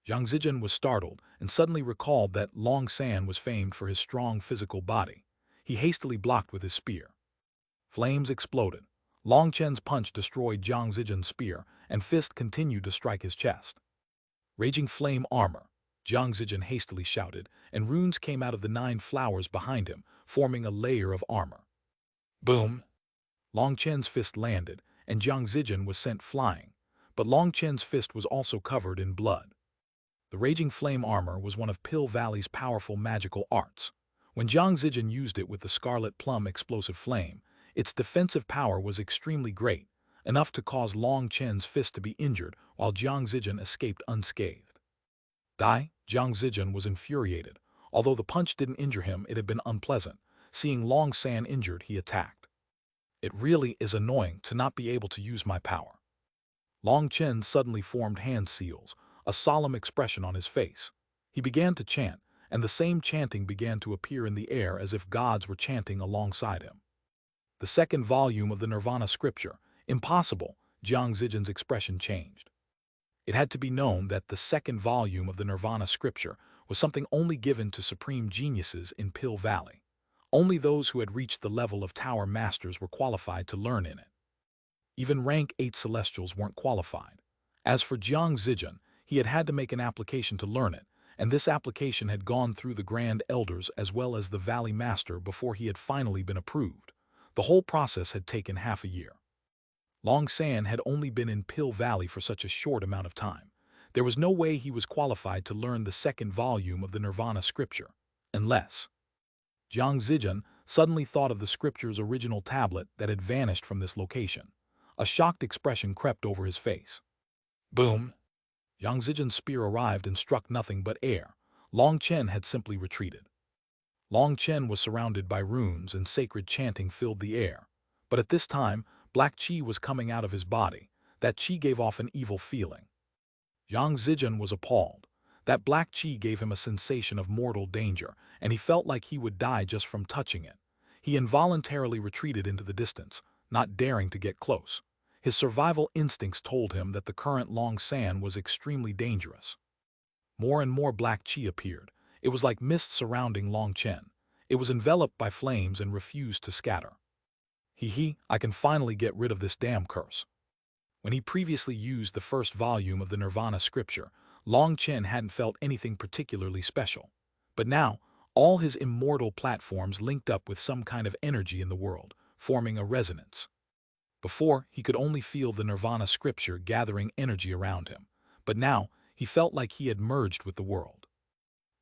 Jiang Zijin was startled and suddenly recalled that Long San was famed for his strong physical body. He hastily blocked with his spear. Flames exploded. Long Chen's punch destroyed Jiang Zijin's spear, and fist continued to strike his chest. "Raging flame armor," Jiang Zijin hastily shouted, and runes came out of the 9 flowers behind him, forming a layer of armor. Boom! Long Chen's fist landed, and Jiang Zijin was sent flying, but Long Chen's fist was also covered in blood. The Raging Flame armor was one of Pill Valley's powerful magical arts. When Jiang Zijin used it with the Scarlet Plum explosive flame, its defensive power was extremely great, enough to cause Long Chen's fist to be injured while Jiang Zijin escaped unscathed. Jiang Zijin was infuriated. Although the punch didn't injure him, it had been unpleasant. Seeing Long San injured, he attacked. It really is annoying to not be able to use my power. Long Chen suddenly formed hand seals, a solemn expression on his face. He began to chant, and the same chanting began to appear in the air as if gods were chanting alongside him. The second volume of the Nirvana scripture, impossible, Jiang Zijin's expression changed. It had to be known that the second volume of the Nirvana scripture was something only given to supreme geniuses in Pill Valley. Only those who had reached the level of Tower Masters were qualified to learn in it. Even rank 8 Celestials weren't qualified. As for Jiang Zijin, he had had to make an application to learn it, and this application had gone through the Grand Elders as well as the Valley Master before he had finally been approved. The whole process had taken half a year. Long San had only been in Pill Valley for such a short amount of time. There was no way he was qualified to learn the second volume of the Nirvana scripture, unless Jiang Zijin suddenly thought of the scripture's original tablet that had vanished from this location. A shocked expression crept over his face. Boom! Jiang Zijin's spear arrived and struck nothing but air. Long Chen had simply retreated. Long Chen was surrounded by runes and sacred chanting filled the air. But at this time, black qi was coming out of his body. That qi gave off an evil feeling. Jiang Zijin was appalled. That black qi gave him a sensation of mortal danger, and he felt like he would die just from touching it. He involuntarily retreated into the distance, not daring to get close. His survival instincts told him that the current Long San was extremely dangerous. More and more black qi appeared. It was like mist surrounding Long Chen. It was enveloped by flames and refused to scatter. I can finally get rid of this damn curse. When he previously used the first volume of the Nirvana scripture, Long Chen hadn't felt anything particularly special. But now, all his immortal platforms linked up with some kind of energy in the world, forming a resonance. Before, he could only feel the Nirvana scripture gathering energy around him, but now he felt like he had merged with the world.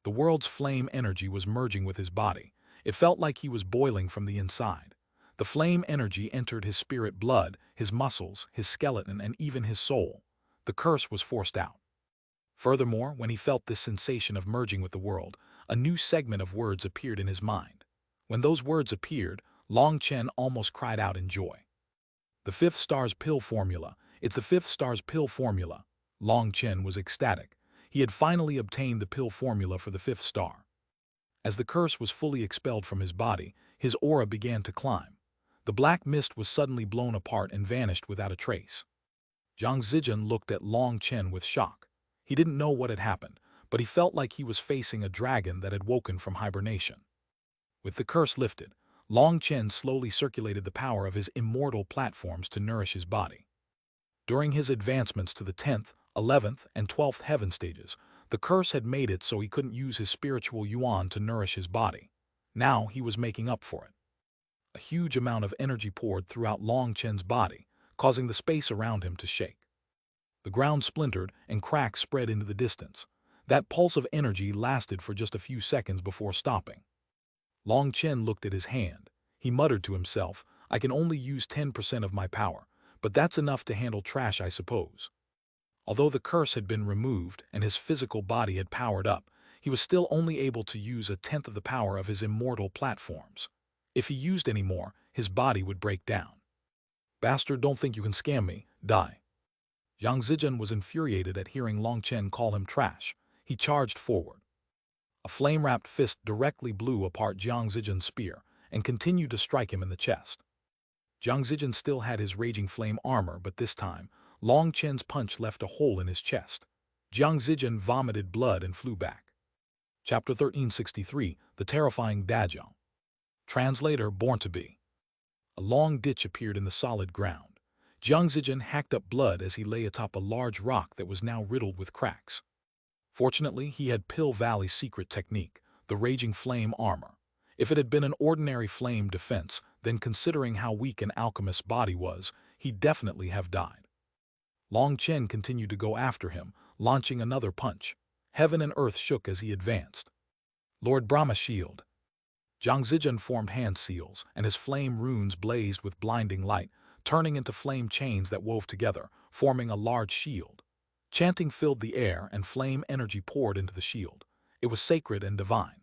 The world's flame energy was merging with his body. It felt like he was boiling from the inside. The flame energy entered his spirit blood, his muscles, his skeleton, and even his soul. The curse was forced out. Furthermore, when he felt this sensation of merging with the world, a new segment of words appeared in his mind. When those words appeared, Long Chen almost cried out in joy. The 5th star's pill formula. It's the 5th star's pill formula. Long Chen was ecstatic. He had finally obtained the pill formula for the 5th star. As the curse was fully expelled from his body, his aura began to climb. The black mist was suddenly blown apart and vanished without a trace. Jiang Zijin looked at Long Chen with shock. He didn't know what had happened, but he felt like he was facing a dragon that had woken from hibernation. With the curse lifted, Long Chen slowly circulated the power of his immortal platforms to nourish his body. During his advancements to the 10th, 11th, and 12th heaven stages, the curse had made it so he couldn't use his spiritual yuan to nourish his body. Now he was making up for it. A huge amount of energy poured throughout Long Chen's body, causing the space around him to shake. The ground splintered and cracks spread into the distance. That pulse of energy lasted for just a few seconds before stopping. Long Chen looked at his hand. He muttered to himself, I can only use 10% of my power, but that's enough to handle trash, I suppose. Although the curse had been removed and his physical body had powered up, he was still only able to use 1/10 of the power of his immortal platforms. If he used any more, his body would break down. Bastard, don't think you can scam me, die. Jiang Zijin was infuriated at hearing Long Chen call him trash. He charged forward. A flame-wrapped fist directly blew apart Jiang Zijin's spear and continued to strike him in the chest. Jiang Zijin still had his raging flame armor, but this time, Long Chen's punch left a hole in his chest. Jiang Zijin vomited blood and flew back. Chapter 1363, The Terrifying Dajiang. Translator Born to Be. A long ditch appeared in the solid ground. Jiang Zijin hacked up blood as he lay atop a large rock that was now riddled with cracks. Fortunately, he had Pill Valley's secret technique, the Raging Flame armor. If it had been an ordinary flame defense, then considering how weak an alchemist's body was, he'd definitely have died. Long Chen continued to go after him, launching another punch. Heaven and earth shook as he advanced. Lord Brahma shield. Jiang Zijun formed hand seals, and his flame runes blazed with blinding light, turning into flame chains that wove together, forming a large shield. Chanting filled the air, and flame energy poured into the shield. It was sacred and divine.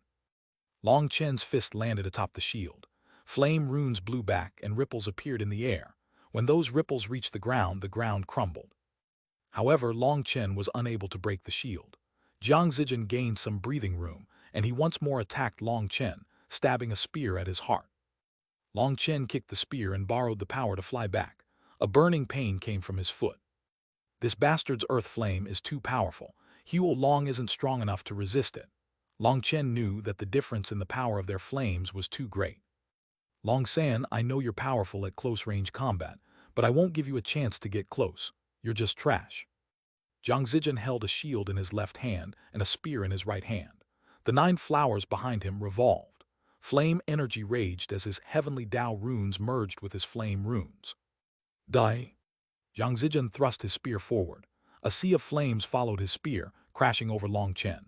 Long Chen's fist landed atop the shield. Flame runes blew back, and ripples appeared in the air. When those ripples reached the ground crumbled. However, Long Chen was unable to break the shield. Jiang Zijun gained some breathing room, and he once more attacked Long Chen, stabbing a spear at his heart. Long Chen kicked the spear and borrowed the power to fly back. A burning pain came from his foot. This bastard's earth flame is too powerful. Huo Long isn't strong enough to resist it. Long Chen knew that the difference in the power of their flames was too great. Long San, I know you're powerful at close-range combat, but I won't give you a chance to get close. You're just trash. Jiang Zijun held a shield in his left hand and a spear in his right hand. The 9 flowers behind him revolved. Flame energy raged as his heavenly Tao runes merged with his flame runes. Die! Jiang Zijun thrust his spear forward. A sea of flames followed his spear, crashing over Long Chen.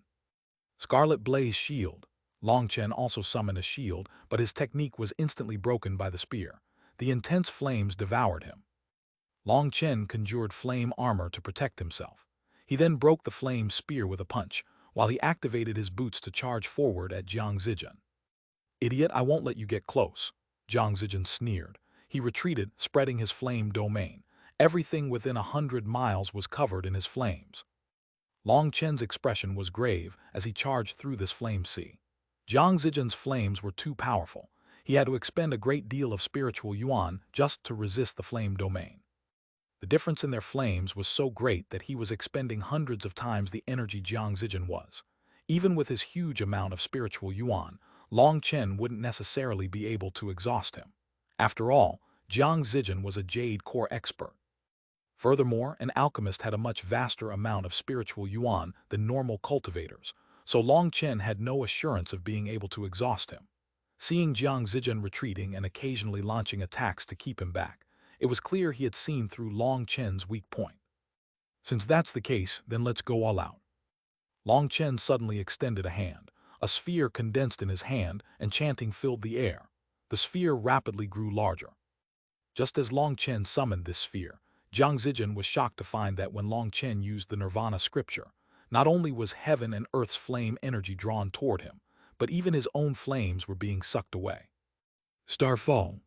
Scarlet Blaze Shield. Long Chen also summoned a shield, but his technique was instantly broken by the spear. The intense flames devoured him. Long Chen conjured flame armor to protect himself. He then broke the flame spear with a punch, while he activated his boots to charge forward at Jiang Zijun. Idiot, I won't let you get close. Jiang Zijun sneered. He retreated, spreading his flame domain. Everything within 100 miles was covered in his flames. Long Chen's expression was grave as he charged through this flame sea. Jiang Zijun's flames were too powerful. He had to expend a great deal of spiritual yuan just to resist the flame domain. The difference in their flames was so great that he was expending hundreds of times the energy Jiang Zijun was. Even with his huge amount of spiritual yuan, Long Chen wouldn't necessarily be able to exhaust him. After all, Jiang Zijun was a Jade core expert. Furthermore, an alchemist had a much vaster amount of spiritual yuan than normal cultivators, so Long Chen had no assurance of being able to exhaust him. Seeing Jiang Zijun retreating and occasionally launching attacks to keep him back, it was clear he had seen through Long Chen's weak point. Since that's the case, then let's go all out. Long Chen suddenly extended a hand. A sphere condensed in his hand, and chanting filled the air. The sphere rapidly grew larger. Just as Long Chen summoned this sphere, Jiang Zijun was shocked to find that when Long Chen used the Nirvana scripture, not only was heaven and earth's flame energy drawn toward him, but even his own flames were being sucked away. Starfall.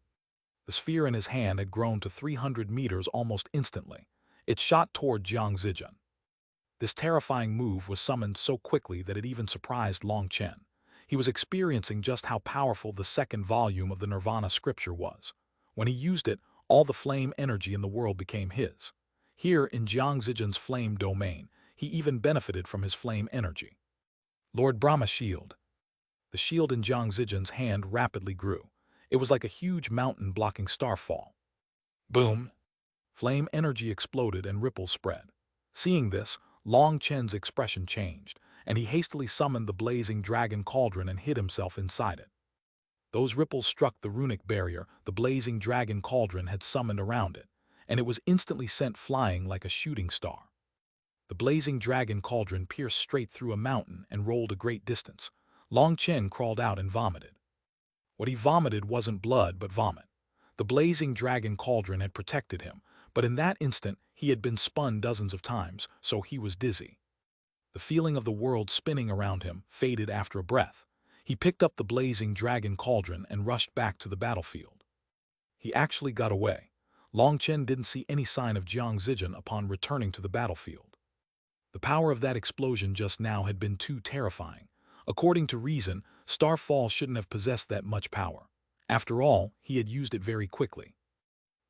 The sphere in his hand had grown to 300 meters almost instantly. It shot toward Jiang Zijun. This terrifying move was summoned so quickly that it even surprised Long Chen. He was experiencing just how powerful the second volume of the Nirvana scripture was. When he used it, all the flame energy in the world became his. Here, in Jiang Zijun's flame domain, he even benefited from his flame energy. Lord Brahma shield. The shield in Jiang Zijun's hand rapidly grew. It was like a huge mountain blocking starfall. Boom! Flame energy exploded and ripples spread. Seeing this, Long Chen's expression changed, and he hastily summoned the blazing dragon cauldron and hid himself inside it. Those ripples struck the runic barrier the blazing dragon cauldron had summoned around it, and it was instantly sent flying like a shooting star. The blazing dragon cauldron pierced straight through a mountain and rolled a great distance. Long Chen crawled out and vomited. What he vomited wasn't blood but vomit. The blazing dragon cauldron had protected him, but in that instant he had been spun dozens of times, so he was dizzy. The feeling of the world spinning around him faded after a breath. He picked up the blazing dragon cauldron and rushed back to the battlefield. He actually got away. Long Chen didn't see any sign of Jiang Zijun upon returning to the battlefield. The power of that explosion just now had been too terrifying. According to reason, Starfall shouldn't have possessed that much power. After all, he had used it very quickly.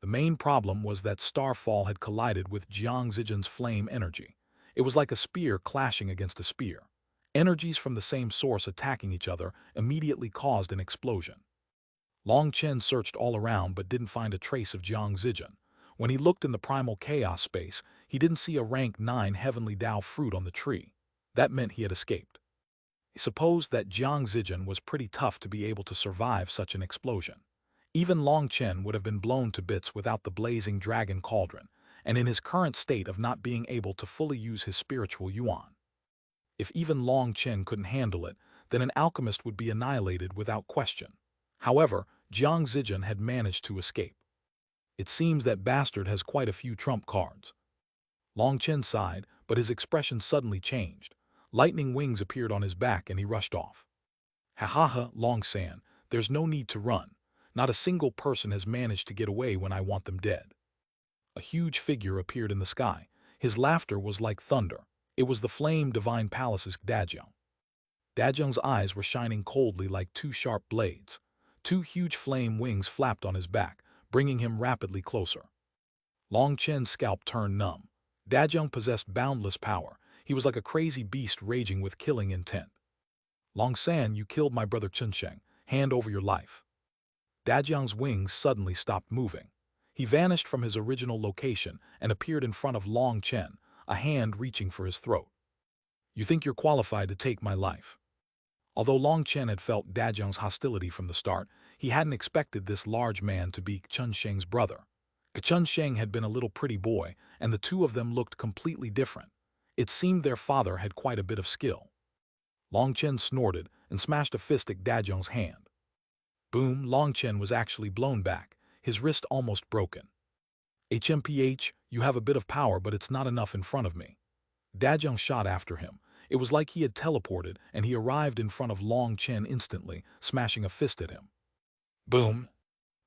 The main problem was that Starfall had collided with Jiang Zijun's flame energy. It was like a spear clashing against a spear. Energies from the same source attacking each other immediately caused an explosion. Long Chen searched all around but didn't find a trace of Jiang Zijun. When he looked in the primal chaos space, he didn't see a rank 9 heavenly Tao fruit on the tree. That meant he had escaped. He supposed that Jiang Zijun was pretty tough to be able to survive such an explosion. Even Long Chen would have been blown to bits without the blazing dragon cauldron, and in his current state of not being able to fully use his spiritual yuan. If even Long Chen couldn't handle it, then an alchemist would be annihilated without question. However, Jiang Zijian had managed to escape. It seems that bastard has quite a few trump cards. Long Chen sighed, but his expression suddenly changed. Lightning wings appeared on his back and he rushed off. Ha ha ha, Long San, there's no need to run. Not a single person has managed to get away when I want them dead. A huge figure appeared in the sky. His laughter was like thunder. It was the flame divine palace's Dajiang. Dajiang's eyes were shining coldly like two sharp blades. Two huge flame wings flapped on his back, bringing him rapidly closer. Long Chen's scalp turned numb. Dajiang possessed boundless power. He was like a crazy beast raging with killing intent. Long San, you killed my brother Chunsheng. Hand over your life. Dajiang's wings suddenly stopped moving. He vanished from his original location and appeared in front of Long Chen, a hand reaching for his throat. You think you're qualified to take my life? Although Long Chen had felt Dajiang's hostility from the start, he hadn't expected this large man to be Chunsheng's brother. Chunsheng had been a little pretty boy, and the two of them looked completely different. It seemed their father had quite a bit of skill. Long Chen snorted and smashed a fist at Dajiang's hand. Boom, Long Chen was actually blown back, his wrist almost broken. HMPH, you have a bit of power, but it's not enough in front of me. Dajiang shot after him. It was like he had teleported, and he arrived in front of Long Chen instantly, smashing a fist at him. Boom!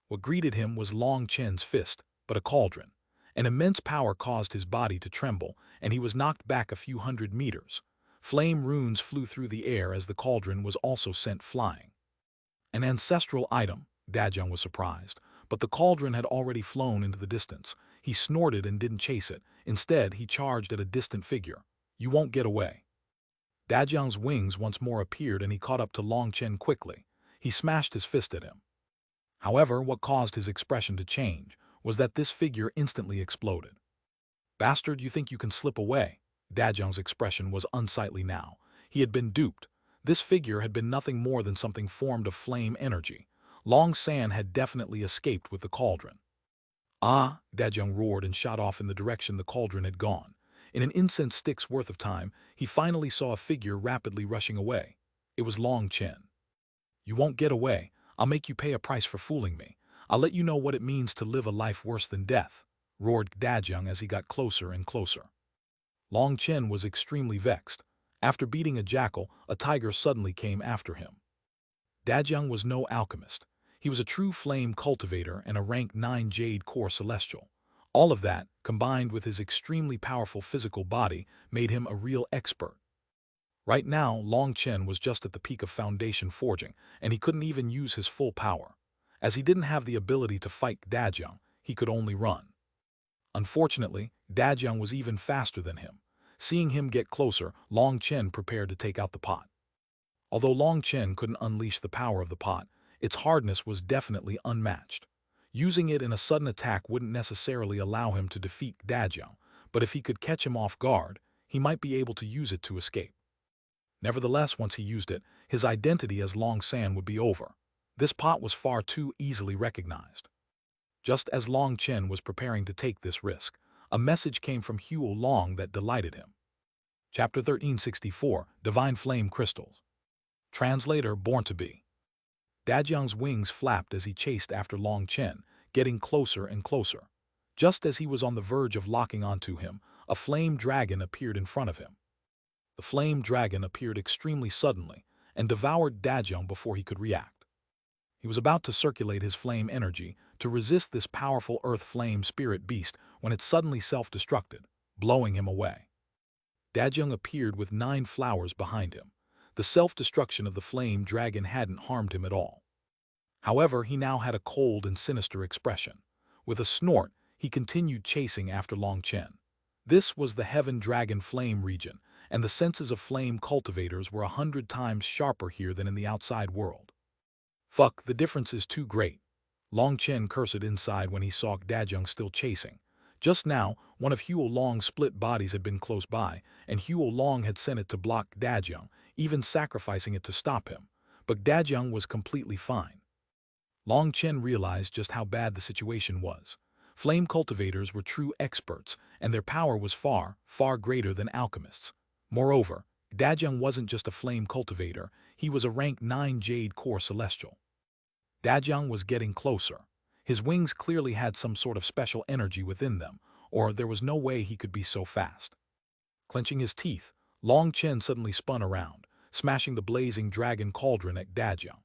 What greeted him was Long Chen's fist, but a cauldron. An immense power caused his body to tremble, and he was knocked back a few hundred meters. Flame runes flew through the air as the cauldron was also sent flying. An ancestral item, Dajiang was surprised, but the cauldron had already flown into the distance. He snorted and didn't chase it. Instead, he charged at a distant figure. You won't get away. Dajiang's wings once more appeared and he caught up to Long Chen quickly. He smashed his fist at him. However, what caused his expression to change was that this figure instantly exploded. Bastard, you think you can slip away? Dajiang's expression was unsightly now. He had been duped. This figure had been nothing more than something formed of flame energy. Long San had definitely escaped with the cauldron. Ah, Dajiang roared and shot off in the direction the cauldron had gone. In an incense stick's worth of time, he finally saw a figure rapidly rushing away. It was Long Chen. You won't get away. I'll make you pay a price for fooling me. I'll let you know what it means to live a life worse than death, roared Dajiang as he got closer and closer. Long Chen was extremely vexed. After beating a jackal, a tiger suddenly came after him. Dajiang was no alchemist. He was a true flame cultivator and a rank 9 Jade core celestial. All of that, combined with his extremely powerful physical body, made him a real expert. Right now, Long Chen was just at the peak of foundation forging, and he couldn't even use his full power. As he didn't have the ability to fight Dajiang, he could only run. Unfortunately, Dajiang was even faster than him. Seeing him get closer, Long Chen prepared to take out the pot. Although Long Chen couldn't unleash the power of the pot, its hardness was definitely unmatched. Using it in a sudden attack wouldn't necessarily allow him to defeat Dajiang, but if he could catch him off guard, he might be able to use it to escape. Nevertheless, once he used it, his identity as Long San would be over. This pot was far too easily recognized. Just as Long Chen was preparing to take this risk, a message came from Huo Long that delighted him. Chapter 1364, Divine Flame Crystals. Translator Born to Be. Dajiang's wings flapped as he chased after Long Chen, getting closer and closer. Just as he was on the verge of locking onto him, a flame dragon appeared in front of him. The flame dragon appeared extremely suddenly and devoured Dajiang before he could react. He was about to circulate his flame energy to resist this powerful earth flame spirit beast when it suddenly self-destructed, blowing him away. Dajiang appeared with 9 flowers behind him. The self-destruction of the flame dragon hadn't harmed him at all. However, he now had a cold and sinister expression. With a snort, he continued chasing after Long Chen. This was the Heaven Dragon Flame region, and the senses of flame cultivators were 100 times sharper here than in the outside world. Fuck, the difference is too great. Long Chen cursed inside when he saw Dajiang still chasing. Just now, one of Huo Long's split bodies had been close by, and Huo Long had sent it to block Dajiang, even sacrificing it to stop him. But Dajiang was completely fine. Long Chen realized just how bad the situation was. Flame cultivators were true experts, and their power was far, far greater than alchemists. Moreover, Dajeng wasn't just a flame cultivator, he was a rank 9 Jade core celestial. Dajeng was getting closer. His wings clearly had some sort of special energy within them, or there was no way he could be so fast. Clenching his teeth, Long Chen suddenly spun around, smashing the blazing dragon cauldron at Dajeng.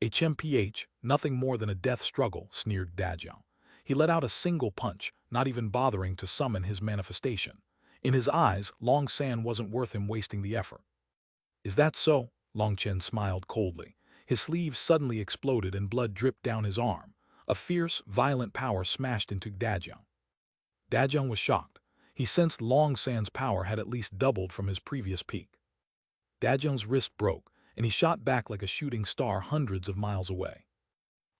HMPH, nothing more than a death struggle, sneered Dajeng. He let out a single punch, not even bothering to summon his manifestation. In his eyes, Long San wasn't worth him wasting the effort. Is that so? Long Chen smiled coldly. His sleeve suddenly exploded and blood dripped down his arm. A fierce, violent power smashed into Dajeng. Dajeng was shocked. He sensed Long San's power had at least doubled from his previous peak. Dajeng's wrist broke, and he shot back like a shooting star hundreds of miles away.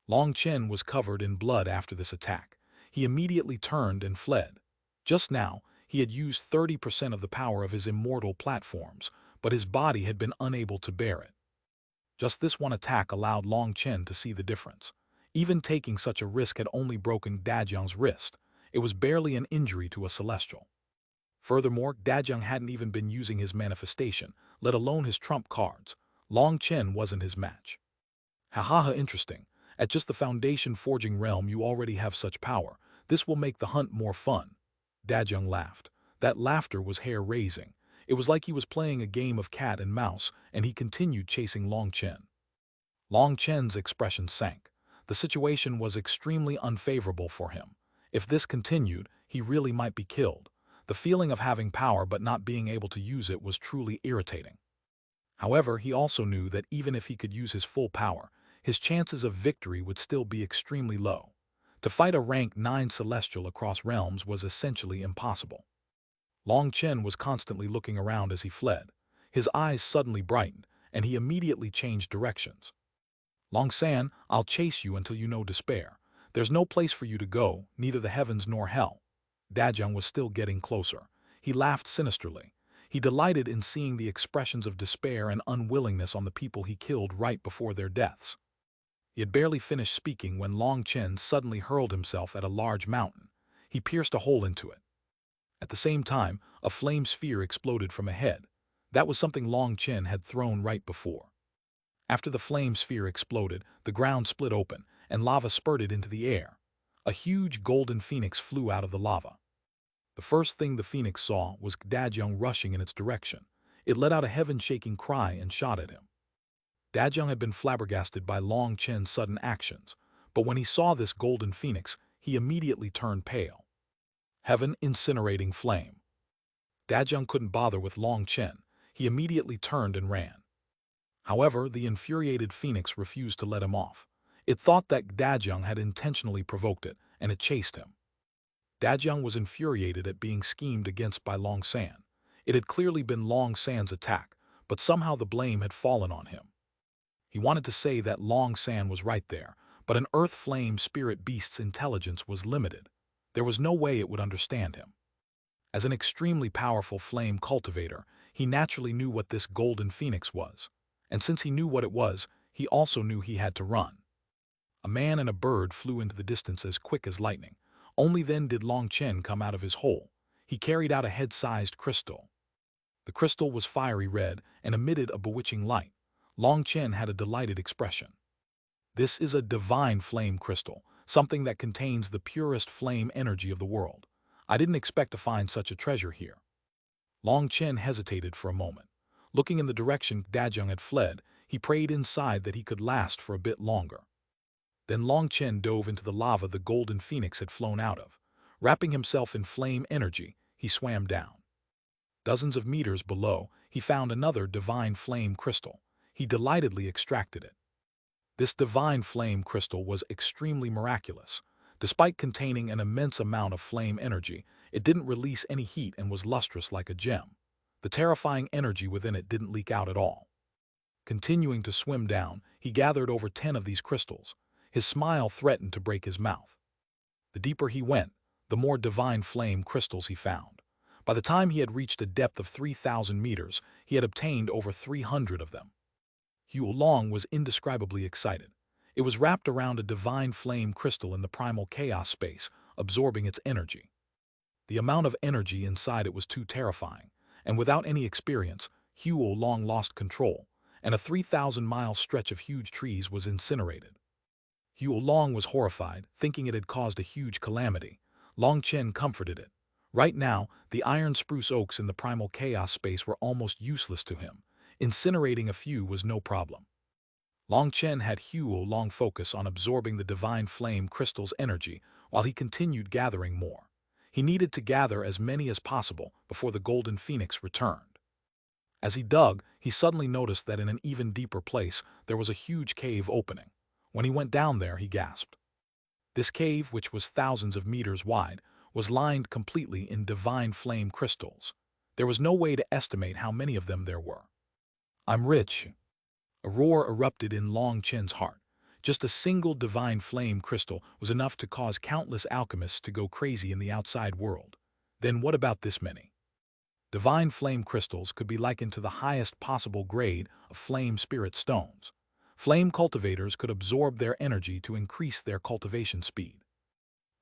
Long Chen was covered in blood after this attack. He immediately turned and fled. Just now, he had used 30% of the power of his immortal platforms, but his body had been unable to bear it. Just this one attack allowed Long Chen to see the difference. Even taking such a risk had only broken Dajeng's wrist. It was barely an injury to a celestial. Furthermore, Dajeng hadn't even been using his manifestation, let alone his trump cards. Long Chen wasn't his match. Ha, interesting. At just the foundation forging realm you already have such power. This will make the hunt more fun. Dajeng laughed. That laughter was hair-raising. It was like he was playing a game of cat and mouse, and he continued chasing Long Chen. Long Chen's expression sank. The situation was extremely unfavorable for him. If this continued, he really might be killed. The feeling of having power but not being able to use it was truly irritating. However, he also knew that even if he could use his full power, his chances of victory would still be extremely low. To fight a rank 9 celestial across realms was essentially impossible. Long Chen was constantly looking around as he fled. His eyes suddenly brightened, and he immediately changed directions. Long San, I'll chase you until you know despair. There's no place for you to go, neither the heavens nor hell. Dajeng was still getting closer. He laughed sinisterly. He delighted in seeing the expressions of despair and unwillingness on the people he killed right before their deaths. He had barely finished speaking when Long Chen suddenly hurled himself at a large mountain. He pierced a hole into it. At the same time, a flame sphere exploded from ahead. That was something Long Chen had thrown right before. After the flame sphere exploded, the ground split open, and lava spurted into the air. A huge golden phoenix flew out of the lava. The first thing the phoenix saw was Dajeng rushing in its direction. It let out a heaven-shaking cry and shot at him. Dajeng had been flabbergasted by Long Chen's sudden actions, but when he saw this golden phoenix, he immediately turned pale. Heaven incinerating flame. Dajeng couldn't bother with Long Chen. He immediately turned and ran. However, the infuriated phoenix refused to let him off. It thought that Dajeng had intentionally provoked it, and it chased him. Dajeng was infuriated at being schemed against by Long San. It had clearly been Long San's attack, but somehow the blame had fallen on him. He wanted to say that Long San was right there, but an earth flame spirit beast's intelligence was limited. There was no way it would understand him. As an extremely powerful flame cultivator, he naturally knew what this golden phoenix was. And since he knew what it was, he also knew he had to run. A man and a bird flew into the distance as quick as lightning. Only then did Long Chen come out of his hole. He carried out a head-sized crystal. The crystal was fiery red and emitted a bewitching light. Long Chen had a delighted expression. This is a divine flame crystal, something that contains the purest flame energy of the world. I didn't expect to find such a treasure here. Long Chen hesitated for a moment. Looking in the direction Dajeng had fled, he prayed inside that he could last for a bit longer. Then Long Chen dove into the lava the golden phoenix had flown out of. Wrapping himself in flame energy, he swam down. Dozens of meters below, he found another divine flame crystal. He delightedly extracted it. This divine flame crystal was extremely miraculous. Despite containing an immense amount of flame energy, it didn't release any heat and was lustrous like a gem. The terrifying energy within it didn't leak out at all. Continuing to swim down, he gathered over 10 of these crystals. His smile threatened to break his mouth. The deeper he went, the more divine flame crystals he found. By the time he had reached a depth of 3,000 meters, he had obtained over 300 of them. Hugh Long was indescribably excited. It was wrapped around a divine flame crystal in the primal chaos space, absorbing its energy. The amount of energy inside it was too terrifying, and without any experience, Xuanhuan lost control, and a 3,000-mile stretch of huge trees was incinerated. Xuanhuan was horrified, thinking it had caused a huge calamity. Long Chen comforted it. Right now, the iron spruce oaks in the primal chaos space were almost useless to him. Incinerating a few was no problem. Long Chen had Xuanhuan focus on absorbing the divine flame crystal's energy while he continued gathering more. He needed to gather as many as possible before the golden phoenix returned. As he dug, he suddenly noticed that in an even deeper place there was a huge cave opening. When he went down there, he gasped. This cave, which was thousands of meters wide, was lined completely in divine flame crystals. There was no way to estimate how many of them there were. "I'm rich." A roar erupted in Long Chen's heart. Just a single divine flame crystal was enough to cause countless alchemists to go crazy in the outside world. Then what about this many? Divine flame crystals could be likened to the highest possible grade of flame spirit stones. Flame cultivators could absorb their energy to increase their cultivation speed.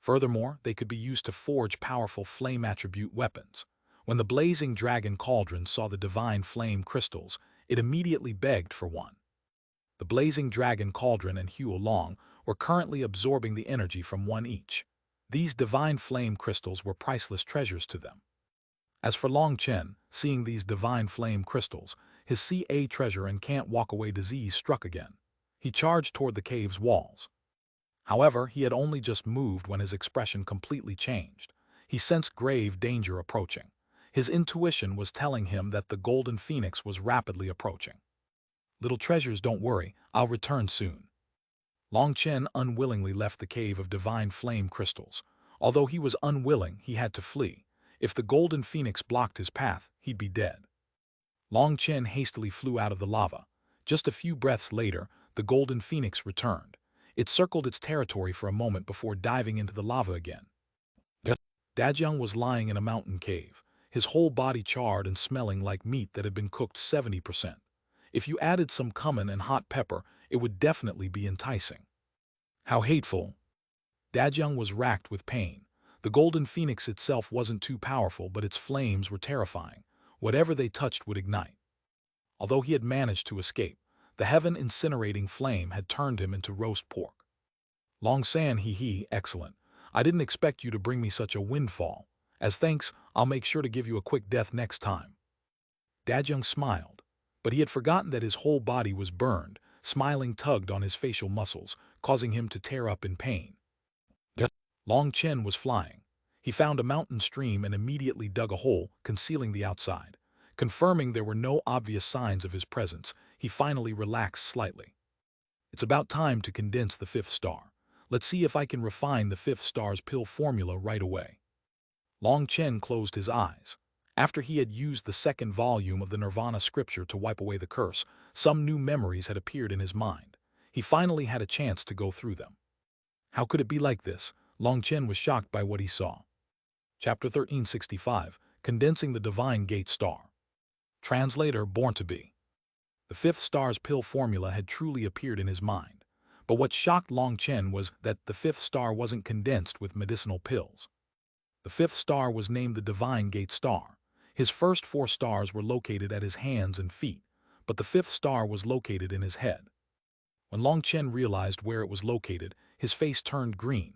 Furthermore, they could be used to forge powerful flame attribute weapons. When the blazing dragon cauldron saw the divine flame crystals, it immediately begged for one. The blazing dragon cauldron and Xuanhuan were currently absorbing the energy from one each. These divine flame crystals were priceless treasures to them. As for Long Chen, seeing these divine flame crystals, his CA treasure and can't walk away disease struck again. He charged toward the cave's walls. However, he had only just moved when his expression completely changed. He sensed grave danger approaching. His intuition was telling him that the golden phoenix was rapidly approaching. "Little treasures, don't worry, I'll return soon." Long Chen unwillingly left the cave of divine flame crystals. Although he was unwilling, he had to flee. If the golden phoenix blocked his path, he'd be dead. Long Chen hastily flew out of the lava. Just a few breaths later, the golden phoenix returned. It circled its territory for a moment before diving into the lava again. Dajiang was lying in a mountain cave, his whole body charred and smelling like meat that had been cooked 70%. If you added some cumin and hot pepper, it would definitely be enticing. How hateful! Dajiang was racked with pain. The golden phoenix itself wasn't too powerful, but its flames were terrifying. Whatever they touched would ignite. Although he had managed to escape, the heaven-incinerating flame had turned him into roast pork. Long San, excellent. I didn't expect you to bring me such a windfall. As thanks, I'll make sure to give you a quick death next time. Dajiang smiled, but he had forgotten that his whole body was burned. Smiling tugged on his facial muscles, causing him to tear up in pain. Long Chen was flying. He found a mountain stream and immediately dug a hole, concealing the outside. Confirming there were no obvious signs of his presence, he finally relaxed slightly. It's about time to condense the fifth star. Let's see if I can refine the fifth star's pill formula right away. Long Chen closed his eyes. After he had used the second volume of the Nirvana scripture to wipe away the curse, some new memories had appeared in his mind. He finally had a chance to go through them. How could it be like this? Long Chen was shocked by what he saw. Chapter 1365, Condensing the Divine Gate Star. Translator Born to Be. The fifth star's pill formula had truly appeared in his mind. But what shocked Long Chen was that the fifth star wasn't condensed with medicinal pills. The fifth star was named the Divine Gate Star. His first 4 stars were located at his hands and feet, but the fifth star was located in his head. When Long Chen realized where it was located, his face turned green.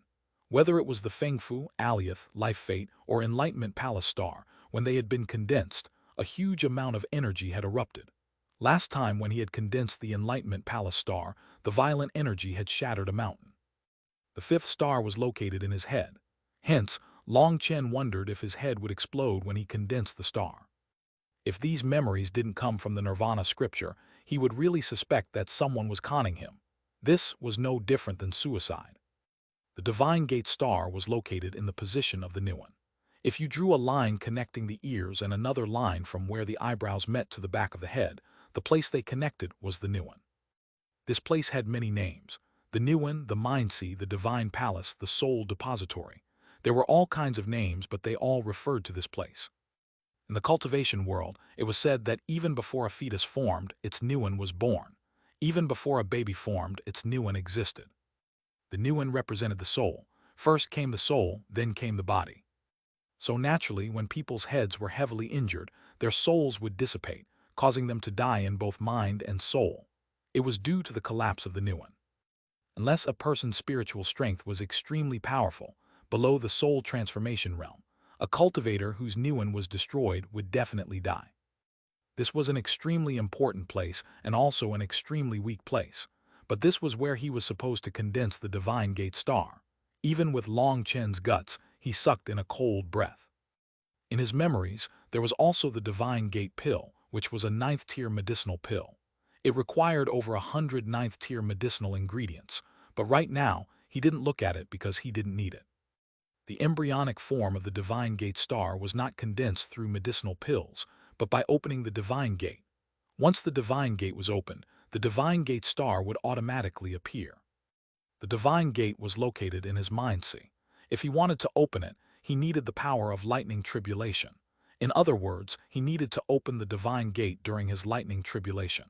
Whether it was the Feng Fu, Alioth, Life Fate, or Enlightenment Palace Star, when they had been condensed, a huge amount of energy had erupted. Last time when he had condensed the Enlightenment Palace Star, the violent energy had shattered a mountain. The fifth star was located in his head. Hence, Long Chen wondered if his head would explode when he condensed the star. If these memories didn't come from the Nirvana scripture, he would really suspect that someone was conning him. This was no different than suicide. The Divine Gate Star was located in the position of the Nuan. If you drew a line connecting the ears and another line from where the eyebrows met to the back of the head, the place they connected was the Nuan. This place had many names: the Nuan, the Mind Sea, the Divine Palace, the Soul Depository. There were all kinds of names, but they all referred to this place. In the cultivation world, it was said that even before a fetus formed, its Nuan was born. Even before a baby formed, its Nuan existed. The Nuan represented the soul. First came the soul, then came the body. So naturally, when people's heads were heavily injured, their souls would dissipate, causing them to die in both mind and soul. It was due to the collapse of the Nuan. Unless a person's spiritual strength was extremely powerful, below the soul transformation realm, a cultivator whose Nuan was destroyed would definitely die. This was an extremely important place and also an extremely weak place, but this was where he was supposed to condense the divine gate star. Even with Long Chen's guts, he sucked in a cold breath. In his memories, there was also the divine gate pill, which was a 9th-tier medicinal pill. It required over 100 9th-tier medicinal ingredients, but right now, he didn't look at it because he didn't need it. The embryonic form of the divine gate star was not condensed through medicinal pills, but by opening the divine gate. Once the divine gate was opened, the divine gate star would automatically appear. The divine gate was located in his mind-sea. If he wanted to open it, he needed the power of lightning tribulation. In other words, he needed to open the divine gate during his lightning tribulation.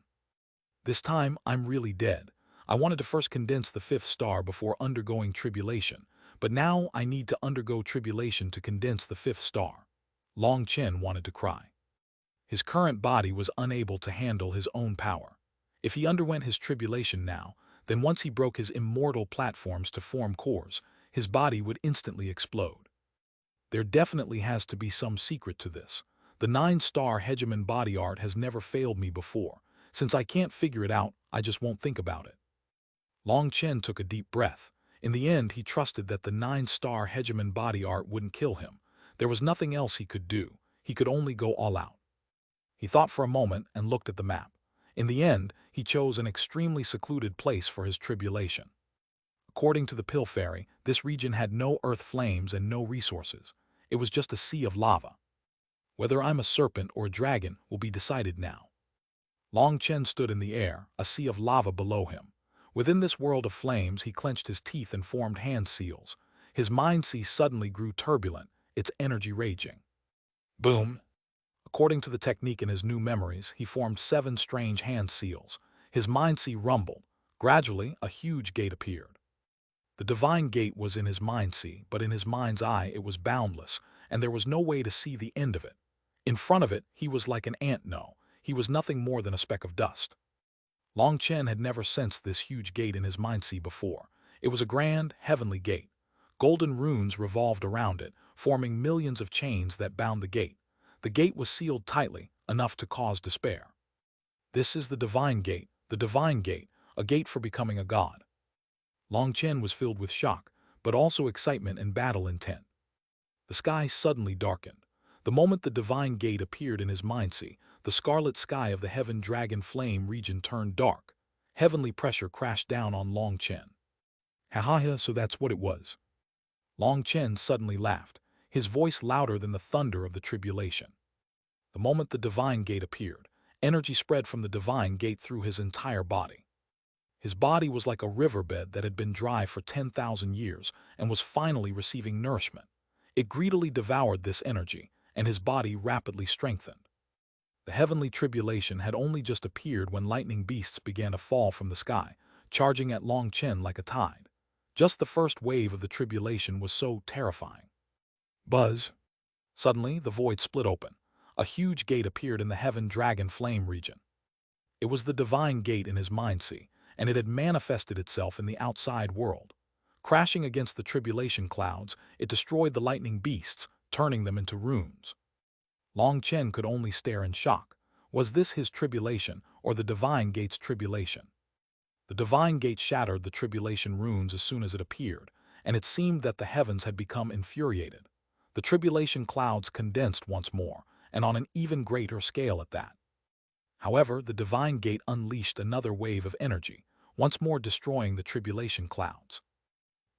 This time, I'm really dead. I wanted to first condense the 5th star before undergoing tribulation, but now I need to undergo tribulation to condense the 5th star. Long Chen wanted to cry. His current body was unable to handle his own power. If he underwent his tribulation now, then once he broke his immortal platforms to form cores, his body would instantly explode. There definitely has to be some secret to this. The 9-star Hegemon body art has never failed me before. Since I can't figure it out, I just won't think about it. Long Chen took a deep breath. In the end, he trusted that the 9-star Hegemon body art wouldn't kill him. There was nothing else he could do. He could only go all out. He thought for a moment and looked at the map. In the end, he chose an extremely secluded place for his tribulation. According to the Pill Fairy, this region had no earth flames and no resources. It was just a sea of lava. Whether I'm a serpent or a dragon will be decided now. Long Chen stood in the air, a sea of lava below him. Within this world of flames, he clenched his teeth and formed hand seals. His mind-sea suddenly grew turbulent, its energy raging. Boom! According to the technique in his new memories, he formed 7 strange hand seals. His mind-sea rumbled. Gradually, a huge gate appeared. The divine gate was in his mind-sea, but in his mind's eye it was boundless, and there was no way to see the end of it. In front of it, he was like an ant. No, he was nothing more than a speck of dust. Long Chen had never sensed this huge gate in his mind-sea before. It was a grand, heavenly gate. Golden runes revolved around it, forming millions of chains that bound the gate. The gate was sealed tightly, enough to cause despair. This is the divine gate, a gate for becoming a god. Long Chen was filled with shock, but also excitement and battle intent. The sky suddenly darkened. The moment the divine gate appeared in his mind-sea, the scarlet sky of the heaven dragon flame region turned dark. Heavenly pressure crashed down on Long Chen. Ha, so that's what it was. Long Chen suddenly laughed, his voice louder than the thunder of the tribulation. The moment the divine gate appeared, energy spread from the divine gate through his entire body. His body was like a riverbed that had been dry for 10,000 years and was finally receiving nourishment. It greedily devoured this energy, and his body rapidly strengthened. The heavenly tribulation had only just appeared when lightning beasts began to fall from the sky, charging at Long Chen like a tide. Just the first wave of the tribulation was so terrifying. Buzz! Suddenly, the void split open. A huge gate appeared in the heaven dragon flame region. It was the divine gate in his mind-sea, and it had manifested itself in the outside world. Crashing against the tribulation clouds, it destroyed the lightning beasts, turning them into runes. Long Chen could only stare in shock. Was this his tribulation, or the divine gate's tribulation? The divine gate shattered the tribulation runes as soon as it appeared, and it seemed that the heavens had become infuriated. The tribulation clouds condensed once more, and on an even greater scale at that. However, the divine gate unleashed another wave of energy, once more destroying the tribulation clouds.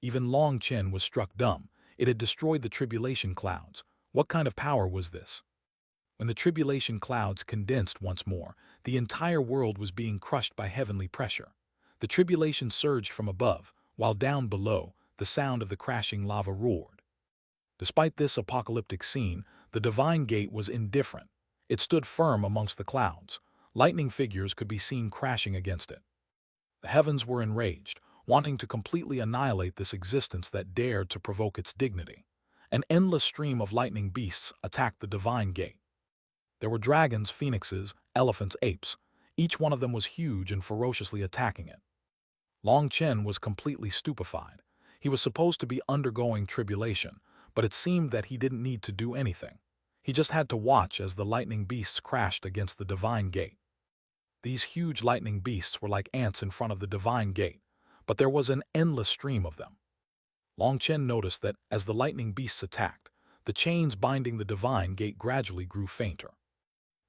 Even Long Chen was struck dumb. It had destroyed the tribulation clouds. What kind of power was this? When the tribulation clouds condensed once more, the entire world was being crushed by heavenly pressure. The tribulation surged from above, while down below, the sound of the crashing lava roared. Despite this apocalyptic scene, the divine gate was indifferent. It stood firm amongst the clouds. Lightning figures could be seen crashing against it. The heavens were enraged, wanting to completely annihilate this existence that dared to provoke its dignity. An endless stream of lightning beasts attacked the divine gate. There were dragons, phoenixes, elephants, apes. Each one of them was huge and ferociously attacking it. Long Chen was completely stupefied. He was supposed to be undergoing tribulation, but it seemed that he didn't need to do anything. He just had to watch as the lightning beasts crashed against the divine gate. These huge lightning beasts were like ants in front of the divine gate, but there was an endless stream of them. Long Chen noticed that as the lightning beasts attacked, the chains binding the divine gate gradually grew fainter.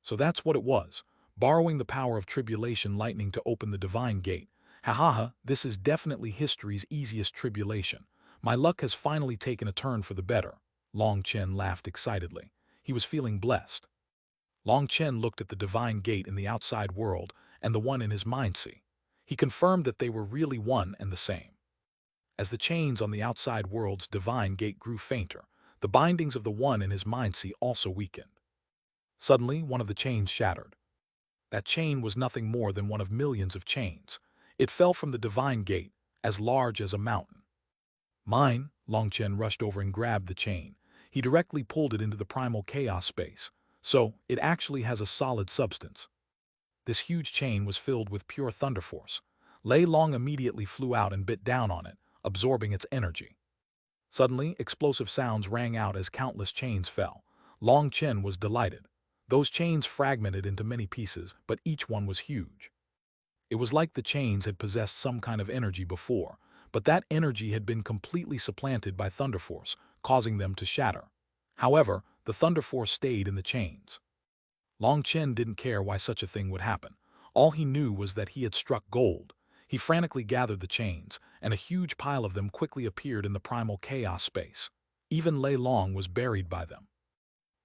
So that's what it was, borrowing the power of tribulation lightning to open the divine gate. Ha ha ha, this is definitely history's easiest tribulation. My luck has finally taken a turn for the better. Long Chen laughed excitedly. He was feeling blessed. Long Chen looked at the divine gate in the outside world and the one in his mind-sea. He confirmed that they were really one and the same. As the chains on the outside world's divine gate grew fainter, the bindings of the one in his mind-sea also weakened. Suddenly, one of the chains shattered. That chain was nothing more than one of millions of chains. It fell from the divine gate, as large as a mountain. Mine, Long Chen rushed over and grabbed the chain. He directly pulled it into the primal chaos space, so it actually has a solid substance. This huge chain was filled with pure thunder force. Lei Long immediately flew out and bit down on it, absorbing its energy. Suddenly, explosive sounds rang out as countless chains fell. Long Chen was delighted. Those chains fragmented into many pieces, but each one was huge. It was like the chains had possessed some kind of energy before, but that energy had been completely supplanted by thunder force, causing them to shatter. However, the thunder force stayed in the chains. Long Chen didn't care why such a thing would happen. All he knew was that he had struck gold. He frantically gathered the chains, and a huge pile of them quickly appeared in the primal chaos space. Even Lei Long was buried by them.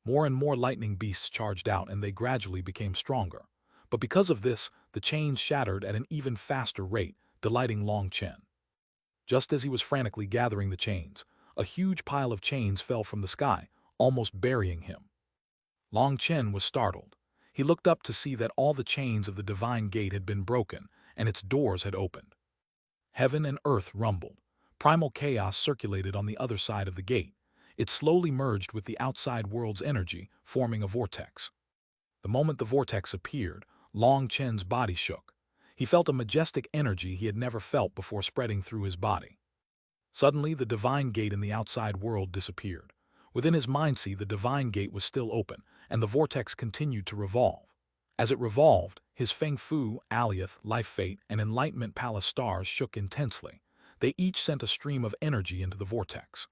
More and more lightning beasts charged out, and they gradually became stronger. But because of this, the chains shattered at an even faster rate, delighting Long Chen. Just as he was frantically gathering the chains, a huge pile of chains fell from the sky, almost burying him. Long Chen was startled. He looked up to see that all the chains of the divine gate had been broken, and its doors had opened. Heaven and earth rumbled. Primal chaos circulated on the other side of the gate. It slowly merged with the outside world's energy, forming a vortex. The moment the vortex appeared, Long Chen's body shook. He felt a majestic energy he had never felt before spreading through his body. Suddenly, the divine gate in the outside world disappeared. Within his mind-sea, the divine gate was still open, and the vortex continued to revolve. As it revolved, his Feng Fu, Alioth, Life Fate, and Enlightenment Palace stars shook intensely. They each sent a stream of energy into the vortex.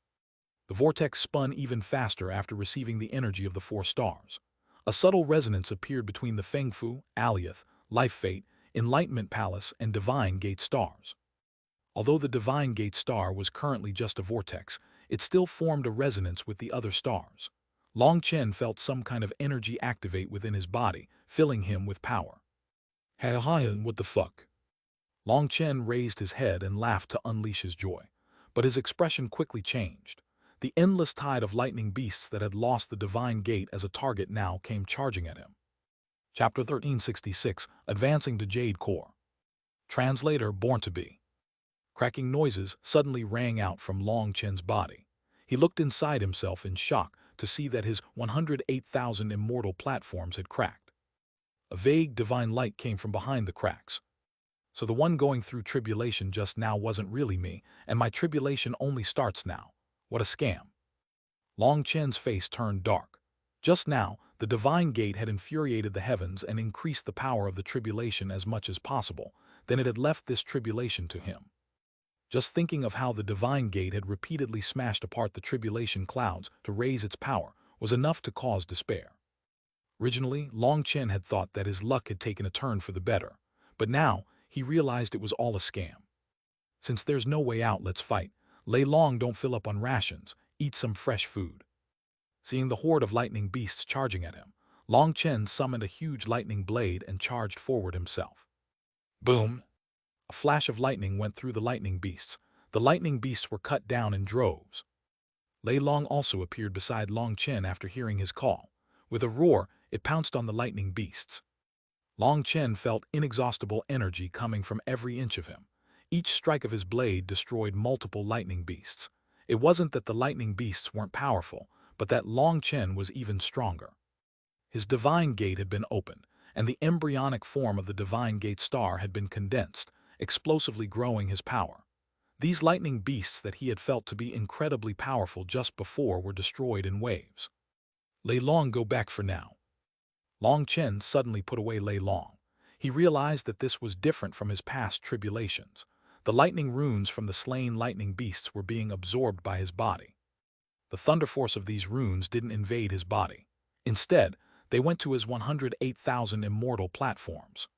The vortex spun even faster after receiving the energy of the four stars. A subtle resonance appeared between the Feng Fu, Alioth, Life Fate, Enlightenment Palace, and Divine Gate stars. Although the Divine Gate star was currently just a vortex, it still formed a resonance with the other stars. Long Chen felt some kind of energy activate within his body, filling him with power. Hey, what the fuck? Long Chen raised his head and laughed to unleash his joy, but his expression quickly changed. The endless tide of lightning beasts that had lost the divine gate as a target now came charging at him. Chapter 1366, Advancing to Jade Core. Translator Born to Be. Cracking noises suddenly rang out from Long Chen's body. He looked inside himself in shock to see that his 108,000 immortal platforms had cracked. A vague divine light came from behind the cracks. So the one going through tribulation just now wasn't really me, and my tribulation only starts now. What a scam. Long Chen's face turned dark. Just now, the divine gate had infuriated the heavens and increased the power of the tribulation as much as possible, then it had left this tribulation to him. Just thinking of how the divine gate had repeatedly smashed apart the tribulation clouds to raise its power was enough to cause despair. Originally, Long Chen had thought that his luck had taken a turn for the better, but now he realized it was all a scam. Since there's no way out, let's fight. Lei Long, don't fill up on rations, eat some fresh food. Seeing the horde of lightning beasts charging at him, Long Chen summoned a huge lightning blade and charged forward himself. Boom! A flash of lightning went through the lightning beasts. The lightning beasts were cut down in droves. Lei Long also appeared beside Long Chen after hearing his call. With a roar, it pounced on the lightning beasts. Long Chen felt inexhaustible energy coming from every inch of him. Each strike of his blade destroyed multiple lightning beasts. It wasn't that the lightning beasts weren't powerful, but that Long Chen was even stronger. His divine gate had been opened, and the embryonic form of the divine gate star had been condensed, explosively growing his power. These lightning beasts that he had felt to be incredibly powerful just before were destroyed in waves. Lei Long, go back for now. Long Chen suddenly put away Lei Long. He realized that this was different from his past tribulations. The lightning runes from the slain lightning beasts were being absorbed by his body. The thunder force of these runes didn't invade his body. Instead, they went to his 108,000 immortal platforms.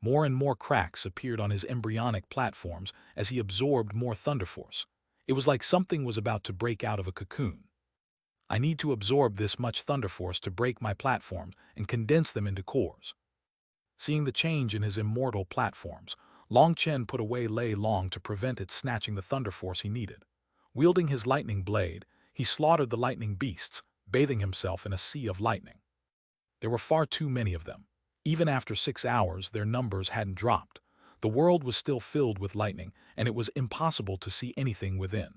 More and more cracks appeared on his embryonic platforms as he absorbed more thunder force. It was like something was about to break out of a cocoon. I need to absorb this much thunder force to break my platforms and condense them into cores. Seeing the change in his immortal platforms, Long Chen put away Lei Long to prevent it snatching the thunder force he needed. Wielding his lightning blade, he slaughtered the lightning beasts, bathing himself in a sea of lightning. There were far too many of them. Even after 6 hours, their numbers hadn't dropped. The world was still filled with lightning, and it was impossible to see anything within.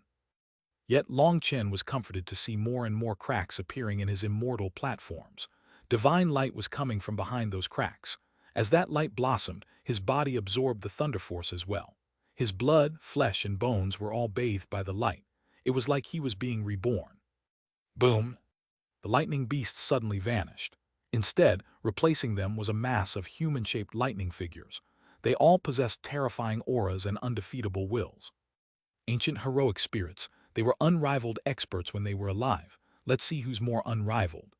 Yet Long Chen was comforted to see more and more cracks appearing in his immortal platforms. Divine light was coming from behind those cracks. As that light blossomed, his body absorbed the thunder force as well. His blood, flesh, and bones were all bathed by the light. It was like he was being reborn. Boom! The lightning beasts suddenly vanished. Instead, replacing them was a mass of human-shaped lightning figures. They all possessed terrifying auras and undefeatable wills. Ancient heroic spirits, they were unrivaled experts when they were alive. Let's see who's more unrivaled.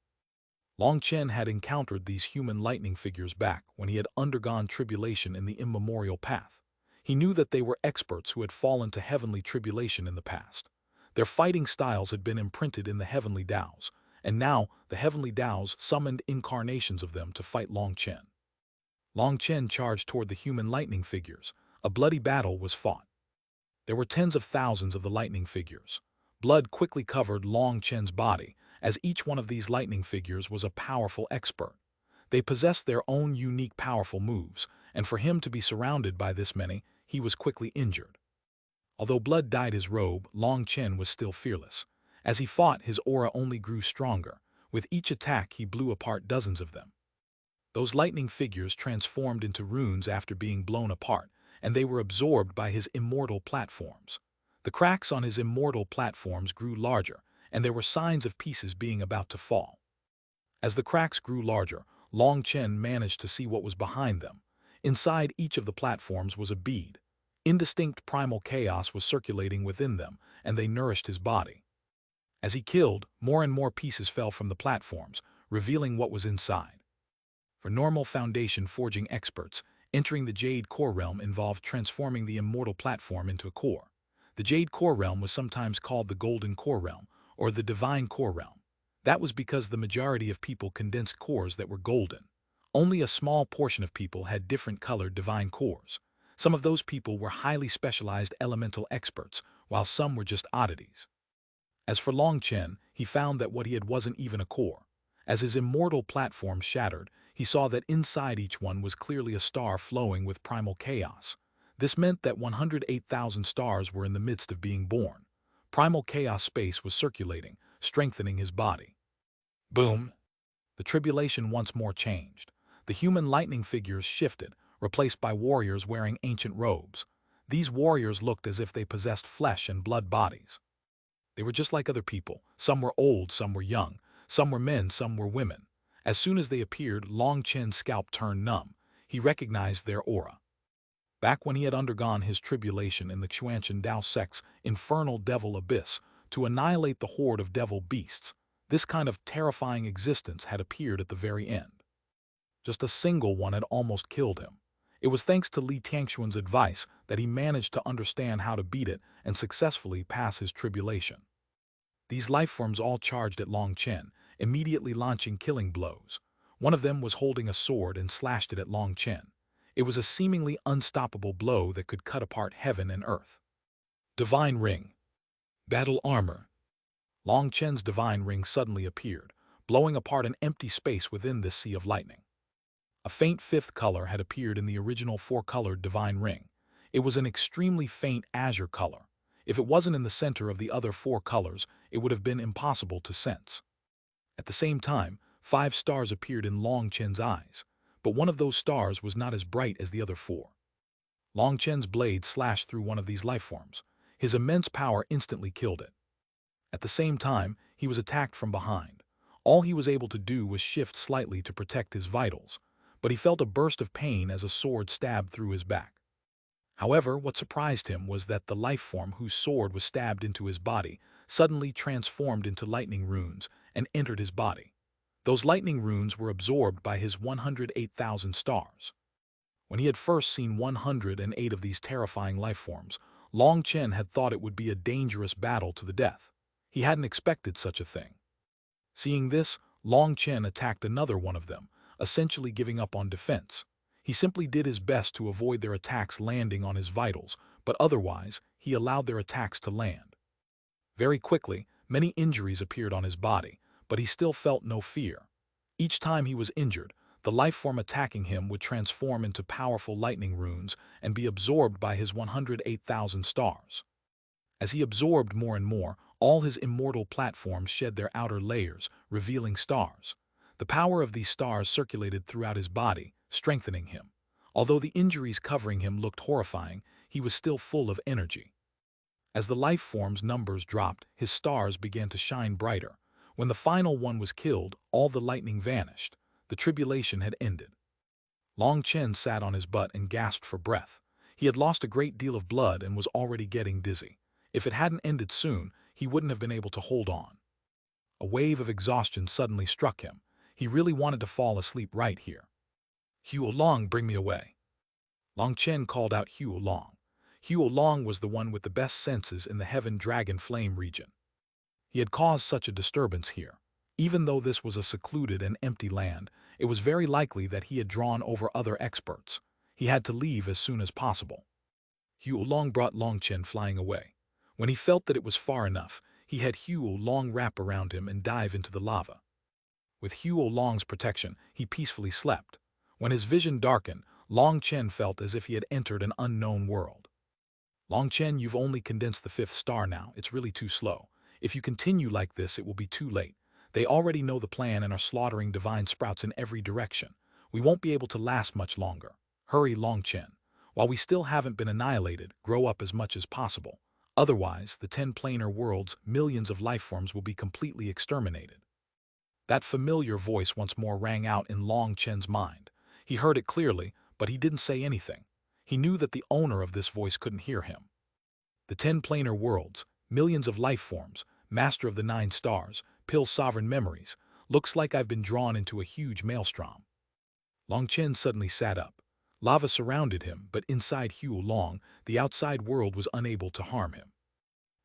Long Chen had encountered these human lightning figures back when he had undergone tribulation in the immemorial path. He knew that they were experts who had fallen to heavenly tribulation in the past. Their fighting styles had been imprinted in the heavenly Taos, and now the heavenly Taos summoned incarnations of them to fight Long Chen. Long Chen charged toward the human lightning figures. A bloody battle was fought. There were tens of thousands of the lightning figures. Blood quickly covered Long Chen's body, as each one of these lightning figures was a powerful expert. They possessed their own unique powerful moves, and for him to be surrounded by this many, he was quickly injured. Although blood dyed his robe, Long Chen was still fearless. As he fought, his aura only grew stronger. With each attack, he blew apart dozens of them. Those lightning figures transformed into runes after being blown apart, and they were absorbed by his immortal platforms. The cracks on his immortal platforms grew larger, and there were signs of pieces being about to fall. As the cracks grew larger, Long Chen managed to see what was behind them. Inside each of the platforms was a bead. Indistinct primal chaos was circulating within them, and they nourished his body. As he killed, more and more pieces fell from the platforms, revealing what was inside. For normal foundation forging experts, entering the Jade core realm involved transforming the immortal platform into a core. The Jade core realm was sometimes called the Golden core realm, or the Divine core realm. That was because the majority of people condensed cores that were golden. Only a small portion of people had different colored divine cores. Some of those people were highly specialized elemental experts, while some were just oddities. As for Long Chen, he found that what he had wasn't even a core. As his immortal platform shattered, he saw that inside each one was clearly a star flowing with primal chaos. This meant that 108,000 stars were in the midst of being born. Primal chaos space was circulating, strengthening his body. Boom! The tribulation once more changed. The human lightning figures shifted, replaced by warriors wearing ancient robes. These warriors looked as if they possessed flesh and blood bodies. They were just like other people. Some were old, some were young. Some were men, some were women. As soon as they appeared, Long Chen's scalp turned numb. He recognized their aura. Back when he had undergone his tribulation in the Xuanhuan Dao sect's infernal devil abyss to annihilate the horde of devil beasts, this kind of terrifying existence had appeared at the very end. Just a single one had almost killed him. It was thanks to Li Tianxuan's advice that he managed to understand how to beat it and successfully pass his tribulation. These lifeforms all charged at Long Chen, immediately launching killing blows. One of them was holding a sword and slashed it at Long Chen. It was a seemingly unstoppable blow that could cut apart heaven and earth. Divine Ring. Battle Armor. Long Chen's divine ring suddenly appeared, blowing apart an empty space within this sea of lightning. A faint fifth color had appeared in the original four-colored divine ring. It was an extremely faint azure color. If it wasn't in the center of the other four colors, it would have been impossible to sense. At the same time, 5 stars appeared in Long Chen's eyes, but one of those stars was not as bright as the other 4. Long Chen's blade slashed through one of these lifeforms. His immense power instantly killed it. At the same time, he was attacked from behind. All he was able to do was shift slightly to protect his vitals, but he felt a burst of pain as a sword stabbed through his back. However, what surprised him was that the lifeform whose sword was stabbed into his body suddenly transformed into lightning runes and entered his body. Those lightning runes were absorbed by his 108,000 stars. When he had first seen 108 of these terrifying lifeforms, Long Chen had thought it would be a dangerous battle to the death. He hadn't expected such a thing. Seeing this, Long Chen attacked another one of them, essentially giving up on defense. He simply did his best to avoid their attacks landing on his vitals, but otherwise, he allowed their attacks to land. Very quickly, many injuries appeared on his body, but he still felt no fear. Each time he was injured, the lifeform attacking him would transform into powerful lightning runes and be absorbed by his 108,000 stars. As he absorbed more and more, all his immortal platforms shed their outer layers, revealing stars. The power of these stars circulated throughout his body, strengthening him. Although the injuries covering him looked horrifying, he was still full of energy. As the lifeform's numbers dropped, his stars began to shine brighter. When the final one was killed, all the lightning vanished. The tribulation had ended. Long Chen sat on his butt and gasped for breath. He had lost a great deal of blood and was already getting dizzy. If it hadn't ended soon, he wouldn't have been able to hold on. A wave of exhaustion suddenly struck him. He really wanted to fall asleep right here. Xuanhuan, bring me away. Long Chen called out Xuanhuan. Xuanhuan was the one with the best senses in the Heaven Dragon Flame region. He had caused such a disturbance here. Even though this was a secluded and empty land, it was very likely that he had drawn over other experts. He had to leave as soon as possible. Xuanhuan brought Long Chen flying away. When he felt that it was far enough, he had Xuanhuan wrap around him and dive into the lava. With Xuanhuan's protection, he peacefully slept. When his vision darkened, Long Chen felt as if he had entered an unknown world. Long Chen, you've only condensed the 5th star now. It's really too slow. If you continue like this, it will be too late. They already know the plan and are slaughtering divine sprouts in every direction. We won't be able to last much longer. Hurry, Long Chen. While we still haven't been annihilated, grow up as much as possible. Otherwise, the 10 planar worlds, millions of lifeforms will be completely exterminated. That familiar voice once more rang out in Long Chen's mind. He heard it clearly, but he didn't say anything. He knew that the owner of this voice couldn't hear him. The 10 planar worlds, millions of lifeforms, master of the 9 stars, Pill's sovereign memories. Looks like I've been drawn into a huge maelstrom. Long Chen suddenly sat up. Lava surrounded him, but inside Xuanhuan, the outside world was unable to harm him.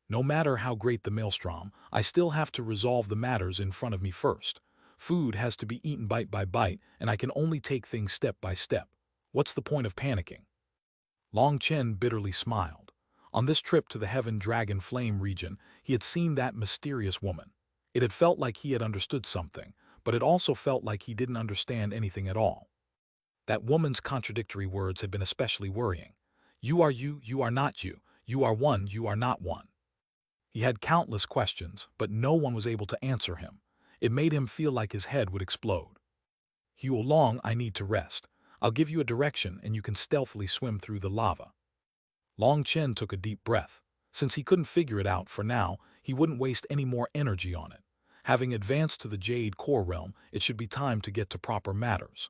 No matter how great the maelstrom, I still have to resolve the matters in front of me first. Food has to be eaten bite by bite, and I can only take things step by step. What's the point of panicking? Long Chen bitterly smiled. On this trip to the Heaven Dragon Flame region, he had seen that mysterious woman. It had felt like he had understood something, but it also felt like he didn't understand anything at all. That woman's contradictory words had been especially worrying. You are not you. You are one, you are not one. He had countless questions, but no one was able to answer him. It made him feel like his head would explode. Xuanhuan, I need to rest. I'll give you a direction and you can stealthily swim through the lava. Long Chen took a deep breath. Since he couldn't figure it out for now, he wouldn't waste any more energy on it. Having advanced to the Jade core realm, it should be time to get to proper matters.